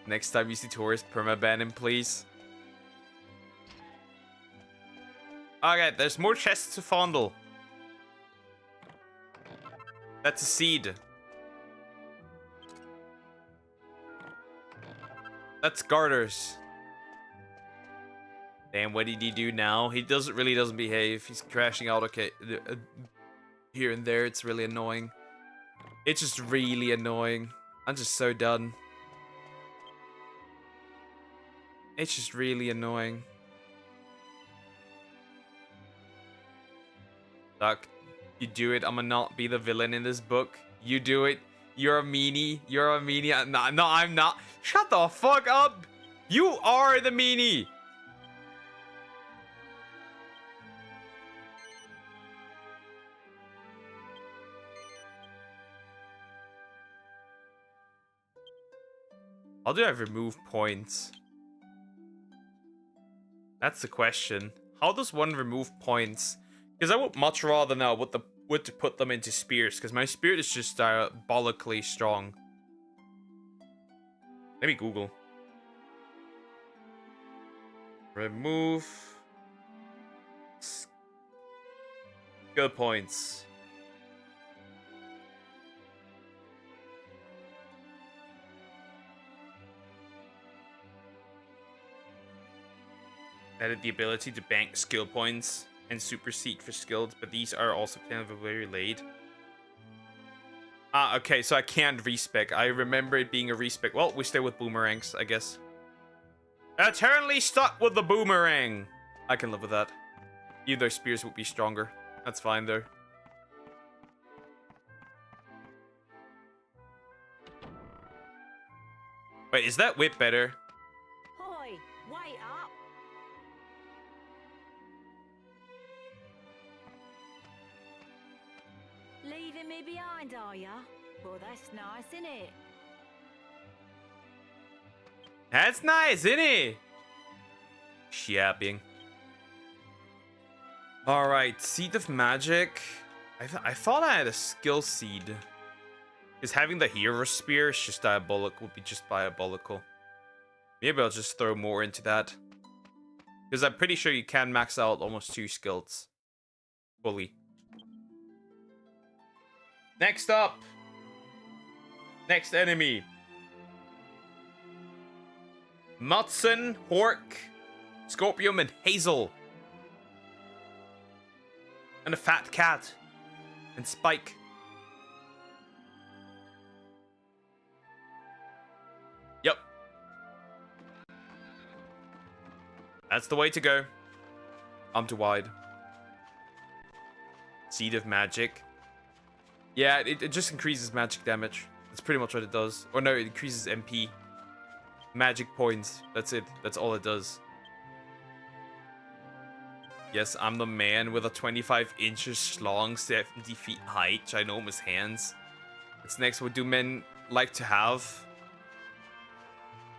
Next time you see tourist, permaban him, please. Okay, there's more chests to fondle. That's a seed. That's garters. Damn, what did he do now? He doesn't behave. He's crashing out, okay, here and there. It's really annoying. It's just really annoying. I'm just so done. It's just really annoying. Duck, you do it. I'ma not be the villain in this book. You do it. You're a meanie. You're a meanie. No, I'm not. Shut the fuck up. You are the meanie. How do I remove points? That's the question. How does one remove points? Because I would much rather know what to put them into spears, because my spirit is just diabolically strong. Let me Google. Remove skill points. Added the ability to bank skill points and supersede for skills, but these are also kind of very late. Ah, okay, so I can't respec. I remember it being a respec. Well, we stay with boomerangs, I guess. Eternally stuck with the boomerang. I can live with that. Either spears would be stronger. That's fine there. Wait, is that whip better? Hoy, wait up! Leaving me behind, are ya? Well, that's nice, isn't it? That's nice, isn't it? Shapping. Alright, Seed of Magic. I thought I had a skill seed. Because having the hero spear is just diabolical, would be just diabolical. Maybe I'll just throw more into that. Because I'm pretty sure you can max out almost 2 skills. Fully. Next up. Next enemy. Mudson, Hork, Scorpium, and Hazel. And a fat cat. And Spike. Yep. That's the way to go. I'm too wide. Seed of Magic. Yeah, it just increases magic damage. That's pretty much what it does. Or no, it increases MP. Magic points. That's it. That's all it does. Yes, I'm the man with a 25 inches long, 70 feet height, ginormous hands. What's next? What do men like to have?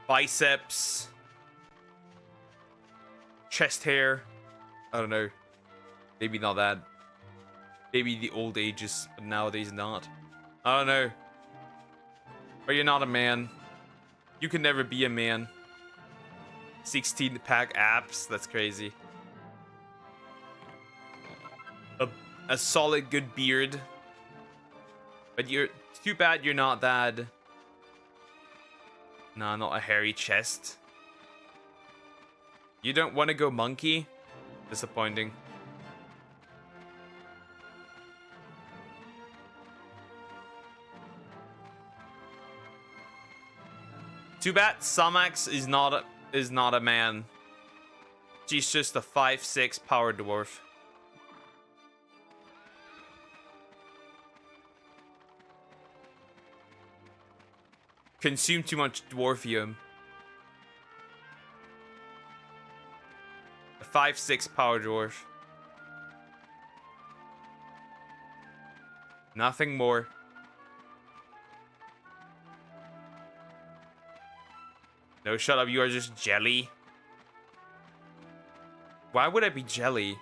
Biceps. Chest hair. I don't know. Maybe not that. Maybe the old ages, but nowadays not. I don't know. Or you're not a man. You can never be a man. 16-pack abs. That's crazy. A solid good beard. But you're too bad you're not that. Nah, not a hairy chest. You don't want to go monkey? Disappointing. Too bad Samax is not a man. She's just a 5'6" power dwarf. Consume too much dwarfium. A 5'6" power dwarf. Nothing more. No, shut up. You are just jelly. Why would I be jelly?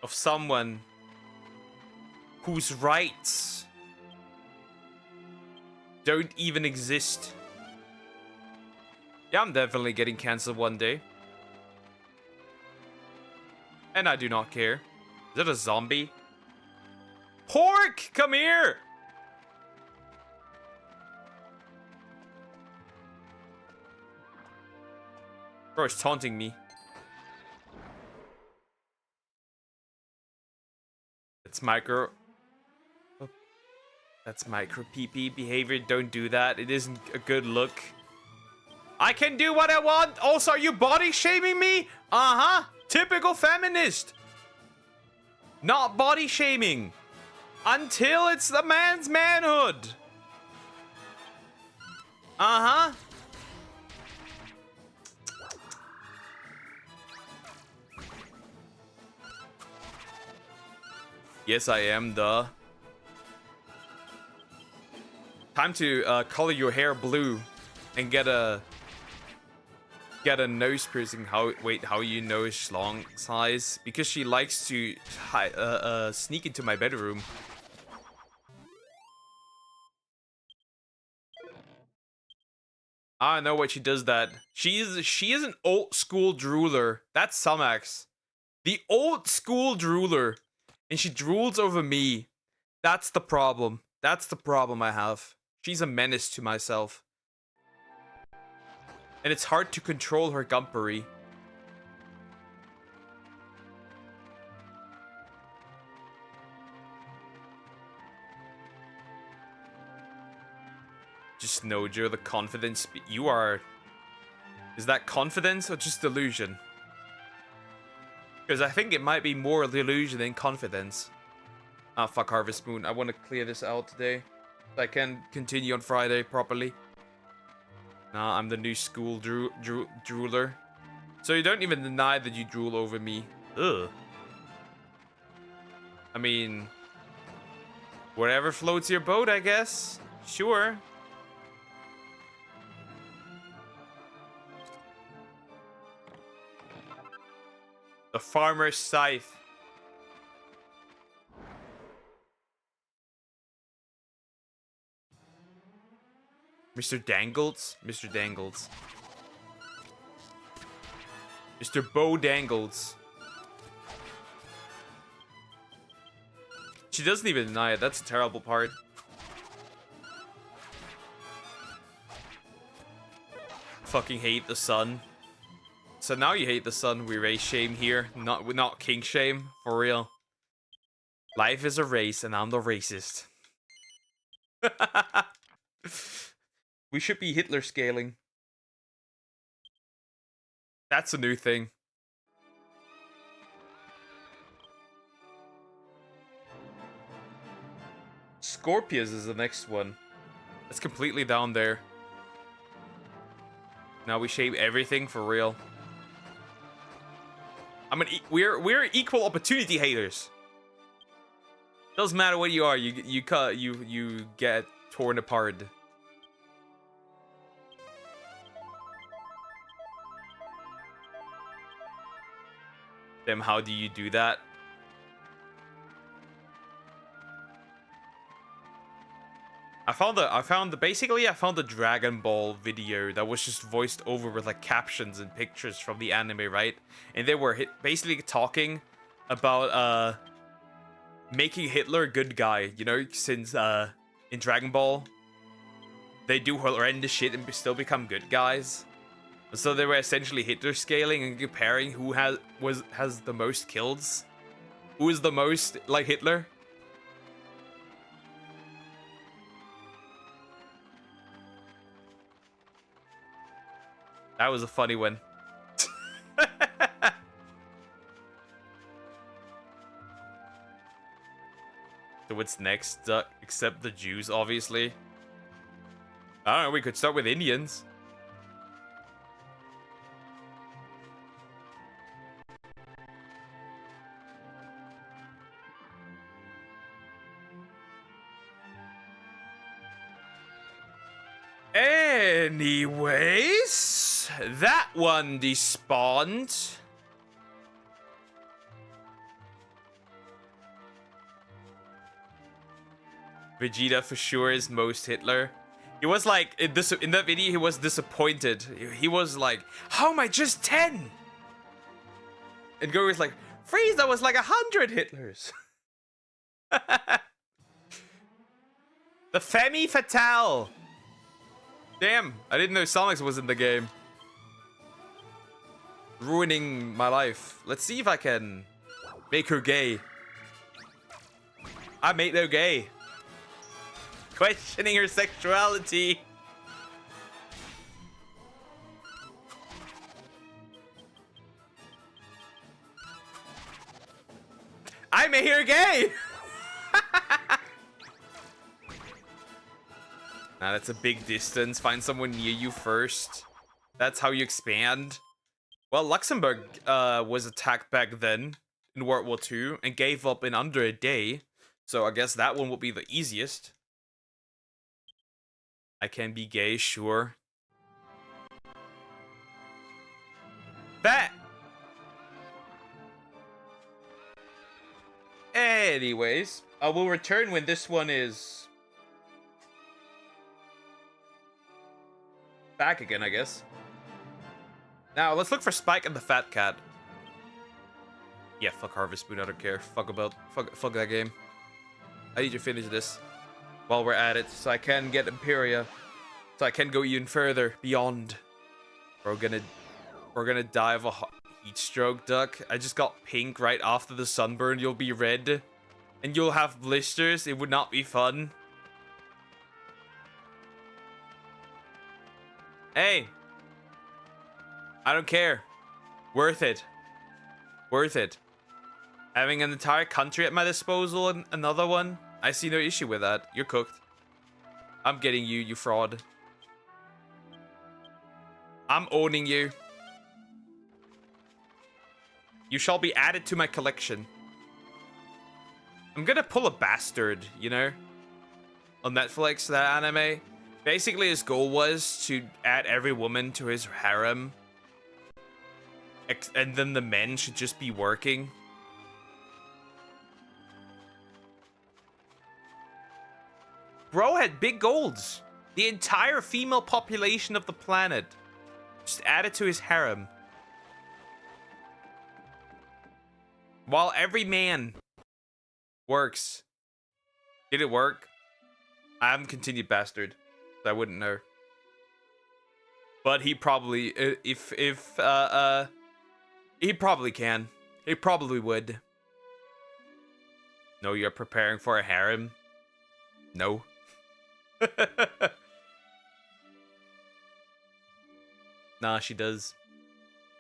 Of someone whose rights don't even exist. Yeah, I'm definitely getting cancelled one day. And I do not care. Is that a zombie? Pork, come here. Bro, it's taunting me. It's micro. Oh, that's micro PP behavior. Don't do that. It isn't a good look. I can do what I want. Also, are you body shaming me? Uh-huh. Typical feminist. Not body shaming. Until it's the man's manhood. Uh-huh. Yes, I am, duh. Time to color your hair blue and get a nose piercing. How you know schlong size? Because she likes to sneak into my bedroom. I know what she does that. She is an old school drooler. That's Sumax. The old school drooler. And she drools over me. That's the problem. That's the problem I have. She's a menace to myself. And it's hard to control her gumpery. Just know, Joe, the confidence you are... Is that confidence or just delusion? Because I think it might be more delusion than confidence. Ah, fuck Harvest Moon. I want to clear this out today. So I can continue on Friday properly. Nah, I'm the new school drooler. So you don't even deny that you drool over me. Ugh. I mean... Whatever floats your boat, I guess. Sure. The farmer's scythe. Mr. Dangles? Mr. Dangles. Mr. Bo Dangles. She doesn't even deny it. That's a terrible part. Fucking hate the sun. So now you hate the sun. We race shame here. Not king shame. For real. Life is a race and I'm the racist. We should be Hitler scaling. That's a new thing. Scorpius is the next one. It's completely down there. Now we shame everything for real. We're equal opportunity haters. Doesn't matter what you are, you get torn apart. Then how do you do that? I found the Dragon Ball video that was just voiced over with like captions and pictures from the anime, right? And they were basically talking about making Hitler a good guy, you know, since in Dragon Ball they do horrendous shit and still become good guys. So they were essentially Hitler scaling and comparing who has the most kills, who is the most like Hitler. That was a funny one. So what's next? Except the Jews, obviously. I don't know, we could start with Indians. Anyways, that one despawned. Vegeta for sure is most Hitler. He was like, in that video, he was disappointed. He was like, how am I just 10? And Goku's like, Frieza was like 100 Hitlers. The Femme Fatale. Damn, I didn't know Sonics was in the game. Ruining my life. Let's see if I can make her gay. I make her gay. Questioning her sexuality. I made her gay. Nah, that's a big distance. Find someone near you first. That's how you expand. Well, Luxembourg was attacked back then in World War II and gave up in under a day. So I guess that one will be the easiest. I can be gay, sure. Bet! Anyways, I will return when this one is back again, I guess. Now, let's look for Spike and the Fat Cat. Yeah, fuck Harvest Moon, I don't care. Fuck that game. I need to finish this while we're at it, so I can get Imperia. So I can go even further, beyond. We're gonna die of a heat stroke, Duck. I just got pink right after the sunburn. You'll be red. And you'll have blisters. It would not be fun. Hey. I don't care. Worth it. Worth it. Having an entire country at my disposal and another one, I see no issue with that. You're cooked. I'm getting you, you fraud. I'm owning you. You shall be added to my collection. I'm gonna pull a bastard, you know? On Netflix, that anime. Basically, his goal was to add every woman to his harem. And then the men should just be working. Bro had big goals. The entire female population of the planet. Just added to his harem. While every man works. Did it work? I haven't continued Bastard. So I wouldn't know. But he probably, he probably can. He probably would. No, you're preparing for a harem? No. Nah, she does.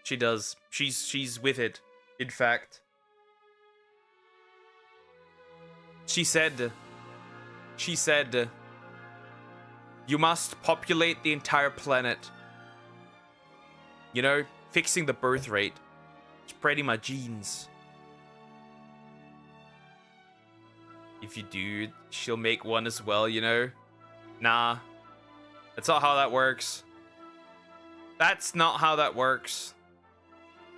She does. She's with it. In fact. She said, you must populate the entire planet. You know, fixing the birth rate. Spreading my genes. If you do, she'll make one as well, you know? Nah. That's not how that works. That's not how that works.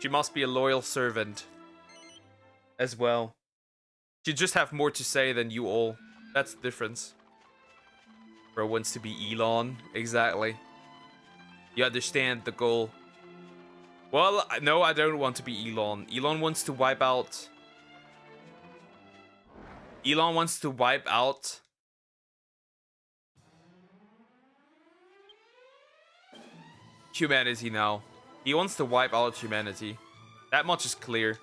She must be a loyal servant. As well. She just have more to say than you all. That's the difference. Bro wants to be Elon. Exactly. You understand the goal. Well, no, I don't want to be Elon. Elon wants to wipe out... Elon wants to wipe out... humanity now. He wants to wipe out humanity. That much is clear.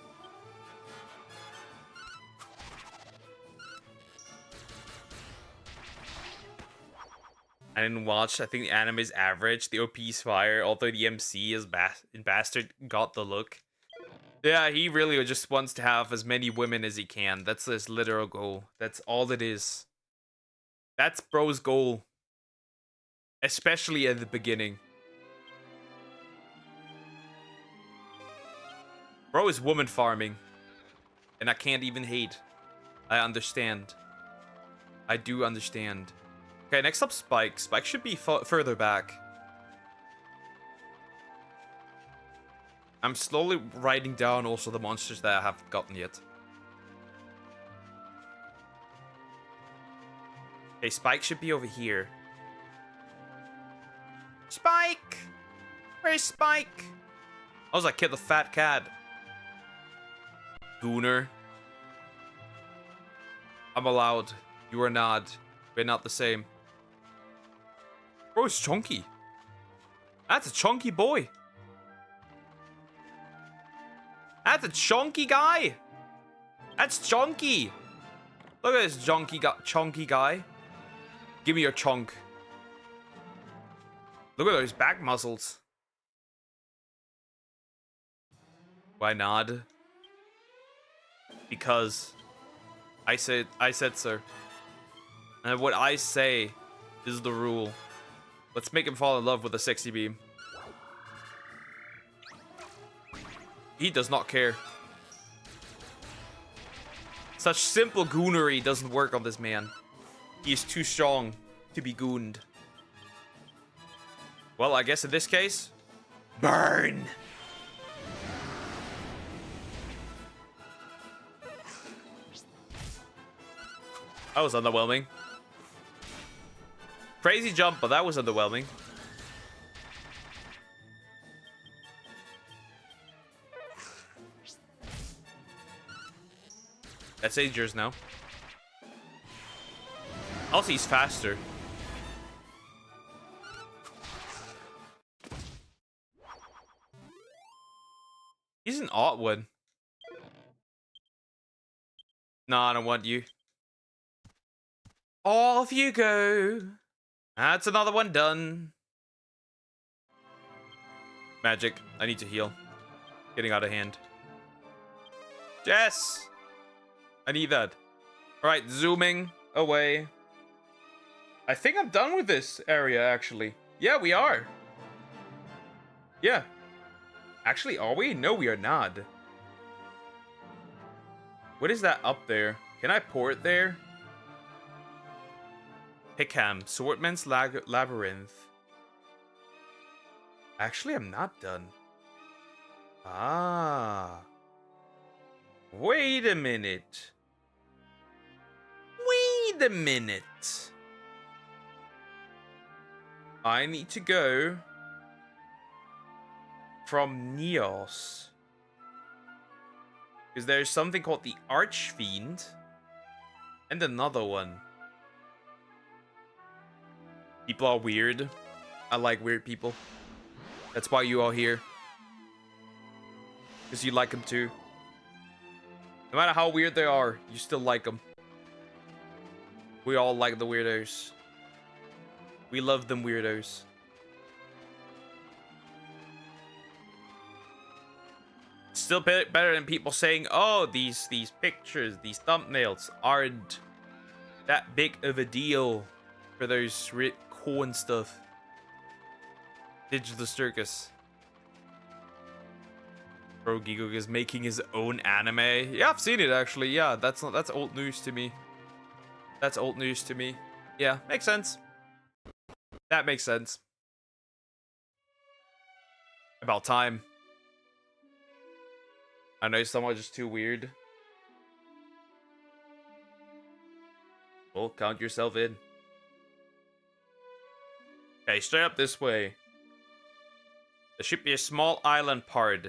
I didn't watch. I think the anime is average. The OP is fire. Although the MC is Bastard got the look. Yeah, he really just wants to have as many women as he can. That's his literal goal. That's all it is. That's bro's goal. Especially at the beginning. Bro is woman farming. And I can't even hate. I understand. I do understand. Okay, next up Spike. Spike should be further back. I'm slowly writing down also the monsters that I haven't gotten yet. Okay, Spike should be over here. Spike! Where's Spike? I was like, kill the fat cat. Gooner. I'm allowed. You are not. We're not the same. Bro, it's chunky. That's a chunky boy. That's a chunky guy. That's chunky. Look at this chunky guy. Give me your chunk. Look at those back muscles. Why not? Because I said so. And what I say is the rule. Let's make him fall in love with a sexy beam. He does not care. Such simple goonery doesn't work on this man. He is too strong to be gooned. Well, I guess in this case, burn! That was underwhelming. Crazy jump, but that was underwhelming. That's dangerous now. Also, he's faster. He's an odd one. No, I don't want you. Off you go. That's another one done. Magic. I need to heal. Getting out of hand. Yes! I need that. Alright, zooming away. I think I'm done with this area, actually. Yeah, we are. Yeah. Actually, are we? No, we are not. What is that up there? Can I port there? Pickham, Swordman's Labyrinth. Actually, I'm not done. Ah. Wait a minute. Wait a minute. I need to go from Neos. Because there's something called the Archfiend. And another one. People are weird. I like weird people. That's why you are here. Because you like them too. No matter how weird they are, you still like them. We all like the weirdos. We love them weirdos. Still better than people saying, oh, these pictures, these thumbnails aren't that big of a deal for those corn stuff. Digital Circus. Bro Gigog is making his own anime. Yeah, I've seen it actually. Yeah, that's old news to me. That's old news to me. Yeah, makes sense. That makes sense. About time. I know some are just too weird. Well, count yourself in. Okay, straight up this way. There should be a small island part.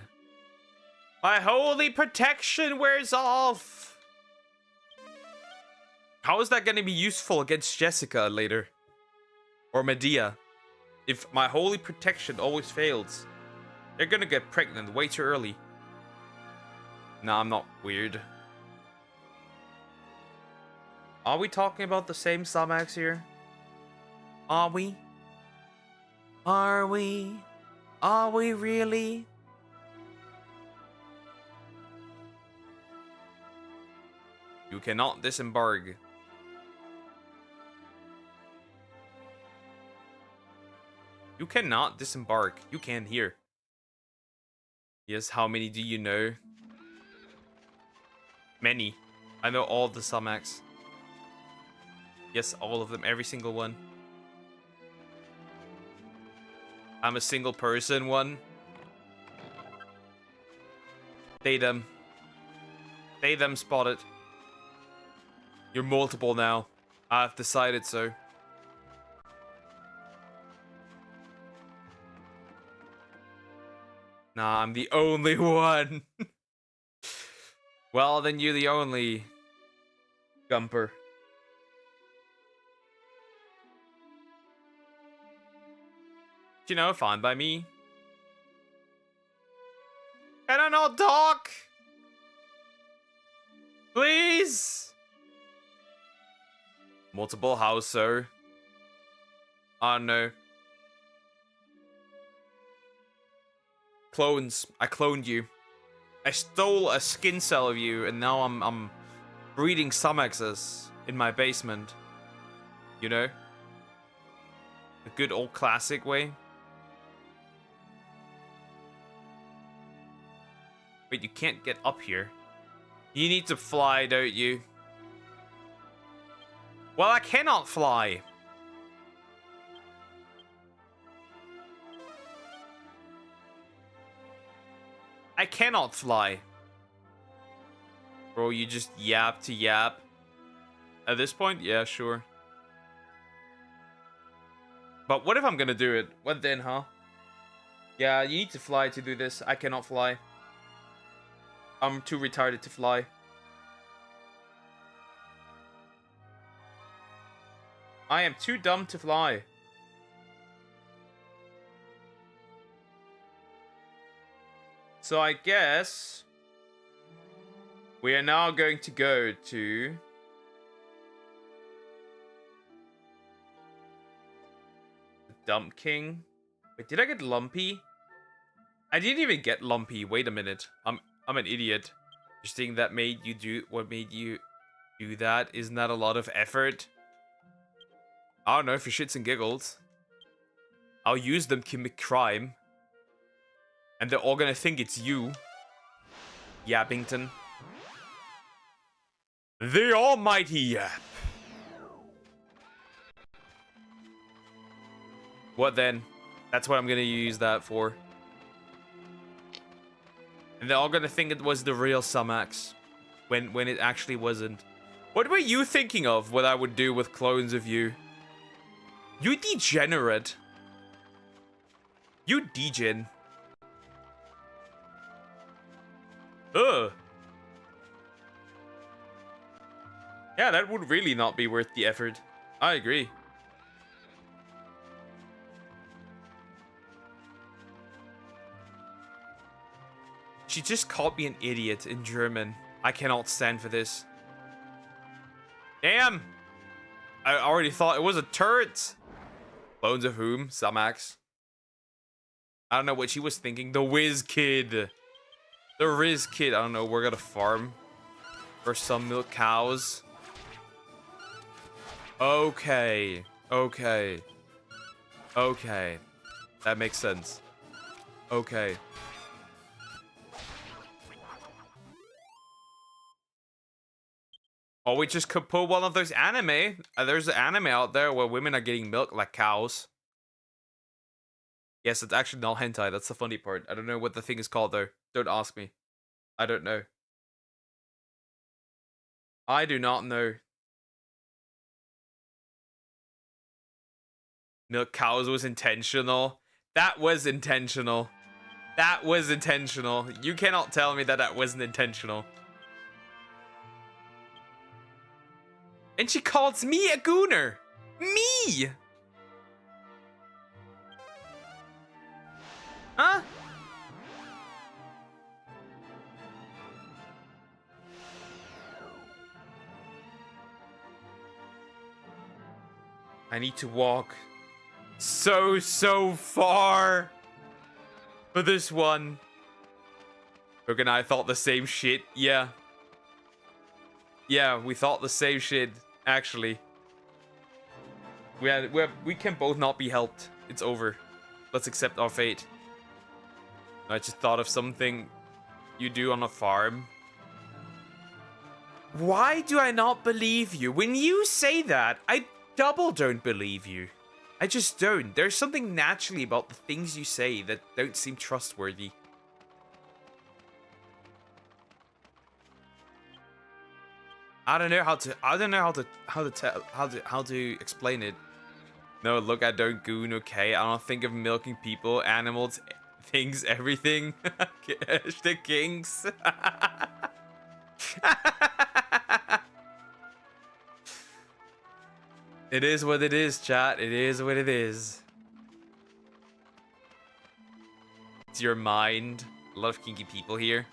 My holy protection wears off! How is that going to be useful against Jessica later? Or Medea? If my holy protection always fails, they're going to get pregnant way too early. Nah, I'm not weird. Are we talking about the same Samax here? Are we? Are we? Are we really? You cannot disembark. You cannot disembark. You can here. Yes, how many do you know? Many. I know all the Samax. Yes, all of them. Every single one. I'm a single person one. They them. They them spotted. You're multiple now. I've decided so. Nah, I'm the only one. Well, then you're the only Gumper. You know, fine by me. Can I not talk? Please? Multiple house, sir. Oh no. Clones. I cloned you. I stole a skin cell of you, and now I'm breeding Summexes in my basement. You know? The good old classic way. Wait, you can't get up here. You need to fly, don't you? Well, I cannot fly. I cannot fly. Bro, you just yap to yap. At this point, yeah, sure. But what if I'm gonna do it? What then, huh? Yeah, you need to fly to do this. I cannot fly. I'm too retarded to fly. I am too dumb to fly. So I guess we are now going to go to the Dump King. Wait, did I get Lumpy? I didn't even get Lumpy. Wait a minute. I'm an idiot. Interesting, that made you do what made you do that? Isn't that a lot of effort? I don't know, for shits and giggles. I'll use them to commit crime. And they're all gonna think it's you. Yappington. The almighty Yap. What then? That's what I'm gonna use that for. And they're all gonna think it was the real Sumax. When it actually wasn't. What were you thinking of what I would do with clones of you? You degenerate. You degen. Ugh. Yeah, that would really not be worth the effort. I agree. She just called me an idiot in German. I cannot stand for this. Damn! I already thought it was a turret. Clones of whom? Sumax. I don't know what she was thinking. The Whiz Kid. The Riz Kid. I don't know. We're gonna farm for some milk cows. Okay. Okay. Okay. That makes sense. Okay. Or we just could pull one of those anime. There's an anime out there where women are getting milked like cows. Yes, it's actually not hentai. That's the funny part. I don't know what the thing is called though. Don't ask me. I don't know. I do not know. Milk cows was intentional. That was intentional. That was intentional. You cannot tell me that that wasn't intentional. And she calls me a gooner. Me! Huh? I need to walk so far for this one. Brooke and I thought the same shit. Yeah. Yeah, we thought the same shit, actually. We can both not be helped. It's over. Let's accept our fate. I just thought of something you do on a farm. Why do I not believe you? When you say that, I double don't believe you. I just don't. There's something naturally about the things you say that don't seem trustworthy. I don't know how to explain it. No, look, I don't goon, okay? I don't think of milking people, animals, things, everything. The kings. It is what it is, chat. It is what it is. It's your mind. A lot of kinky people here.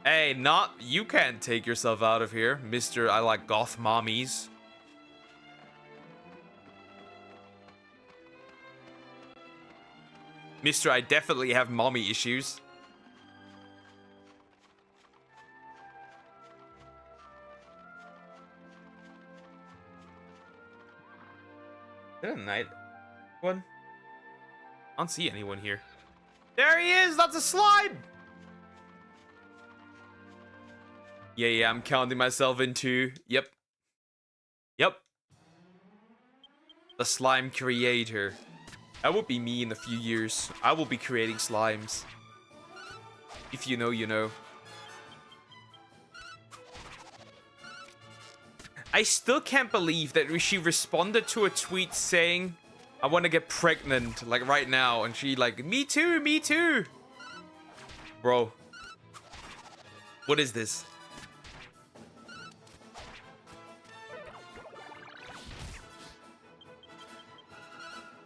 Hey, you can't take yourself out of here, Mr. I like goth mommies. Mr. I definitely have mommy issues. Is that a night one? I don't see anyone here. There he is! That's a slime! Yeah, I'm counting myself into. Yep. The slime creator. That would be me in a few years. I will be creating slimes. If you know, you know. I still can't believe that she responded to a tweet saying, I want to get pregnant, like right now. And she like, me too, me too. Bro. What is this?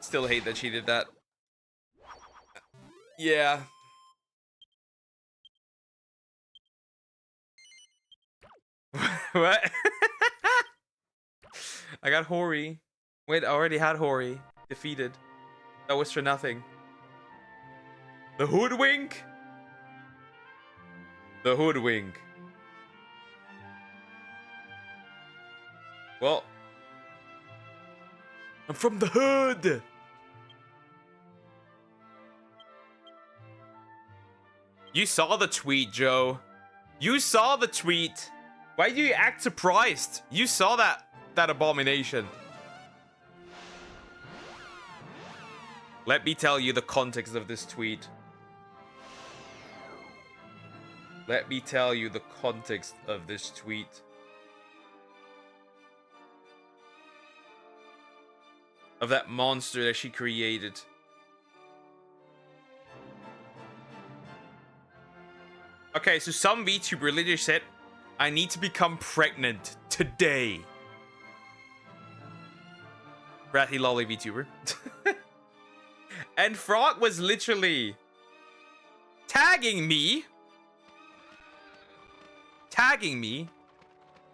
Still hate that she did that. Yeah. What? I got Hori. Wait, I already had Hori. Defeated. That was for nothing. The hoodwink? The hoodwink. Well. I'm from the hood! You saw the tweet, Joe. You saw the tweet. Why do you act surprised? You saw that abomination. Let me tell you the context of this tweet. Let me tell you the context of this tweet. Of that monster that she created. Okay, so some VTuber literally said, I need to become pregnant today. Bratty lolly VTuber. And Frog was literally tagging me.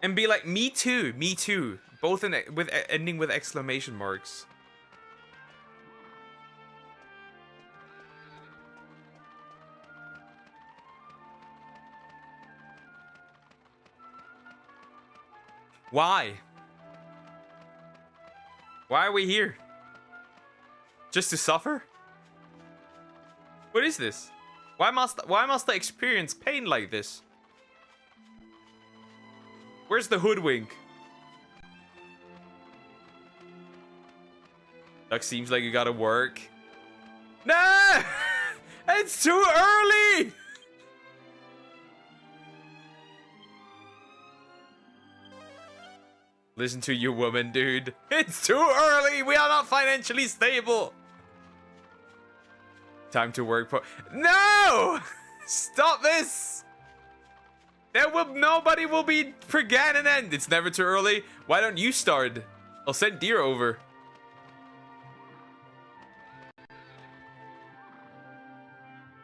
And be like, me too, me too. Both ending with exclamation marks. Why? Why are we here? Just to suffer? What is this? Why must I experience pain like this? Where's the hoodwink? That seems like you gotta work. Nah! It's too early! Listen to you, woman, dude. It's too early! We are not financially stable! Time to work for— No! Stop this! Nobody will be pregnant and end. It's never too early. Why don't you start? I'll send Deer over.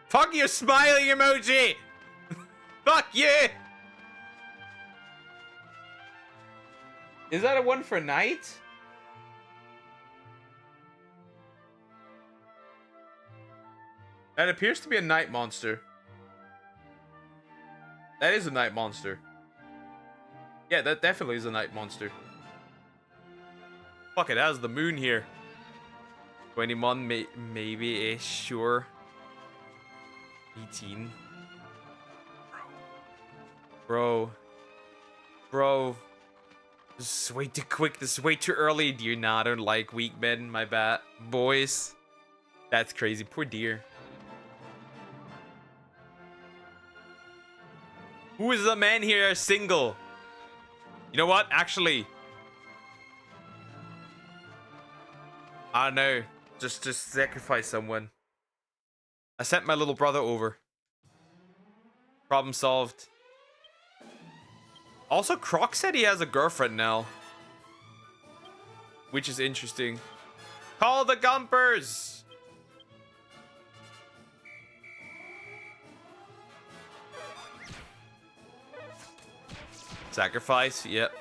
Fuck your smiling emoji! Fuck you! Is that a one for night? That appears to be a night monster. That is a night monster. Yeah, that definitely is a night monster. Fuck, it has the moon here. 21 maybe, sure. 18. Bro. This is way too quick. This is way too early. Dear, nah, I don't like weak men. My bad. Boys. That's crazy. Poor Deer. Who is the man here single? You know what? Actually. I don't know. Just sacrifice someone. I sent my little brother over. Problem solved. Also, Croc said he has a girlfriend now. Which is interesting. Call the Gumpers! Sacrifice, yep.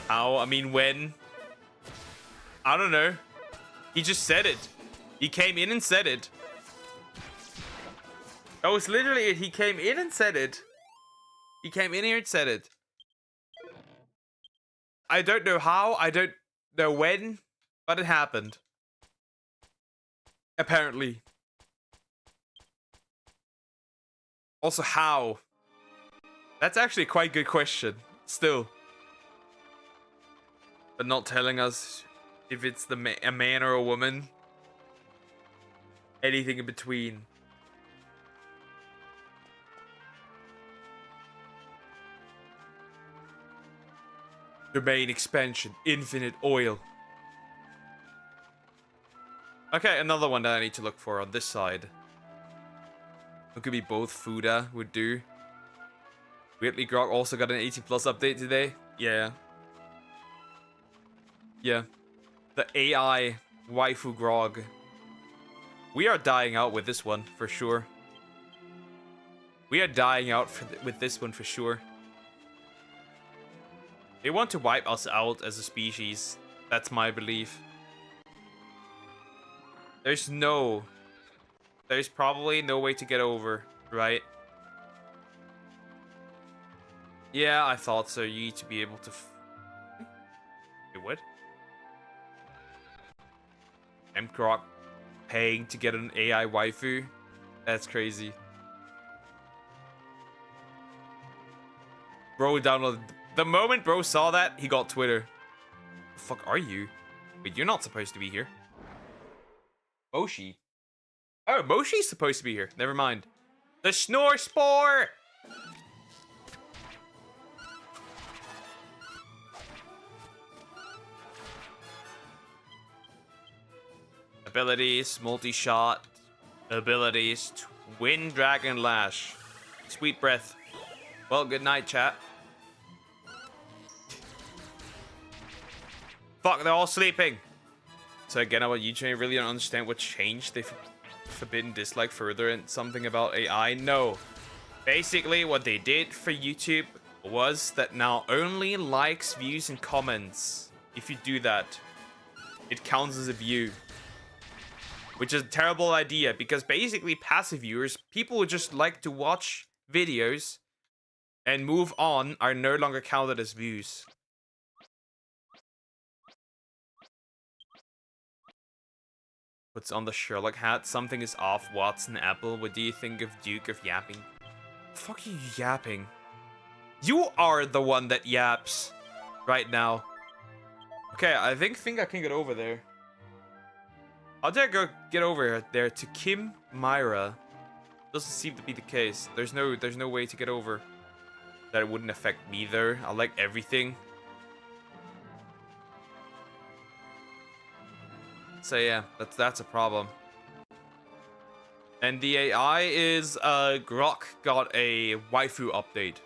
How? I mean, when? I don't know. He just said it. He came in and said it. That was literally it. He came in and said it. He came in here and said it. I don't know how. I don't know when. But it happened. Apparently. Also, how? That's actually a quite good question. Still. But not telling us if it's a man or a woman. Anything in between. Domain expansion. Infinite oil. Okay, another one that I need to look for on this side. It could be both. Fuda would do. Weirdly, Grog also got an 18+ update today. Yeah. Yeah. The AI waifu Grog. We are dying out with this one, for sure. We are dying out with this one, for sure. They want to wipe us out as a species. That's my belief. There's probably no way to get over, right? Yeah, I thought so. You need to be able to... Wait, what? M-Croc paying to get an AI waifu? That's crazy. Bro downloaded... The moment bro saw that, he got Twitter. The fuck are you? Wait, you're not supposed to be here. Moshi. Oh, Moshi's supposed to be here. Never mind. The Snore Spore! Abilities, multi-shot. Abilities, Twin Dragon Lash. Sweet Breath. Well, good night, chat. Fuck, they're all sleeping. So again, I want you to really don't understand what changed. They've forbidden dislike further and something about AI. No. Basically, what they did for YouTube was that now only likes, views, and comments. If you do that, it counts as a view. Which is a terrible idea, because basically passive viewers, people who just like to watch videos and move on, are no longer counted as views. What's on the Sherlock hat? Something is off, Watson, Apple. What do you think of Duke of Yapping? Fuck you yapping. You are the one that yaps right now. Okay, I think I can get over there. How did I go get over there to Kim Myra? Doesn't seem to be the case. There's no way to get over. That it wouldn't affect me though. I like everything. So yeah, that's a problem. And the AI is Grok got a waifu update.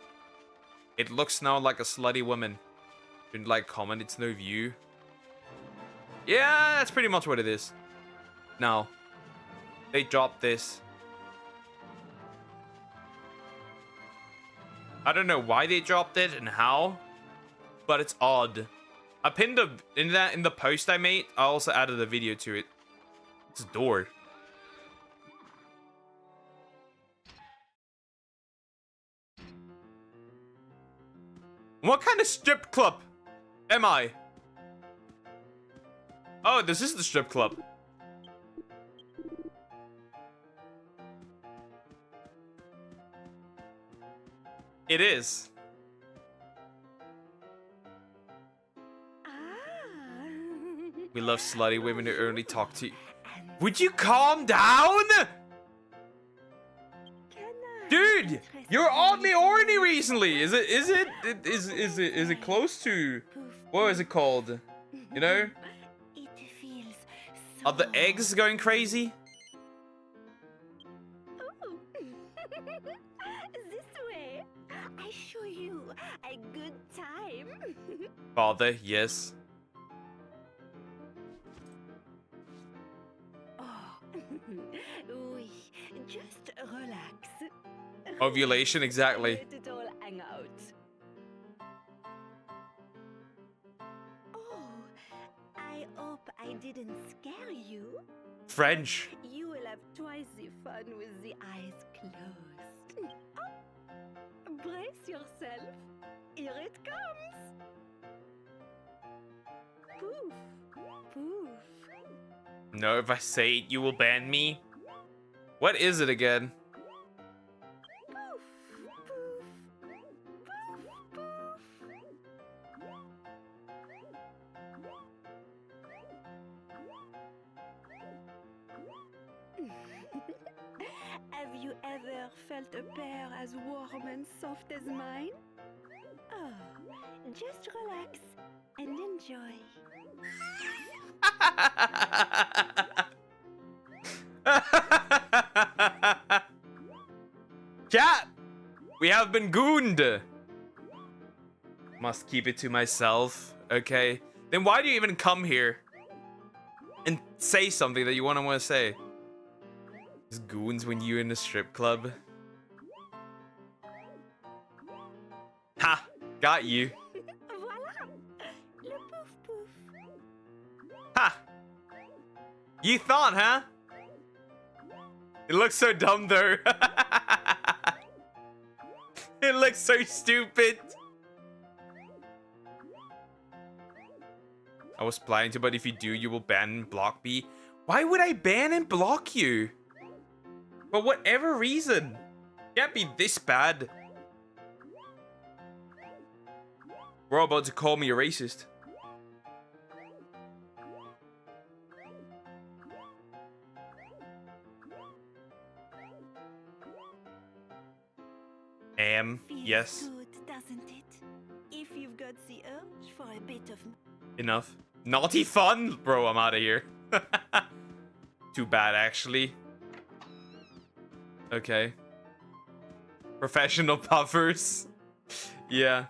It looks now like a slutty woman. Didn't like comment, it's no view. Yeah, that's pretty much what it is. Now, they dropped this. I don't know why they dropped it and how, but it's odd. I pinned in the post I made. I also added a video to it. It's a door. What kind of strip club am I? Oh, this is the strip club. It is. We love slutty women who only talk to you. Would you calm down? Dude, you're oddly horny recently. Is it close to, what is it called? You know? Are the eggs going crazy? This way. I show you a good time. Father, yes. Oh, Ovulation, exactly. Let it all hang out. Oh, I hope I didn't scare you. French. You will have twice the fun with the eyes closed. Oh, brace yourself. Here it comes. Poof, poof. No, if I say it, you will ban me. What is it again? Poof, poof, poof, poof. Have you ever felt a pair as warm and soft as mine? Oh, just relax and enjoy. Chat! We have been gooned! Must keep it to myself, okay? Then why do you even come here? And say something that you want to say? Just goons when you're in a strip club. Ha! Got you. Voilà! Le pouf pouf. Ha! You thought, huh? It looks so dumb though. It looks so stupid. I was planning to, but if you do, you will ban and block me. Why would I ban and block you? For whatever reason. Can't be this bad. We're all about to call me a racist. Feels Yes. good, doesn't it? If you've got the urge for a bit of Enough. Naughty fun? Bro, I'm out of here. Too bad, actually. Okay. Professional puffers. Yeah.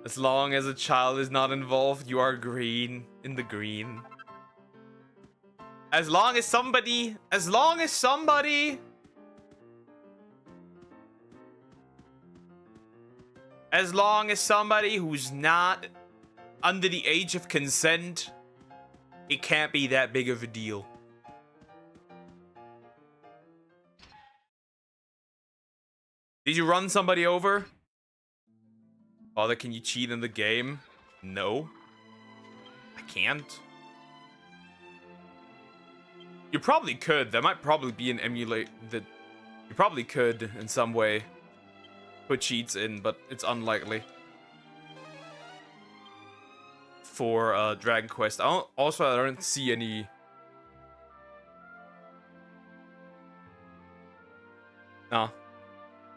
As long as a child is not involved, you are green. In the green. As long as somebody... As long as somebody who's not under the age of consent, it can't be that big of a deal. Did you run somebody over? Father, can you cheat in the game? No. I can't. You probably could. There might probably be an emulate that you probably could in some way put cheats in, but it's unlikely. For Dragon Quest. I don't see any. No.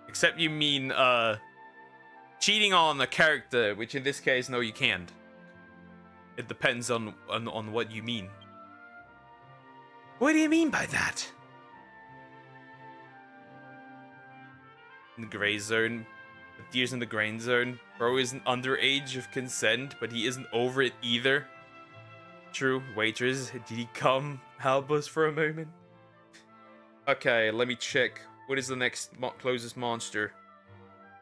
Except you mean cheating on a character, which in this case, no, you can't. It depends on what you mean. What do you mean by that? In the gray zone. Deer's in the grain zone. Bro isn't under age of consent, but he isn't over it either. True. Waitress, did he come help us for a moment? Okay, let me check. What is the next closest monster?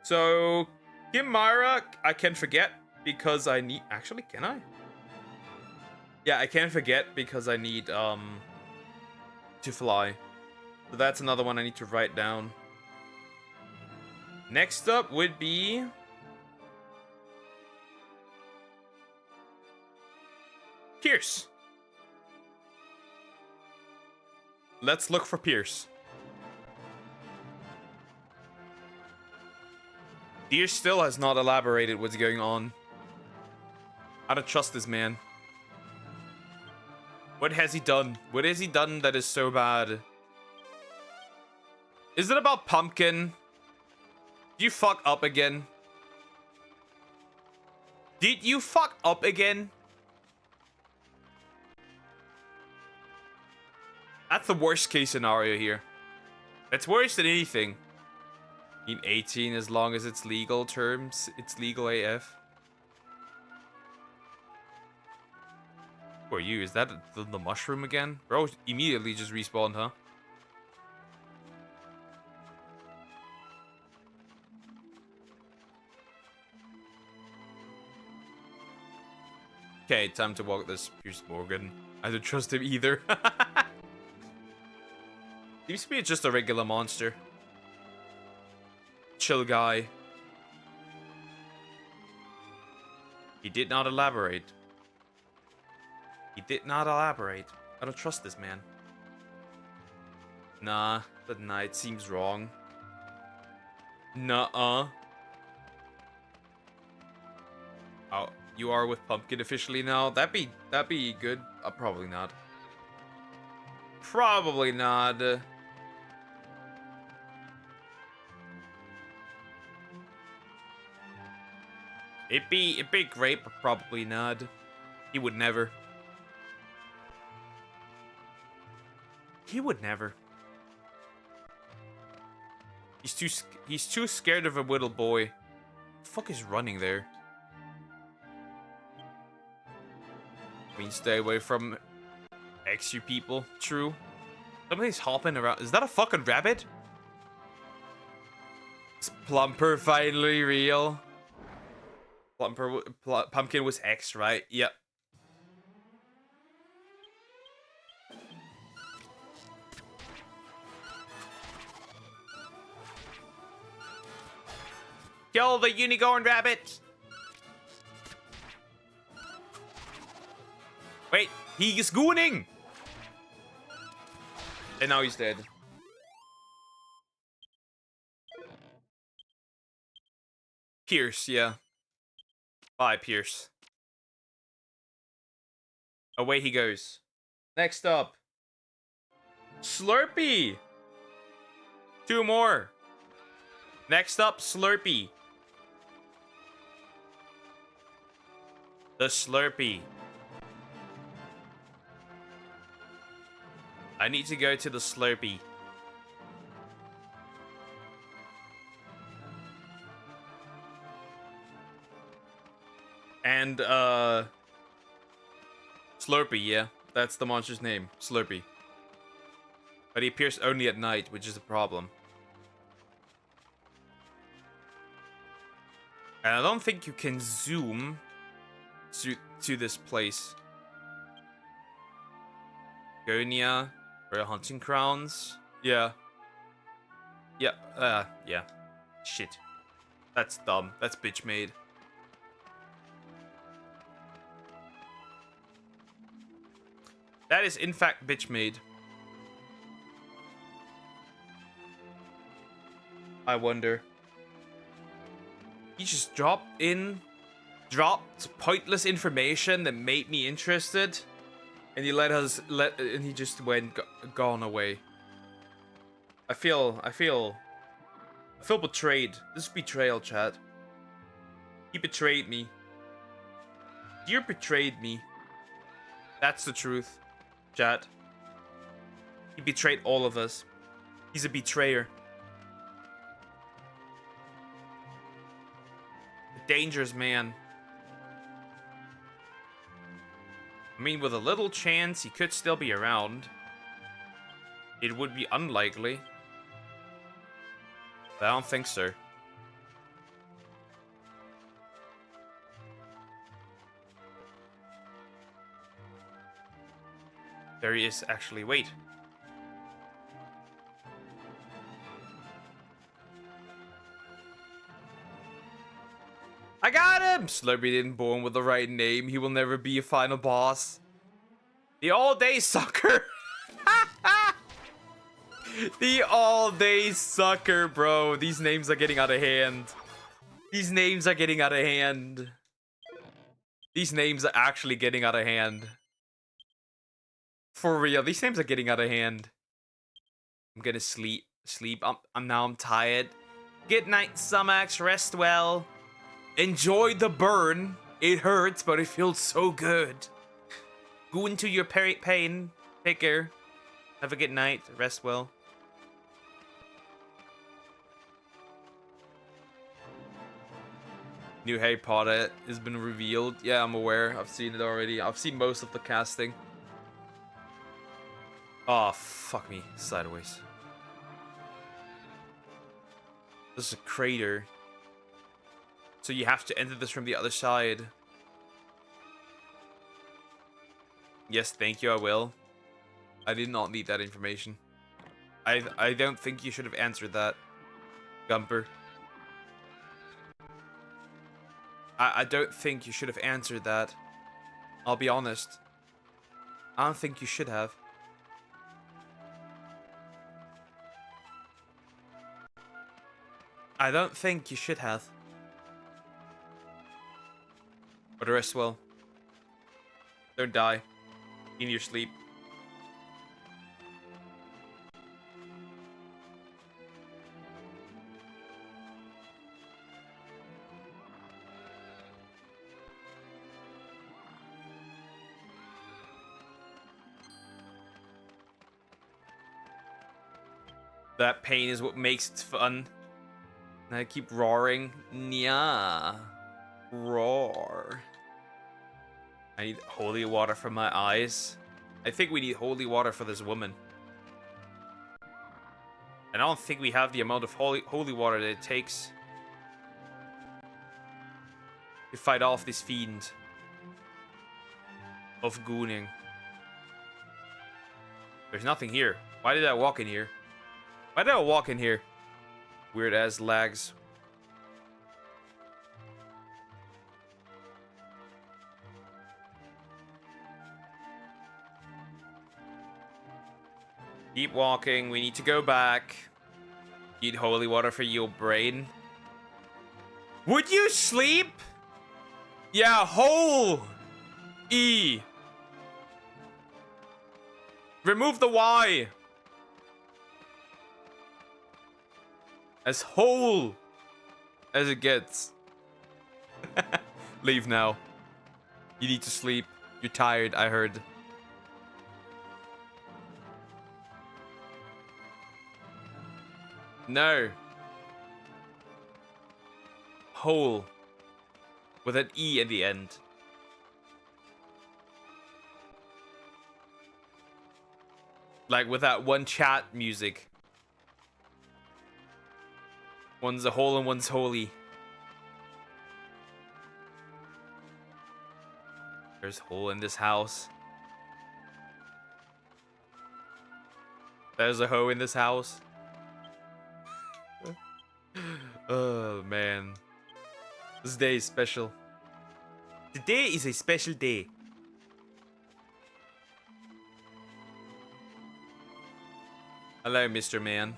So, Kimara, I can forget because I need... Actually, can I? Yeah, I can forget because I need, to fly. So that's another one I need to write down. Next up would be... Pierce. Let's look for Pierce. Deer still has not elaborated what's going on. I don't trust this man. What has he done? What has he done that is so bad? Is it about Pumpkin? Did you fuck up again? Did you fuck up again? That's the worst case scenario here. That's worse than anything. I mean 18 as long as it's legal terms. It's legal AF. Who are you? Is that the mushroom again? Bro immediately just respawned, huh? Okay, time to walk this Pierce Morgan. I don't trust him either. Seems to be just a regular monster. Chill guy. He did not elaborate. He did not elaborate. I don't trust this man. Nah, it seems wrong. Nuh-uh. Oh, you are with Pumpkin officially now? That'd be good. Probably not. Probably not. It'd be great, but probably not. He would never. He would never. He's too scared of a little boy. The fuck is running there? I mean, stay away from extra people. True. Somebody's hopping around. Is that a fucking rabbit? Is Plumper finally real? Pumpkin was X, right? Yep. Kill the unicorn rabbit! Wait, he is gooning! And now he's dead. Pierce, yeah. Bye, Pierce. Away he goes. Next up. Slurpee! 2 more. Next up, Slurpee. The Slurpee. I need to go to the Slurpee. And, Slurpee, yeah. That's the monster's name. Slurpee. But he appears only at night, which is a problem. And I don't think you can zoom to this place. Gonia, Royal Hunting Crowns. Yeah. Yeah, yeah. Shit. That's dumb. That's bitch made. That is in fact bitch made. I wonder. He just dropped pointless information that made me interested, and he and he just gone away. I feel betrayed. This is betrayal, chat. He betrayed me. You betrayed me. That's the truth, chat. He betrayed all of us. He's a betrayer. A dangerous man. I mean, with a little chance, he could still be around. It would be unlikely. But I don't think so. There he is, actually. Wait. I got him! Slurpee didn't born with the right name. He will never be a final boss. The all-day sucker. The all-day sucker, bro. These names are getting out of hand. These names are getting out of hand. These names are actually getting out of hand. For real, these names are getting out of hand. I'm gonna sleep. I'm tired. Good night, Sumax. Rest well. Enjoy the burn. It hurts, but it feels so good. Go into your pain. Take care. Have a good night. Rest well. New Harry Potter has been revealed. Yeah, I'm aware. I've seen it already. I've seen most of the casting. Oh, fuck me. Sideways. This is a crater. So you have to enter this from the other side. Yes, thank you, I will. I did not need that information. I don't think you should have answered that, Gumper. I don't think you should have answered that. I'll be honest. I don't think you should have. I don't think you should have. But the rest will. Don't die. In your sleep. That pain is what makes it fun. And I keep roaring. Nya. Roar. I need holy water for my eyes. I think we need holy water for this woman. And I don't think we have the amount of holy water that it takes to fight off this fiend of gooning. There's nothing here. Why did I walk in here? Why did I walk in here? Weird ass lags. Keep walking. We need to go back. Need holy water for your brain. Would you sleep? Yeah, whole E. Remove the Y. As whole as it gets. Leave now. You need to sleep. You're tired, I heard. No. Whole. With an E at the end. Like with that one chat music. One's a hole and one's holy. There's hole in this house. There's a hoe in this house. Oh man. This day is special. Today is a special day. Hello, Mr. Man.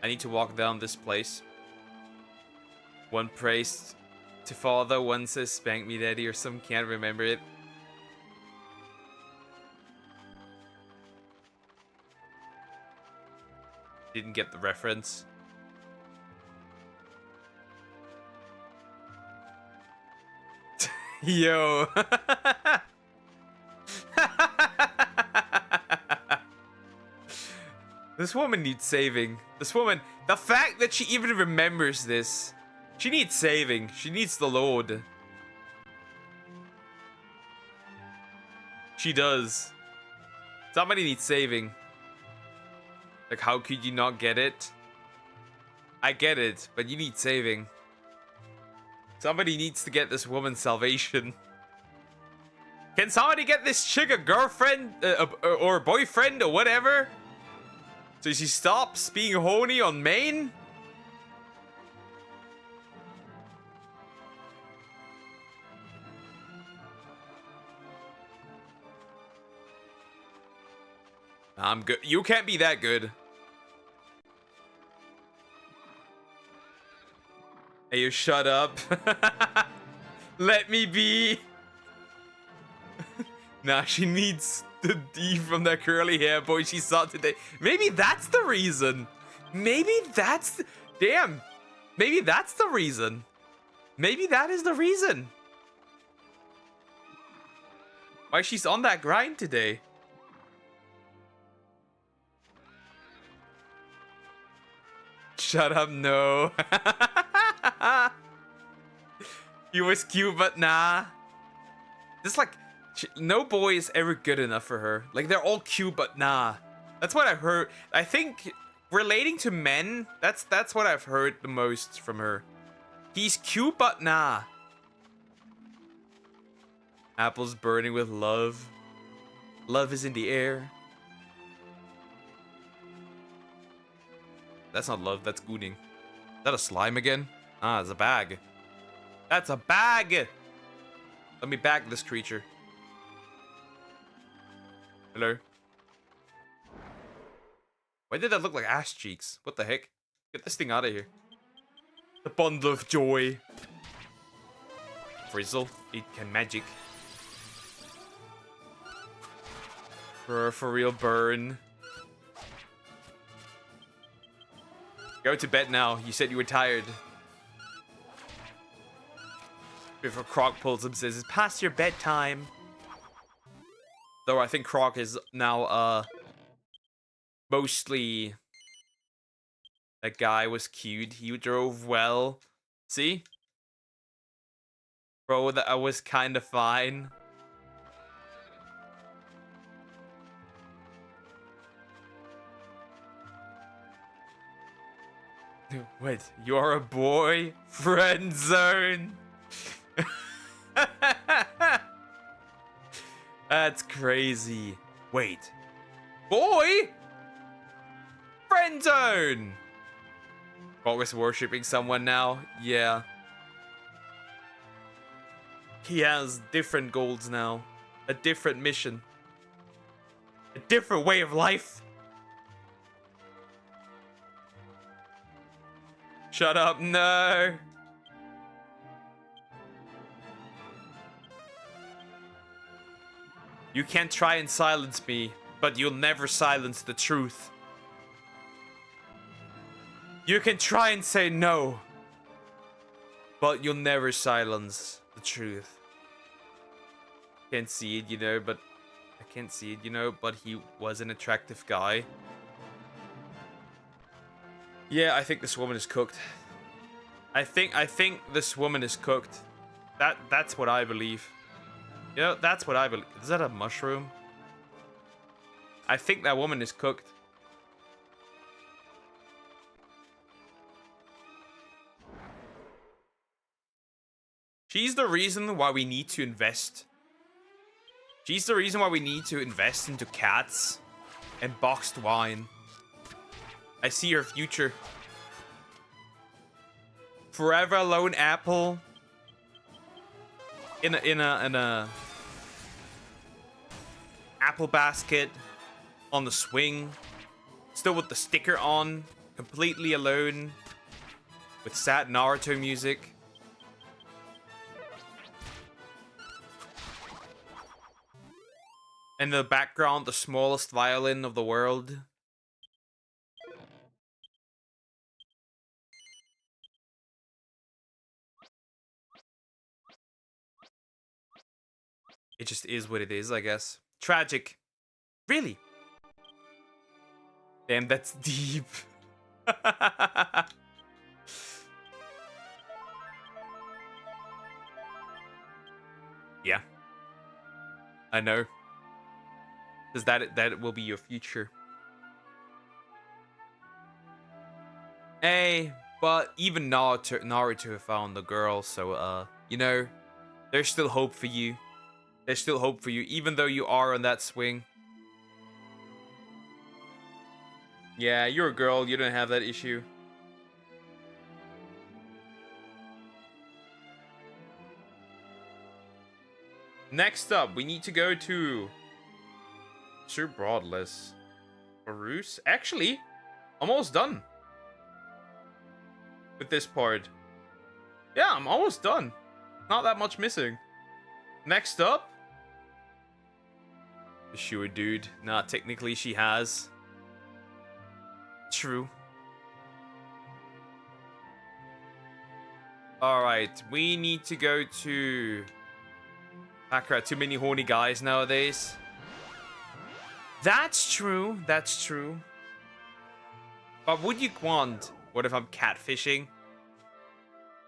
I need to walk down this place. One prays to father, one says spank me daddy, or some can't remember it. Didn't get the reference. Yo. This woman needs saving. This woman, the fact that she even remembers this, she needs saving. She needs the Lord. She does. Somebody needs saving. Like, how could you not get it? I get it, but you need saving. Somebody needs to get this woman salvation. Can somebody get this chick a girlfriend or a boyfriend or whatever? So she stops being horny on main? I'm good. You can't be that good. Hey, you shut up. Let me be. Nah, she needs the D from that curly hair boy she saw today. Maybe that's the reason. Maybe that's... Damn. Maybe that's the reason. Maybe that is the reason. Why she's on that grind today. Shut up, no. He was cute, but nah. Just like... No boy is ever good enough for her. Like, they're all cute, but nah. That's what I've heard. I think relating to men, that's what I've heard the most from her. He's cute, but nah. Apples burning with love. Love is in the air. That's not love, that's gooning. Is that a slime again? Ah, it's a bag. That's a bag! Let me bag this creature. Hello? Why did that look like ass cheeks? What the heck? Get this thing out of here. The bundle of joy. Frizzle, it can magic. For real, burn. Go to bed now. You said you were tired. Before Croc pulls up and says, it's past your bedtime. Though I think Croc is now, mostly... That guy was cute. He drove well. See? Bro, that was kind of fine. Wait, you're a boy? Friend zone? That's crazy. Wait. Boy? Friend zone! Always worshipping someone now? Yeah. He has different goals now. A different mission. A different way of life. Shut up, no. You can't try and silence me, but you'll never silence the truth. You can try and say no, but you'll never silence the truth. Can't see it, you know, but I can't see it, you know, but he was an attractive guy. Yeah, I think this woman is cooked. I think this woman is cooked. That's what I believe. You know, that's what I believe. Is that a mushroom? I think that woman is cooked. She's the reason why we need to invest. She's the reason why we need to invest into cats and boxed wine. I see her future. Forever alone apple. In a apple basket on the swing. Still with the sticker on. Completely alone. With sad Naruto music. In the background, the smallest violin of the world. It just is what it is, I guess. Tragic. Really? Damn, that's deep. Yeah. I know. Because that will be your future. Hey, but even Naruto found the girl, so, you know, there's still hope for you. There's still hope for you, even though you are on that swing. Yeah, you're a girl, you don't have that issue. Next up, we need to go to Sir Broadless. Barus? Actually, almost done with this part. Yeah, I'm almost done. Not that much missing. Next up, sure, dude. Nah, technically she has. True. Alright, we need to go to Akira. Too many horny guys nowadays. That's true. That's true. But would you want? What if I'm catfishing?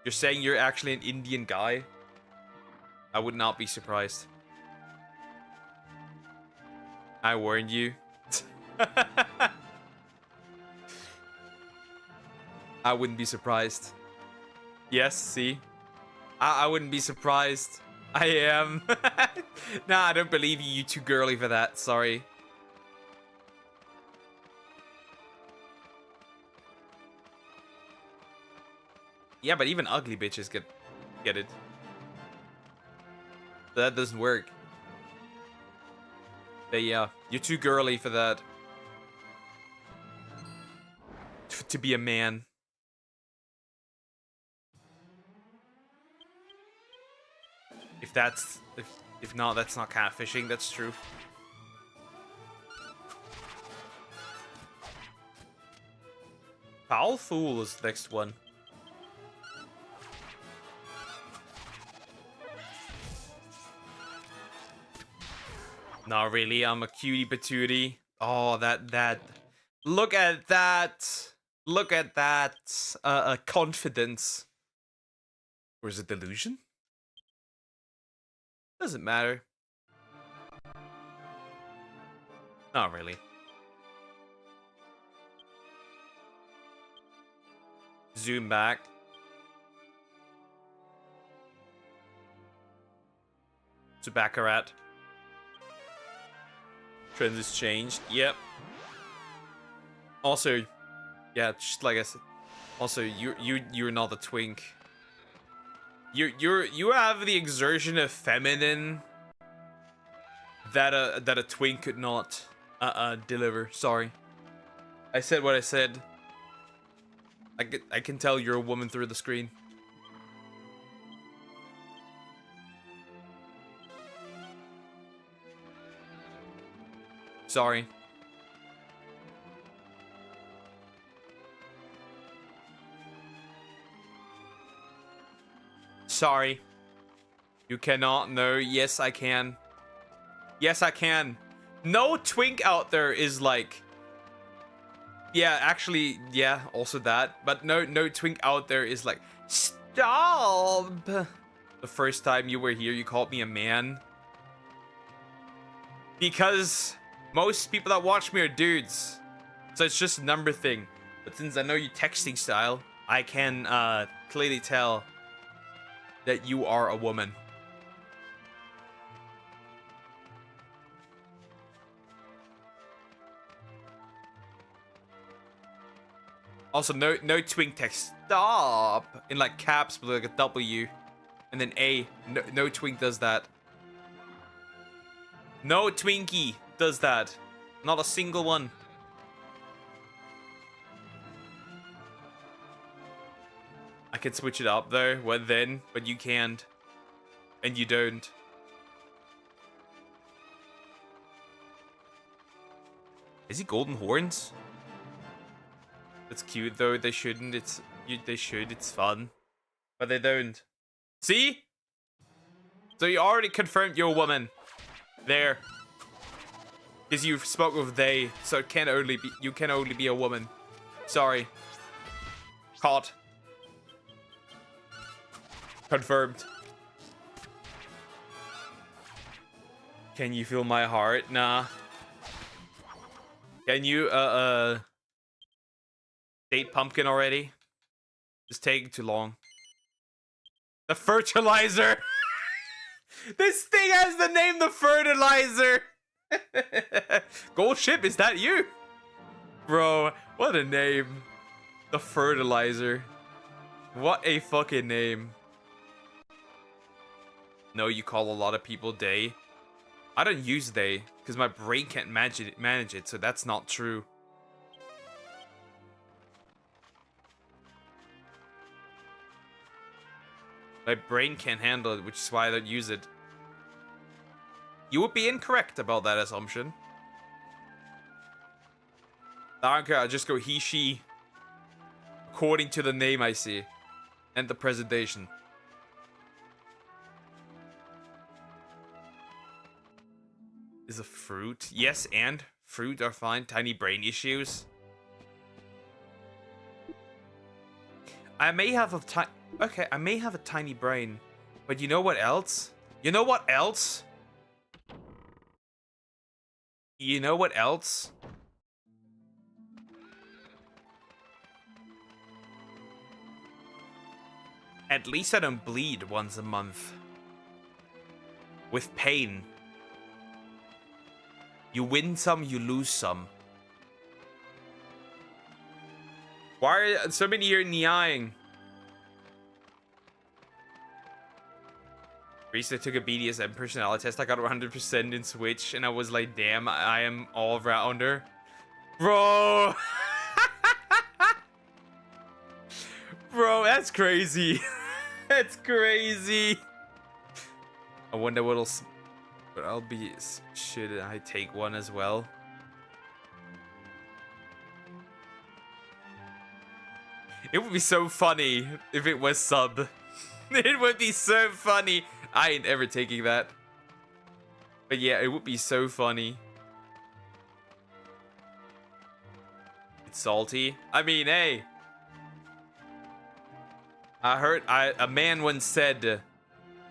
You're saying you're actually an Indian guy? I would not be surprised. I warned you. I wouldn't be surprised. Yes, see? I wouldn't be surprised. I am. Nah, I don't believe you. You're too girly for that. Sorry. Yeah, but even ugly bitches get it. That doesn't work. But yeah, you're too girly for that. To be a man. If not, that's not catfishing. That's true. Foul Fool is the next one. Not really. I'm a cutie patootie. Oh, that. Look at that. Look at that. Confidence. Or is it delusion? Doesn't matter. Not really. Zoom back. To Baccarat. Trends has changed. Yep. Also, yeah, just like I said. Also, you're not a twink. You have the exertion of feminine that a twink could not deliver. Sorry. I said what I said. I can tell you're a woman through the screen. Sorry. Sorry. You cannot. No. Yes, I can. Yes, I can. No twink out there is like... Yeah, actually, yeah, also that. But no twink out there is like, stop! The first time you were here, you called me a man. Because most people that watch me are dudes. So it's just a number thing. But since I know your texting style, I can clearly tell that you are a woman. Also, no twink text. Stop! In like caps with like a W. And then A. No twink does that. No Twinkie does that. Not a single one. I can switch it up though, but you can't. And you don't. Is he golden horns? That's cute though. They shouldn't. They should. It's fun, but they don't. See? So you already confirmed you're a woman. There. Because you spoke with they, so it can only be you can only be a woman. Sorry. Caught. Confirmed. Can you feel my heart? Nah. Can you date pumpkin already? Just taking too long. The fertilizer. This thing has the name the fertilizer. Gold ship, is that you? Bro, what a name. The fertilizer. What a fucking name. No, you call a lot of people they. I don't use they because my brain can't manage it, so that's not true. My brain can't handle it, which is why I don't use it. You would be incorrect about that assumption. Okay, I'll just go he, she. According to the name I see. And the presentation. Is a fruit? Yes, and fruit are fine. Tiny brain issues. I may have a I may have a tiny brain, but you know what else? You know what else? You know what else? At least I don't bleed once a month. with pain. You win some, you lose some. Why are so many here nyaing? Recently took a BDSM personality test. I got 100% in Switch, and I was like, damn, I am all rounder. Bro! Bro, that's crazy. That's crazy. I wonder what'll... But I'll be... Should I take one as well? It would be so funny if it was sub. It would be so funny. I ain't ever taking that. But yeah, it would be so funny. It's salty. I mean, hey. I heard a man once said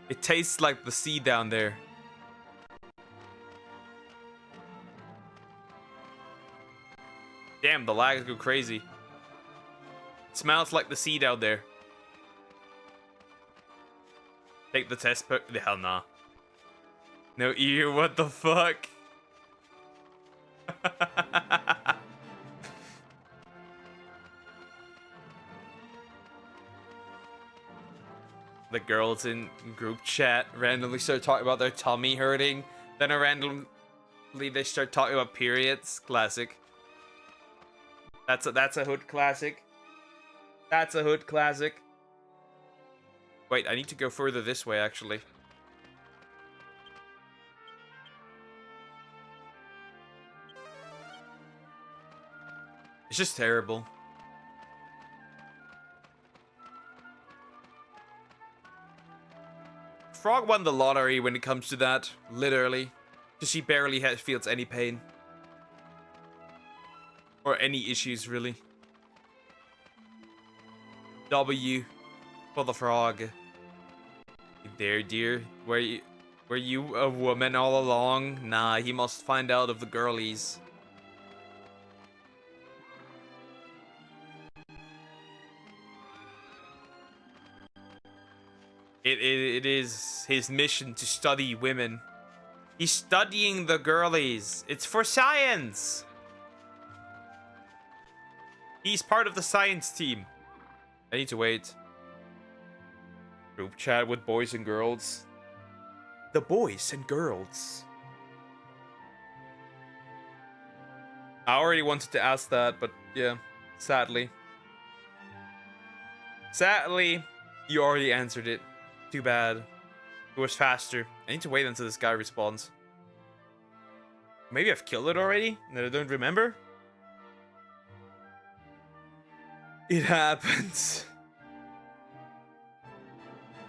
it tastes like the sea down there. Damn, the lags go crazy. It smells like the sea down there. Take the test the hell nah. No ear, what the fuck? The girls in group chat randomly start talking about their tummy hurting. Then randomly they start talking about periods. Classic. That's a hood classic. That's a hood classic. Wait, I need to go further this way, actually. It's just terrible. Frog won the lottery when it comes to that, literally. Because she barely feels any pain. Or any issues, really. W for the frog. There, dear. Were you a woman all along? Nah, he must find out of the girlies. It is his mission to study women. He's studying the girlies. It's for science. He's part of the science team. I need to wait. Group chat with boys and girls. The boys and girls. I already wanted to ask that, but yeah, sadly. Sadly, you already answered it. Too bad. It was faster. I need to wait until this guy responds. Maybe I've killed it already and I don't remember? It happens.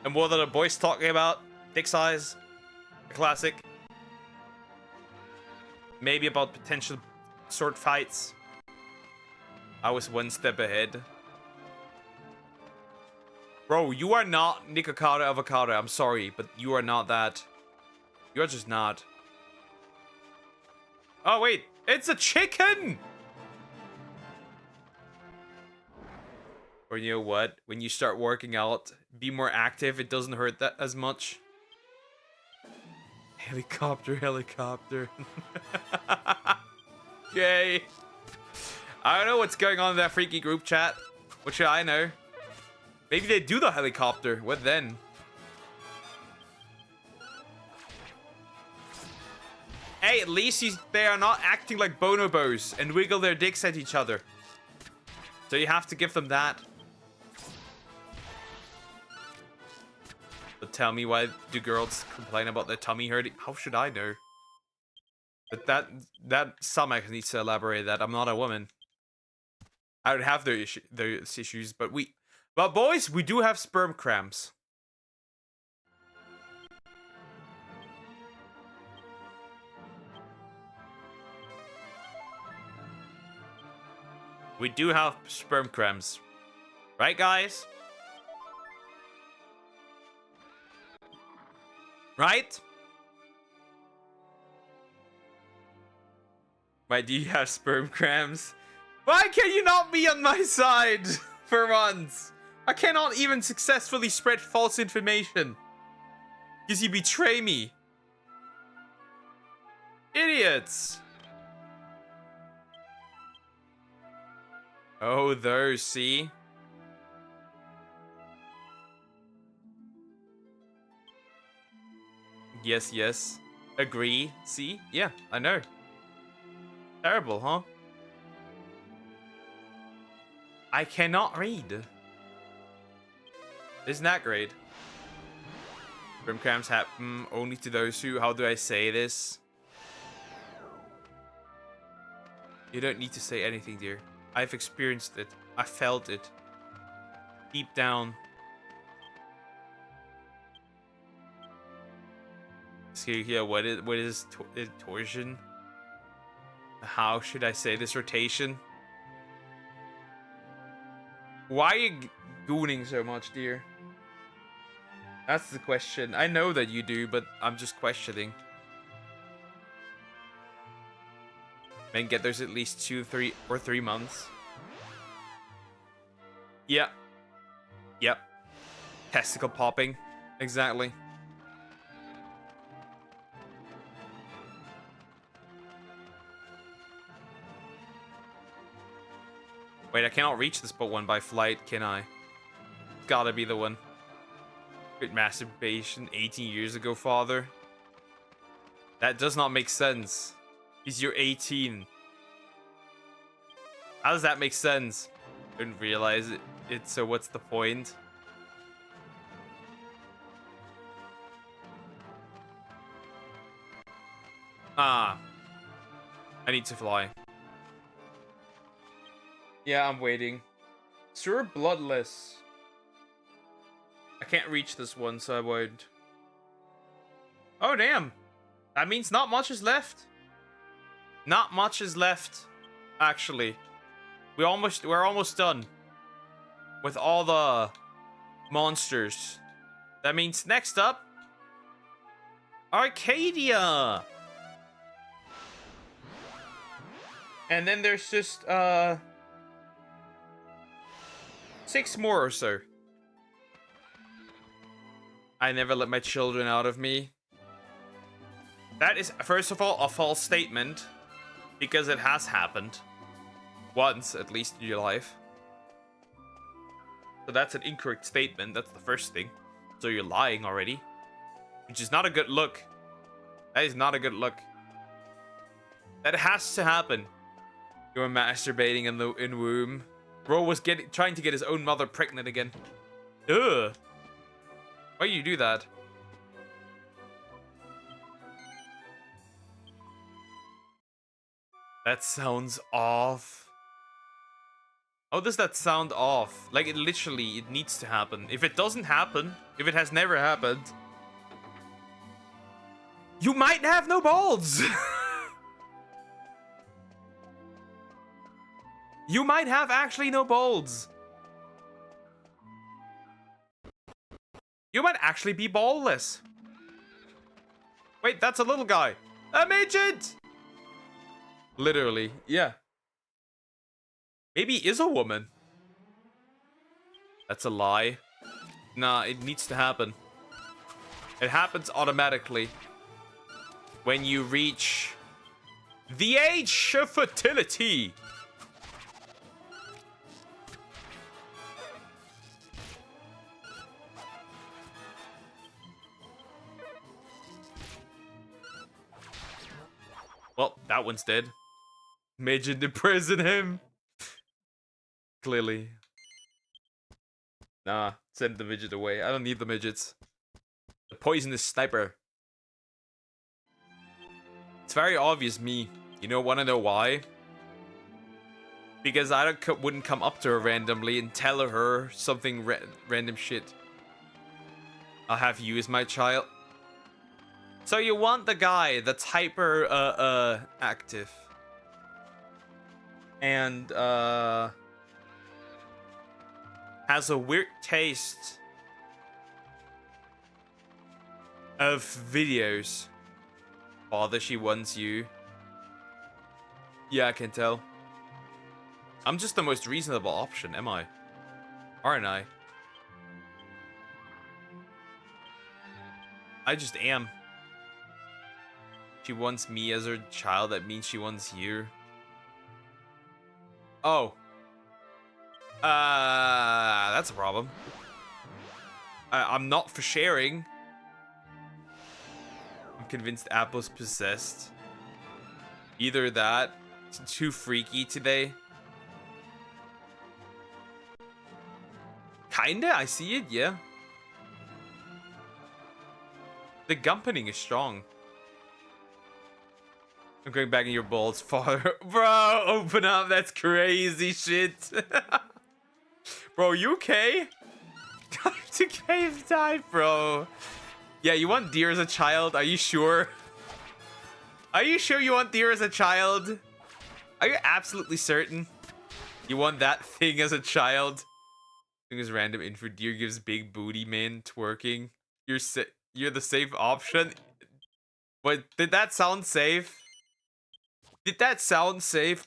And what are the boys talking about? Dick size. A classic. Maybe about potential sword fights. I was one step ahead. Bro, you are not Nikocado Avocado. I'm sorry, but you are not that. You're just not. Oh, wait. It's a chicken! Or you know what? When you start working out, be more active. It doesn't hurt that as much. Helicopter, helicopter. Yay. I don't know what's going on in that freaky group chat. What should I know? Maybe they do the helicopter. What then? Hey, at least they are not acting like bonobos and wiggle their dicks at each other. So you have to give them that. But tell me, why do girls complain about their tummy hurting? How should I know? But that Samek needs to elaborate that. I'm not a woman. I don't have those issues, but boys, we do have sperm cramps. We do have sperm cramps. Right, guys? Right? Why do you have sperm cramps? Why can you not be on my side for once? I cannot even successfully spread false information. Because you betray me. Idiots! Oh, those, see? Yes, yes. Agree. See? Yeah, I know. Terrible, huh? I cannot read. Isn't that great? Grim cramps happen only to those who... How do I say this? You don't need to say anything, dear. I've experienced it. I felt it. Deep down. See here, what is torsion? How should I say this? Rotation? Why are you gooning so much, dear? That's the question. I know that you do, but I'm just questioning. Men get those at least 2, 3, or 3 months. Yep. Yep. Testicle popping. Exactly. Wait, I cannot reach this but one by flight, can I? Gotta be the one. Good masturbation 18 years ago, father. That does not make sense. Because you're 18. How does that make sense? Didn't realize it, so what's the point? Ah. I need to fly. Yeah, I'm waiting. Sir Bloodless. I can't reach this one, so I won't. Oh, damn. That means not much is left. Not much is left, actually. We're almost done with all the monsters. That means next up, Arcadia. And then there's just 6 more or so. I never let my children out of me. That is, first of all, a false statement. Because it has happened. Once, at least in your life. So that's an incorrect statement. That's the first thing. So you're lying already. Which is not a good look. That is not a good look. That has to happen. You were masturbating in womb. Bro was trying to get his own mother pregnant again. Ugh. Why do you do that? That sounds off. How does that sound off? Like, it literally, it needs to happen. If it doesn't happen, if it has never happened, you might have no balls. You might have actually no balls. You might actually be ballless. Wait, that's a little guy. A midget! Literally, yeah. Maybe he is a woman. That's a lie. Nah, it needs to happen. It happens automatically when you reach the age of fertility. Well, that one's dead. Midget imprison him. Clearly. Nah, send the midget away. I don't need the midgets. The poisonous sniper. It's very obvious me. You know, wanna know why? Because I wouldn't come up to her randomly and tell her something random shit. I'll have you as my child. So you want the guy that's hyper active. And has a weird taste of videos. Father, she wants you. Yeah, I can tell. I'm just the most reasonable option, am I? Aren't I? I just am. She wants me as her child. That means she wants you. Oh. That's a problem. I'm not for sharing. I'm convinced Apple's possessed. Either that. It's too freaky today. Kinda, I see it, yeah. The gumpening is strong. I'm going back in your balls, father. Bro, open up. That's crazy shit. Bro, you okay? Time to cave dive, bro. Yeah, you want deer as a child? Are you sure? Are you sure you want deer as a child? Are you absolutely certain? You want that thing as a child? Thing is random info. Deer gives big booty man twerking. You're the safe option. But did that sound safe? Did that sound safe?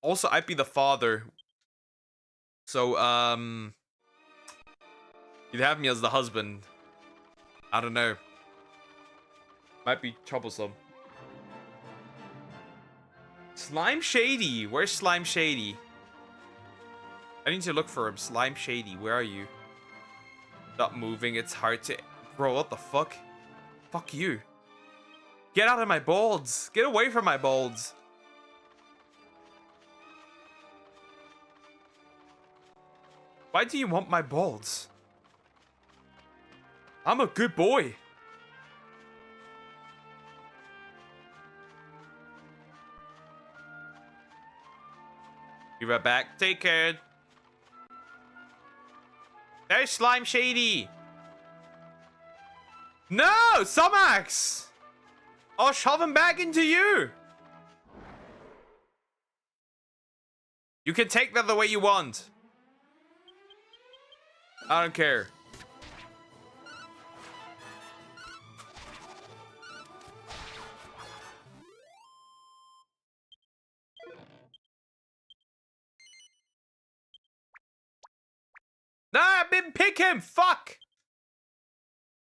Also, I'd be the father. So, you'd have me as the husband. I don't know. Might be troublesome. Slime Shady. Where's Slime Shady? I need to look for him. Slime Shady, where are you? Stop moving. It's hard to... Bro, what the fuck? Fuck you. Get out of my balls. Get away from my balls. Why do you want my balls? I'm a good boy. Be right back. Take care. There's Slime Shady. No, Somax. I'll shove him back into you. You can take that the way you want. I don't care. Nah, I didn't pick him. Fuck.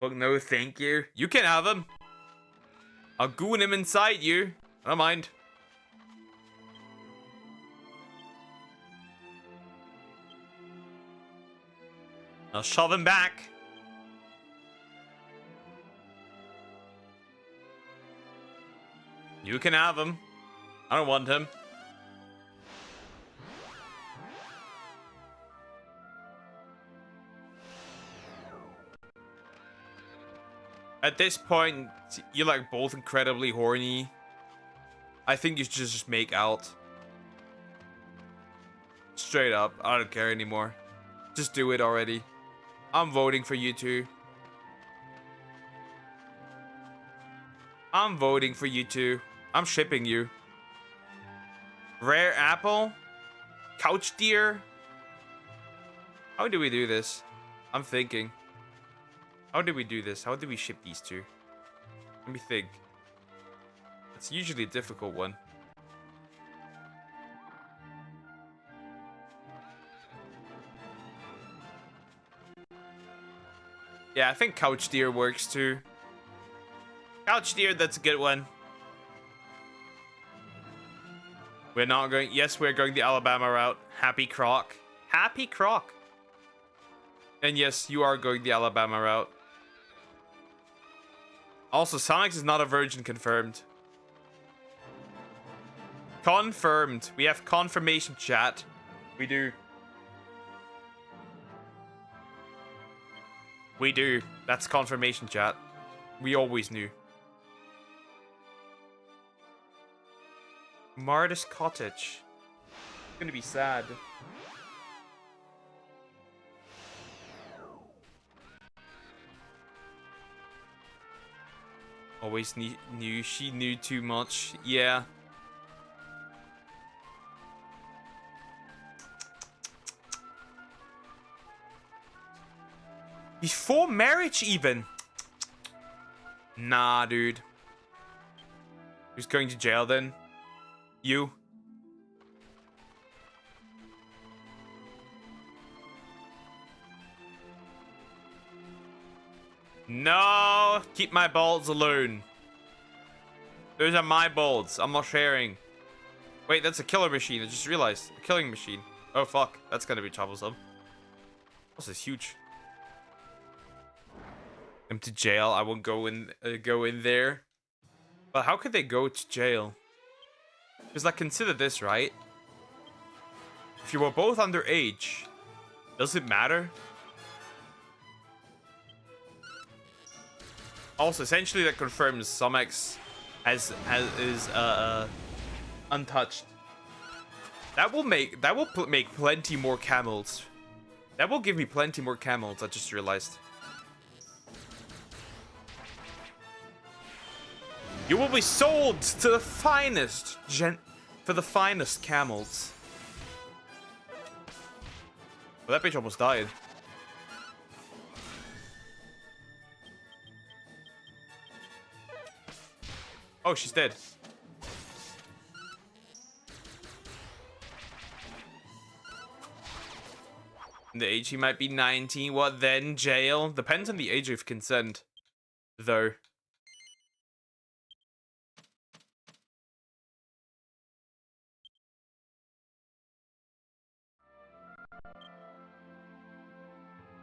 Well, no, thank you. You can have him. I'll goon him inside you. I don't mind. I'll shove him back. You can have him. I don't want him. At this point, you're like both incredibly horny. I think you should just make out. Straight up, I don't care anymore. Just do it already. I'm voting for you two. I'm voting for you two. I'm shipping you. Rare apple? Couch deer? How do we do this? I'm thinking. How do we do this? How do we ship these two? Let me think. It's usually a difficult one. Yeah, I think couch deer works too. Couch deer, that's a good one. We're not going... Yes, we're going the Alabama route. Happy Croc. Happy Croc. And yes, you are going the Alabama route. Also, Sonic is not a virgin confirmed. Confirmed. We have confirmation chat. We do. We do. That's confirmation chat. We always knew. Martis Cottage. It's gonna be sad. Always knew she knew too much. Yeah. Before marriage even. Nah, dude. Who's going to jail then? You. No, keep my balls alone. Those are my bolts. I'm not sharing. Wait, that's a killer machine. I just realized. A killing machine. Oh, fuck. That's gonna be troublesome. This is huge. I'm to jail. I won't go in there. But how could they go to jail? Because, like, consider this, right? If you were both underage, does it matter? Also, essentially, that confirms Somex is untouched. That will make plenty more camels. That will give me plenty more camels. I just realized. You will be sold to the finest for the finest camels. Well, that bitch almost died. Oh, she's dead. The age he might be 19. What then? Jail? Depends on the age of consent, though.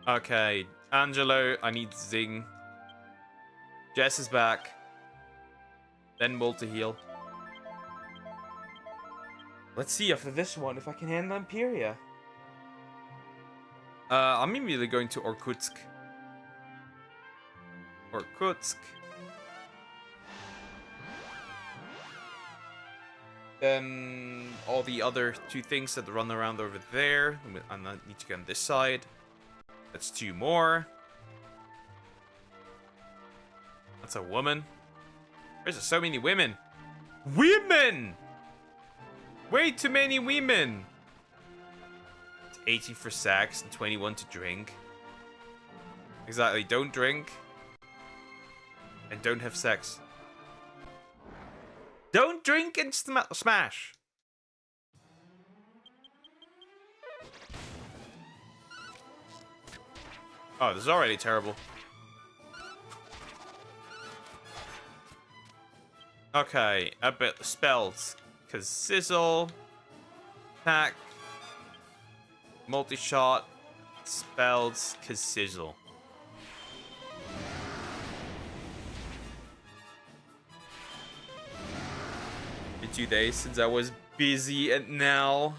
Okay, Angelo, I need Zing. Jess is back. Then multi-heal. Let's see after this one if I can handle Imperia. I'm immediately going to Irkutsk. Irkutsk. Then all the other two things that run around over there. I need to go on this side. That's two more. That's a woman. There's so many women. Women! Way too many women. It's 18 for sex and 21 to drink. Exactly. Don't drink. And don't have sex. Don't drink and smash. Oh, this is already terrible. Okay, a bit spells. Cause sizzle, attack, multi-shot, spells, cause sizzle. Been 2 days since I was busy, and now.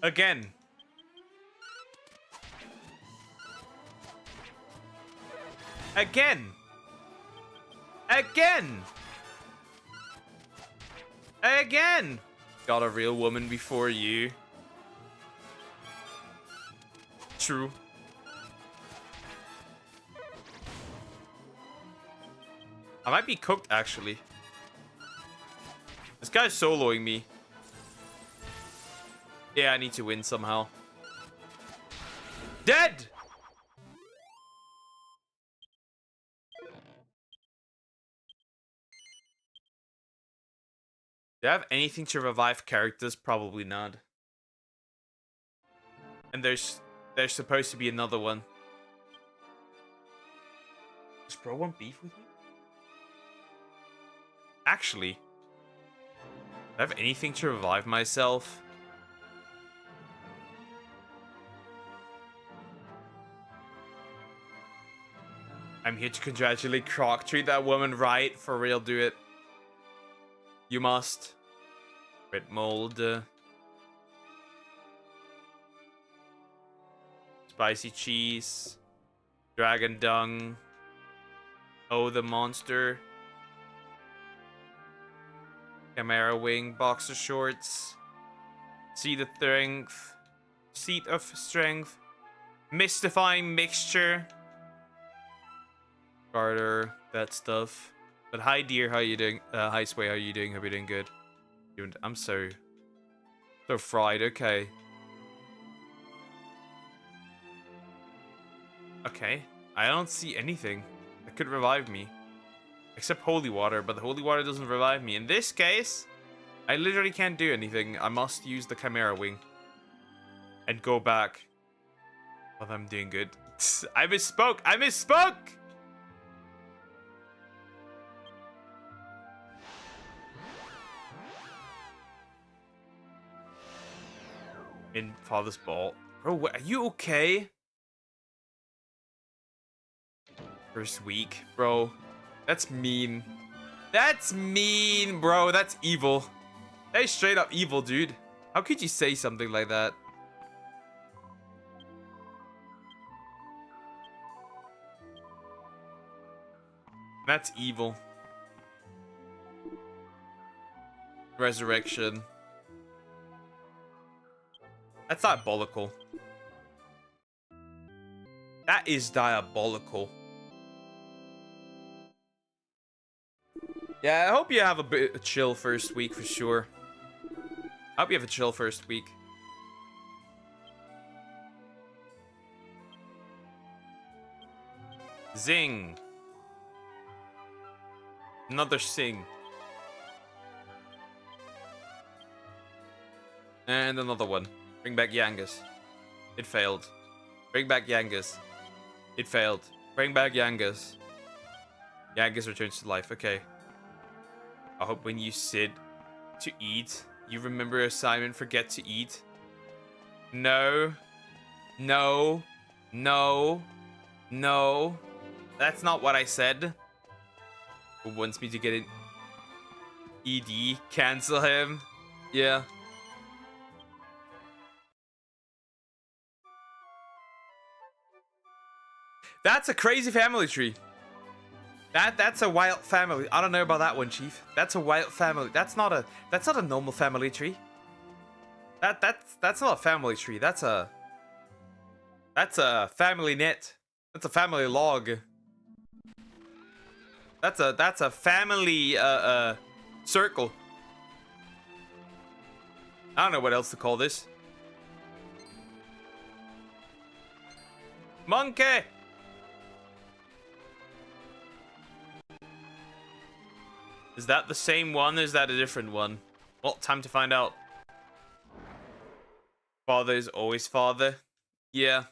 Again. Again. Again. Again. Got a real woman before you. True. I might be cooked, actually. This guy's soloing me. Yeah, I need to win somehow. Dead! Do I have anything to revive characters? Probably not. And there's supposed to be another one. Does bro want beef with me? Actually, do I have anything to revive myself? I'm here to congratulate Croc. Treat that woman right. For real, do it. You must. Red mold. Spicy cheese. Dragon dung. Oh, the monster. Chimera wing. Boxer shorts. Seed of strength. Seed of strength. Mystifying mixture. Carter, that stuff. But hi dear, how you doing? Hi Sway, how you doing? Hope you're doing good. I'm so fried. Okay. Okay. I don't see anything that could revive me. Except holy water, but the holy water doesn't revive me. In this case, I literally can't do anything. I must use the Chimera Wing. And go back. But I'm doing good. I misspoke! I misspoke! In Father's Ball. Bro, are you okay? First week, bro. That's mean. That's mean, bro. That's evil. That is straight up evil, dude. How could you say something like that? That's evil. Resurrection. That's diabolical. That is diabolical. Yeah, I hope you have a bit of chill first week for sure. I hope you have a chill first week. Zing. Another sing. And another one. Bring back Yangus. It failed. Bring back Yangus. It failed. Bring back Yangus. Yangus returns to life. Okay. I hope when you sit to eat, you remember assignment, forget to eat. No. No. No. No. That's not what I said. Who wants me to get an ED? Cancel him. Yeah. That's a crazy family tree. That's a wild family. I don't know about that one, Chief. That's a wild family. That's not a normal family tree. That's not a family tree. That's a family net. That's a family log. That's a family circle. I don't know what else to call this. Monkey. Is that the same one, or is that a different one? Well, time to find out. Father is always father. Yeah.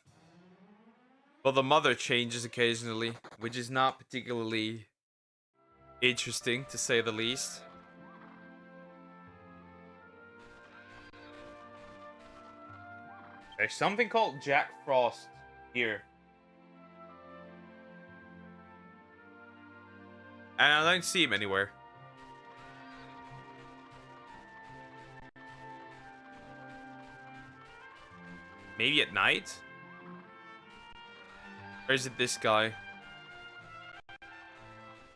Well, the mother changes occasionally, which is not particularly interesting, to say the least. There's something called Jack Frost here. And I don't see him anywhere. Maybe at night? Or is it this guy?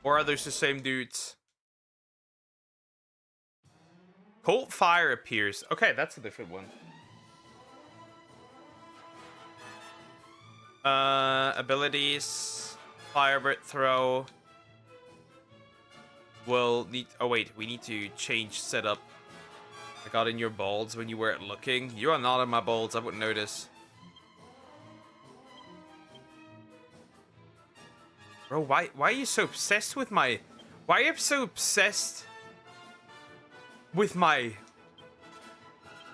Or are those the same dudes? Cold Fire appears. Okay, that's a different one. Abilities. Firebird Throw. We'll need... Oh wait, we need to change setup. I got in your balls when you weren't looking. You are not in my balls, I wouldn't notice. Bro, why are you so obsessed with my... Why are you so obsessed with my...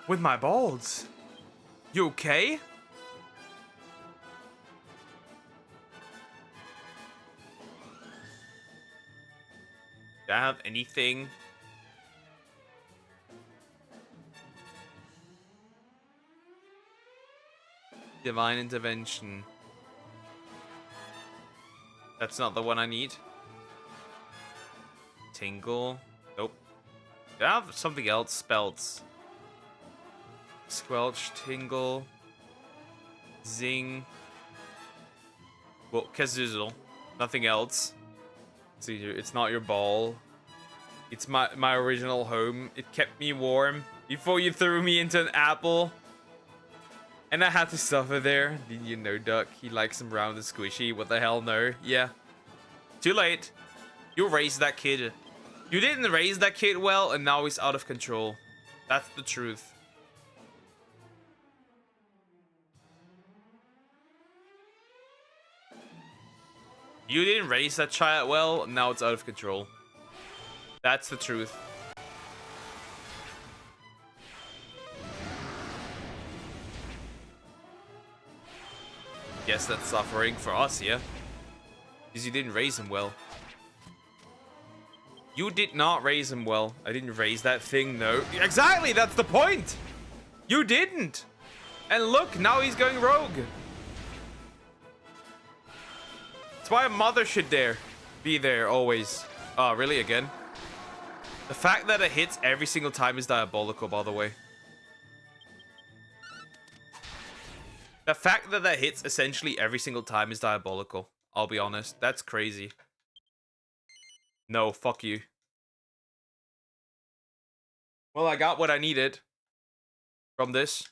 with my balls? You okay? Do I have anything? Divine Intervention. That's not the one I need. Tingle. Nope. Do I have something else? Spells. Squelch, Tingle. Zing. Well, Kazuzel. Nothing else. It's not your ball. It's my original home. It kept me warm before you threw me into an apple. And I had to suffer there. Did you know, Duck? He likes him round and squishy. What the hell, no? Yeah. Too late. You raised that kid. You didn't raise that kid well, and now he's out of control. That's the truth. You didn't raise that child well, now it's out of control. That's the truth. Yes, that's suffering for us, yeah? Because you didn't raise him well. You did not raise him well. I didn't raise that thing, no. Exactly, that's the point! You didn't! And look, now he's going rogue. That's why a mother should be there always. Oh, really, again? The fact that it hits every single time is diabolical, by the way. The fact that that hits essentially every single time is diabolical. I'll be honest. That's crazy. No, fuck you. Well, I got what I needed from this.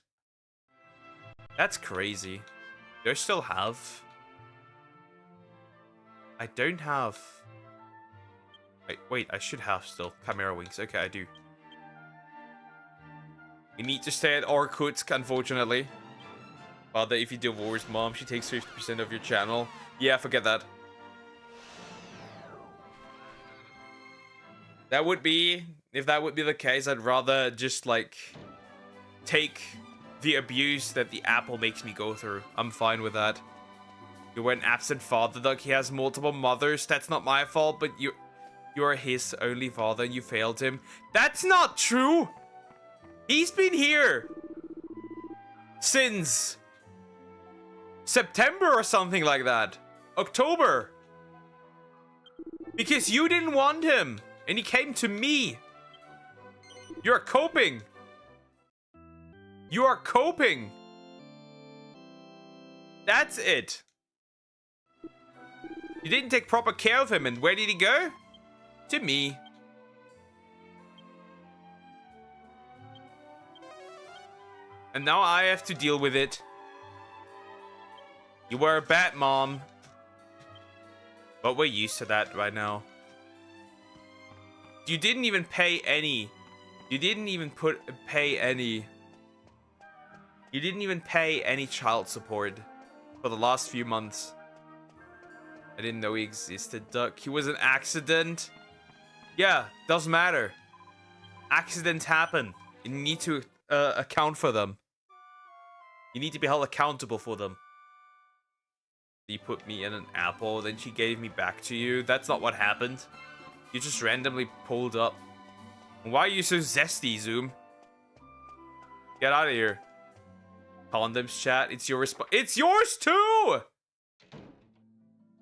That's crazy. Do I still have... I don't have... Wait, I should have still. Chimera Wings. Okay, I do. We need to stay at Irkutsk, unfortunately. Father, if you divorce mom, she takes 50% of your channel. Yeah, forget that. That would be... If that would be the case, I'd rather just, like... take the abuse that the apple makes me go through. I'm fine with that. You're an absent father, Doug. He has multiple mothers. That's not my fault, but you're his only father and you failed him. That's not true! He's been here since September or something like that. October. Because you didn't want him. And he came to me. You're coping. You are coping. That's it. You didn't take proper care of him, and where did he go? To me. And now I have to deal with it. You were a bad mom. But we're used to that right now. You didn't even pay any. You didn't even pay any. You didn't even pay any child support for the last few months. I didn't know he existed, Duck. He was an accident. Yeah, doesn't matter. Accidents happen. You need to account for them. You need to be held accountable for them. You put me in an apple, then she gave me back to you. That's not what happened. You just randomly pulled up. Why are you so zesty, Zoom? Get out of here. Condoms chat, it's your it's yours too!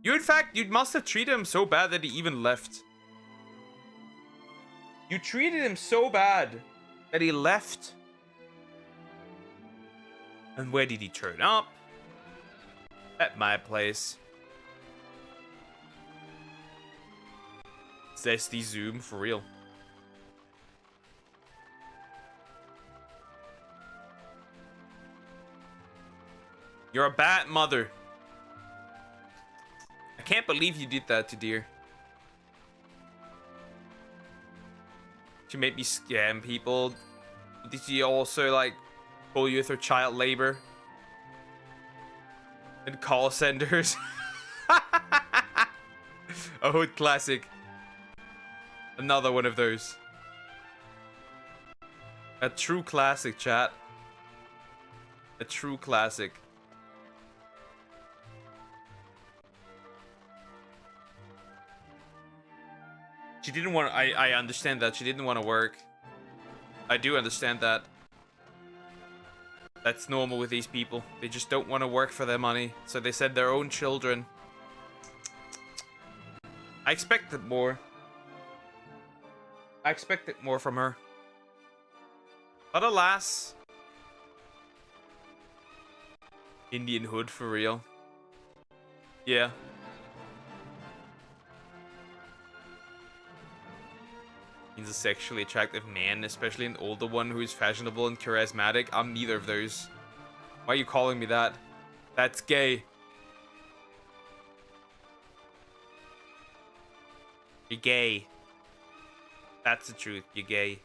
You, in fact, you must have treated him so bad that he even left. You treated him so bad that he left. And where did he turn up? At my place. Zesty Zoom, for real. You're a bad mother. I can't believe you did that to dear. She made me scam people. Did she also, like, pull you through child labor? And call centers? A hood classic. Another one of those. A true classic, chat. A true classic. She didn't want... I understand that. She didn't want to work. I do understand that. That's normal with these people. They just don't want to work for their money. So they send their own children. I expected more. I expected more from her. But alas. Indian hood for real. Yeah. He's a sexually attractive man, especially an older one who is fashionable and charismatic. I'm neither of those. Why are you calling me that? That's gay. You're gay. That's the truth. You're gay.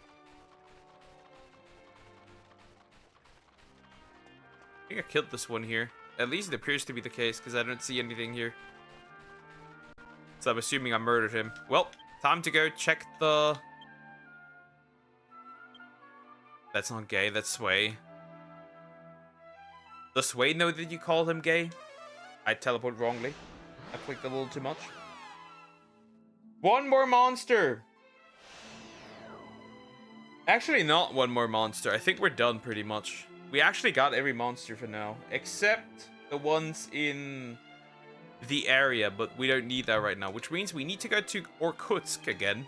I think I killed this one here. At least it appears to be the case, because I don't see anything here. So I'm assuming I murdered him. Well, time to go check the... That's not gay, that's Sway. Does Sway know that you called him gay? I teleported wrongly. I clicked a little too much. One more monster! Actually, not one more monster. I think we're done pretty much. We actually got every monster for now. Except the ones in the area, but we don't need that right now. Which means we need to go to Irkutsk again.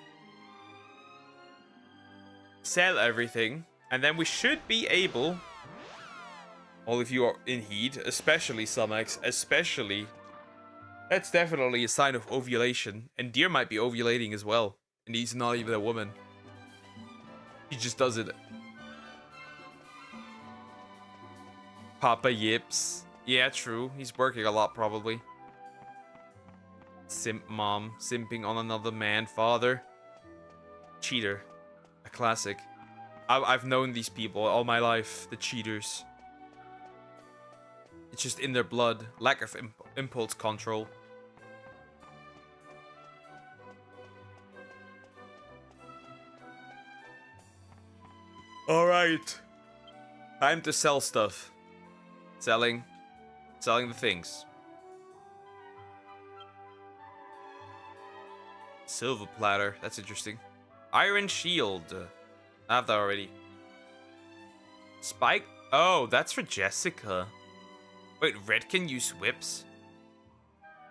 Sell everything. And then we should be able... All of you are in heat, especially Sumex, especially. That's definitely a sign of ovulation. And Deer might be ovulating as well. And he's not even a woman. He just does it. Papa Yips. Yeah, true. He's working a lot, probably. Simp mom. Simping on another man. Father. Cheater. A classic. I've known these people all my life. The cheaters. It's just in their blood. Lack of impulse control. Alright. Time to sell stuff. Selling the things. Silver platter. That's interesting. Iron shield. I have that already. Spike. Oh, that's for Jessica. Wait, red can use whips?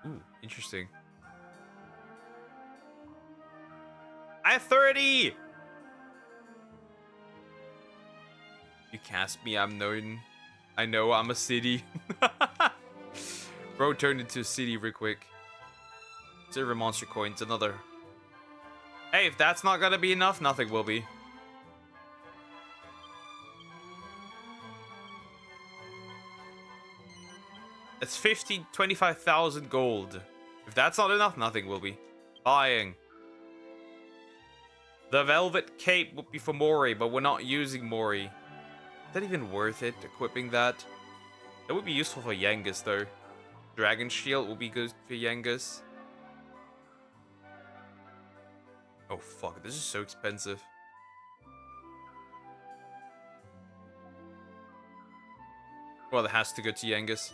Ooh, interesting. I have 30! You cast me, I'm known. I know I'm a city. Bro turned into a city real quick. Silver monster coins, another. Hey, if that's not gonna be enough, nothing will be. It's 25,000 gold. If that's not enough, nothing will be. Buying. The velvet cape would be for Mori, but we're not using Mori. Is that even worth it, equipping that? That would be useful for Yangus, though. Dragon shield would be good for Yangus. Oh, fuck. This is so expensive. Well, it has to go to Yangus.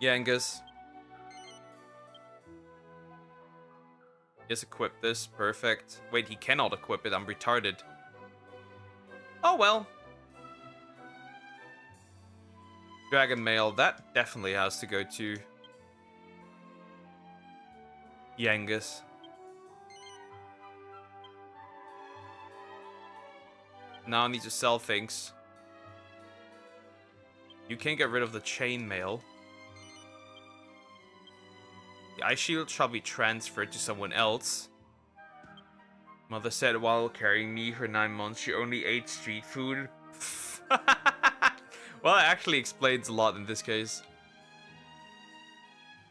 Yangus. Yes, equip this. Perfect. Wait, he cannot equip it. I'm retarded. Oh, well. Dragon Mail. That definitely has to go to Yangus. Now I need to sell things. You can get rid of the chainmail. The ice shield shall be transferred to someone else. Mother said while carrying me for 9 months, she only ate street food. Well, it actually explains a lot in this case.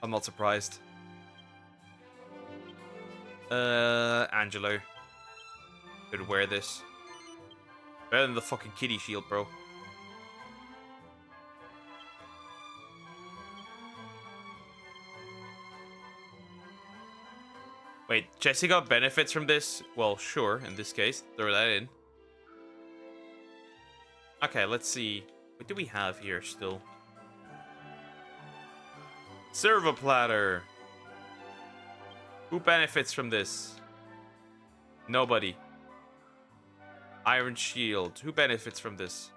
I'm not surprised. Angelo. Could wear this. Better than the fucking kitty shield, bro. Wait, Jessica benefits from this? Well, sure, in this case. Throw that in. Okay, let's see. What do we have here still? Servo platter. Who benefits from this? Nobody. Iron shield. Who benefits from this?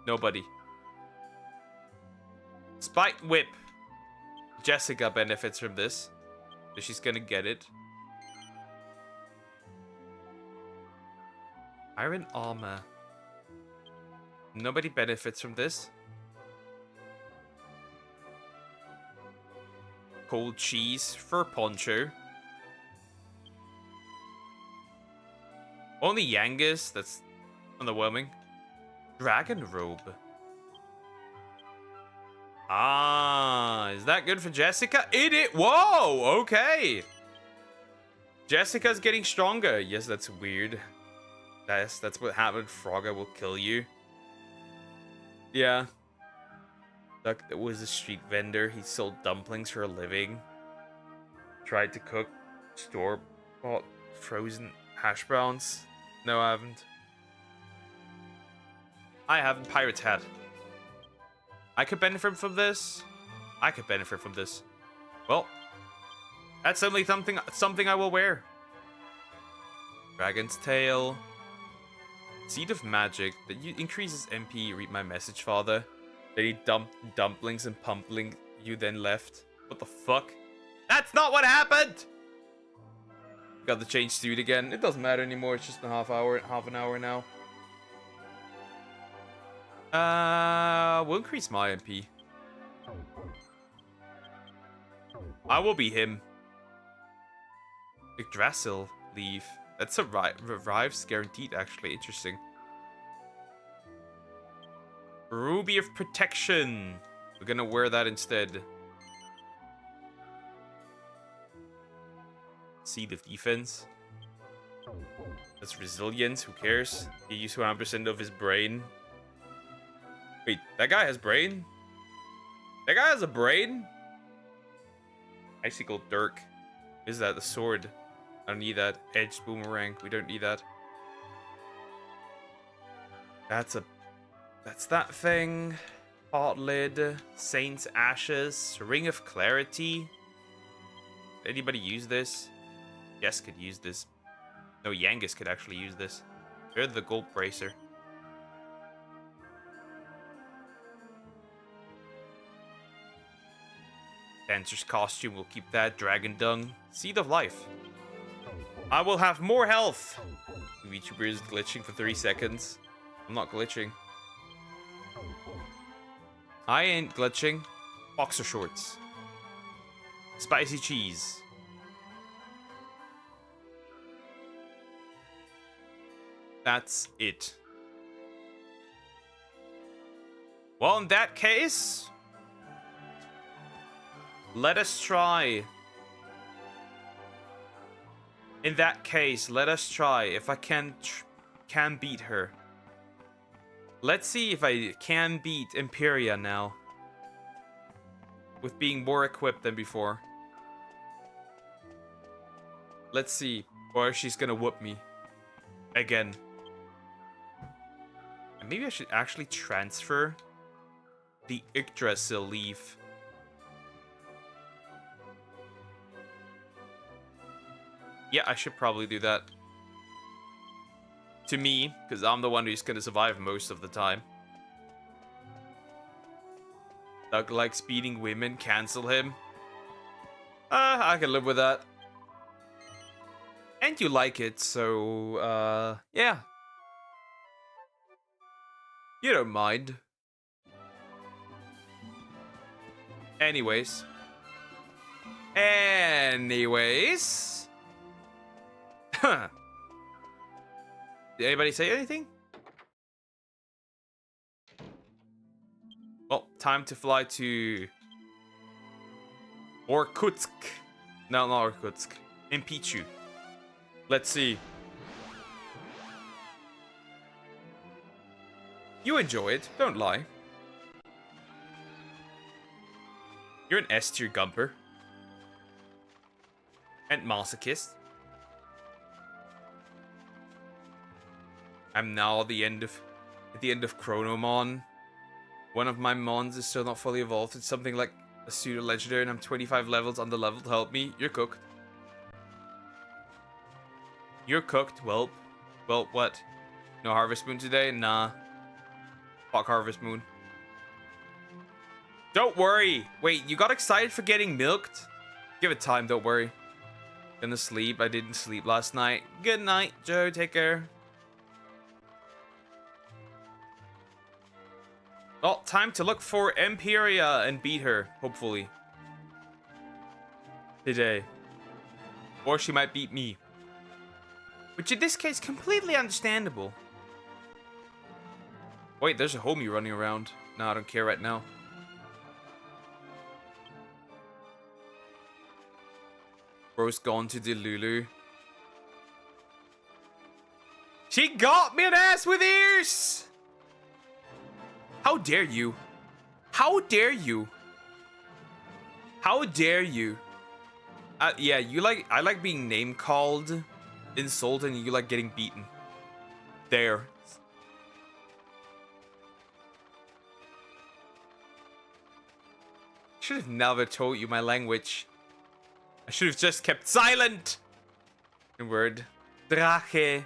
Nobody. Spike whip. Jessica benefits from this. So she's gonna get it. Iron armor. Nobody benefits from this. Cold cheese. Fur poncho. Only Yangus. That's underwhelming. Dragon robe. Ah, is that good for Jessica? Whoa, okay. Jessica's getting stronger. Yes, that's weird. That's what happened. Frogger will kill you. Yeah. Duck that was a street vendor. He sold dumplings for a living. Tried to cook store-bought frozen hash browns. No, I haven't. I haven't. Pirate's hat. I could benefit from this. I could benefit from this. Well, that's certainly something I will wear. Dragon's tail. Seed of magic that increases MP. Read my message, father. Then he dumped dumplings and pumpling. You then left. What the fuck? That's not what happened. Got the change suit again. It doesn't matter anymore. It's just a half an hour now. We'll increase my MP. I will be him. Yggdrasil leave. That's a revives guaranteed, actually. Interesting. Ruby of Protection. We're gonna wear that instead. Seed of Defense. That's Resilience. Who cares? He used 100% of his brain. Wait, that guy has brain? That guy has a brain? Icicle Dirk. Is that the sword? I don't need that. Edged boomerang. We don't need that. That's that thing. Pot lid. Saint's Ashes. Ring of Clarity. Anybody use this? Yes, could use this. No, Yangus could actually use this. They're the gold bracer. Dancer's costume, we'll keep that. Dragon dung. Seed of life. I will have more health. VTuber is glitching for 3 seconds. I'm not glitching. I ain't glitching. Boxer shorts. Spicy cheese. That's it. Well, in that case, let us try. In that case, let us try if I can beat her. Let's see if I can beat Imperia now. With being more equipped than before. Let's see. Or she's gonna whoop me. Again. And maybe I should actually transfer the Yggdrasil leaf. Yeah, I should probably do that. To me, because I'm the one who's gonna survive most of the time. Doug likes beating women, cancel him. I can live with that. And you like it, so, yeah. You don't mind. Anyways. Huh. Did anybody say anything? Well, time to fly to Irkutsk. No, not Irkutsk. In Pichu. Let's see. You enjoy it, don't lie. You're an S-tier gumper. And masochist. I'm now at the end of Chronomon. One of my mons is still not fully evolved. It's something like a pseudo legendary, and I'm 25 levels underleveled. Help me. You're cooked. You're cooked. Well, what? No Harvest Moon today? Nah. Fuck Harvest Moon. Don't worry. Wait, you got excited for getting milked? Give it time, don't worry. Gonna sleep. I didn't sleep last night. Good night, Joe. Take care. Well, time to look for Imperia and beat her, hopefully. Today. Or she might beat me. Which in this case, completely understandable. Wait, there's a homie running around. No, I don't care right now. Bro's gone to Delulu. She got me an ass with ears! How dare you? How dare you? How dare you? Yeah, you like. I like being name called, insulted, and you like getting beaten. There. Should have never told you my language. I should have just kept silent. In word, Drache,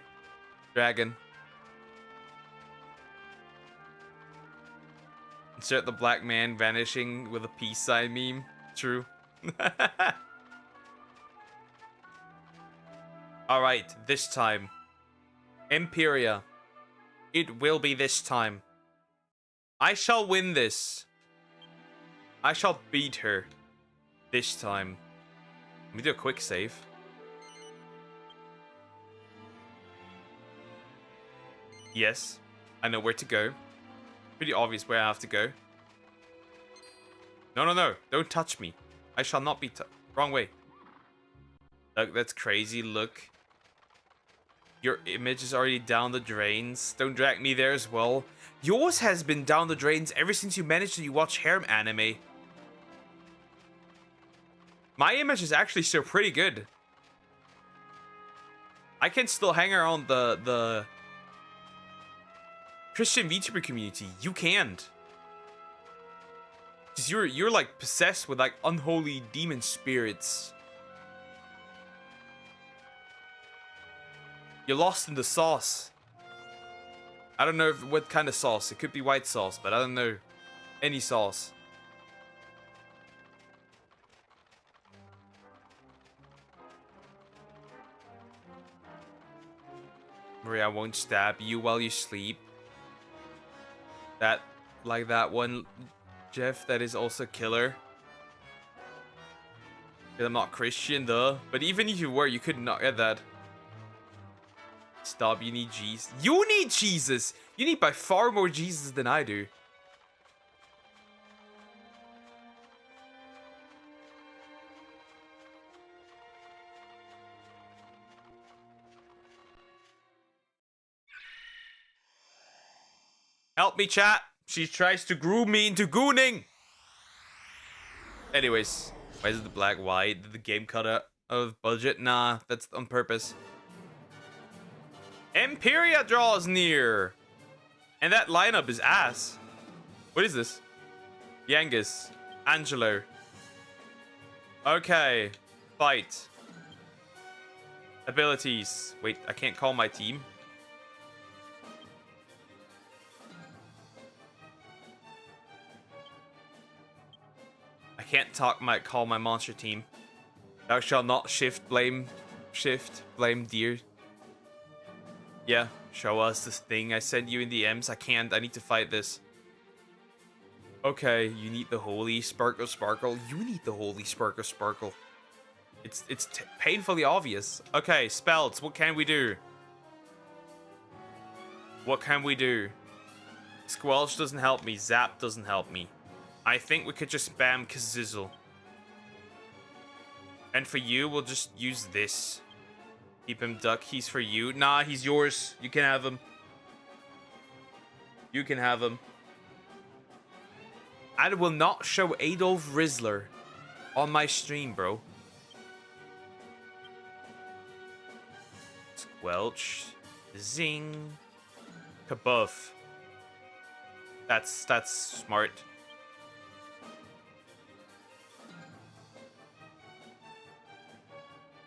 dragon. Insert the black man vanishing with a peace sign meme. True. Alright, this time. Imperia. It will be this time. I shall win this. I shall beat her. This time. Let me do a quick save. Yes. I know where to go. Pretty obvious where I have to go. No, no, no. Don't touch me. I shall not be wrong way. Look, that's crazy. Look. Your image is already down the drains. Don't drag me there as well. Yours has been down the drains ever since you managed to watch harem anime. My image is actually still pretty good. I can still hang around the Christian VTuber community. You can't. Cause you're like possessed with like unholy demon spirits. You're lost in the sauce. I don't know what kind of sauce. It could be white sauce, but I don't know. Any sauce. Maria won't stab you while you sleep. That, like that one, Jeff, that is also killer. I'm not Christian, though. But even if you were, you could not get that. Stop, you need Jesus. You need Jesus! You need by far more Jesus than I do. Help me, chat. She tries to groom me into gooning. Anyways, why is it the black white? Did the game cut out of budget? Nah, that's on purpose. Imperia draws near. And that lineup is ass. What is this? Yangus. Angelo. Okay. Fight. Abilities. Wait, I can't call my team. I can't call my monster team. Thou shalt not shift blame deer. Yeah, show us this thing I sent you in the M's. I can't. I need to fight this. Okay, you need the holy sparkle sparkle. You need the holy sparkle sparkle. It's painfully obvious. Okay, spells. What can we do? What can we do? Squelch doesn't help me. Zap doesn't help me. I think we could just spam Kazizzle. And for you, we'll just use this. Keep him duck. He's for you. Nah, he's yours. You can have him. You can have him. I will not show Adolf Rizzler on my stream, bro. Squelch. Zing. Kabuff. That's smart.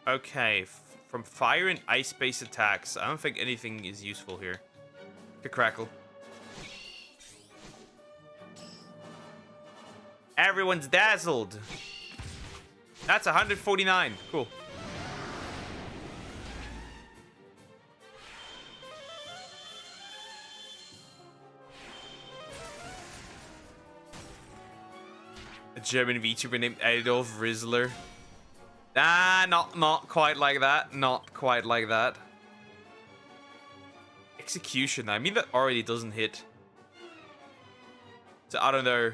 Okay, from fire and ice-based attacks, I don't think anything is useful here. To crackle. Everyone's dazzled. That's 149. Cool. A German VTuber named Adolf Rizzler. Ah, not quite like that. Not quite like that. Execution. I mean, that already doesn't hit. So, I don't know.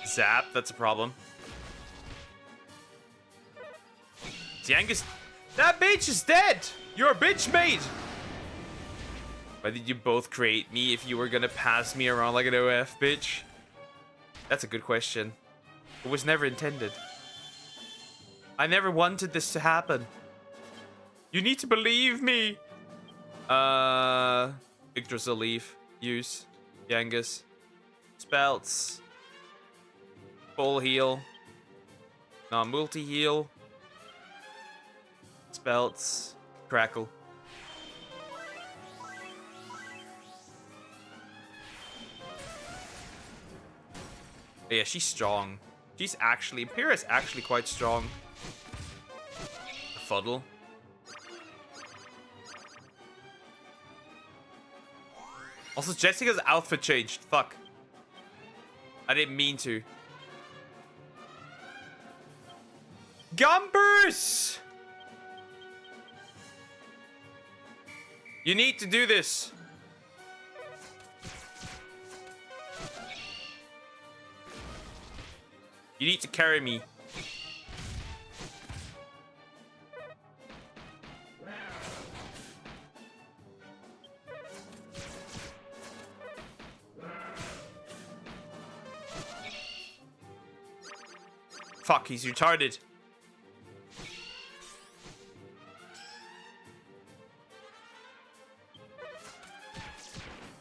Zap, that's a problem. Yangus, that bitch is dead. You're a bitch, mate. Why did you both create me if you were gonna pass me around like an OF, bitch? That's a good question. It was never intended. I never wanted this to happen. You need to believe me. Yggdrasil leaf. Use. Yangus. Spells. Full heal. No, multi-heal. Spells. Crackle. Yeah, she's strong. She's actually... Imperia's actually quite strong. Fuddle. Also, Jessica's outfit changed. Fuck. I didn't mean to. Gumbers! You need to do this. You need to carry me. Fuck, he's retarded.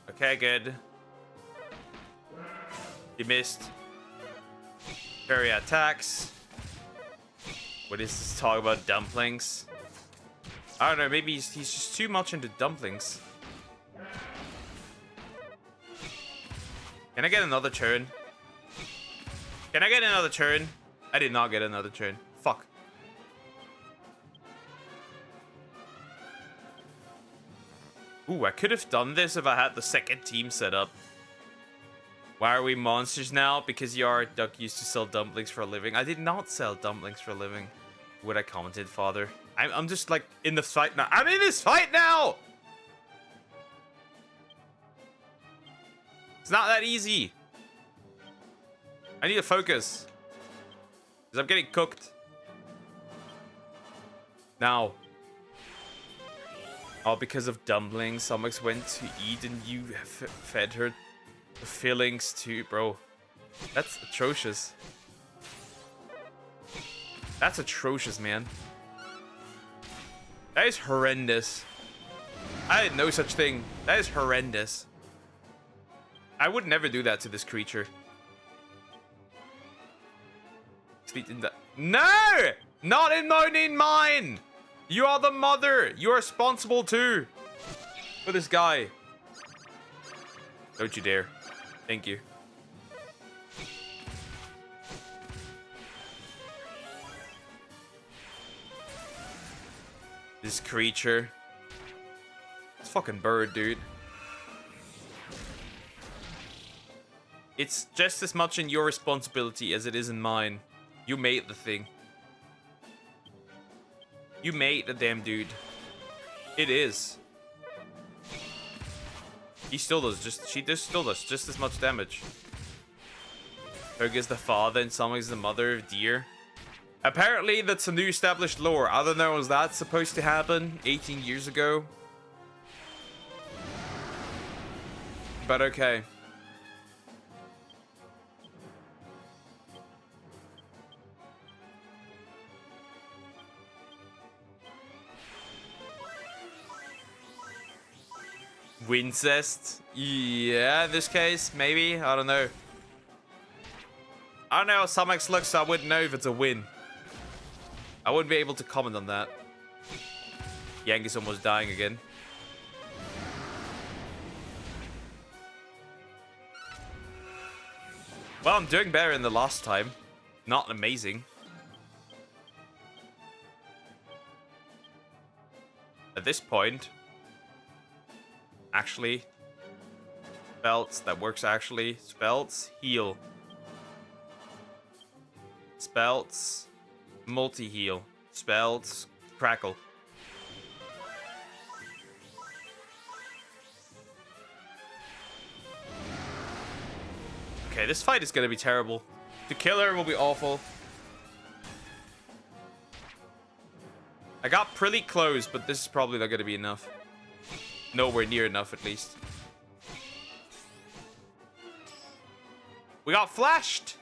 Okay, good. He missed. Parry attacks. What is this talk about dumplings? I don't know, maybe he's just too much into dumplings. Can I get another turn? Can I get another turn? I did not get another turn. Fuck. Ooh, I could have done this if I had the second team set up. Why are we monsters now? Because your duck used to sell dumplings for a living. I did not sell dumplings for a living. What I commented, father. I'm just like in the fight now. I'm in this fight now! It's not that easy. I need to focus. Because I'm getting cooked. Now. Oh, because of dumplings, Somix went to eat and you fed her the fillings too, bro. That's atrocious. That's atrocious, man. That is horrendous. I had no such thing. That is horrendous. I would never do that to this creature. Sleep in that. No! Not in mine! You are the mother! You are responsible too! For this guy. Don't you dare. Thank you. This creature. It's fucking bird, dude. It's just as much in your responsibility as it is in mine. You made the thing. You made the damn dude. It is. He still does still does just as much damage. Hug is the father and Sonic is the mother of deer. Apparently that's a new established lore. I don't know, was that supposed to happen 18 years ago? But okay. Wincest? Yeah, in this case, maybe. I don't know. I don't know how Samex looks, so I wouldn't know if it's a win. I wouldn't be able to comment on that. Yankee's almost dying again. Well, I'm doing better than the last time. Not amazing. At this point... Actually, spells, that works actually. Spells, heal. Spells, multi-heal. Spells, crackle. Okay, this fight is gonna be terrible. To kill her will be awful. I got pretty close, but this is probably not going to be enough. Nowhere near enough, at least. We got flashed!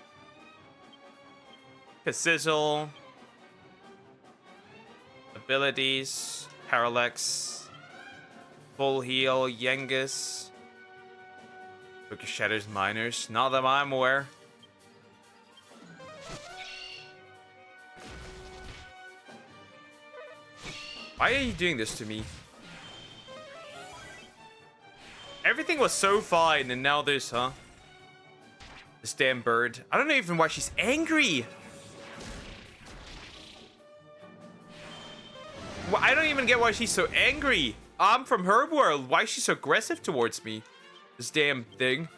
Sizzle. Abilities. Parallax. Full heal. Yengus. Book of Shadows Miners. Not that I'm aware. Why are you doing this to me? Everything was so fine, and now this, huh? This damn bird. I don't know even why she's angry. Well, I don't even get why she's so angry. I'm from her world. Why is she so aggressive towards me? This damn thing.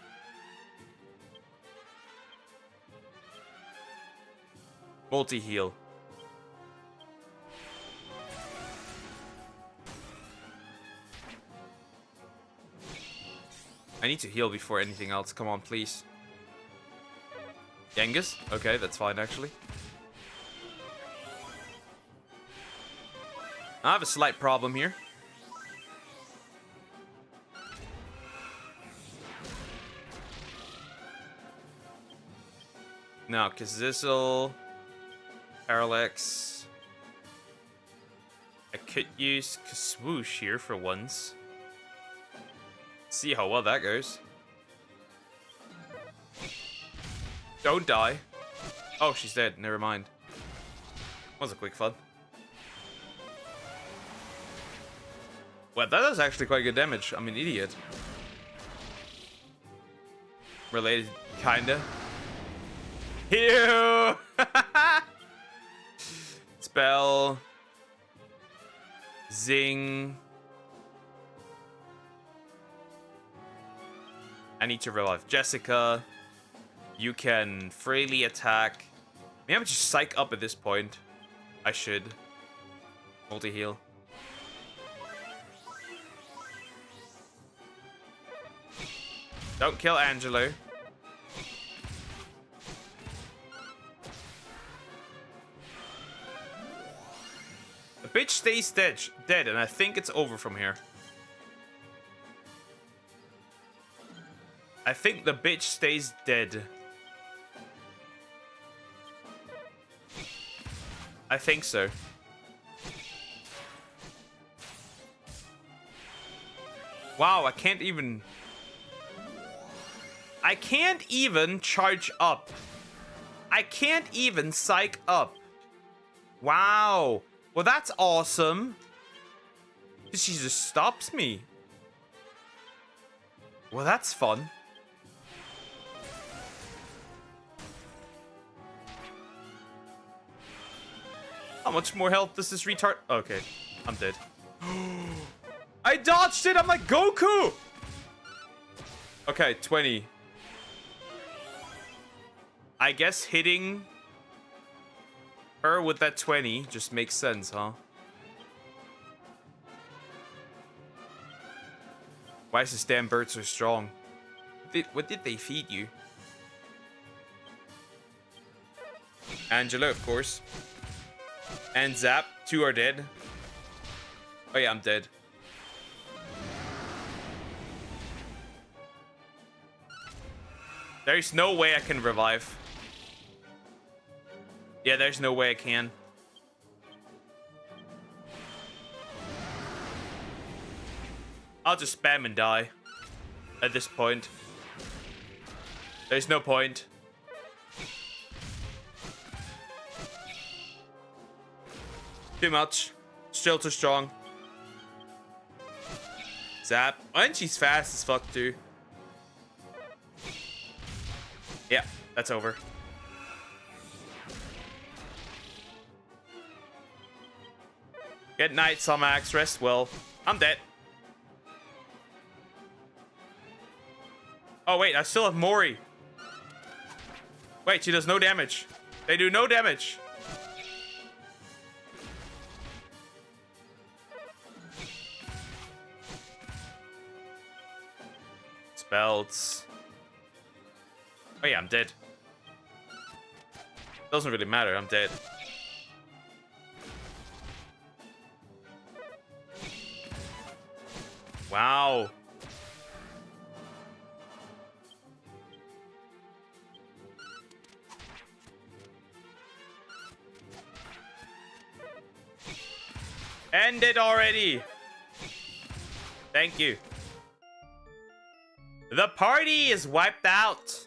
Multi-heal. I need to heal before anything else. Come on, please. Genghis? Okay, that's fine, actually. I have a slight problem here. No, Kazizzle. Parallax. I could use Kaswoosh here for once. See how well that goes. Don't die. Oh, she's dead. Never mind. Was a quick fun. Well, that does actually quite good damage. I'm an idiot. Related, kinda. Ew! Spell. Zing. I need to revive Jessica. You can freely attack. Maybe I'm just psych up at this point. I should. Multi-heal. Don't kill Angelo. The bitch stays dead, and I think it's over from here. I think the bitch stays dead. I think so. Wow, I can't even charge up. I can't even psych up. Wow. Well, that's awesome. She just stops me. Well, that's fun. How much more health does this retard? Okay, I'm dead. I dodged it. I'm like Goku. Okay, 20. I guess hitting her with that 20 just makes sense, huh? Why is this damn bird so strong? What did they feed you? Angela, of course. And Zap. 2 are dead. Oh yeah, I'm dead. There's no way I can revive. Yeah, there's no way I can. I'll just spam and die. At this point. There's no point. Too much. Still too strong. Zap. And she's fast as fuck too. Yeah, that's over. Good night, Somax. Rest well. I'm dead. Oh, wait. I still have Mori. Wait, she does no damage. They do no damage. Spells. Oh, yeah, I'm dead. Doesn't really matter. I'm dead. Wow. End it already. Thank you. The party is wiped out.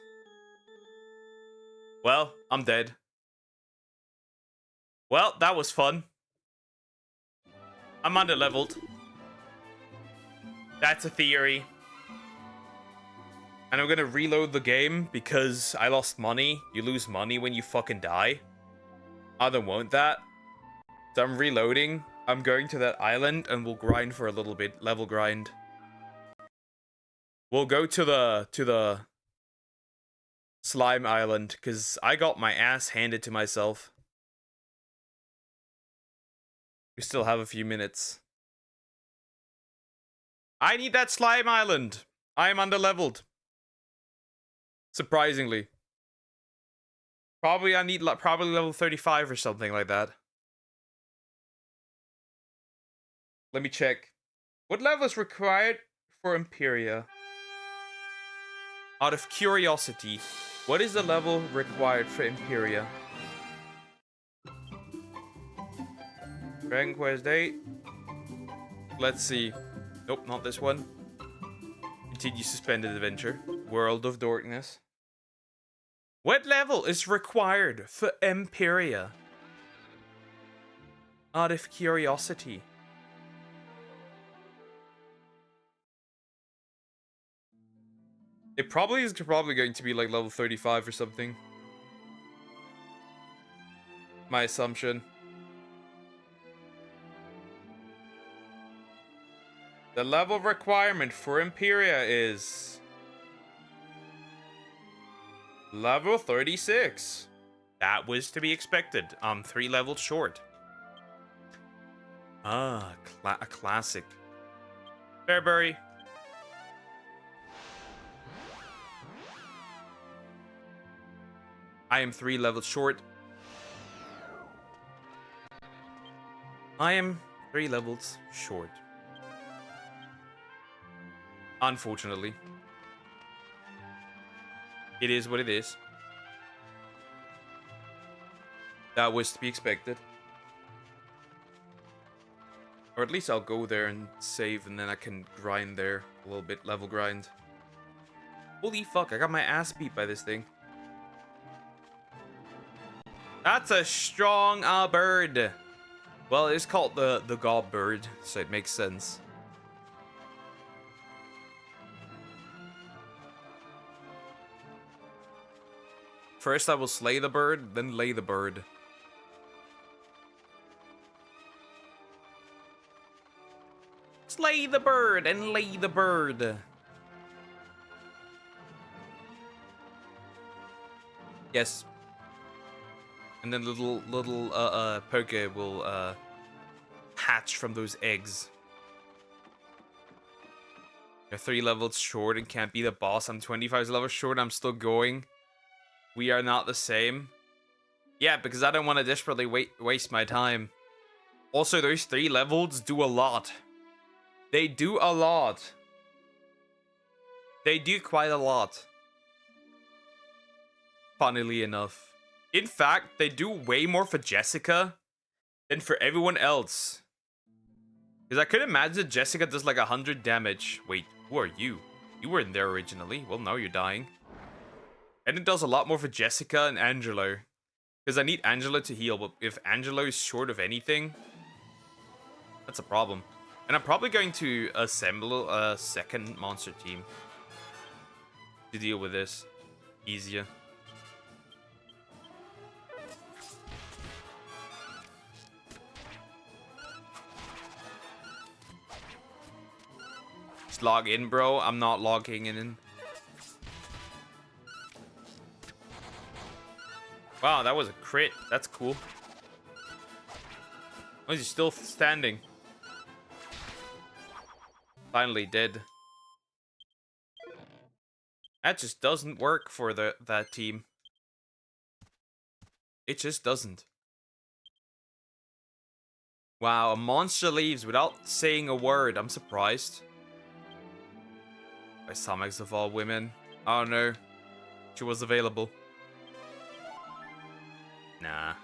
Well, I'm dead. Well, that was fun. I'm under-leveled. That's a theory. And I'm gonna reload the game because I lost money. You lose money when you fucking die. I don't want that. So I'm reloading. I'm going to that island and we'll grind for a little bit. Level grind. We'll go to the slime island because I got my ass handed to myself. We still have a few minutes. I need that slime island. I am underleveled. Surprisingly. Probably I need probably level 35 or something like that. Let me check. What level is required for Imperia? Out of curiosity, what is the level required for Imperia? Dragon Quest 8. Let's see. Nope, not this one. Continue suspended adventure. World of Darkness. What level is required for Imperia? Out of curiosity. It probably is going to be like level 35 or something. My assumption. The level requirement for Imperia is level 36. That was to be expected. I'm 3 levels short. Ah, a classic. Fairbury. I am 3 levels short. I am 3 levels short. Unfortunately. It is what it is. That was to be expected. Or at least I'll go there and save and then I can grind there a little bit, level grind. Holy fuck, I got my ass beat by this thing. That's a strong bird. Well, it's called the god bird, so it makes sense. First I will slay the bird, then lay the bird. Slay the bird and lay the bird. Yes. And then little poke will hatch from those eggs. You're 3 levels short and can't be the boss. I'm 25 levels short. I'm still going. We are not the same. Yeah, because I don't want to desperately waste my time. Also, those 3 levels do a lot. They do a lot. They do quite a lot. Funnily enough. In fact, they do way more for Jessica than for everyone else. Because I could imagine Jessica does like 100 damage. Wait, who are you? You weren't there originally. Well, now you're dying. And it does a lot more for Jessica and Angelo. Because I need Angelo to heal, but if Angelo is short of anything, that's a problem. And I'm probably going to assemble a second monster team to deal with this easier. Just log in, bro. I'm not logging in. Wow, that was a crit. That's cool. Oh, he's still standing. Finally dead. That just doesn't work for that team. It just doesn't. Wow, a monster leaves without saying a word. I'm surprised. By Samex of all women. Oh no. She was available. Nah.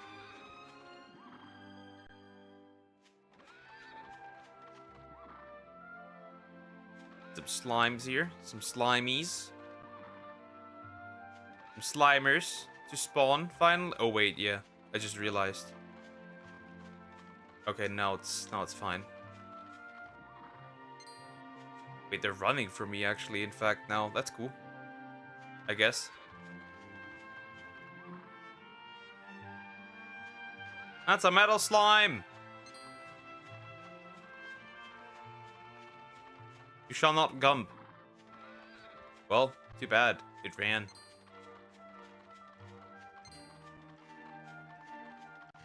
Some slimes here. Some slimies. Some slimers to spawn finally. Oh wait, yeah. I just realized. Okay, now it's fine. Wait, they're running for me actually, in fact, now. That's cool. I guess. That's a metal slime! You shall not gump. Well, too bad. It ran.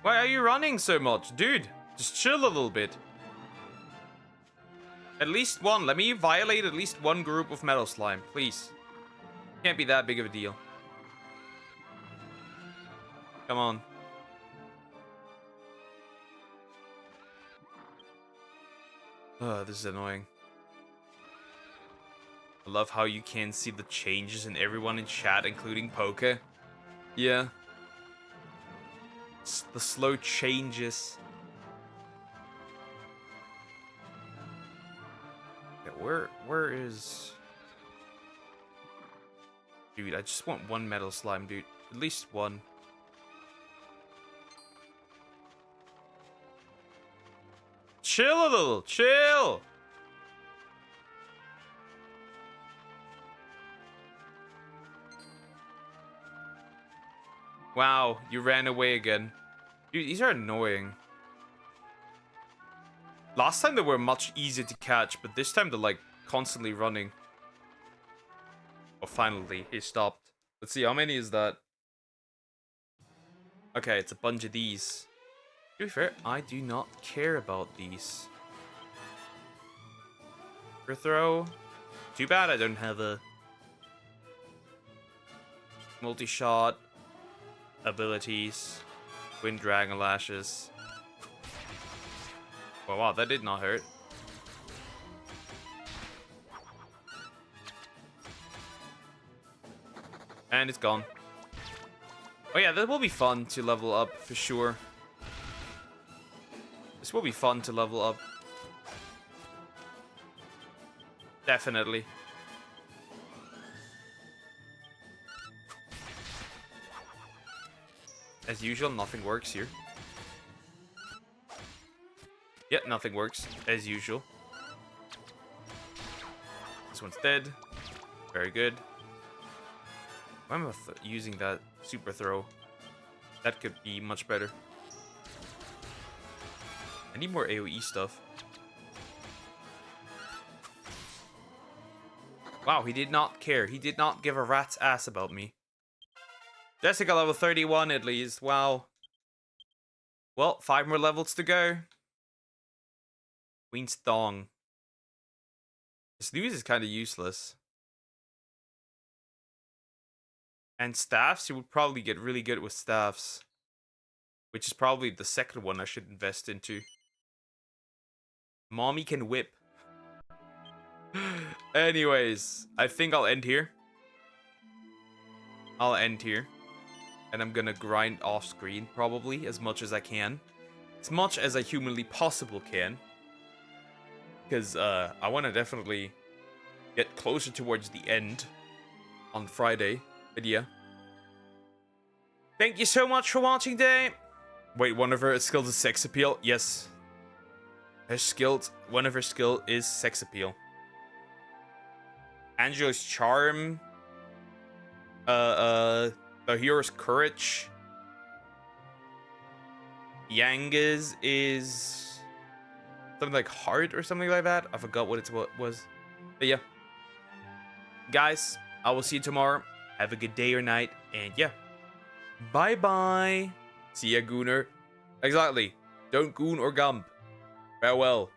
Why are you running so much? Dude, just chill a little bit. At least one. Let me violate at least one group of metal slime, please. Can't be that big of a deal. Come on. This is annoying. I love how you can see the changes in everyone in chat, including Poke. Yeah. The slow changes. Yeah, where is... Dude, I just want one metal slime, dude. At least one. Chill a little, chill! Wow, you ran away again. Dude, these are annoying. Last time they were much easier to catch, but this time they're like constantly running. Oh, finally, he stopped. Let's see, how many is that? Okay, it's a bunch of these. To be fair, I do not care about these. Throw. Too bad I don't have a multi-shot abilities. Wind Dragon Lashes. Oh wow, that did not hurt. And it's gone. Oh yeah, that will be fun to level up for sure. This will be fun to level up. Definitely. As usual, nothing works here. Yep, nothing works, as usual. This one's dead. Very good. Why am I using that super throw? That could be much better. I need more AoE stuff. Wow, he did not care. He did not give a rat's ass about me. Jessica level 31 at least. Wow. Well, 5 more levels to go. Queen's Thong. Snooze is kind of useless. And staffs, you would probably get really good with staffs. Which is probably the second one I should invest into. Mommy can whip. Anyways, I think I'll end here. And I'm gonna grind off screen, probably, as much as I can. As much as I humanly possible can. Because I want to definitely get closer towards the end on Friday. But yeah. Thank you so much for watching today. Wait, one of her skills is sex appeal? Yes. One of her skill is sex appeal. Angela's charm. The hero's courage. Yanga's is something like heart or something like that. I forgot what it was. But yeah. Guys, I will see you tomorrow. Have a good day or night. And yeah. Bye-bye. See ya, Gooner. Exactly. Don't goon or gump. Farewell.